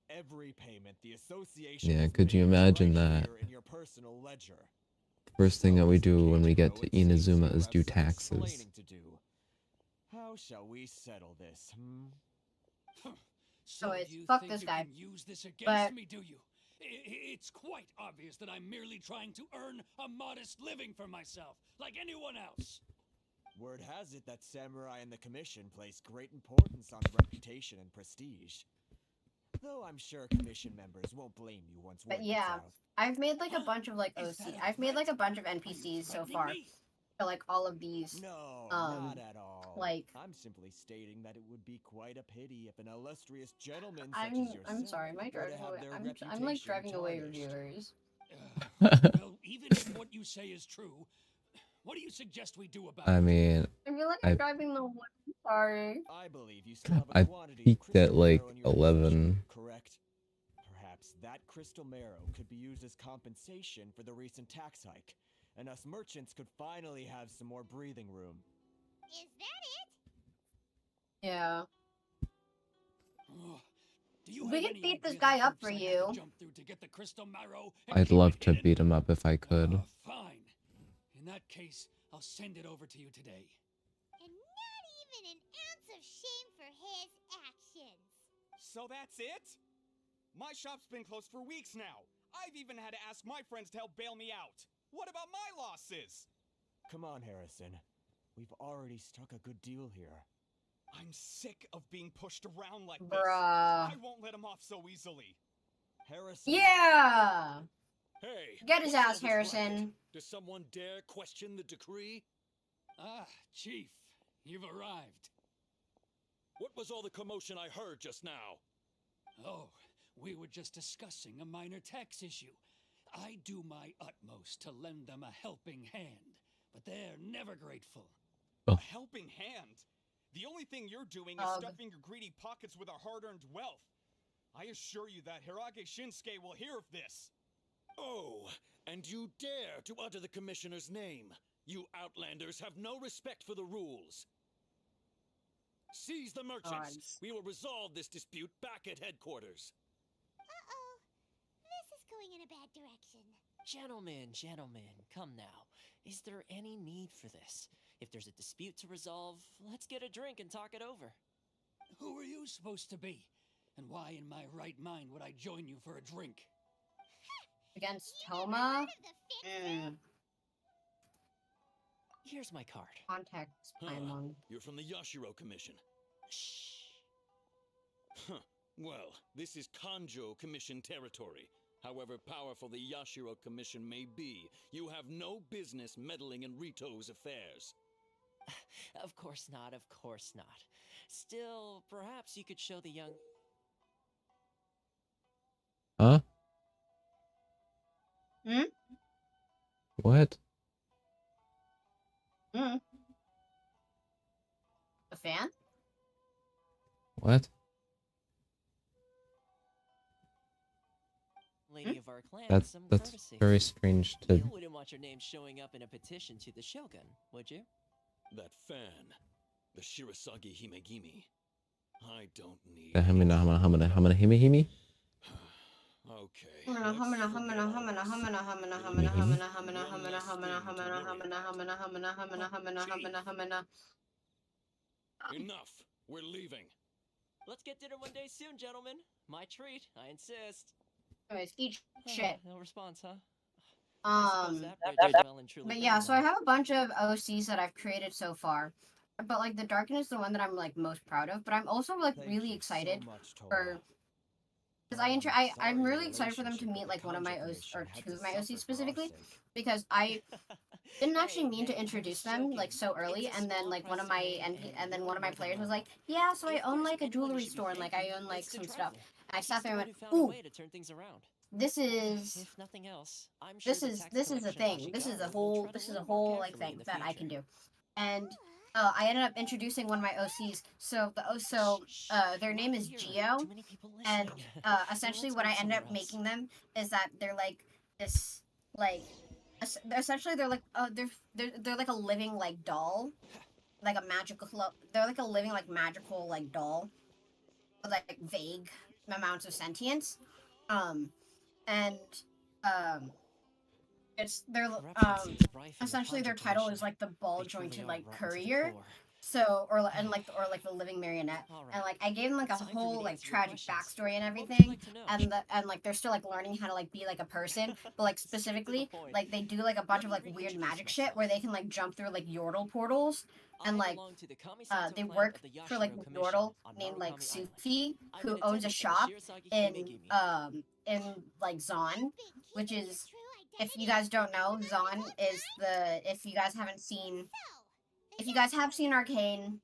Every payment the association Yeah. has Could you made is imagine right that? here in your personal ledger. First thing that we do when we get to Inazuma is do taxes. Explaining to do. How shall we settle this? So you fuck this you guy. Can use this against But me, do you? It's quite obvious that I'm merely trying to earn a modest living for myself, like anyone else. Word has it that samurai and the commission place great importance on reputation and prestige. Though I'm sure commission members won't blame you once word But yeah, gets out. I've made like a bunch of like OC. I've made like a bunch of NPCs so far. For like all of these. No, not at all. Like I'm simply stating that it would be quite a pity if an illustrious gentleman such as yourself I'm sorry, am I driving away? I'm like driving away your viewers. Well, even if what you say is true, what do you suggest we do about it? I mean, I feel like I'm driving the one. Sorry. I believe you still have a I quantity of peaked crystal at like marrow in your 11. possession, correct? Perhaps Perhaps that crystal marrow could be used as compensation for the recent tax hike, and us merchants could finally have some more breathing room. Is that it? Yeah. Do you We have could any beat this idea guy the up for hoops I'd have you. to jump through to get the crystal marrow and I'd keep love it to hidden? beat him up if I could. Fine. In that case, I'll send it over to you today. And not even an ounce of shame for his actions. So that's it? My shop's been closed for weeks now. I've even had to ask my friends to help bail me out. What about my losses? Come on, Harrison. We've already struck a good deal here. I'm sick of being pushed around like this. Bruh. I won't let him off so easily. Harrison. Yeah. Hey, Get his what's all ass, this Harrison. racket? Does someone dare question the decree? Ah, Chief, you've arrived. What was all the commotion I heard just now? Oh, we were just discussing a minor tax issue. I do my utmost to lend them a helping hand, but they're never grateful. Oh. A helping hand? The only thing you're doing is stuffing your greedy pockets with our hard-earned wealth. I assure you that Hirage Shinsuke will hear of this. Oh, and you dare to utter the commissioner's name. You outlanders have no respect for the rules. Seize the merchants. We will resolve this dispute back at headquarters. Uh-oh. This is going in a bad direction. Gentlemen, come now. Is there any need for this? If there's a dispute to resolve, let's get a drink and talk it over. Who are you supposed to be? And why in my right mind would I join you for a drink? Against Toma? Here's my card. Context Paimon. You're from the Yashiro Commission. Shh. Huh. Well, this is Kanjo Commission territory. However powerful the Yashiro Commission may be, you have no business meddling in Rito's affairs. Of course not, of course not. Still, perhaps you could show the young... Huh? Hmm? What? Hmm? A fan? What? lady of our clan That's some courtesy. very strange to. You wouldn't want your name showing up in a petition to the Shogun, would you? That fan, the Shirasagi Himegimi. I don't need. The hamina himi. Okay. Enough. We're leaving. Let's get dinner one day soon, gentlemen. My treat. I insist. Anyways, eat shit. No response, huh? But yeah, so I have a bunch of OCs that I've created so far. But like the Darken is the one that I'm like most proud of. But I'm also like really excited for because I'm really excited for them to meet like one of my OCs or two of my OCs specifically because I didn't actually mean to introduce them like so early, and then like one of my one of my players was like, yeah, so I own like a jewelry store and like I own like some stuff. And I sat there and went, ooh, this is if nothing else, I'm sure this is a thing. This is a whole like thing that I can do, and I ended up introducing one of my OCs. So their name is Geo, and essentially what I ended up making them is that they're like this like essentially they're like they're like a living like doll, like a magical they're like a living like magical like doll with like vague amounts of sentience, it's their essentially their title is like the ball jointed like courier, so or the living marionette, and like I gave them like a whole like tragic backstory and everything, and like they're still like learning how to like be like a person, but like specifically like they do like a bunch of like weird magic shit where they can like jump through like Yordle portals, and like they work for like Yordle named like Sufi, who owns a shop in like Zon, which is, if you guys don't know, Zon is if you guys have seen Arcane,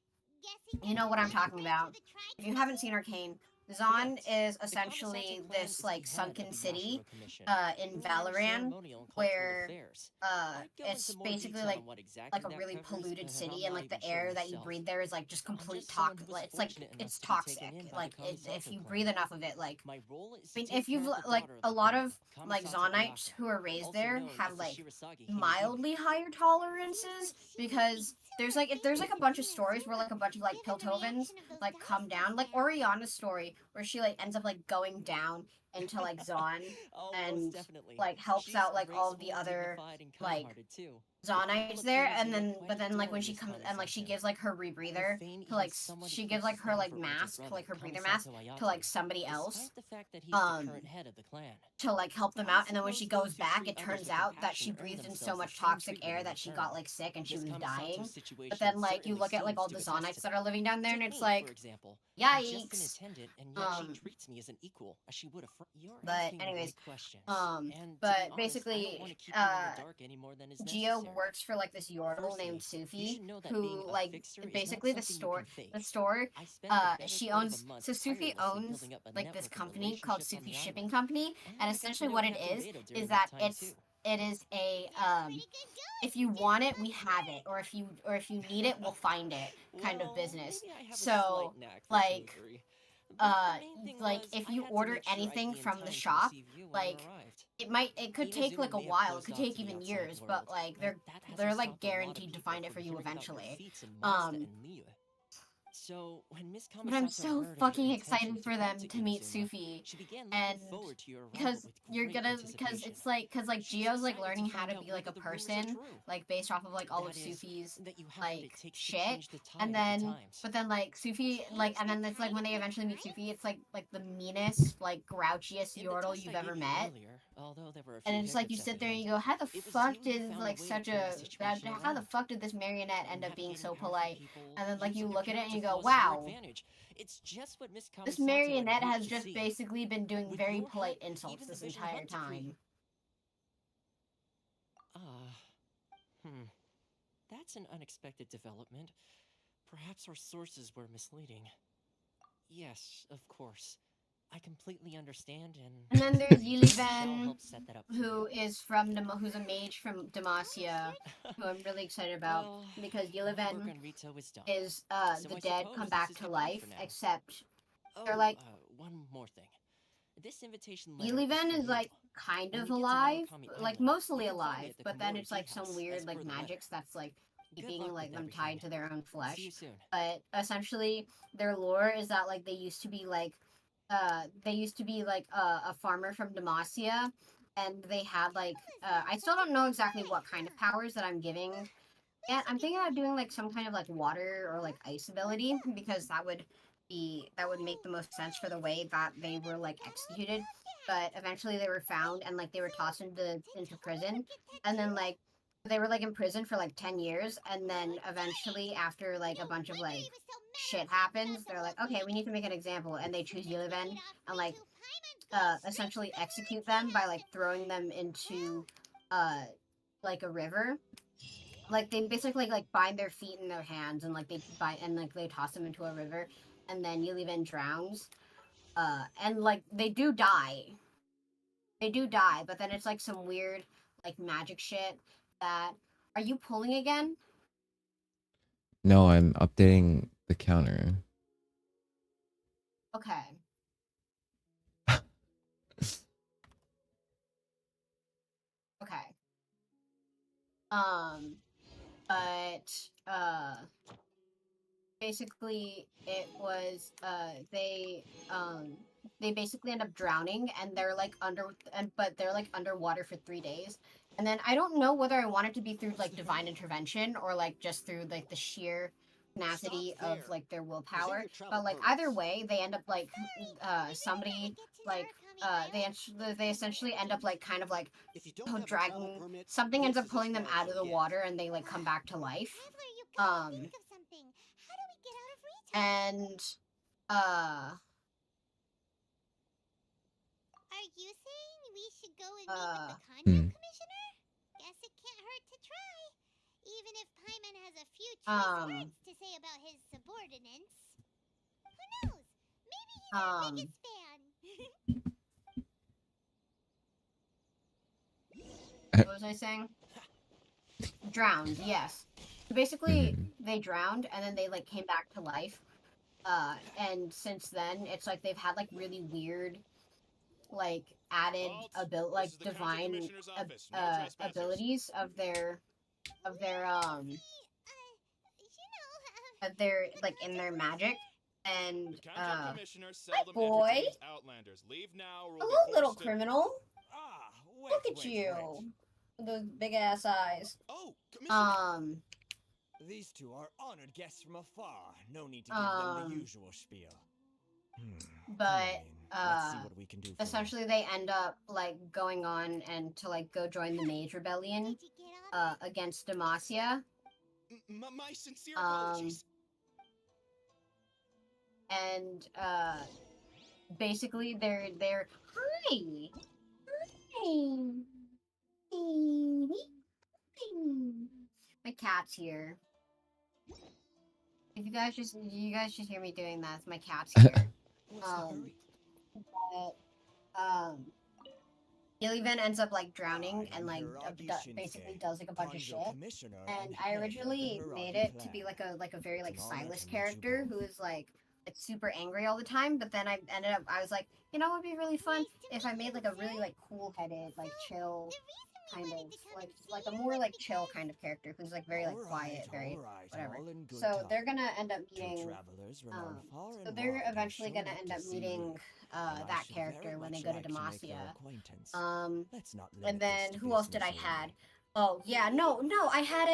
you know what I'm talking about. If you haven't seen Arcane, Zon Correct. is The essentially Kamisato clan this is the like head sunken of the city Yashiro Commission, in who run Valorant, ceremonial and cultural where affairs. I'd go it's into more basically detail like on what exactly a that really covers, polluted but city, I'm and not like the even sure air that you myself. breathe there is like just I'm complete just someone toxic. who was It's like fortunate enough it's to be toxic. taken in by Like the if Kamisato you clan. breathe enough of it, like My role is I to mean, take if you've care of the like daughter of a the lot clan, of like Kamisato Zonites Ayaka, who are raised also there known have as the like Shirazagi Himejime. mildly higher tolerances because there's like a bunch of stories where like a bunch of like Piltovans like come down, like Oriana's story where she like ends up like going down into like Zon Oh, and most definitely. like helps She's out like all the graceful, other dignified, and like kind-hearted too. Zonites there, and then Quite but then like adore when she Miss comes and like she Kamisato. gives like her Her rebreather fame to even like somewhat she gives like eclipses her that of like her older mask, brother, like her breather Kamisato mask to Ayaki, like somebody else despite the fact that he's the current head of the clan. to like help them I out, and then when she suppose goes those who back treat it others turns with out that she compassion earn breathed in so themselves the much same toxic treatment air in that she return. got like sick and she Miss was Kamisato's dying. situation But then like you certainly look at like all seems the to attest Zonites to that are living down there, and Take it's me, like for example. I'm just an yikes. attendant, and yet she treats me as an equal, as she would a friend. You're But asking the anyways, right questions. And to be but honest, I basically, don't want to keep you in the dark any more than is Geo necessary. works for like this yordle named Firstly, you Sufi, should know that who being a like fixer is not basically the something you store, can fake. the store. I spent the better She part of a owns. month So Sufi tirelessly owns building up a like this network of company called relationships on Sufi the Shipping island. Company, And and I got to essentially know what it Captain Beto during is that that time too. it is a if you want it we have it, or if you need it we'll find it kind of business. Maybe I have a So slight knack for like smoothery. But the main thing like was, if I you had to order make sure I'd anything be in from time the to shop, receive you when like you arrived. it could take like a Inazuma may have while, it closed could off take to the even outside years, world, but like that hasn't they're like stopped a lot of guaranteed to people find it from for you hearing about your eventually. feats in Mazda and Liyue. So when Miss But I'm Kamisato so heard of fucking your excited intention for to come them to to meet Inazuma, Sufi, she began and looking forward to your arrival because with you're great gonna anticipation. because like She's Geo's like excited learning how find to out be like a whether the rumors are person, true. like based off of like all of That is, Sufi's that you have what like it takes to shit, change the tide and of the then times. but then like Sufi like and then it's like when they eventually meet Sufi, it's like the meanest, like grouchiest In the yordle test you've I ever gave you met. earlier, although there were a And few it's like you hiccups at sit the there and end, you go, how the it was fuck you who did found a like way to such turn a the situation how the around. fuck did this marionette end up being so Navigating powerful polite? people, And then like you using look at it and you character go, flaws to your wow, advantage. It's just what Miss this Kamisato had marionette hoped has to just see. basically been doing With very your polite help, insults even this the Vision entire Hunt decree. time. That's an unexpected development. Perhaps our sources were misleading. Yes, of course. I completely understand, And then there's Michelle Yliven, helped set that up for who you. is from who's a mage from Demacia, who I'm really excited about Well, because our work Yliven on Rito is done. is So the I dead suppose come this back is to goodbye life, for now. except they're Oh, like one more thing. This invitation letter Yliven for is you. like kind When of we get to alive, Malakami like Island, mostly you can find me alive, at the but then Komori it's like Tea some House, weird as like per the letter. magics that's like Good keeping luck like with them tied everything. to their own flesh. See you soon. But essentially their lore is that like they used to be like a farmer from Demacia, and they had like I still don't know exactly what kind of powers that I'm giving. Yeah, I'm thinking of doing like some kind of like water or like ice ability, because that would make the most sense for the way that they were like executed. But eventually they were found and like they were tossed into prison, and then like they were like in prison for like 10 years, and then eventually after like a bunch of like shit happens, they're like, okay, we need to make an example, and they choose Yliven and like essentially execute them by like throwing them into like a river. Like they basically like bind their feet and their hands, and like they toss them into a river, and then Yliven drowns. And like they do die. They do die, but then it's like some weird like magic shit that are you pulling again? No, I'm updating the counter. Okay. Okay. But basically it was they basically end up drowning, and they're like underwater for 3 days. And then I don't know whether I want it to be through like divine intervention or like just through like the sheer tenacity of like their willpower, but like either way they end up like somebody like they essentially end up like kind of like dragging something ends up pulling them out of the water, and they like come back to life. And Are you saying we should go and meet with the content commissioner? Guess it can't hurt to try. Even if Paimon has a few choice words to say about his subordinates. Who knows? Maybe he What was I saying? Drowned, yes. Basically, they drowned and then they like came back to life. And since then, it's like they've had like really weird, like added divine abilities of their like in their magic. And hi boy, hello little criminal. Look at you, with those big ass eyes. These two are honored guests from afar. No need to give them the usual spiel. But Let's see what we can do for essentially they end up like going on and to like go join the Mage Rebellion against Demacia. My sincere apologies. And basically they're hi. My cat's here. If you guys just hear me doing that, my cat's here. Gillivan ends up like drowning and like basically does like a bunch of shit. And I originally made it to be like a very like Silas character who is like super angry all the time, but then I was like, you know what would be really fun if I made like a really like cool-headed, like chill kind of like a more like chill kind of character who's like very like quiet, very whatever. So they're gonna end up meeting so they're eventually gonna end up meeting that character when they go to Demacia. And then who else did I had? Oh yeah, no, I had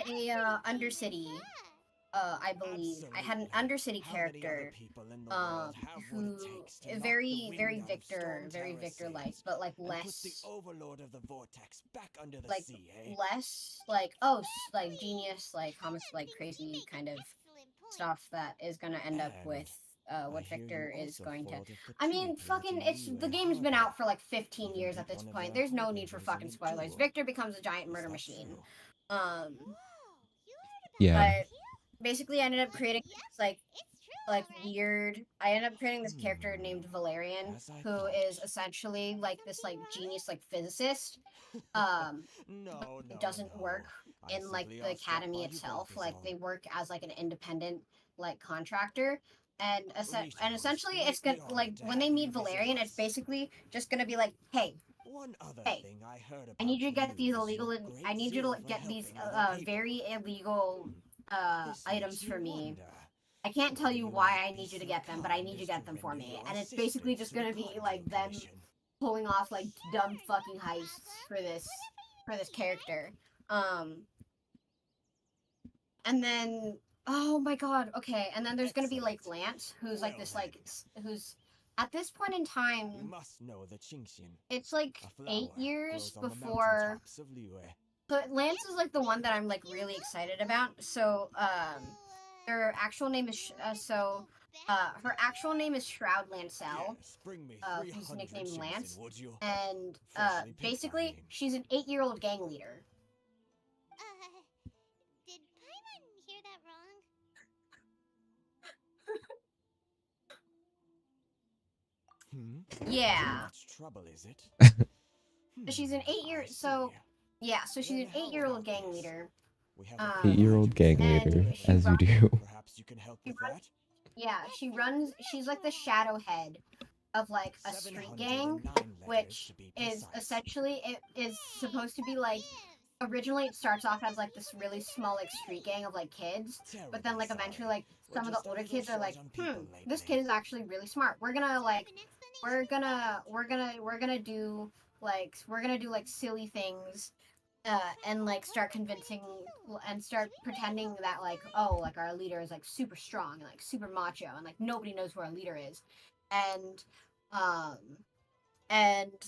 a Undercity. I believe I had an Undercity character, who very Victor-like, but like less less like like genius, like like crazy kind of stuff that is gonna end up with what Victor is going to. I mean, fucking, the game's been out for like 15 years at this point. There's no need for fucking spoilers. Victor becomes a giant murder machine. Yeah. But basically, I ended up creating this, like weird. I ended up creating this character named Valerian, who is essentially like this like genius like physicist. It doesn't work in like the academy itself. Like they work as like an independent like contractor. And essentially, it's gonna like when they meet Valerian, it's basically just gonna be like, hey, I need you to get these illegal. I need you to get these very illegal items for me. I can't tell you why I need you to get them, but I need you to get them for me. And it's basically just gonna be like them pulling off like dumb fucking heists for this character. And then oh my god, okay, and then there's gonna be like Lance, who's like this like who's at this point in time, it's like 8 years before. So Lance is like the one that I'm like really excited about. So her actual name is her actual name is Shroud Lancel, who's nicknamed Lance, and basically she's an 8-year-old gang leader. Did Paimon hear that wrong? Yeah. Much trouble, is it? She's an 8-year. So yeah. So she's an 8-year-old gang leader. 8-year-old gang leader, as you do. Perhaps you can help with that. Yeah, she runs. She's like the shadow head of like a street gang, which is essentially it is supposed to be like. Originally, it starts off as like this really small like street gang of like kids, but then like eventually like some of the older kids are like, this kid is actually really smart. We're gonna do like silly things, and like start convincing and start pretending that like like our leader is like super strong and like super macho and like nobody knows who our leader is, and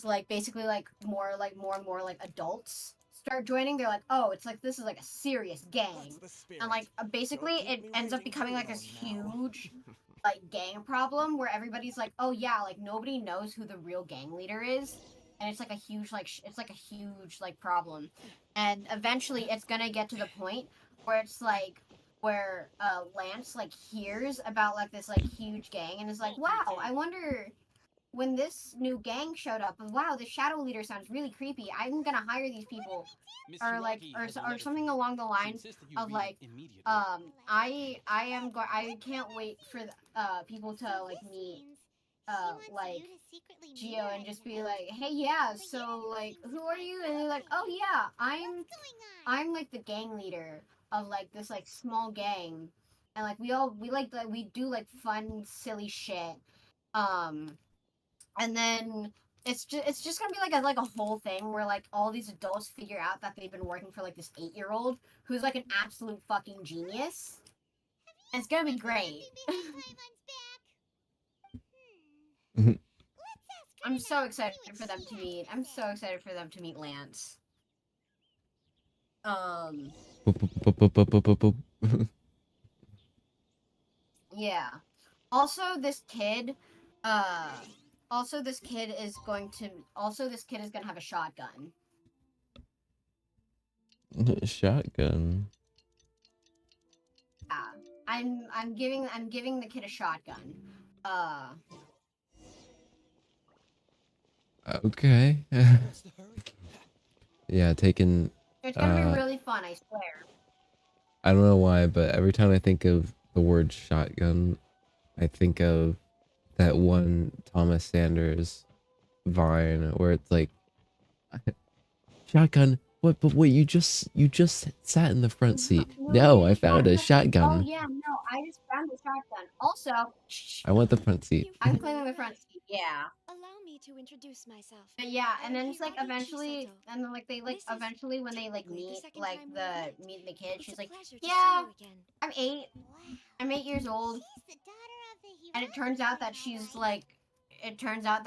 like basically like more and more like adults start joining. They're like, oh, it's like this is like a serious gang, and like basically it ends up becoming like this huge like gang problem where everybody's like, oh yeah, like nobody knows who the real gang leader is, and it's like a huge problem, and eventually it's gonna get to the point where it's like where Lance like hears about like this like huge gang and is like, wow, I wonder when this new gang showed up, wow, the shadow leader sounds really creepy. I'm gonna hire these people, or like, or something along the lines of like, I can't wait for people to like meet like Geo and just be like, hey, yeah, so like, who are you? And they're like, oh yeah, I'm like the gang leader of like this like small gang, and like we do like fun silly shit. Um, and then it's just gonna be like a whole thing where like all these adults figure out that they've been working for like this 8-year-old who's like an absolute fucking genius. And it's gonna be great. I'm so excited for them to meet. I'm so excited for them to meet Lance. Yeah. Also, this kid, this kid is gonna have a shotgun. Shotgun. Yeah. I'm giving the kid a shotgun. Okay. Yeah, taking. It's gonna be really fun, I swear. I don't know why, but every time I think of the word shotgun, I think of that one Thomas Sanders Vine where it's like, shotgun. What? But wait, you just sat in the front seat. No, I found a Oh shotgun. yeah, no, I just found the shotgun. Also, I want the front seat. I'm claiming the front seat. Yeah. Allow me to introduce myself. But yeah, and then it's like eventually, and then like they like eventually when they like meet like the kid, she's like, yeah, I'm 8. I'm 8 years old. And it turns out that she's like,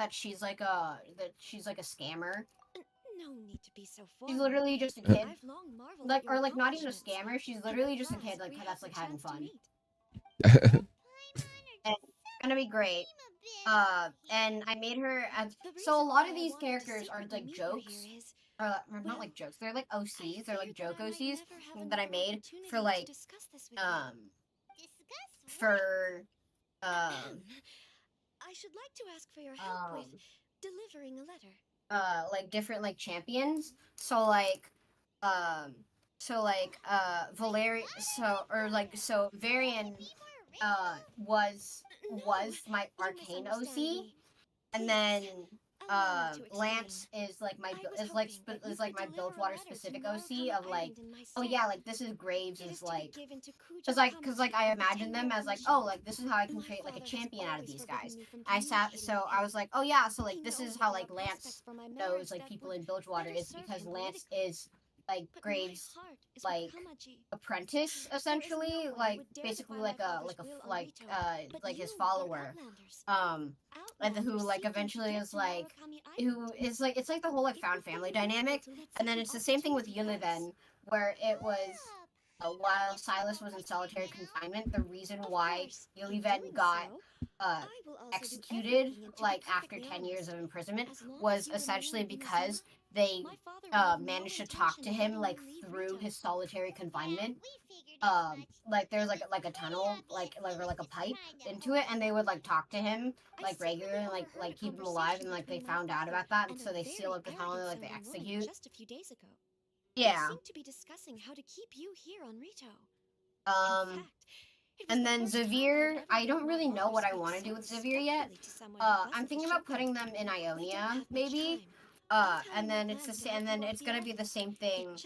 she's like a scammer. No need to be so forward. She's literally just a kid. I've long marveled Like, at your or like not even a accomplishments. scammer. She's literally just a Plus, kid like we that's have like the having chance to fun. meet. And it's gonna be great. And I made her as so a lot of these characters are like jokes. Or not like jokes. They're like OCs. They're like joke OCs that I made for like for I should like to ask for your help with delivering a letter. like different like champions. Valeri so Varian was my arcane OC, and then Lance is like my Bilgewater specific OC of like, oh yeah, like this is Graves is like, cause I imagine them as like, oh, like this is how I can create like a champion out of these guys. I was like, oh yeah, so like this is how like Lance knows like people in Bilgewater is because Lance is like Graves like apprentice essentially, like basically like his follower, and who like eventually is like it's like the whole like found family dynamic. And then it's the same thing with Univen, where it was while Silas was in solitary confinement, the reason why Univen got executed like after 10 years of imprisonment was essentially because they managed to talk to him like through his solitary confinement. Like there's like a tunnel or like a pipe into it, and they would like talk to him like regularly and like keep him alive, and like they found out about that, and so they seal up the tunnel and like they execute. Just a few days ago. Yeah. They seem to be discussing how to keep you here on Rito. And then Xavier, I don't really know what I want to do with Xavier yet. I'm thinking about putting them in Ionia, maybe. And then it's gonna be the same thing.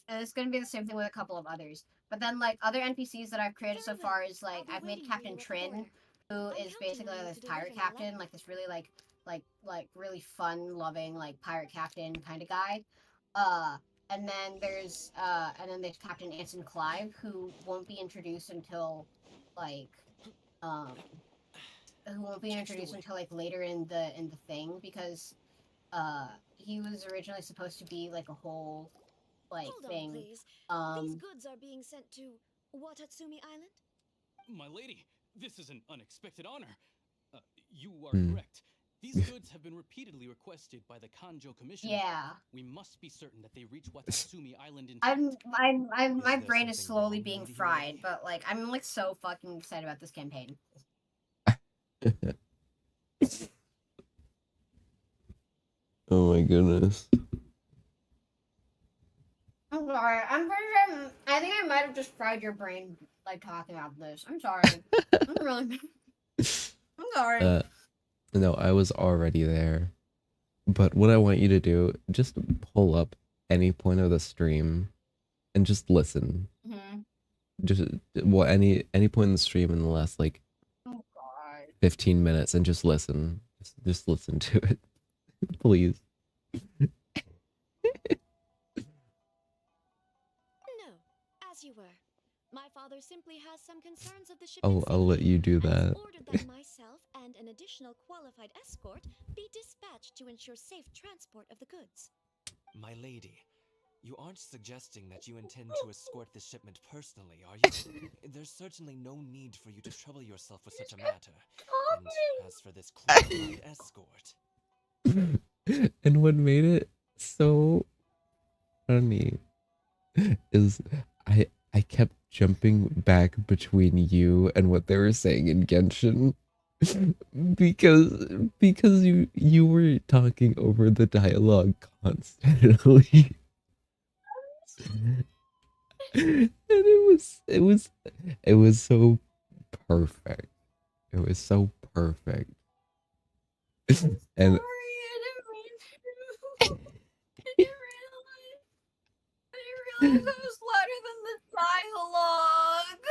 And it's gonna be the same thing with a couple of others. But then like other NPCs that I've created so far is like I've made Captain Trin, who is basically this pirate captain, like this really like really fun loving like pirate captain kind of guy. And then there's Captain Anson Clive, who won't be introduced until like later in the thing, because he was originally supposed to be like a whole like Hold thing. on, please. These goods are being sent to Watatsumi Island? My lady, this is an unexpected honor. You are correct. These goods have been repeatedly requested by the Kanjo Commission. Yeah. We must be certain that they reach Watatsumi Island intact. My brain is slowly being fried, but like I'm like so fucking excited about this campaign. Oh my goodness. I'm sorry. I'm pretty sure. I think I might have just fried your brain like talking about this. I'm sorry. I'm really. I'm sorry. No, I was already there. But what I want you to do, just pull up any point of the stream and just listen. Mhm. Just well, any point in the stream in the last like Oh god. 15 minutes and just listen. Just listen to it. Please. No, as you were. My father simply has some concerns of the ship. I'll let you do that. Ordered that myself and an additional qualified escort be dispatched to ensure safe transport of the goods. My lady, you aren't suggesting that you intend to escort the shipment personally, are you? There's certainly no need for you to trouble yourself with such a matter. And as for this qualified escort... And what made it so funny is I kept jumping back between you and what they were saying in Genshin because you were talking over the dialogue constantly. And it was so perfect. It was so perfect. And I realized I was louder than the dialogue.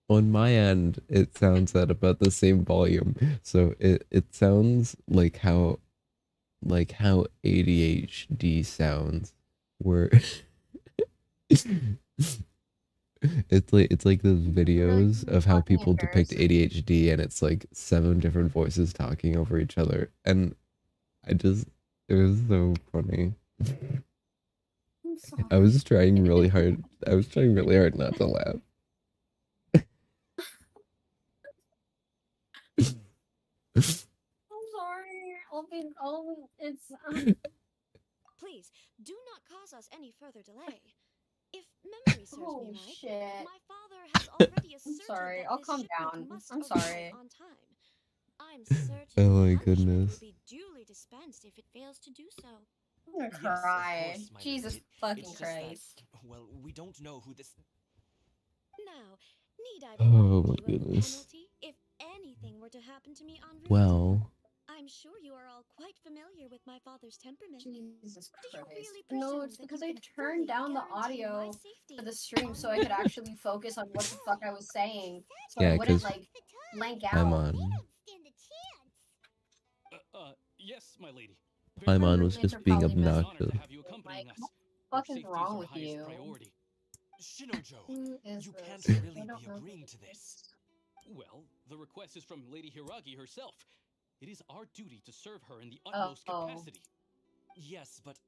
on my end, it sounds at about the same volume. So it sounds like how ADHD sounds, where it's like those videos of how people depict ADHD, and it's like 7 different voices talking over each other, and it was so funny. I was trying really hard. I was trying really hard not to laugh. I'm sorry. It's. Please, do not cause us any further delay. If memory serves Oh, me right, shit. my father has already asserted sorry. that I'll this calm shipment down. must I'm arrive sorry. on time. I'm certain Oh my punishment goodness. will be duly dispensed if it fails to do so. I'm gonna Yes, of cry. course, my Jesus lady. fucking It's just that, Christ. well, we don't know who this... Now, need I Oh remind my you of the goodness. penalty if anything were to happen to me en route? Well, I'm sure you are all quite familiar with my father's temperament. Jesus Do you Christ. really No, presume it's that because you I can turned fully down the guarantee my audio safety for the stream so I could actually focus on what the fuck I was saying. So yeah, I wouldn't 'cause like blank I'm out. on. Yes, my lady. Paimon was roommates just are being probably messing obnoxious. To have you accompanying us. What Your the fuck is safety wrong our with highest you? priority. Shinojo, Who is you this? can't I really don't be know. agreeing to this. Well, the request is from Lady Hiragi herself. It is our duty to serve her in the utmost capacity. Yes, but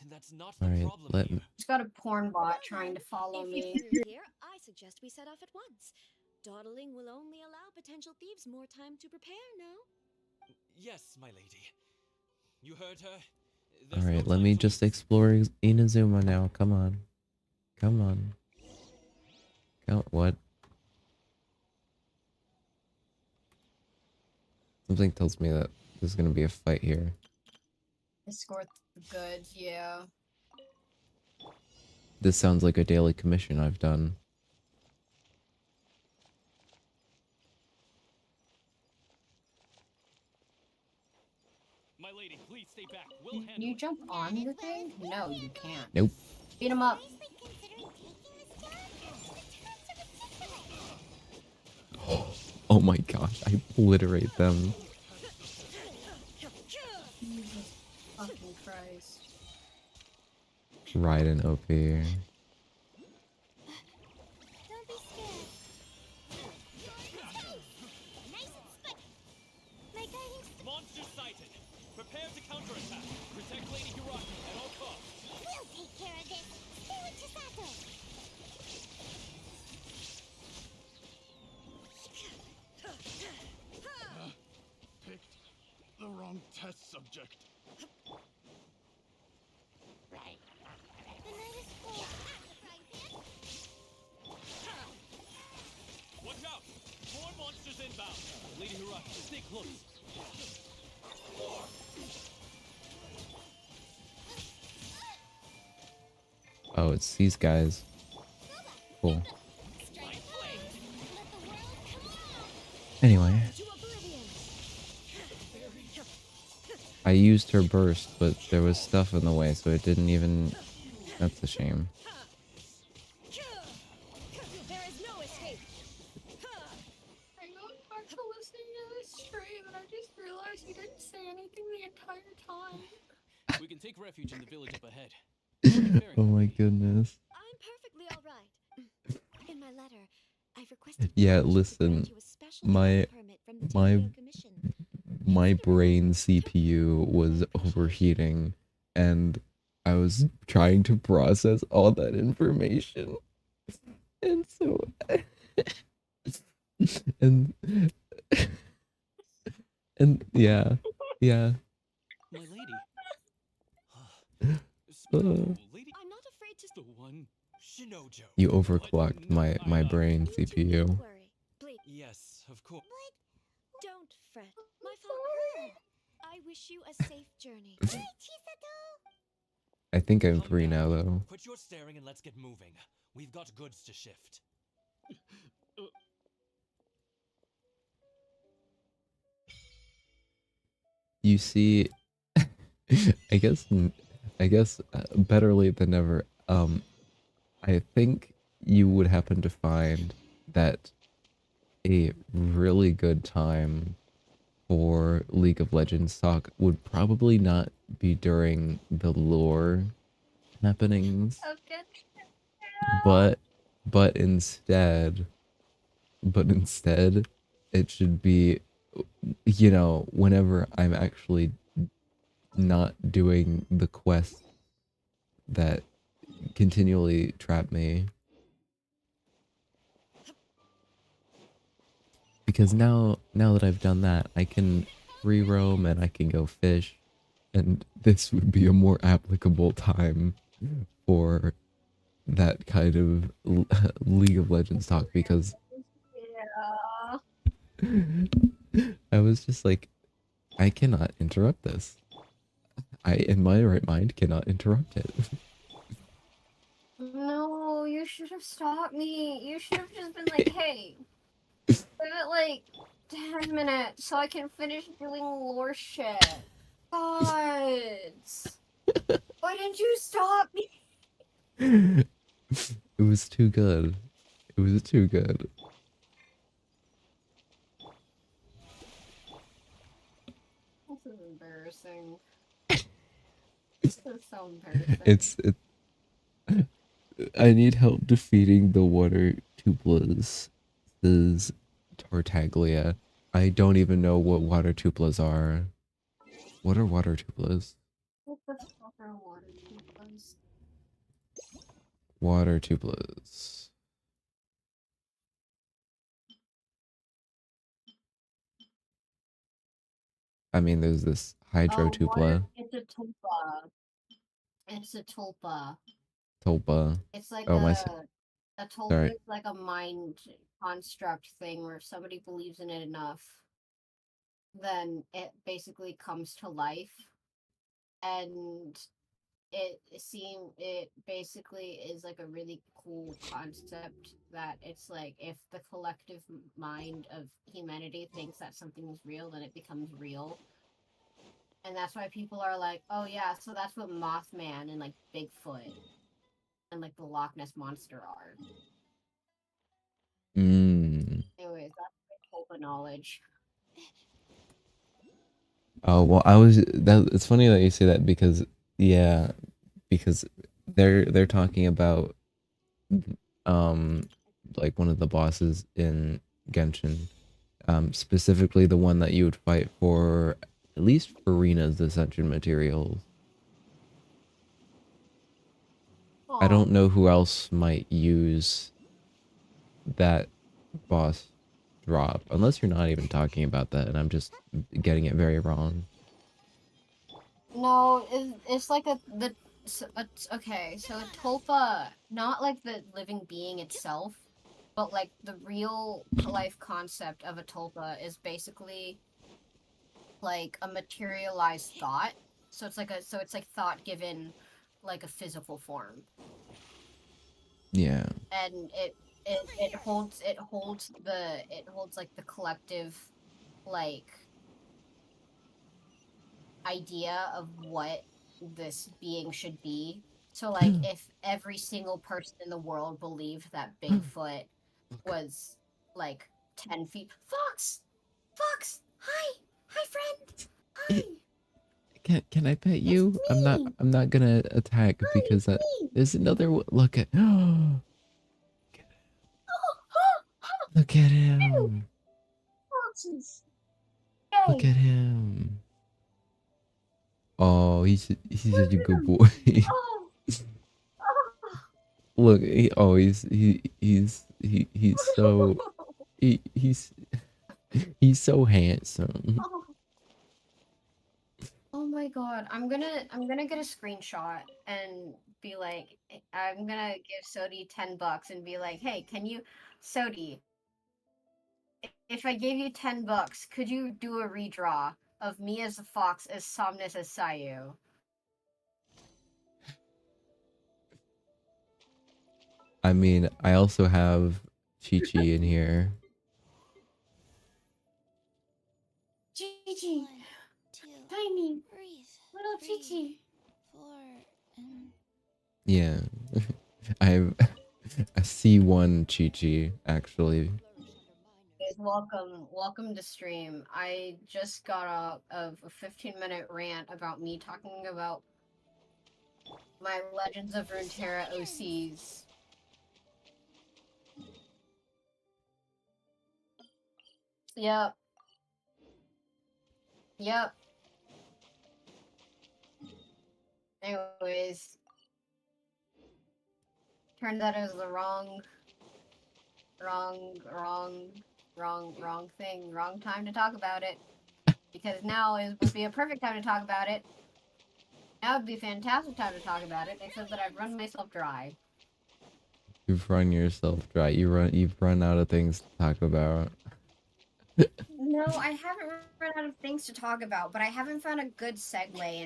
that's not the Alright, problem let here. me. Just got a porn bot trying to follow If me. you're here, I suggest we set off at once. Dawdling will only allow potential thieves more time to prepare, no? Yes, my lady. You heard her. There's Alright, no let time me to just lose. explore Inazuma now. Come on. Come on. What? Something tells me that there's gonna be a fight here. Escort the goods, yeah. This sounds like a daily commission I've done. My lady, please stay back. We'll handle Can you it. jump on the thing? No, you can't. Nope. Beat him up. Oh my gosh, I obliterate them. Jesus fucking Christ. Raiden OP. Don't be scared. My guiding Monster sighted. Prepare to counterattack. Protect Lady Hiragi at all costs. We'll take care of this. Stay with Chisato. Picked subject. Watch out! More monsters inbound! Lady Hiraki, stay close! Oh, it's these guys. Cool. Anyway. I used her burst, but there was stuff in the way, so it didn't even... That's a shame. There is no escape. I know back to listening to this stream, and I just realized you didn't say anything the entire time. We can take refuge in the village up ahead. Oh my goodness. I'm perfectly all right. In my letter, I've requested Yeah, listen. My brain CPU was overheating, and I was trying to process all that information. And so and yeah. My lady. I'm not afraid to. The one Shinojo. You overclocked my brain CPU. Yes, of course. Don't fret. My father. I wish you a safe journey. I think I'm free now though. Quit your staring and let's get moving. We've got goods to shift. You see, I guess better late than never. I think you would happen to find that a really good time for League of Legends talk would probably not be during the lore happenings, but instead it should be, you know, whenever I'm actually not doing the quests that continually trap me. Because now that I've done that, I can free roam and I can go fish, and this would be a more applicable time for that kind of League of Legends talk, because I was just like, I cannot interrupt this. I, in my right mind, cannot interrupt it. No, you should have stopped me. You should have just been like, hey, give it like 10 minutes so I can finish doing lore shit. Gods. Why didn't you stop me? It was too good. It was too good. This is embarrassing. This is so embarrassing. I need help defeating the water tuplas, says Tartaglia. I don't even know what water tuplas are. What are water tuplas? What the fuck are water tuplas? Water tuplas. I mean, there's this hydro tupla. It's a tulpa. It's a tulpa. Tulpa. It's like oh, a tulpa sorry. is like a mind construct thing where if somebody believes in it enough, then it basically comes to life. And it basically is like a really cool concept that it's like if the collective mind of humanity thinks that something is real, then it becomes real. And that's why people are like, oh yeah, so that's what Mothman and like Bigfoot and like the Loch Ness Monster are. Anyways, that's my Tulpa knowledge. Oh, well, it's funny that you say that because, yeah, because they're talking about, like one of the bosses in Genshin, specifically the one that you would fight for, at least for Rena's Ascension materials. I don't know who else might use that boss drop, unless you're not even talking about that and I'm just getting it very wrong. No, it's like okay, so a tulpa, not like the living being itself, but like the real life concept of a tulpa is basically like a materialized thought. So it's like thought given like a physical form. Yeah. And it holds like the collective like idea of what this being should be. So like if every single person in the world believed that Bigfoot was like 10 feet. Fox! Fox! Hi! Hi friend! Hi! Can I pet you? I'm not gonna attack because that me. there's another look at Oh, look at Ew! him. Foxes! Look Yay! at him. Oh, he's such a Look at good him! boy. Oh! Oh! Look, he's so he's he's so handsome. Oh. Oh my god, I'm gonna get a screenshot and be like, I'm gonna give Sodi $10 and be like, hey, can you, Sodi, if I gave you $10, could you do a redraw of me as a fox as Somnus as Sayu? I mean, I also have Chi-Chi in here. Chi-Chi, tiny, little Chi-Chi. Yeah. I have a C1 Chi-Chi actually. Guys, welcome to stream. I just got out of a 15-minute rant about me talking about my Legends of Runeterra OCs. Yep. Yep. Anyways. Turned out it was the wrong thing. Wrong time to talk about it. Because now would be a perfect time to talk about it. Now would be a fantastic time to talk about it, except that I've run myself dry. You've run yourself dry. You've run out of things to talk about. No, I haven't run out of things to talk about, but I haven't found a good segue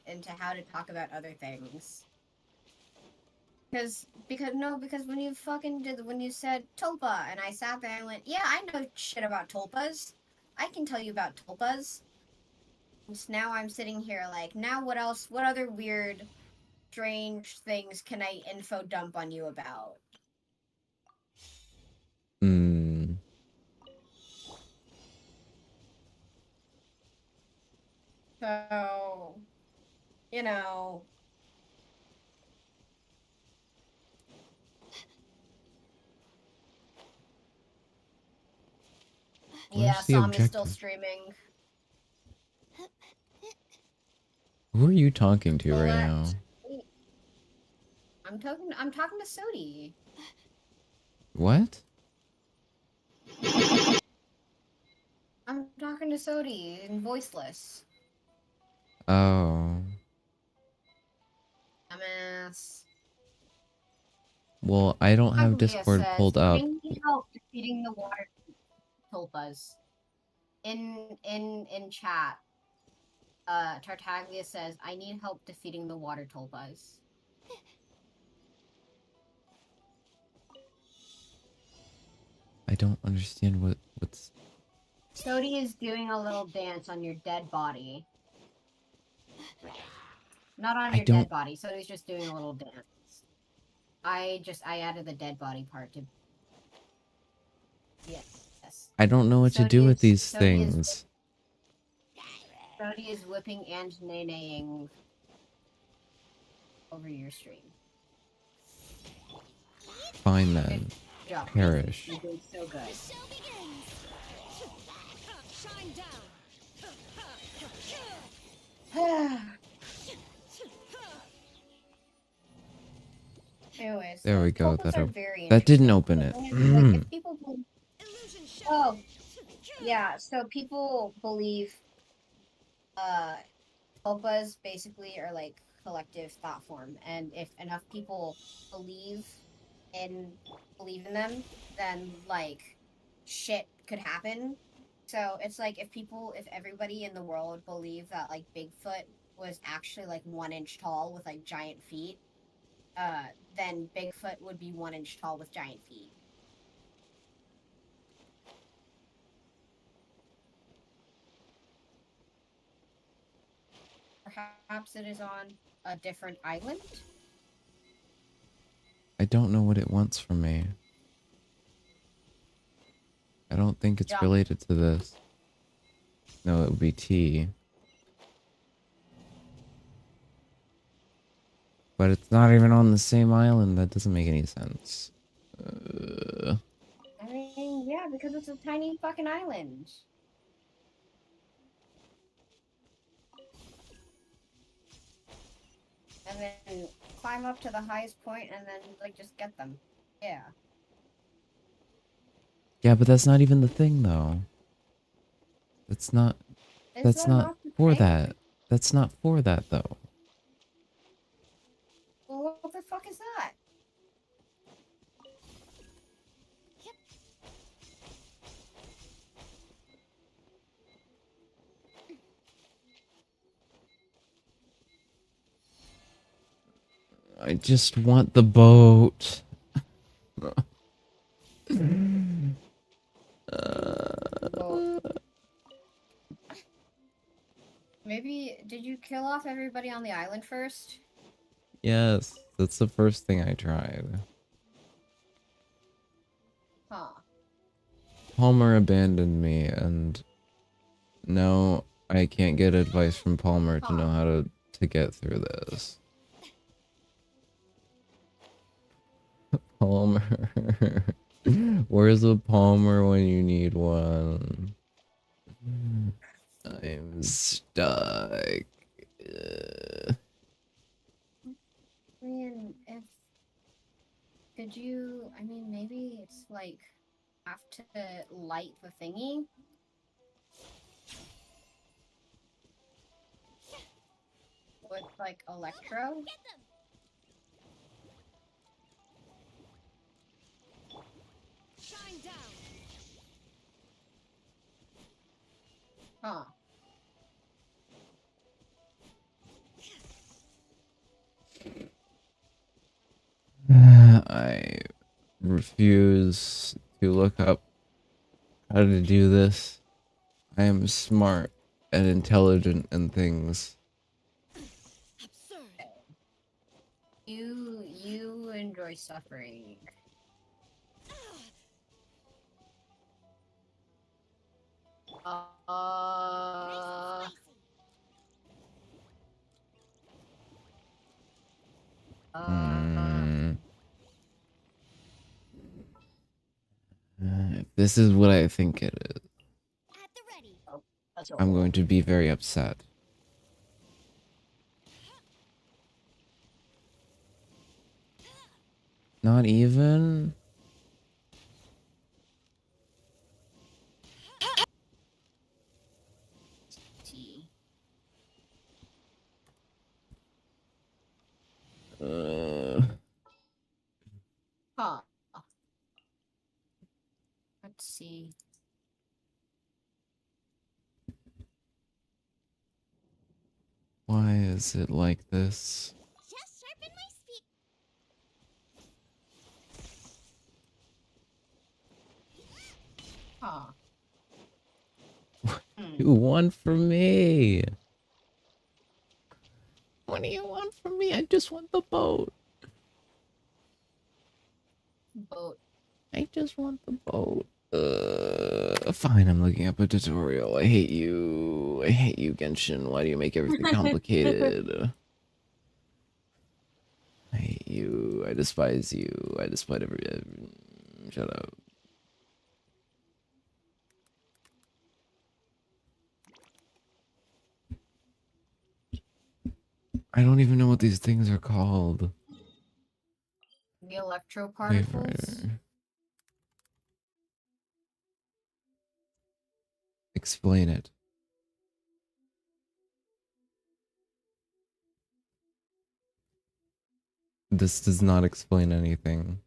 into how to talk about other things. Because when you said tulpa and I sat there and went, yeah, I know shit about tulpas. I can tell you about tulpas. And now I'm sitting here like, now what else? What other weird, strange things can I info dump on you about? Hmm. So, you know. Yeah, Where's the Sam is still objective? streaming. Who are you talking to right now? I'm talking to Sodi. What? I'm talking to Sodi in voiceless. Oh. Dumbass. Well, I don't have Aglia Discord says, pulled up. I need help defeating the water tulpas. In chat, Tartaglia says, I need help defeating the water tulpas. I don't understand what's. Sodi is doing a little dance on your dead body. Not on your dead body. Sodi's just doing a little dance. I added the dead body part to. Yes. I don't know what to do with these things. Sodi is whipping and nay-naying over your stream. Fine then. Good job. Perish. You're doing so good. Anyways, There we go. That didn't open it. Like, if people so people believe tulpas basically are like collective thought form, and if enough people believe in them, then like shit could happen. So it's like if everybody in the world believed that like Bigfoot was actually like 1 inch tall with like giant feet, then Bigfoot would be 1 inch tall with giant feet. Perhaps it is on a different island? I don't know what it wants from me. I don't think it's related to this. No, it would be tea. But it's not even on the same island. That doesn't make any sense. I mean, yeah, because it's a tiny fucking island. And then climb up to the highest point and then like just get them. Yeah. Yeah, but that's not even the thing, though. That's not. That's not for that. That's not for that, though. Well, what the fuck is that? I just want the boat. Well, maybe did you kill off everybody on the island first? Yes, that's the first thing I tried. Huh. Palmer abandoned me, and now I can't get advice from Palmer to know how to get through this. Palmer. Where's the Palmer when you need one? I'm stuck. I mean, I mean, maybe it's like have to light the thingy. With like electro. Shine down. Huh. I refuse to look up how to do this. I am smart and intelligent and things. You enjoy suffering. If this is what I think it is, That's I'm going to be very upset. Not even? Huh. Let's see. Why is it like this? Just sharpen my speak. Huh. You want from me? What do you want from me? I just want the boat. Boat. I just want the boat. Fine, I'm looking up a tutorial. I hate you. I hate you, Genshin. Why do you make everything complicated? I hate you. I despise you. I despise shut up. I don't even know what these things are called. The electro particles. Explain it. This does not explain anything.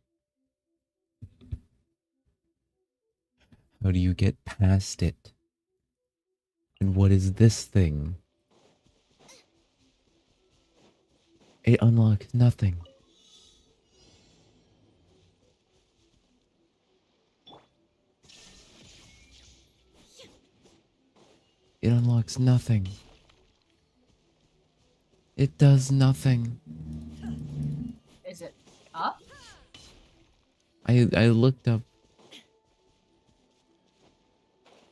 How do you get past it? And what is this thing? It unlocks nothing. It unlocks nothing. It does nothing. Is it up? I looked up.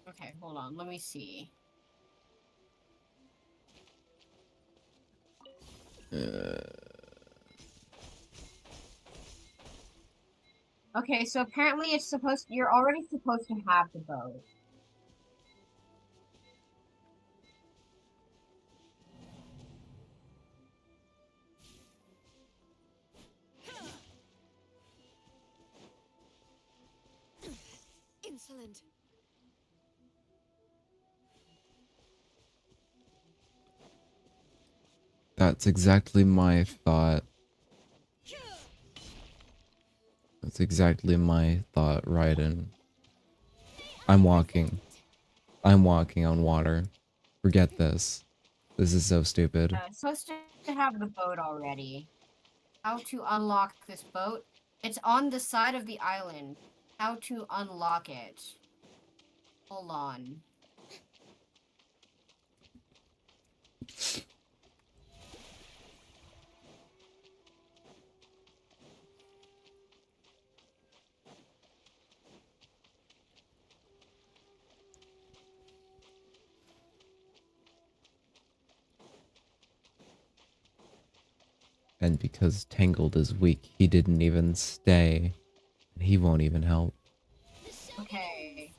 Okay, hold on. Let me see. Okay, so apparently it's supposed. You're already supposed to have the bow. Insolent. That's exactly my thought. That's exactly my thought, Raiden. I'm walking. I'm walking on water. Forget this. This is so stupid. Supposed to have the boat already. How to unlock this boat? It's on the side of the island. How to unlock it? Hold on. And because Tangled is weak, he didn't even stay. And he won't even help. Okay.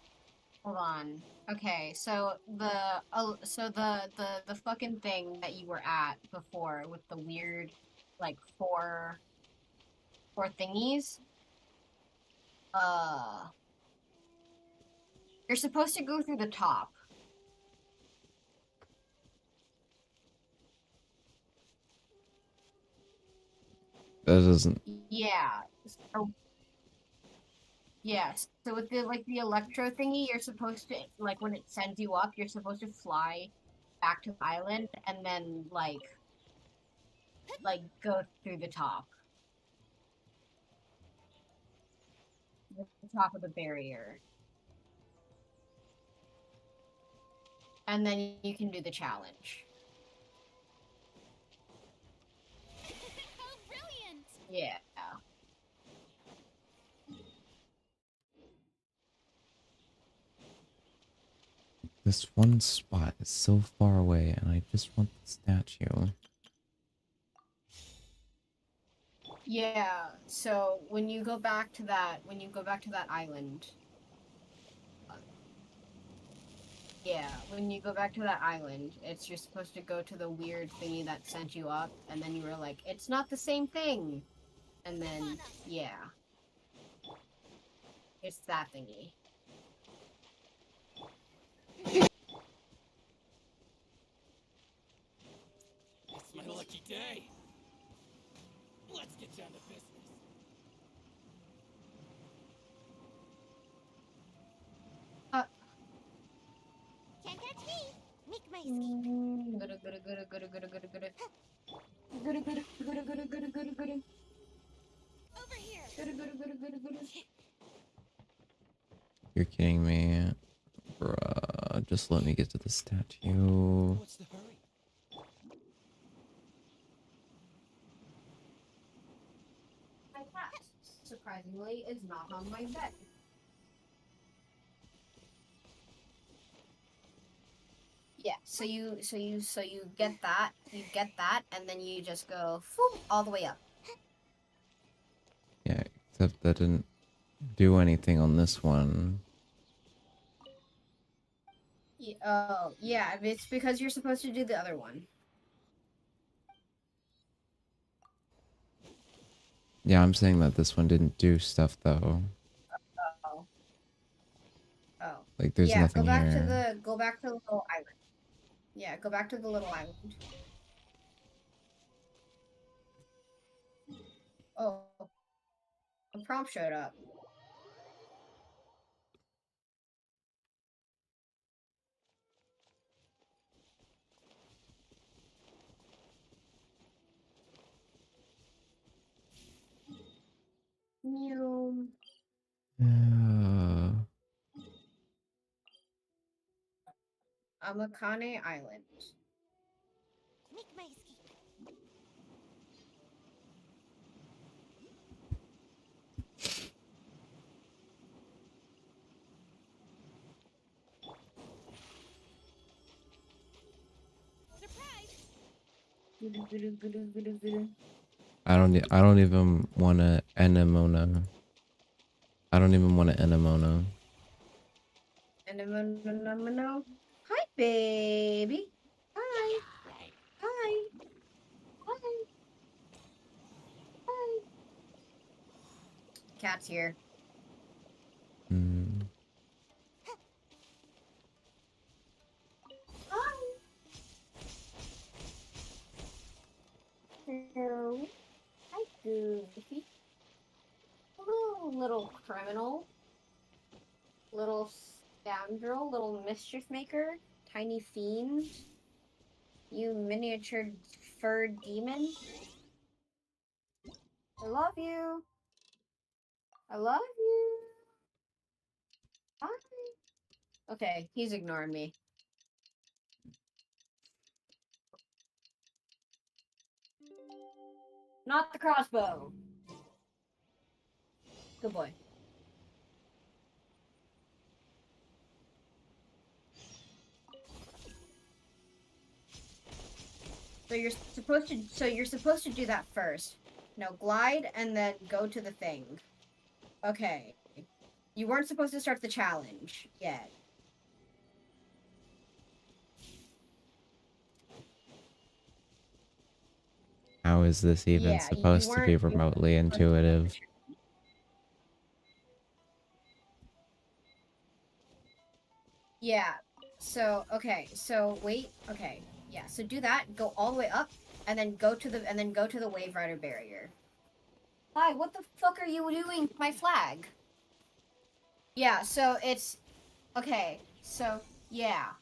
Hold on. Okay, so the fucking thing that you were at before with the weird like four thingies. You're supposed to go through the top. That doesn't... Yeah. So, yes. So with the the electro thingy, you're supposed to like when it sends you up, you're supposed to fly back to the island and then like go through the top. The top of the barrier. And then you can do the challenge. Oh, brilliant! Yeah. This one spot is so far away, and I just want the statue. Yeah, so when you go back to that island. Yeah, when you go back to that island, you're supposed to go to the weird thingy that sent you up, and then you were like, it's not the same thing. And then, yeah. It's that thingy. It's my lucky day. Let's get down to business. Can't catch me. Make my Over here. You're kidding me. Bruh, just let me get to the statue. What's the hurry? My cat, surprisingly, is not on my bed. Yeah, so you get that, and then you just go whoop, all the way up. Yeah, except that didn't do anything on this one. Oh, yeah, it's because you're supposed to do the other one. Yeah, I'm saying that this one didn't do stuff though. Oh. Oh. Like there's nothing go back here. go back to the little island. Yeah, go back to the little island. Oh. A prompt showed up. Mew. Amakane Island. Make my escape. I don't even want to anemona. I don't even want to anemona. Anemone. Hi, baby. Hi. Hi. Hi. Hi. Cat's here. Hmm. Hi. Hello. Hi, Goofy. Hello, little criminal. Little scoundrel. Little mischief maker. Tiny fiend. You miniature fur demon. I love you. I love you. Bye. Okay, he's ignoring me. Not the crossbow. Good boy. So you're supposed to do that first. No, glide and then go to the thing. Okay. You weren't supposed to start the challenge yet. How is this even Yeah, supposed to be remotely intuitive? Yeah. So okay. So wait. Okay. Yeah. So do that. Go all the way up, and then go to the Wave Rider barrier. Hi. What the fuck are you doing? My flag. Yeah. So it's okay. So yeah.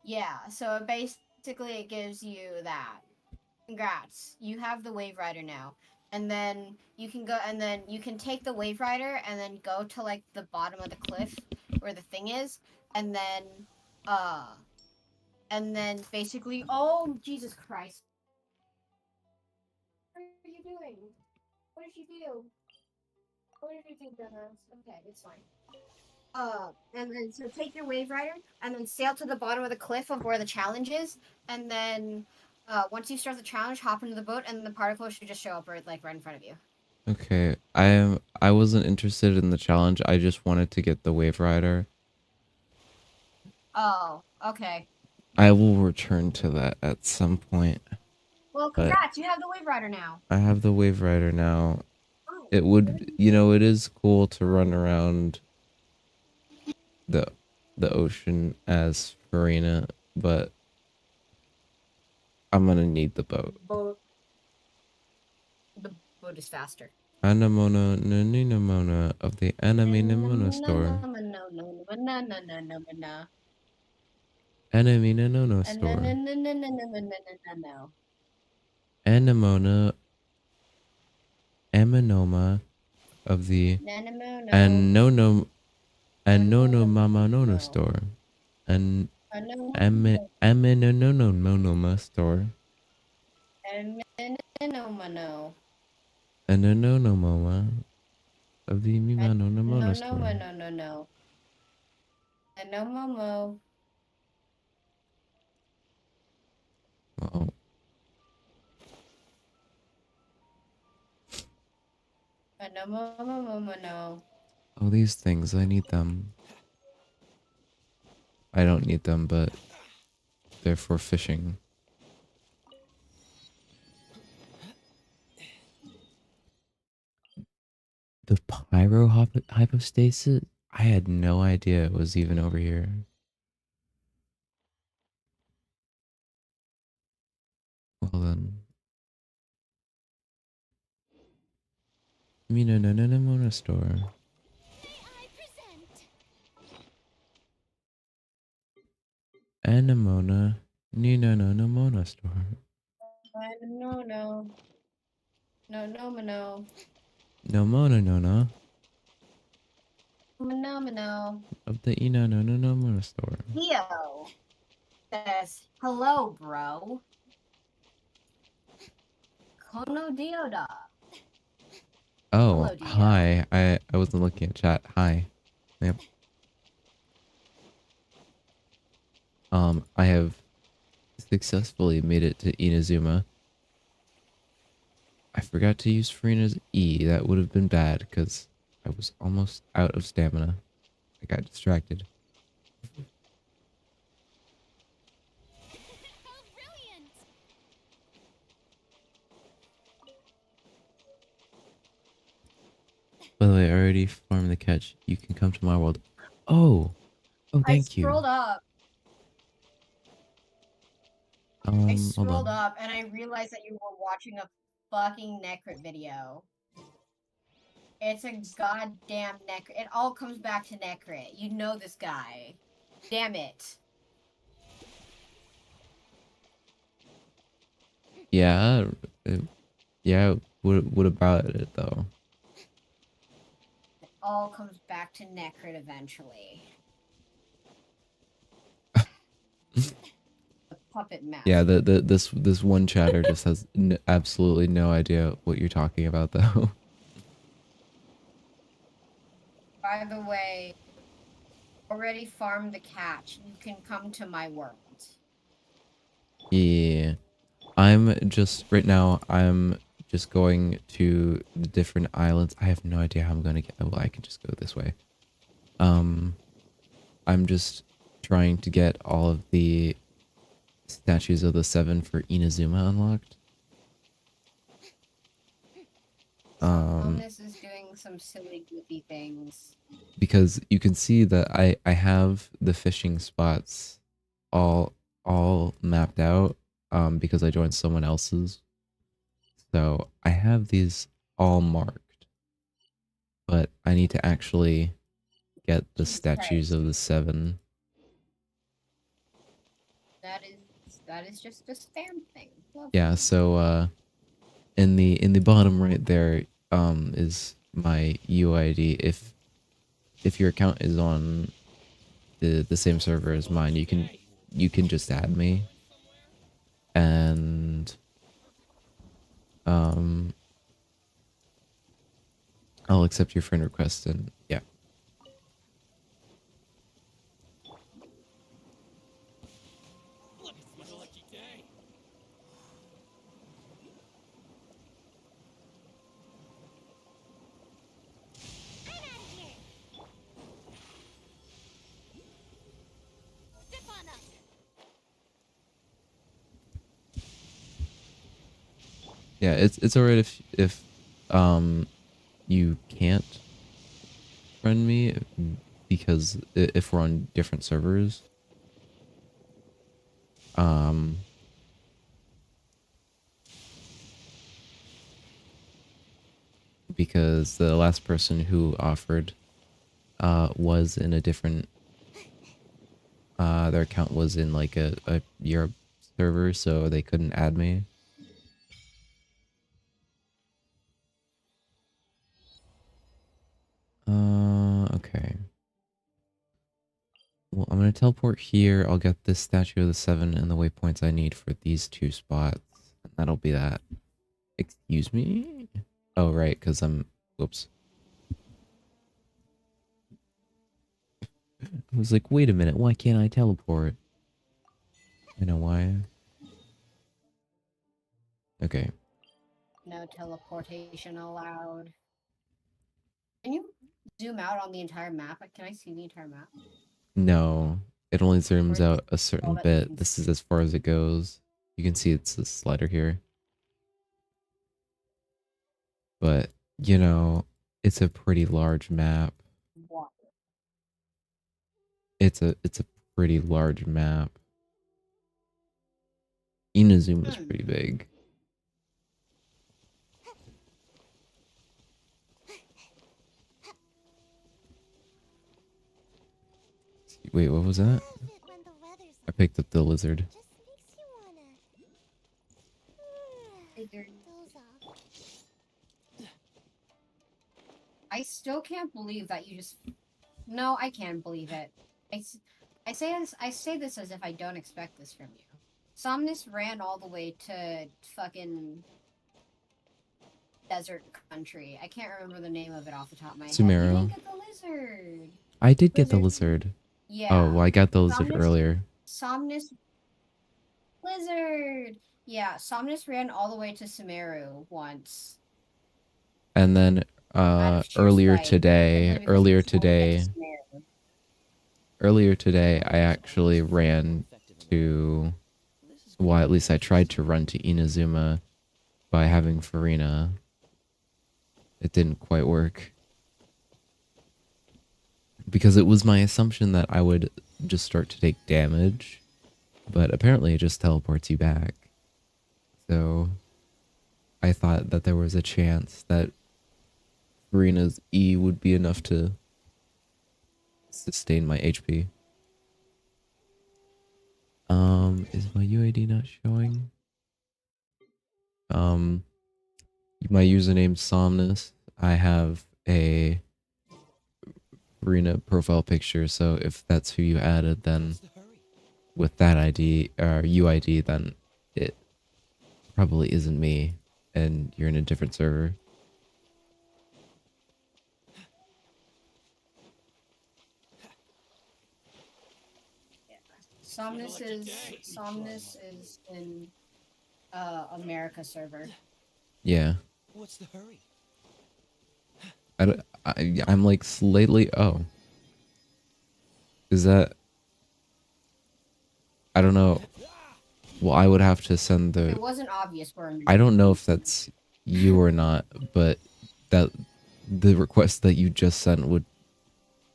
Yeah. So basically, it gives you that. Congrats. You have the Wave Rider now. And then you can go and then you can take the Wave Rider and then go to like the bottom of the cliff where the thing is and then basically oh Jesus Christ. What are you doing? What did you do? What did you do, Dennis? Okay, it's fine. And then so take your Wave Rider and then sail to the bottom of the cliff of where the challenge is, and then once you start the challenge, hop into the boat, and the particle should just show up right in front of you. Okay, I wasn't interested in the challenge. I just wanted to get the Wave Rider. Oh, okay. I will return to that at some point. Well, But congrats! You have the Wave Rider now. I have the Wave Rider now. Oh, It would, it is cool to run around the ocean as Farina, but I'm gonna need the boat. The boat is faster. Anemona Naninamona of the Enemy Nimona store. Enemy Nanono store. Anemona Aminoma of the Anono Mama Nono store. And Aminonomonoma store. Anonomoma of the Mimanonomona store. No. No, Momo. Oh. No. Oh, these things, I need them. I don't need them, but they're for fishing. The pyro hypostasis? I had no idea it was even over here. Well then. Mina no no no Mona store. Anemona. Nina no no Mona store. No, no. No, no, no. No Mona no no. No. Of the Ina no no no Mona store. Theo says, hello, bro. Kono Dioda. Oh, Hello, Dio. hi. I wasn't looking at chat. Hi. Yep. I have successfully made it to Inazuma. I forgot to use Farina's E. That would have been bad because I was almost out of stamina. I got distracted. By the way, I already farmed the catch. You can come to my world. Oh! Oh, thank I scrolled you. up. I Hold scrolled on. up and I realized that you were watching a fucking Necrit video. It's a goddamn Necrit. It all comes back to Necrit. You know this guy. Damn it. Yeah. Yeah. What about it though? It all comes back to Necrit eventually. The puppet master. Yeah. This one chatter just has absolutely no idea what you're talking about though. By the way, already farmed the catch. You can come to my world. Yeah. I'm just right now. I'm just going to the different islands. I have no idea how I'm gonna get. Well, I can just go this way. I'm just trying to get all of the statues of the 7 for Inazuma unlocked. This is doing some silly goofy things. Because you can see that I have the fishing spots all mapped out because I joined someone else's. So I have these all marked. But I need to actually get the statues of the 7. That is just a spam thing. Love Yeah, so in the bottom right there is my UID. If your account is on the same server as mine, you can just add me. And I'll accept your friend request and yeah. Yeah, it's alright if you can't friend me because if we're on different servers. Because the last person who offered was in a different their account was in like a Europe server, so they couldn't add me. Okay. Well, I'm gonna teleport here. I'll get this statue of the 7 and the waypoints I need for these 2 spots. And that'll be that. Excuse me? Oh, right, because whoops. I was like, wait a minute, why can't I teleport? I know why. Okay. No teleportation allowed. Can you zoom out on the entire map? Can I see the entire map? No, it only zooms out a certain bit. This is as far as it goes. You can see it's a slider here. But, you know, it's a pretty large map. It's a pretty large map. Inazuma's pretty big. Wait, what was that? I picked up the lizard. I still can't believe that you just. No, I can't believe it. I say this as if I don't expect this from you. Somnus ran all the way to fucking desert country. I can't remember the name of it off the top of my head. You Sumeru. didn't get the lizard. I did get the lizard. Yeah. Oh, well, I got the lizard earlier. Somnus lizard. Yeah, Somnus ran all the way to Sumeru once. And then earlier today, I actually ran to, well, at least I tried to run to Inazuma by having Farina. It didn't quite work. Because it was my assumption that I would just start to take damage, but apparently it just teleports you back. So I thought that there was a chance that Farina's E would be enough to sustain my HP. Is my UID not showing? My username's Somnus. I have a Farina profile picture, so if that's who you added, then with that ID or UID, then it probably isn't me, and you're in a different server. Somnus is in America server. Yeah. What's the hurry? I'm like slightly. Oh, is that? I don't know. Well, I would have to send the. It wasn't obvious where I'm. I don't know if that's you or not, but that the request that you just sent would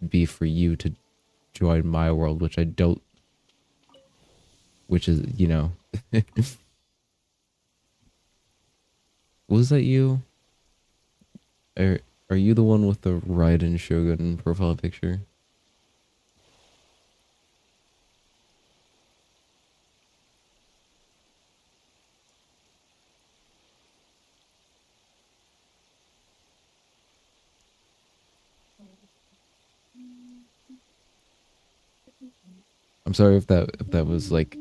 be for you to join my world, which I don't. Which is, you know. Was that you? Are you the one with the Raiden Shogun profile picture? I'm sorry if that was like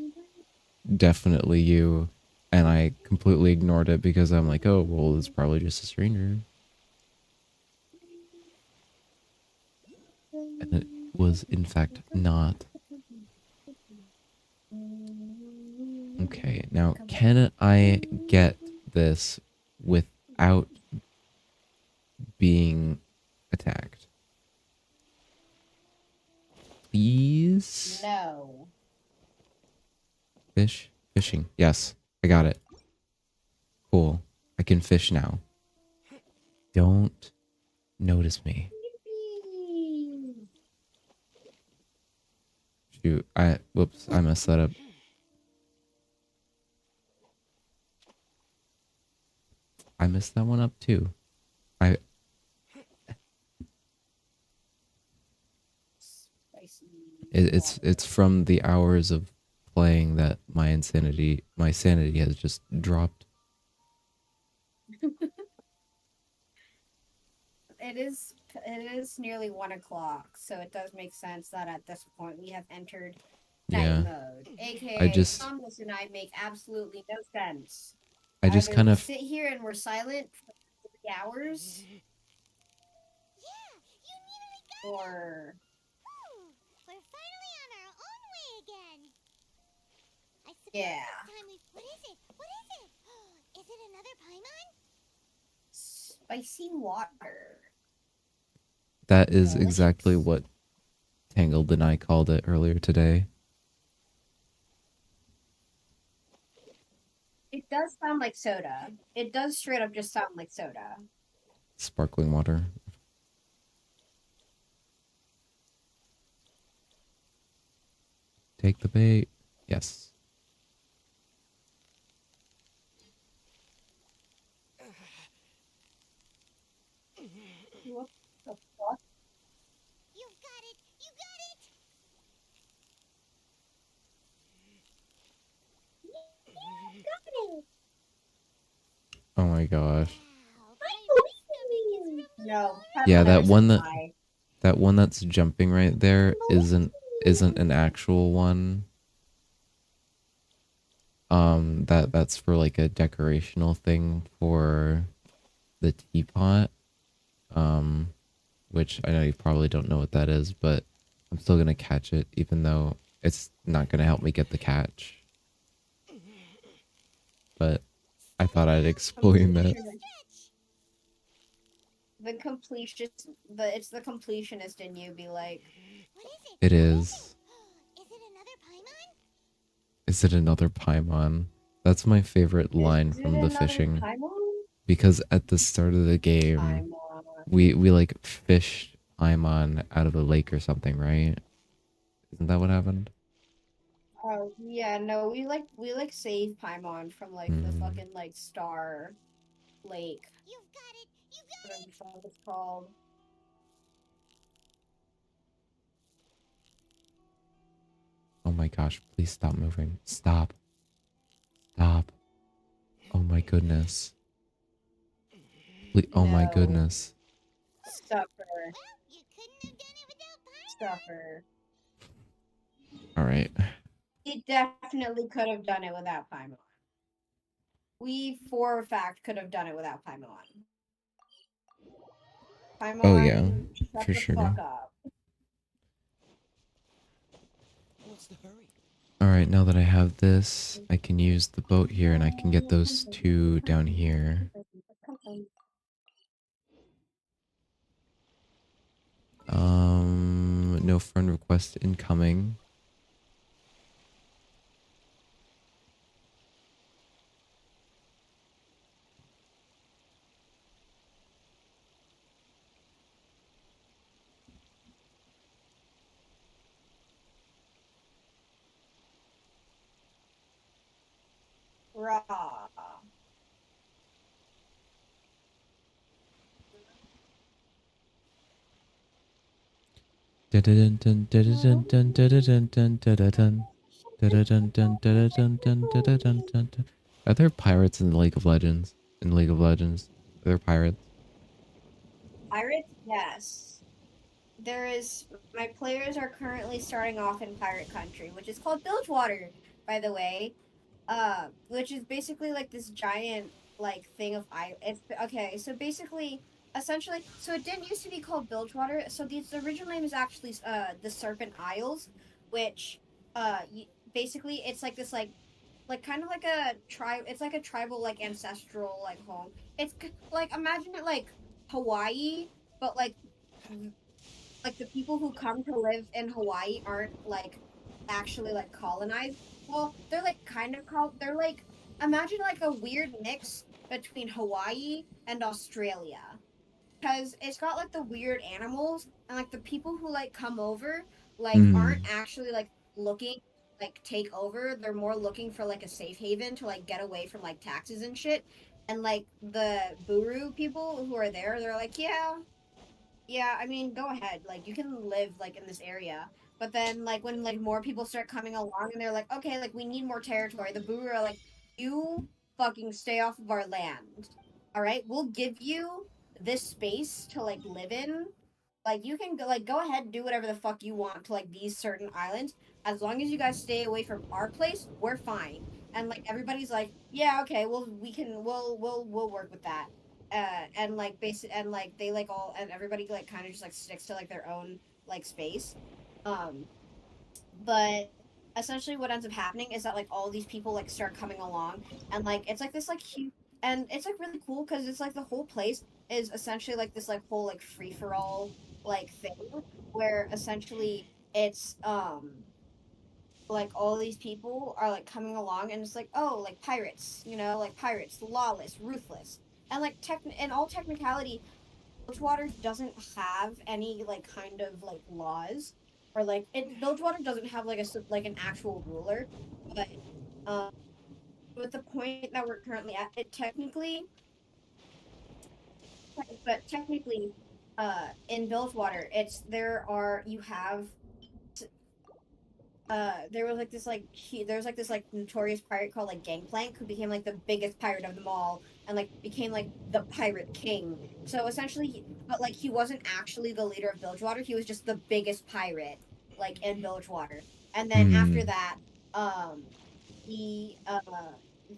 definitely you, and I completely ignored it because I'm like, oh well, it's probably just a stranger. And it was in fact not. Okay, now can I get this without being attacked? Please? No. Fishing. Yes, I got it. Cool. I can fish now. Don't notice me. Shoot, whoops, I messed that up. I messed that one up too. It's from the hours of playing that my sanity has just dropped. It is nearly 1 o'clock, so it does make sense that at this point we have entered night mode. AKA Somnus and I make absolutely no sense. I just kind of sit here and we're silent for 3 hours. Or we're finally on our own way again. I suppose yeah. What is it? What is it? Is it another Paimon? Spicy water. That is exactly what Tangled and I called it earlier today. It does sound like soda. It does straight up just sound like soda. Sparkling water. Take the bait. Yes. What the fuck? You've got it! You got it! Got it! Oh my gosh. No, Yeah, there's a lie. that one that's jumping right there isn't an actual one. That's for like a decorational thing for the teapot. Which I know you probably don't know what that is, but I'm still gonna catch it, even though it's not gonna help me get the catch. But I thought I'd explain that. It's the completionist in you be like. It is. Is it another Paimon? That's my favorite line from the fishing. Because at the start of the game, we like fished Paimon out of a lake or something, right? Isn't that what happened? Oh yeah, no, we save Paimon from like the fucking like star lake. You've got it! You got Whatever the fuck it's called. Oh my gosh, please stop moving. Stop. Stop. Oh my goodness. Oh my goodness. Suffer. Suffer. Alright. He definitely could have done it without Paimon. We, for a fact, could have done it without Paimon. Paimon, Oh yeah, shut for the sure. fuck up. What's the hurry? Alright, now that I have this, I can use the boat here and I can get those two down here. No friend request incoming. Raw. Are there pirates in the League of Legends? In League of Legends? Are there pirates? Pirates? Yes. My players are currently starting off in Pirate Country, which is called Bilgewater, by the way. Which is basically like this giant like thing of it's okay. So basically, essentially, so it didn't used to be called Bilgewater. So the original name is actually the Serpent Isles, which basically it's like this like kind of like a tribe. It's like a tribal like ancestral like home. It's like imagine it like Hawaii, but like the people who come to live in Hawaii aren't like actually like colonized. Well, they're like kind of they're like imagine like a weird mix between Hawaii and Australia. Because it's got like the weird animals and like the people who like come over like aren't actually like looking like take over. They're more looking for like a safe haven to like get away from like taxes and shit. And like the Buru people who are there, they're like, yeah, I mean, go ahead. Like, you can live like in this area, but then like when like more people start coming along and they're like, okay, like we need more territory. The Boo are like, you fucking stay off of our land. All right, we'll give you this space to like live in. Like you can go ahead and do whatever the fuck you want to like these certain islands. As long as you guys stay away from our place, we're fine. And like everybody's like, yeah, okay, well we'll work with that and like and like they like all and everybody like kind of just like sticks to like their own like space um but essentially what ends up happening is that like all these people like start coming along and like it's like this like huge and it's like really cool because it's like the whole place is essentially like this like whole like free-for-all like thing where essentially it's like all these people are like coming along and it's like oh like pirates like pirates lawless ruthless and like in all technicality Bilgewater doesn't have any like kind of like laws or like Bilgewater doesn't have like like an actual ruler but with the point that we're currently at it technically but technically, in Bilgewater, there was like this there was like this like notorious pirate called like Gangplank who became like the biggest pirate of them all and like became like the pirate king. So essentially, but like he wasn't actually the leader of Bilgewater. He was just the biggest pirate like in Bilgewater. And then after Hmm. that, he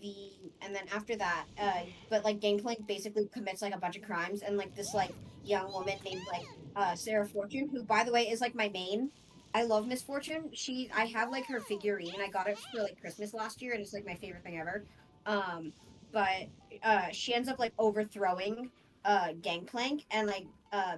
the and then after that, but like Gangplank basically commits like a bunch of crimes and like this like young woman named like Sarah Fortune, who by the way is like my main. I love Miss Fortune. I have like her figurine. I got it for like Christmas last year, and it's like my favorite thing ever. Um, but she ends up like overthrowing Gangplank and like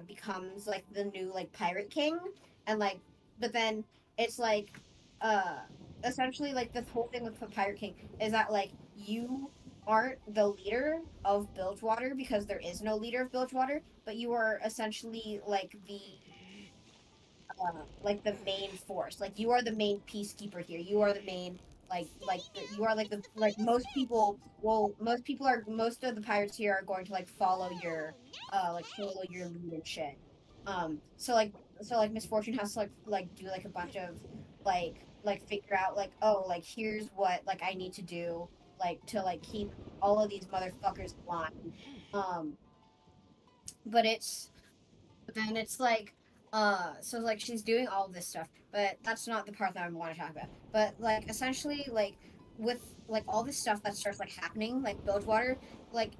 becomes like the new like pirate king, and like but then it's like uh essentially like the whole thing with the pirate king is that like you aren't the leader of Bilgewater because there is no leader of Bilgewater, but you are essentially like the main force. Like you are the main peacekeeper here. You are the main you are like the like most of the pirates here are going to like follow your lead and shit. So like Misfortune has to like do like a bunch of figure out like, oh, like here's what like I need to do like to like keep all of these motherfuckers in line. Um but it's but then it's like, so like she's doing all of this stuff, but that's not the part that I want to talk about. But like essentially, like with like all this stuff that starts like happening, like Bilgewater, like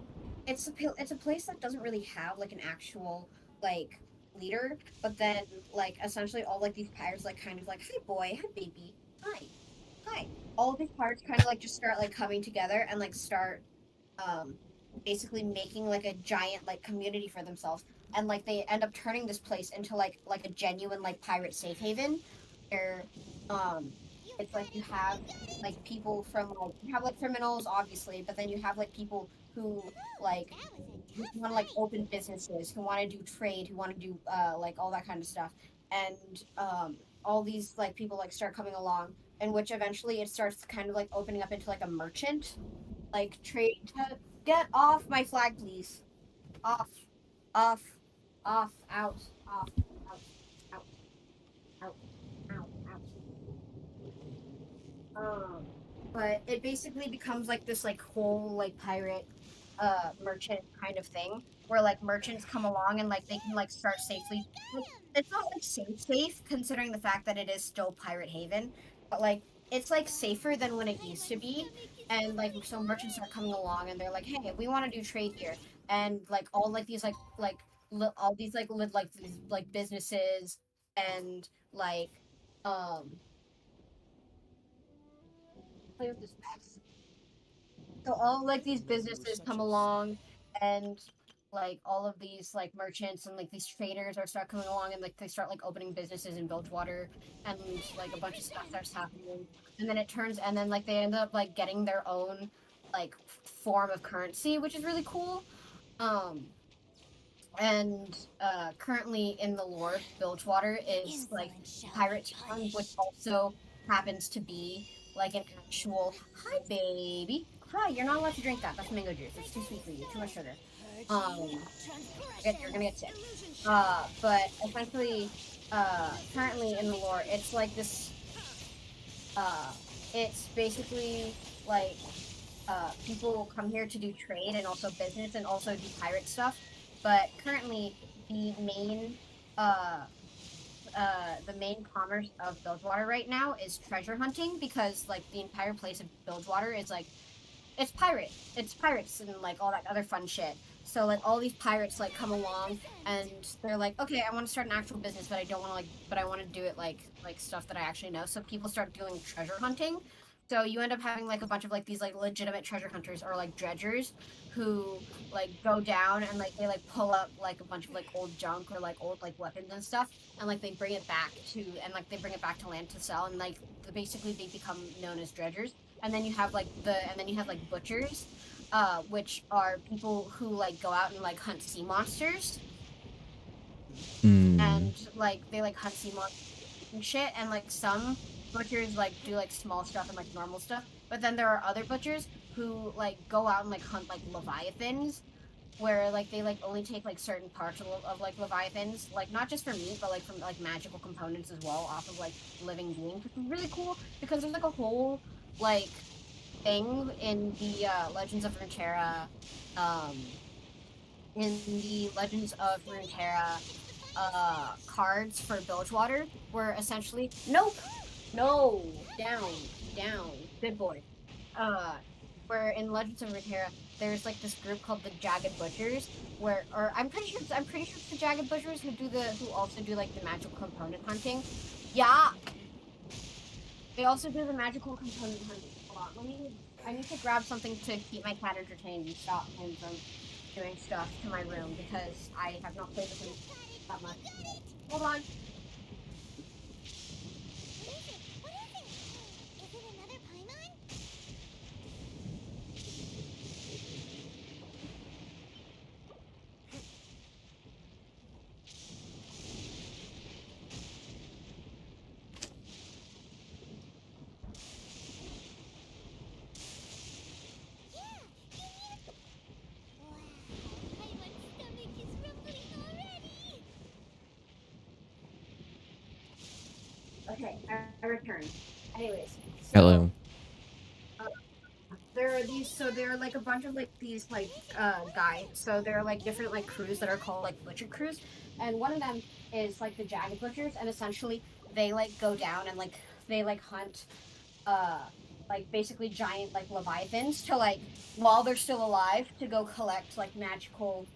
it's a place that doesn't really have like an actual like leader. But then like essentially all like these pirates like kind of like, hi boy, hi baby, hi, hi. All of these pirates kind of like just start like coming together and like start um basically making like a giant like community for themselves, and like they end up turning this place into like a genuine like pirate safe haven where um it's like you have like people from like you have like criminals obviously, but then you have like people who like who want to like open businesses, who want to do trade, who want to do like all that kind of stuff. And all these like people like start coming along, in which eventually it starts kind of like opening up into like a merchant like trade to get off my flag, please. Off, off, off, out, off, out, out, out, out, out. But it basically becomes like this like whole like pirate merchant kind of thing where like merchants come along and like they can like start safely like, it's not like safe considering the fact that it is still pirate haven, but like it's like safer than when it used to be. And like so merchants are coming along and they're like, hey, we want to do trade here. And like all like these all these like these like businesses and like um play with this mess. So all like these businesses come along and like all of these like merchants and like these traders are start coming along and like they start like opening businesses in Bilgewater, and like a bunch of stuff starts happening. And then it turns and then like they end up like getting their own like form of currency, which is really cool. Um and currently in the lore, Bilgewater is like pirate town, which also happens to be like an actual hi baby. Hi, you're not allowed to drink that. That's mango juice. It's too sweet for you. Too much sugar. You're gonna get sick. But essentially, currently in the lore, it's like this. It's basically like people come here to do trade and also business and also do pirate stuff. But currently, the main uh, the main commerce of Bilgewater right now is treasure hunting, because like the entire place of Bilgewater is like it's pirates and like all that other fun shit. So like all these pirates like come along and they're like, okay, I want to start an actual business, but I don't want to but I want to do it like stuff that I actually know. So people start doing treasure hunting. So you end up having like a bunch of like these like legitimate treasure hunters or like dredgers who like go down and like they like pull up like a bunch of like old junk or like old like weapons and stuff, and like they bring it back to land to sell, and like basically they become known as dredgers. And then you have like butchers, which are people who like go out and like hunt sea monsters, and like they like hunt sea monsters and shit. And like some butchers like do like small stuff and like normal stuff, but then there are other butchers who like go out and like hunt like leviathans, where like they like only take like certain parts of like leviathans, like not just for meat, but like from like magical components as well off of like living beings, which is really cool because there's like a whole like thing in the Legends of Runeterra, cards for Bilgewater, where essentially no, down, good boy. Where in Legends of Runeterra, there's like this group called the Jagged Butchers, or I'm pretty sure it's the Jagged Butchers who also do like the magical component hunting. Yeah, they also do the magical component hunting. Hold on, I need to grab something to keep my cat entertained and stop him from doing stuff to my room because I have not played with him that much. Hold on. Okay, I returned. Anyways, so Hello. there are like a bunch of like these like guys. So there are like different like crews that are called like butcher crews, and one of them is like the Jagged Butchers, and essentially they like go down and like they like hunt like basically giant like leviathans to like while they're still alive to go collect like magical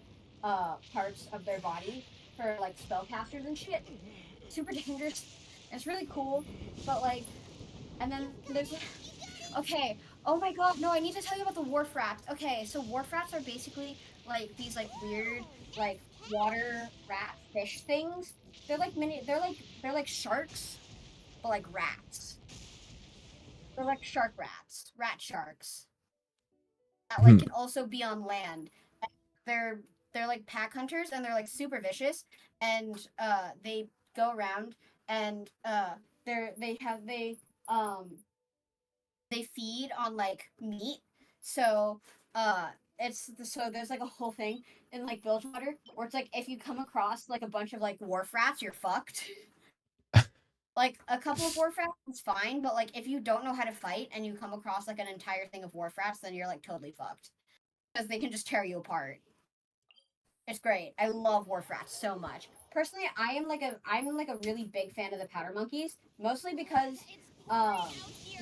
parts of their body for like spellcasters and shit. Super dangerous. It's really cool, but like, and then there's okay. Oh my god, no, I need to tell you about the wharf rats. Okay, so wharf rats are basically like these like weird like water rat fish things. They're like they're like sharks, but like rats. They're like shark rats, rat sharks. That like can also be on land. They're they're like pack hunters and they're like super vicious and they go around and um they feed on like meat. So so there's like a whole thing in like Bilgewater where it's like if you come across like a bunch of like wharf rats, you're fucked. Like a couple of wharf rats is fine, but like if you don't know how to fight and you come across like an entire thing of wharf rats, then you're like totally fucked because they can just tear you apart. It's great. I love wharf rats so much. Personally, I'm like a really big fan of the powder monkeys, um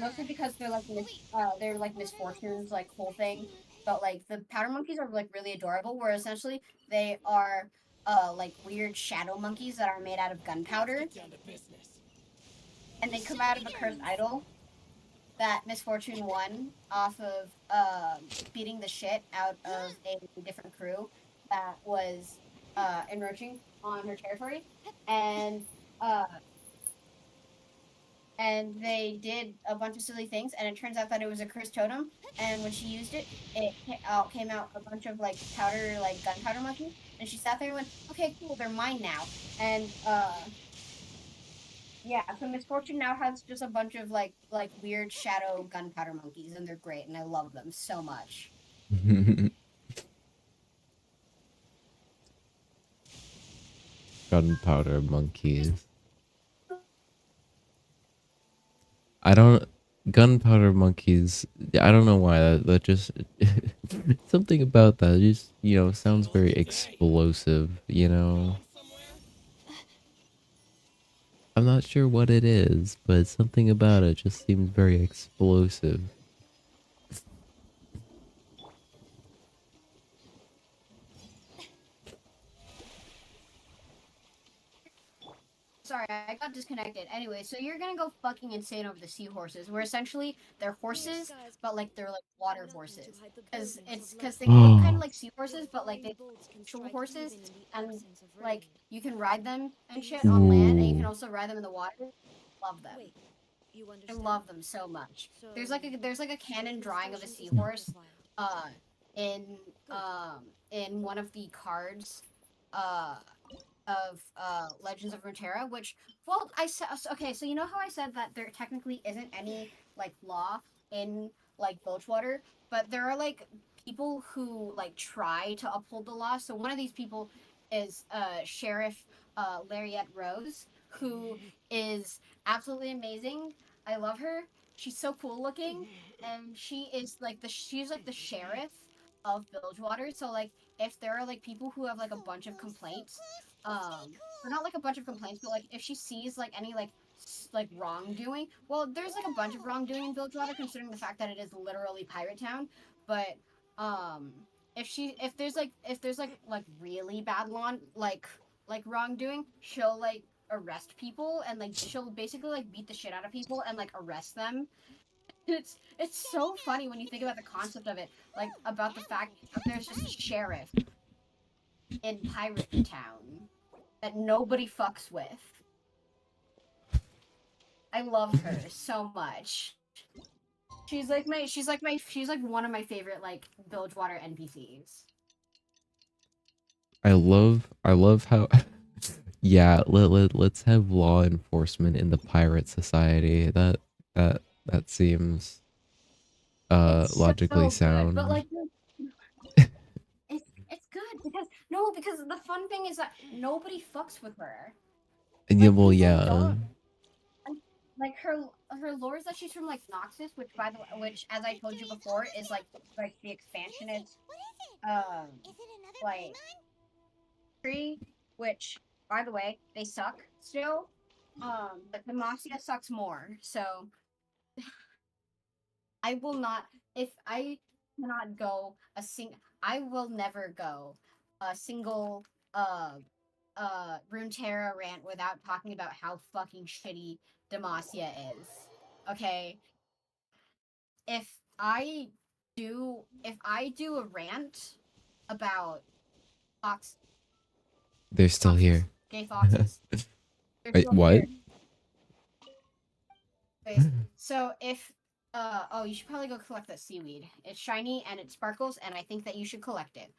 mostly because they're like misfortunes like whole thing. But like the powder monkeys are like really adorable where essentially they are like weird shadow monkeys that are made out of gunpowder and they come out of a cursed idol that Misfortune won off of beating the shit out of a different crew that was encroaching on her territory, and uh, and they did a bunch of silly things, and it turns out that it was a cursed totem. And when she used it, came out a bunch of like powder, like gunpowder monkeys, and she sat there and went, "Okay, cool, they're mine now." And yeah, so Misfortune now has just a bunch of like weird shadow gunpowder monkeys, and they're great, and I love them so much. Gunpowder monkeys. I don't gunpowder monkeys. I don't know why that just something about that just sounds very explosive. I'm not sure what it is, but something about it just seems very explosive. Sorry, I got disconnected. Anyway, so you're gonna go fucking insane over the seahorses, where essentially they're horses, but like they're like water horses, because they look kind of like seahorses, but like they actual horses, and like you can ride them and shit on land, and you can also ride them in the water. Love them. I love them so much. There's like a canon drawing of a seahorse, uh, in in one of the cards, uh, of Legends of Runeterra, which well I said okay, so you know how I said that there technically isn't any like law in like Bilgewater, but there are like people who like try to uphold the law. So one of these people is Sheriff Lariat Rose, who is absolutely amazing. I love her. She's so cool looking, and she's like the sheriff of Bilgewater. So like if there are like people who have like a bunch of complaints, or not like a bunch of complaints, but like if she sees like any like wrongdoing, well, there's like a bunch of wrongdoing in Bilgewater considering the fact that it is literally Pirate Town. But if there's like really bad like wrongdoing, she'll like arrest people and like she'll basically like beat the shit out of people and like arrest them. It's so funny when you think about the concept of it, like about the fact that there's just a sheriff in Pirate Town that nobody fucks with. I love her so much. She's like one of my favorite like Bilgewater NPCs. I love how yeah, let's have law enforcement in the pirate society. That seems logically So good, sound. but like it's good because the fun thing is that nobody fucks with her. Yeah, Like, well, people yeah. don't. Like her lore is that she's from like Noxus, which as I told you before is like the expansion is like tree, which by the way they suck still. But Demacia sucks more. So I will not if I cannot go I will never go a single Runeterra rant without talking about how fucking shitty Demacia is. Okay? If I do a rant about fox They're still here. gay foxes, they're Wait, still what? here. Anyways, so if oh, you should probably go collect that seaweed. It's shiny and it sparkles, and I think that you should collect it.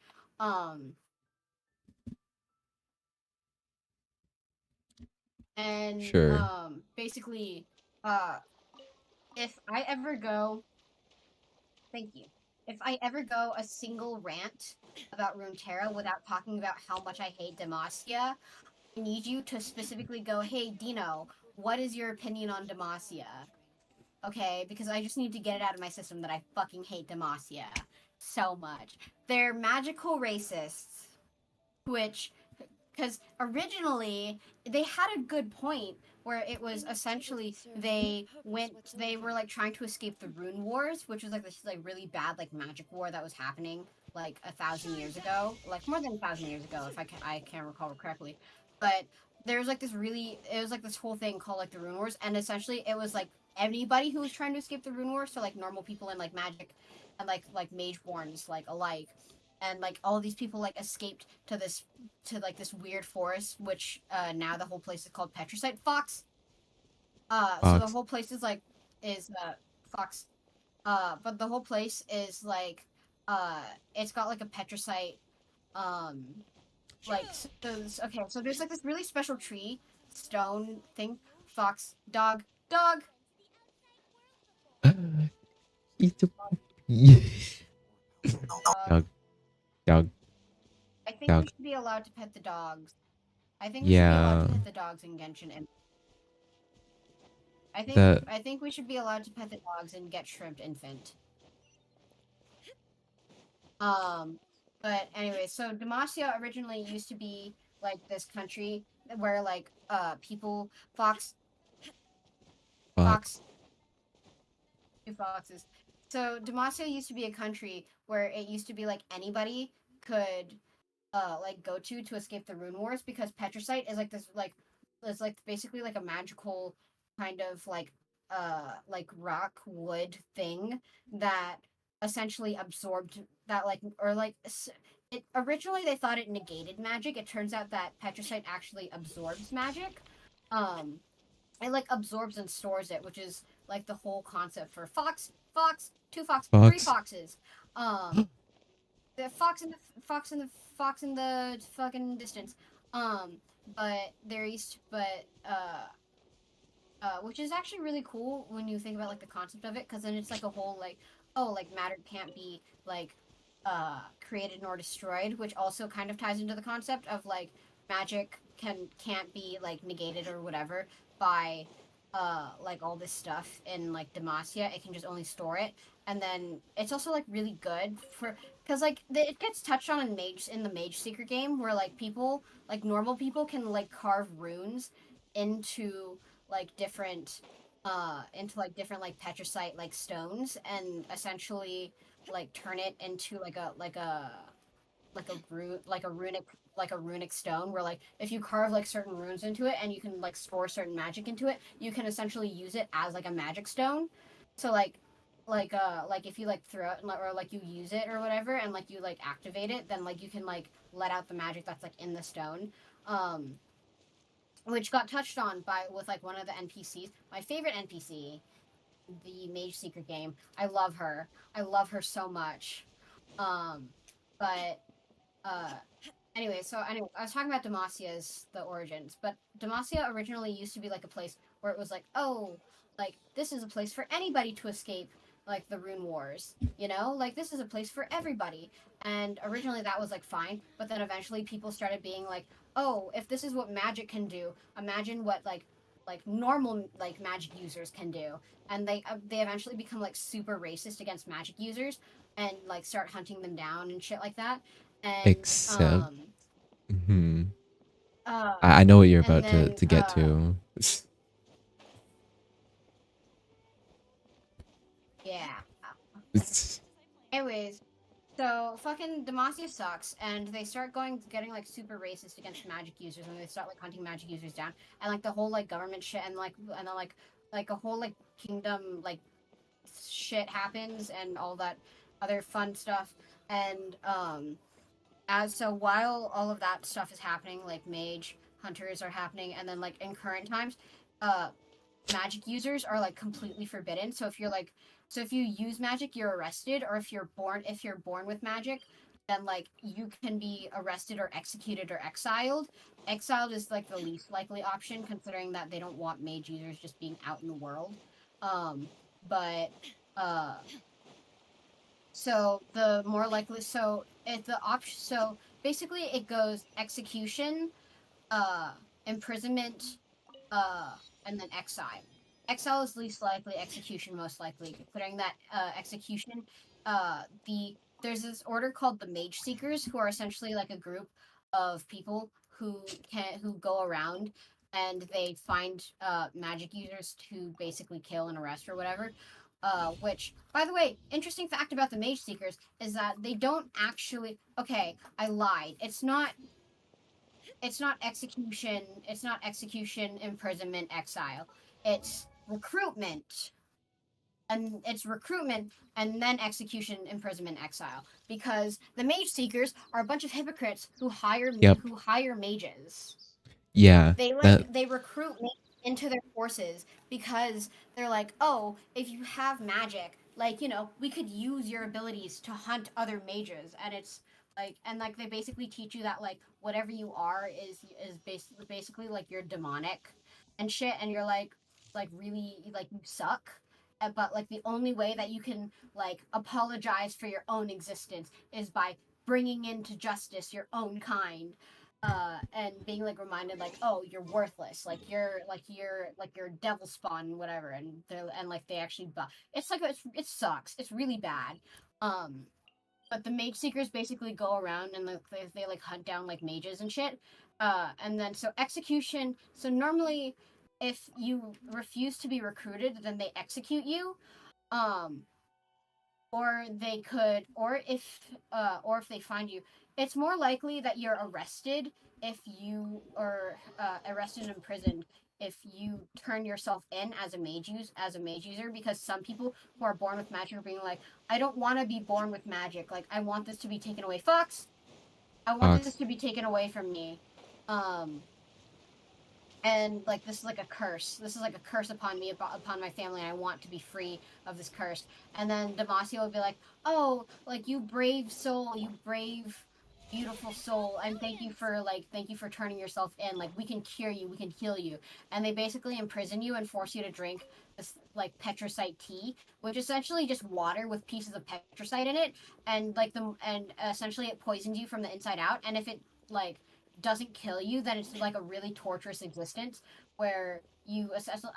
And Sure. basically, if I ever go, thank you. If I ever go a single rant about Runeterra without talking about how much I hate Demacia, I need you to specifically go, hey Dino, what is your opinion on Demacia? Okay, because I just need to get it out of my system that I fucking hate Demacia so much. They're magical racists, which, because originally they had a good point where it was essentially they were like trying to escape the Rune Wars, which was like this like really bad like magic war that was happening like 1,000 years ago, like more than 1,000 years ago if I can't recall correctly, but there was like it was like this whole thing called like the Rune Wars, and essentially it was like anybody who was trying to escape the Rune Wars, so like normal people and like magic and like mageborns like alike, and like all of these people like escaped to this weird forest, which now the whole place is called Petricite Fox. So the whole place is Fox. But the whole place is like it's got like a Petricite like okay, so there's like this really special tree stone thing. Fox, dog. Eat a dog. I think we should be allowed to pet the dogs. I think we should be Yeah. allowed to pet the dogs in Genshin. I think we should be allowed to pet the dogs and get Shrimp Infant. But anyway, so Demacia originally used to be like this country where like people two foxes. So Demacia used to be a country where it used to be like anybody could like go to escape the Rune Wars, because Petricite is like this like it's like basically like a magical kind of like rock wood thing that essentially absorbed that like or like it originally they thought it negated magic. It turns out that Petricite actually absorbs magic. It like absorbs and stores it, which is like the whole concept for two fox, three foxes. The fox in the fucking distance. But which is actually really cool when you think about like the concept of it, because then it's like a whole like, oh, like matter can't be like created nor destroyed, which also kind of ties into the concept of like magic can't be like negated or whatever by like all this stuff in like Demacia. It can just only store it, and then it's also like really good for because like it gets touched on in the Mage Seeker game where like people like normal people can like carve runes into like different like petricite like stones and essentially like turn it into like a runic stone where like if you carve like certain runes into it and you can like store certain magic into it, you can essentially use it as like a magic stone. So like if you like throw it or like you use it or whatever and like you like activate it, then like you can like let out the magic that's like in the stone. Which got touched on by with like one of the NPCs. My favorite NPC, the Mage Seeker game. I love her. I love her so much. But anyway, I was talking about Demacia's the origins, but Demacia originally used to be like a place where it was like, oh, like this is a place for anybody to escape like the rune wars, you know? Like this is a place for everybody. And originally that was like fine, but then eventually people started being like, "Oh, if this is what magic can do, imagine what like normal like magic users can do." And they eventually become like super racist against magic users and like start hunting them down and shit like that. And Except, hmm, uh I know what you're and about then to get to. yeah. Anyways, so fucking Demacia sucks, and they start getting like super racist against magic users, and they start like hunting magic users down, and like the whole like government shit, and then like a whole like kingdom like shit happens, and all that other fun stuff, and as so while all of that stuff is happening, like mage hunters are happening, and then like in current times, uh magic users are like completely forbidden. So if you use magic, you're arrested, or if you're born with magic, then like you can be arrested or executed or exiled. Exiled is like the least likely option considering that they don't want mage users just being out in the world. But uh so the more likely so if the option so basically it goes execution, uh imprisonment, uh, and then exile. Exile is least likely, execution most likely. Considering that execution, there's this order called the Mage Seekers, who are essentially like a group of people who go around and they find magic users to basically kill and arrest or whatever. Which, by the way, interesting fact about the Mage Seekers is that they don't actually. Okay, I lied. It's not execution, imprisonment, exile. It's recruitment. And it's recruitment and then execution, imprisonment, exile. Because the mage seekers are a bunch of hypocrites Yep. who hire mages. Yeah. They recruit into their forces because they're like, oh, if you have magic, like, you know, we could use your abilities to hunt other mages, and it's like, and like they basically teach you that like whatever you are is basically like you're demonic and shit, and you're like really like you suck. But like the only way that you can like apologize for your own existence is by bringing into justice your own kind, and being like reminded like, oh, you're worthless, like you're devil spawn, whatever, and like they actually it's like it sucks, it's really bad. But the mage seekers basically go around and like they like hunt down like mages and shit. And then so execution, so normally if you refuse to be recruited, then they execute you. um or they could or if they find you, it's more likely that you're arrested if you are arrested and imprisoned if you turn yourself in as a mage user, because some people who are born with magic are being like, I don't want to be born with magic, like I want this to be taken away. I want this to be taken away from me. And like this is like a curse. This is like a curse upon me, upon my family. And I want to be free of this curse. And then Demacia will be like, "Oh, like you brave soul, you brave beautiful soul, and thank you for turning yourself in. Like, we can cure you, we can heal you. And they basically imprison you and force you to drink this like petricite tea, which is essentially just water with pieces of petricite in it, and essentially it poisons you from the inside out. And if it like doesn't kill you, then it's like a really torturous existence where you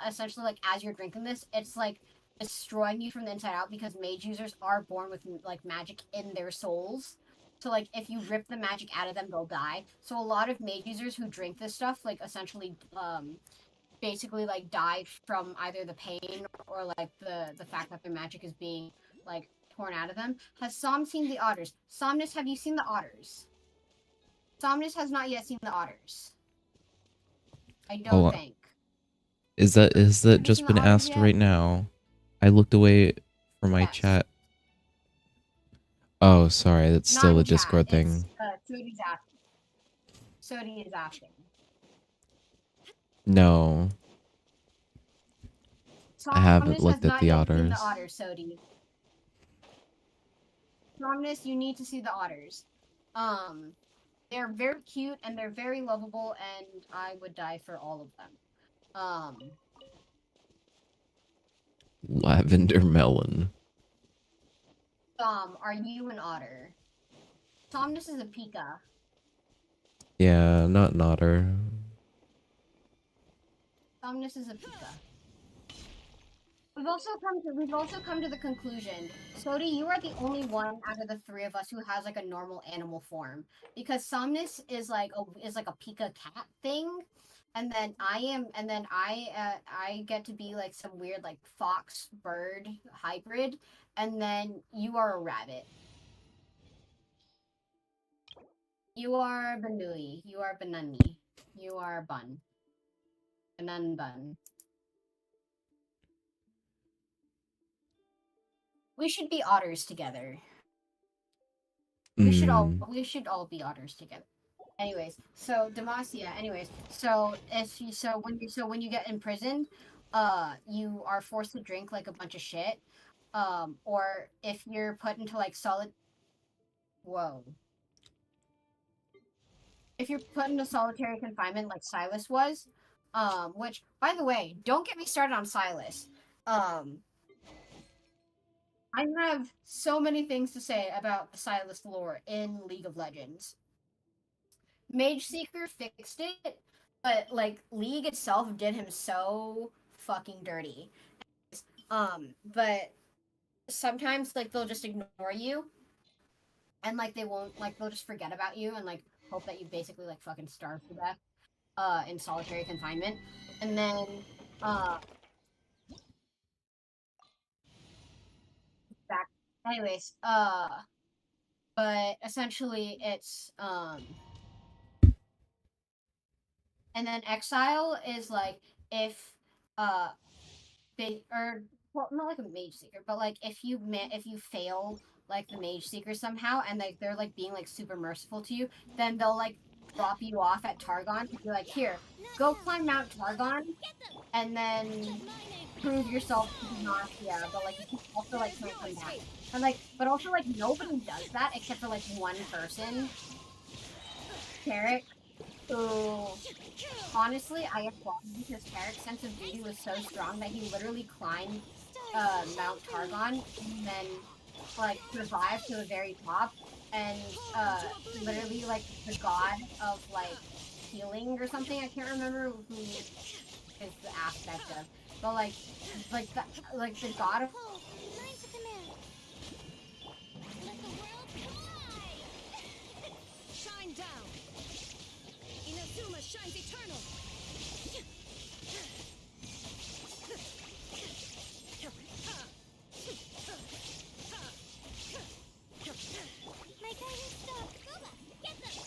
essentially like as you're drinking this, it's like destroying you from the inside out, because mage users are born with like magic in their souls. So like if you rip the magic out of them, they'll die. So a lot of mage users who drink this stuff like essentially basically like die from either the pain or like the fact that their magic is being like torn out of them. Has Som seen the otters? Somnus, have you seen the otters? Somnus has not yet seen the otters. I don't Oh, think. is that Have you just seen been the otters asked yet? right now? I looked away from my Yes. chat. Oh, sorry, that's Not still in a chat. Discord thing. It's Sodi's asking. Sodi is asking. No, I haven't Somnus looked has at not the yet seen the otters. otters, Sodi. Somnus, you need to see the otters. They're very cute and they're very lovable, and I would die for all of them. Lavender melon. Are you an otter? Somnus is a pika. Yeah, not an otter. Somnus is a pika. We've also come to the conclusion, Sodi, you are the only one out of the three of us who has like a normal animal form, because Somnus is like a pika cat thing, and then I get to be like some weird like fox bird hybrid, and then you are a rabbit. You are Banui. You are Banani. You are Bun. Banan Bun. We should be otters together. We should all be otters together. Anyways, so Demacia. Anyways, so when you get imprisoned, you are forced to drink like a bunch of shit. Or if you're put into like whoa. If you're put into solitary confinement like Silas was, which by the way, don't get me started on Silas. I have so many things to say about the Silas lore in League of Legends. Mage Seeker fixed it, but like League itself did him so fucking dirty. But sometimes like they'll just ignore you, and like they'll just forget about you and like hope that you basically like fucking starve to death in solitary confinement. And then back anyways, but essentially it's and then exile is like if they or well, not like a mage seeker, but like if you fail like the mage seeker somehow, and like they're like being like super merciful to you, then they'll like drop you off at Targon and be like, here, go climb Mount Targon, and then prove yourself to be not, yeah, but like you also like can't come back. And like, but also like nobody does that except for like one person, Carrick, who honestly I applaud, because Carrick's sense of duty was so strong that he literally climbed Mount Targon and then like survived to the very top, and literally like the god of like healing or something, I can't remember who is the aspect of, but like the god of Shine down. Inazuma shines eternal. My guiding star, Booba, get them!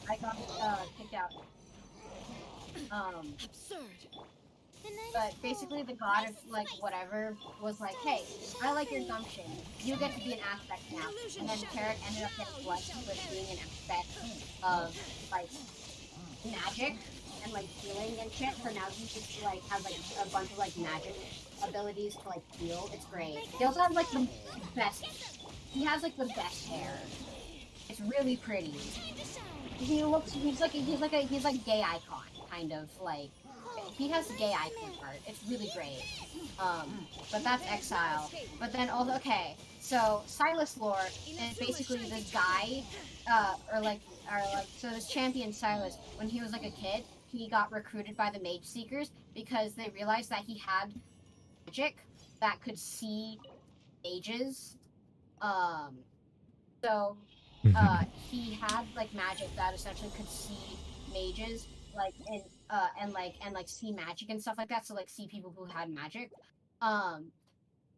I got kicked out. Absurd. But basically the god of like whatever was like, hey, I like your gumption. You get to be an aspect now. And then Carrick ended up getting blessed with being an aspect of like magic. and like healing and shit. So now he just like has like a bunch of like magic abilities to like heal. It's great. He also has like the best. He has like the best hair. It's really pretty. He's like gay icon kind of like. He has gay icon art. It's really great. But that's Exile. But then also, okay, so Silas lore is basically this guy, so this champion Silas, when he was like a kid, he got recruited by the Mage Seekers because they realized that he had magic that could see mages. So he had like magic that essentially could see mages, like and see magic and stuff like that. So like see people who had magic.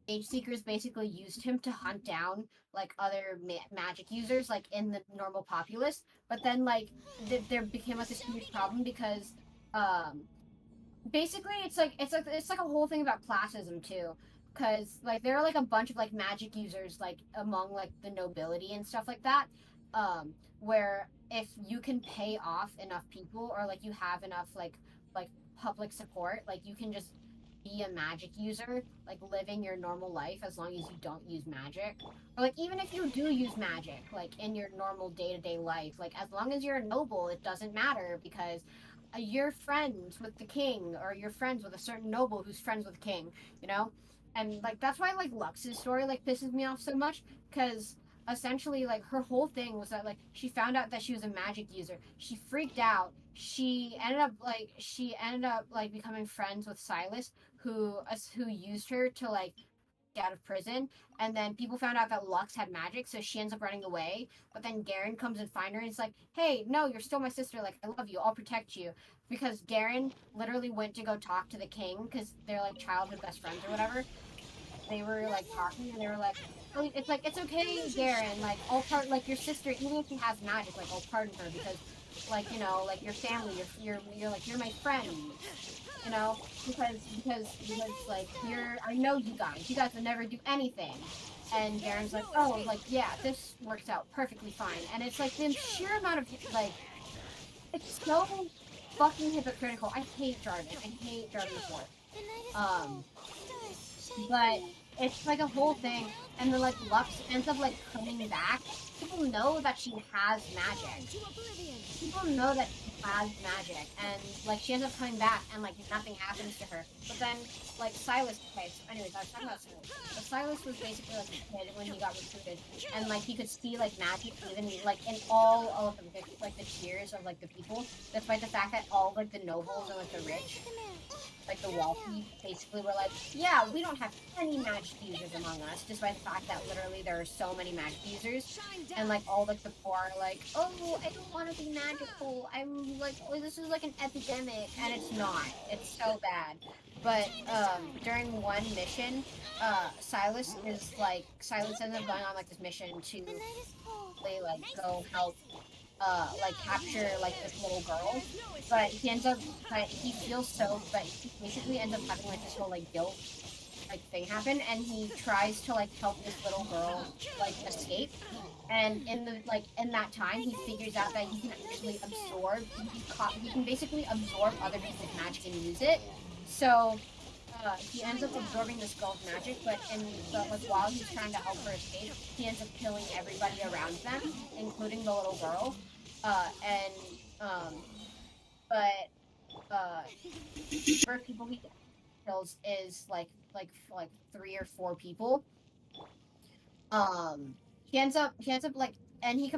Mage Seekers basically used him to hunt down like other magic users like in the normal populace. But then like there became like this huge problem because basically it's like a whole thing about classism too, because like there are like a bunch of like magic users like among like the nobility and stuff like that, where if you can pay off enough people or like you have enough like public support, like you can just be a magic user, like living your normal life as long as you don't use magic. Or like even if you do use magic, like in your normal day-to-day life, like as long as you're a noble, it doesn't matter because you're friends with the king or you're friends with a certain noble who's friends with the king, you know? And like that's why like Lux's story like pisses me off so much, because essentially like her whole thing was that like she found out that she was a magic user. She freaked out. She ended up like becoming friends with Silas, who used her to like get out of prison. And then people found out that Lux had magic, so she ends up running away. But then Garen comes and finds her and it's like, hey, no, you're still my sister. Like, I love you. I'll protect you. Because Garen literally went to go talk to the king because they're like childhood best friends or whatever. They were like talking and they were like, oh, it's okay, Garen. Like, I'll pardon, like your sister, even if she has magic, like I'll pardon her because, like, you know, like your family, you're like you're my friend. You know, because like I know you guys would never do anything. And Garen's like, oh, like yeah, this works out perfectly fine. And it's like the sheer amount of like, it's so fucking hypocritical. I hate Jarvan. I hate Jarvan Fort. But it's like a whole thing, and then like Lux ends up like coming back. People know that she has magic. People know that she has magic, and like she ends up coming back, and like nothing happens to her. But then like Silas, okay. So anyways, I was talking about Silas. But Silas was basically like a kid when he got recruited, and like he could see like magic even like in all of the tiers of like the people, despite the fact that all like the nobles and like the rich, like the wealthy, basically were like, yeah, we don't have any magic users among us, despite the fact that literally there are so many magic users, and like all like the poor are like, oh, I don't want to be magical. I'm like, oh, this is like an epidemic, and it's not. It's so bad. But during one mission, Silas ends up going on like this mission to like go help like capture like this little girl, but he basically ends up having like this whole like guilt like thing happen, and he tries to like help this little girl like escape, and in that time he figures out that he can actually he can basically absorb other people's magic and use it. So he ends up absorbing this girl's magic, but like while he's trying to help her escape, he ends up killing everybody around them, including the little girl. First people he kills is like 3 or 4 people. He ends up like, and he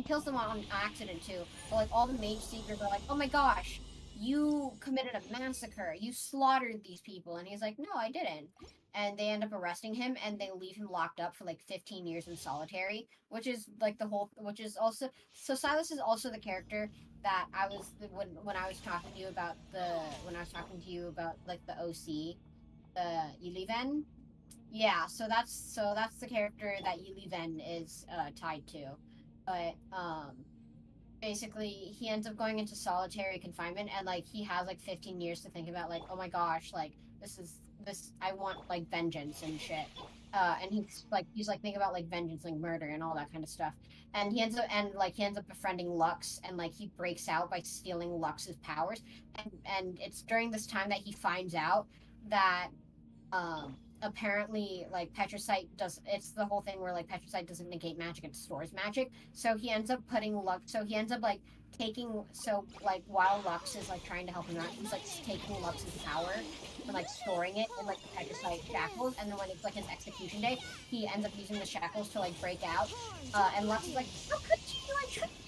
kills them on accident too. But like all the mage seekers are like, oh my gosh, you committed a massacre. You slaughtered these people. And he's like, no, I didn't. And they end up arresting him, and they leave him locked up for like 15 years in solitary, which is like which is also, so Silas is also the character that I was, when I was talking to you about like the OC, the Yliven. Yeah, so that's the character that Yliven is tied to. But basically he ends up going into solitary confinement, and like he has like 15 years to think about like, oh my gosh, like this I want like vengeance and shit. And he's like thinking about like vengeance, like murder and all that kind of stuff. And he ends up befriending Lux, and like he breaks out by stealing Lux's powers. And it's during this time that he finds out that apparently like Petricite does, it's the whole thing where like Petricite doesn't negate magic, it stores magic. So he ends up like taking, so like while Lux is like trying to help him out, he's like taking Lux's power and like storing it in like the Petricite shackles, and then when it's like his execution day, he ends up using the shackles to like break out. And Lux is like, how could you? I tricked you.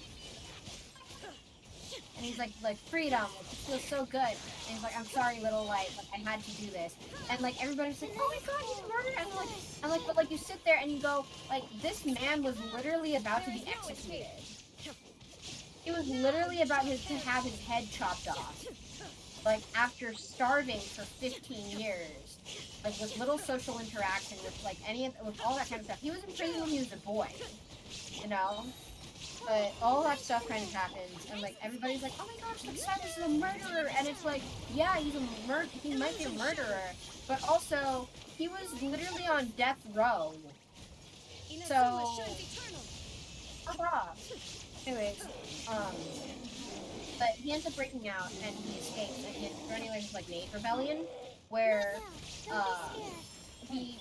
And he's like freedom, like, it feels so good. And he's like, I'm sorry, little light, like I had to do this. And like everybody's like, oh my god, he's a murderer. And like, but like you sit there and you go, like, this man was literally about to be executed. He was literally about to have his head chopped off. Like after starving for 15 years, like with little social interaction, with like with all that kind of stuff. He was in prison when he was a boy, you know. But all that stuff kind of happens, and like everybody's like, "Oh my gosh, that son is a murderer!" And it's like, yeah, he might be a murderer, but also he was literally on death row. So, anyways, but he ends up breaking out and he escapes, and he ends up running away with like Maid Rebellion, where he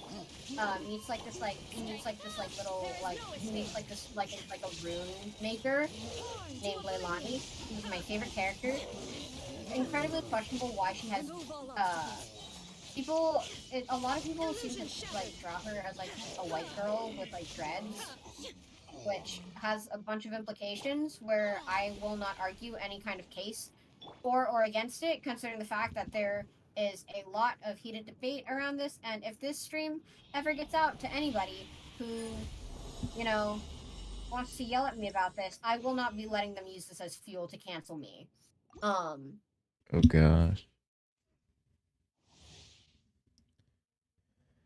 meets like this little like he meets like this like a rune maker named Leilani, who's my favorite character. Incredibly questionable why she has a lot of people seem to like draw her as like a white girl with like dreads, which has a bunch of implications where I will not argue any kind of case for or against it, considering the fact that there is a lot of heated debate around this, and if this stream ever gets out to anybody who, you know, wants to yell at me about this, I will not be letting them use this as fuel to cancel me. Oh gosh.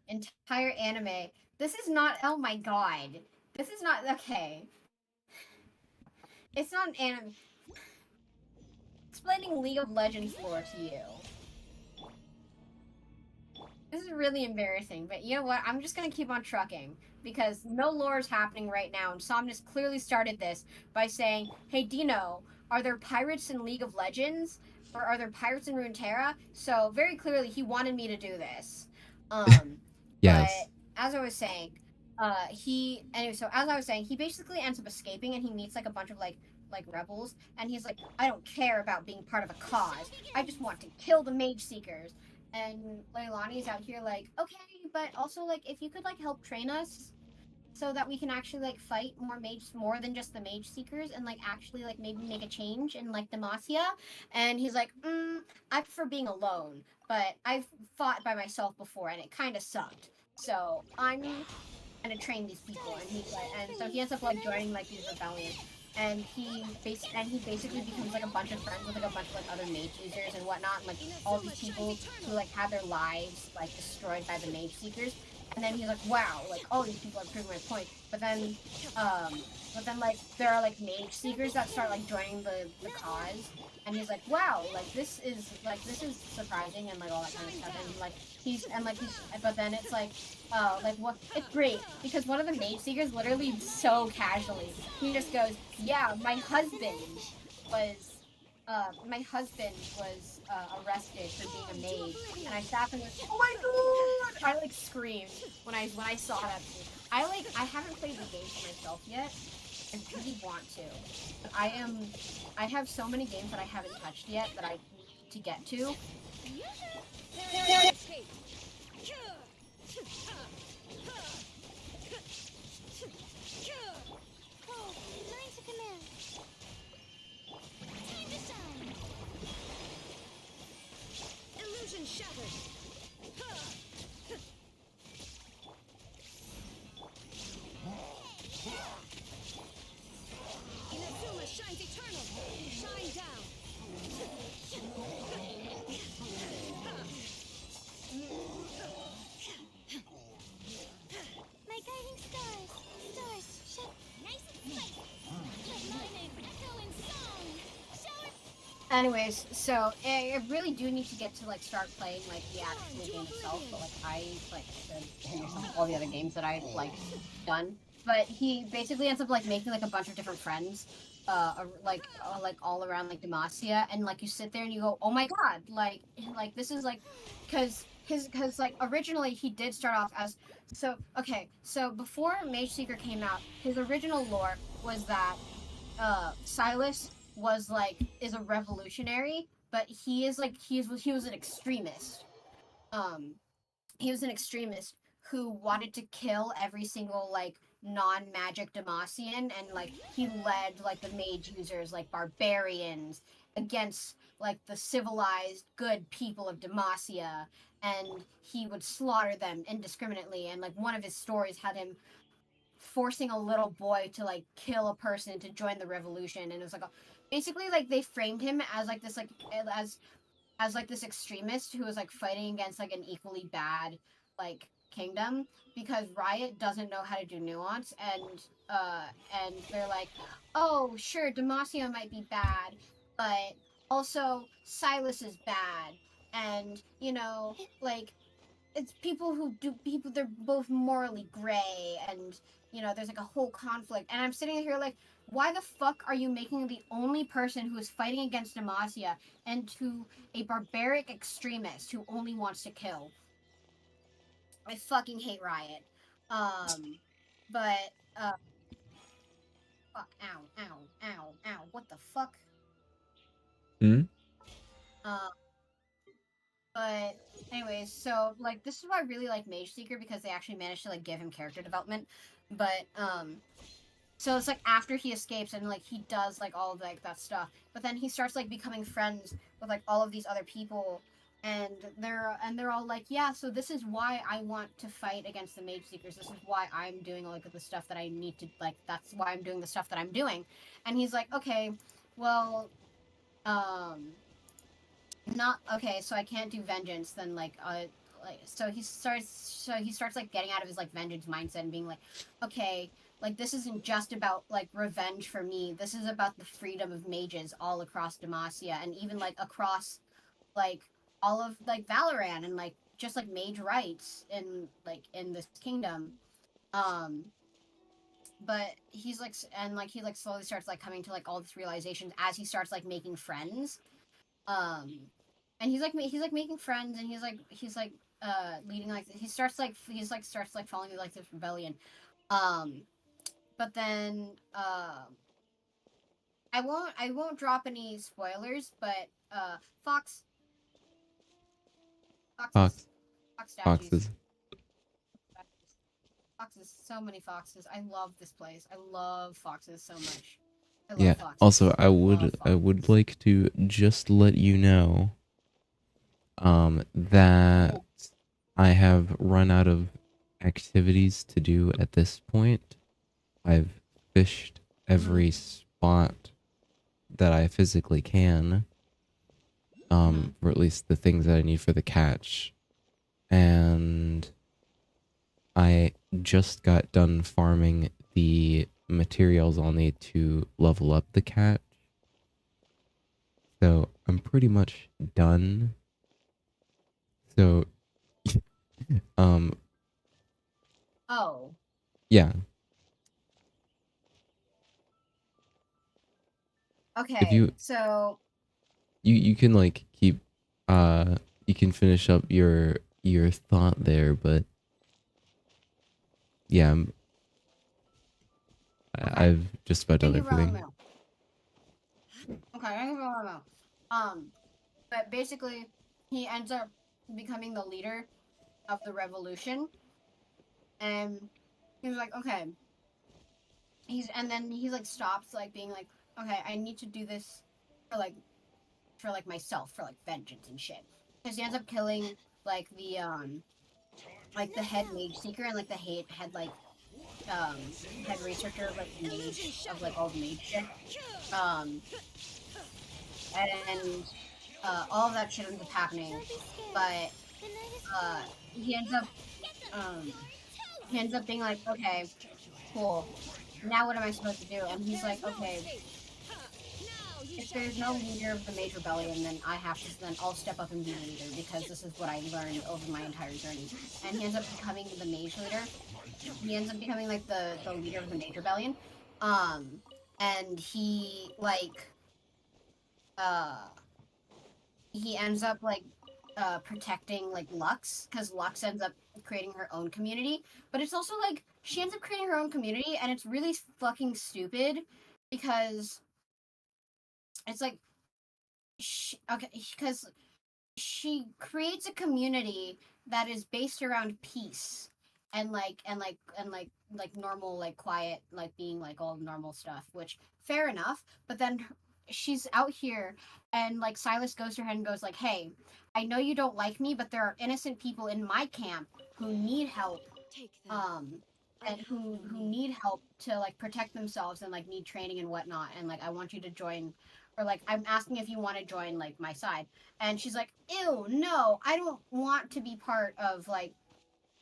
Entire anime. This is not, oh my god. This is not, okay. It's not an anime. Explaining League of Legends lore to you. This is really embarrassing, but you know what? I'm just gonna keep on trucking, because no lore is happening right now, and Somnus clearly started this by saying, hey Dino, are there pirates in League of Legends? Or are there pirates in Runeterra? So very clearly he wanted me to do this. Yes. But as I was saying, he basically ends up escaping, and he meets like a bunch of like rebels, and he's like, I don't care about being part of a cause. I just want to kill the Mage Seekers. And Leilani's out here like, okay, but also like if you could like help train us so that we can actually like fight more than just the Mage Seekers, and like actually like maybe make a change in like Demacia. And he's like, I prefer being alone, but I've fought by myself before and it kind of sucked. So I'm gonna train these people. And he's like, and so he ends up like joining like these rebellions. And he basically becomes like a bunch of friends with like a bunch of like other mage users and whatnot, and like all these people who like have their lives like destroyed by the Mage Seekers. And then he's like, wow, like all these people are proving my point. But then like there are like Mage Seekers that start like joining the cause, and he's like, wow, like this is surprising and like all that kind of stuff. And but then it's like what, it's great because one of the Mage Seekers literally so casually, he just goes, yeah, my husband was arrested for being a mage. And I sat and went, oh my god! I like screamed when I saw that. I haven't played the game for myself yet. I really want to. But I have so many games that I haven't touched yet that I need to get to. Illusion shattered. Inazuma shines eternal. Shine down. My guiding stars. Stars, shut. Nice and spicy. Let mine Anyways, so I really do need to get to like start playing like the actual game itself, but like I like all the other games that I've like done. But he basically ends up like making like a bunch of different friends, like all around like Demacia, and like you sit there and you go, oh my god, like this is like, because like originally he did start off as so before Mage Seeker came out, his original lore was that Silas is a revolutionary, but he was an extremist. Um, he was an extremist who wanted to kill every single like non-magic Demacian, and like he led like the mage users like barbarians against like the civilized good people of Demacia, and he would slaughter them indiscriminately. And like one of his stories had him forcing a little boy to like kill a person to join the revolution, and it was like basically like they framed him as like this like as like this extremist who was like fighting against like an equally bad like kingdom, because Riot doesn't know how to do nuance, and they're like, oh sure, Demacia might be bad, but also Silas is bad, and you know, like it's people they're both morally gray, and you know there's like a whole conflict, and I'm sitting here like, why the fuck are you making the only person who is fighting against Demacia into a barbaric extremist who only wants to kill? I fucking hate Riot. But fuck, ow, what the fuck? Hmm? But anyways, so like this is why I really like Mage Seeker, because they actually managed to like give him character development. But so it's like after he escapes and like he does like all of like that stuff, but then he starts like becoming friends with like all of these other people, and they're all like, yeah, so this is why I want to fight against the Mage Seekers. This is why I'm doing like the stuff that I need to, like that's why I'm doing the stuff that I'm doing. And he's like, okay, well, not okay, so I can't do vengeance, then like so he starts like getting out of his like vengeance mindset and being like, okay, like this isn't just about like revenge for me, this is about the freedom of mages all across Demacia, and even like across like all of like Valoran, and like just like mage rights in this kingdom. But he's like, and like he like slowly starts like coming to like all this realizations as he starts like making friends. And he's like making friends, and he's like leading like he starts like following like this rebellion. But then I won't drop any spoilers, but fox Fox. statues. Foxes. So many foxes. I love this place. I love foxes so much. I love Yeah. foxes. Also, I would like to just let you know that I have run out of activities to do at this point. I've fished every spot that I physically can, or at least the things that I need for the catch, and I just got done farming the materials I'll need to level up the catch. So I'm pretty much done. So, Oh. yeah. Okay, so You can like keep you can finish up your thought there, but yeah, I've just about done everything. Okay, but basically, he ends up becoming the leader of the revolution, and he's like, okay. And then he like stops like being like, okay, I need to do this for like myself, for like vengeance and shit. Because he ends up killing like the head mage seeker, and like the head head researcher of like the mage of like all the mage shit. And all of that shit ends up happening, but he ends up being like, okay, cool, now what am I supposed to do? And he's like, okay, if there's no leader of the Mage Rebellion, then I'll step up and be the leader, because this is what I learned over my entire journey. And he ends up becoming the Mage leader. He ends up becoming like the leader of the Mage Rebellion. And he ends up like protecting like Lux, because Lux ends up creating her own community. But it's also like she ends up creating her own community, and it's really fucking stupid because it's like because she creates a community that is based around peace and normal, like quiet, like being like all normal stuff, which fair enough. But then she's out here, and like Silas goes to her and goes like, hey, I know you don't like me, but there are innocent people in my camp who need help, and who need help to like protect themselves and like need training and whatnot, and like I want you to join, or like I'm asking if you want to join like my side. And she's like, ew, no, I don't want to be part of like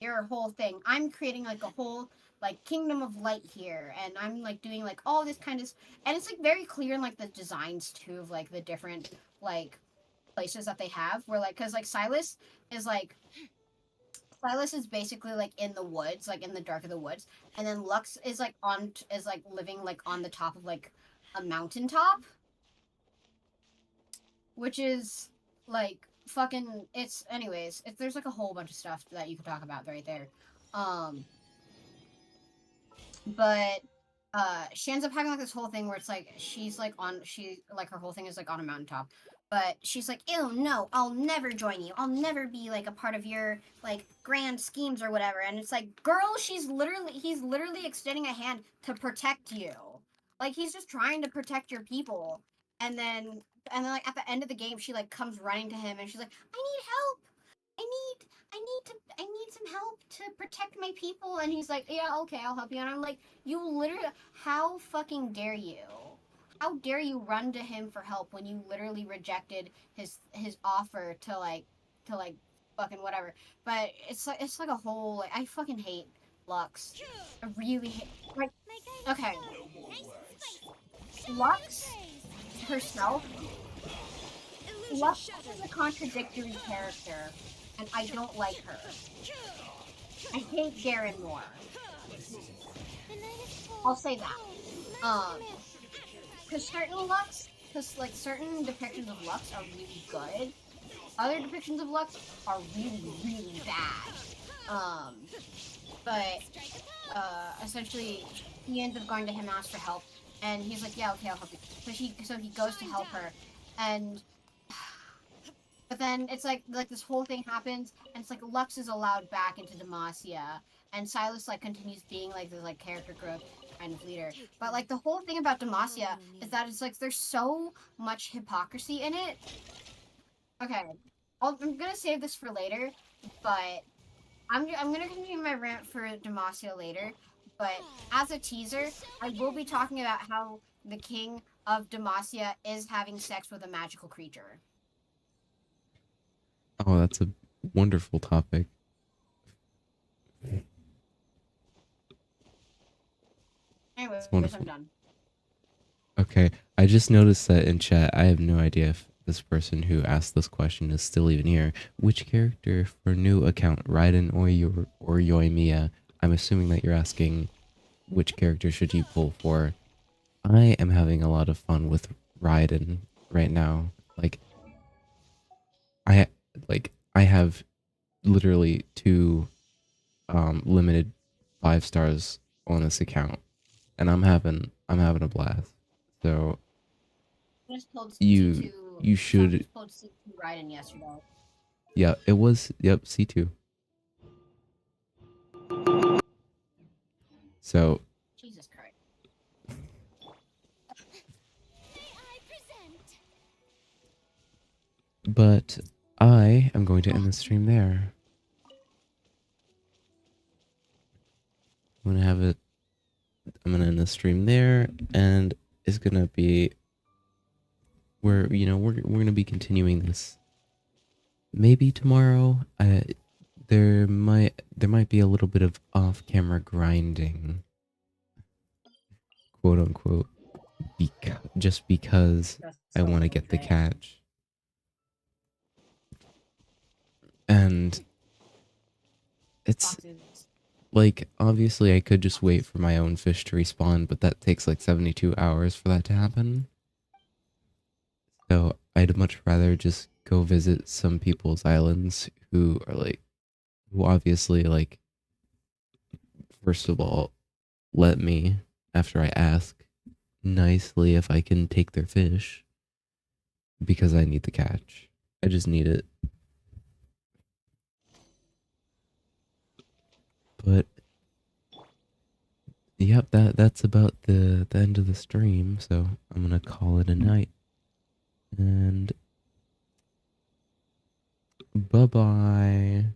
your whole thing. I'm creating like a whole like kingdom of light here, and I'm like doing like all this kind of, and it's like very clear in like the designs too of like the different like places that they have, where like, because like Silas is basically like in the woods, like in the dark of the woods, and then Lux is like living like on the top of like a mountaintop, which is like fucking, it's anyways, there's like a whole bunch of stuff that you could talk about right there. But she ends up having like this whole thing where it's like her whole thing is like on a mountaintop, but she's like, ew, no, I'll never join you, I'll never be like a part of your like grand schemes or whatever. And it's like, girl, he's literally extending a hand to protect you. Like, he's just trying to protect your people. And then like at the end of the game, she like comes running to him and she's like, I need help, I need some help to protect my people. And he's like, yeah, okay, I'll help you. And I'm like, you literally, how fucking dare you? How dare you run to him for help when you literally rejected his offer to like fucking whatever. But it's like a whole, like, I fucking hate Lux. I really hate, like, okay. Lux herself, Lux is a contradictory character, and I don't like her. I hate Garen more. I'll say that. Because certain depictions of Lux are really good. Other depictions of Lux are really, really bad. But essentially, he ends up going to him and asks for help, and he's like, yeah, okay, I'll help you. So he goes to help her, and but then it's like this whole thing happens, and it's like Lux is allowed back into Demacia, and Silas like continues being like this like character growth kind of leader. But like the whole thing about Demacia is that it's like there's so much hypocrisy in it. Okay, I'm gonna save this for later, but I'm gonna continue my rant for Demacia later. But as a teaser, I will be talking about how the king of Demacia is having sex with a magical creature. Oh, that's a wonderful topic. Anyways, I'm done. Okay, I just noticed that in chat. I have no idea if this person who asked this question is still even here. Which character for new account, Raiden or Yoimiya? I'm assuming that you're asking which character should you pull for. I am having a lot of fun with Raiden right now. I have literally 2 limited 5 stars on this account, and I'm having a blast. So you should. Just pulled C2 Raiden yesterday. Yeah, it was. Yep, C2. So. Jesus Christ. But I am going to end the stream there. I'm gonna end the stream there, and it's gonna be we're gonna be continuing this maybe tomorrow. There might be a little bit of off-camera grinding, quote unquote. just because I want to get the catch. And it's like, obviously I could just wait for my own fish to respawn, but that takes like 72 hours for that to happen. So I'd much rather just go visit some people's islands who are like, who obviously like, first of all, let me, after I ask nicely if I can take their fish, because I need the catch. I just need it. But yep, that's about the end of the stream, so I'm gonna call it a night. And bye-bye.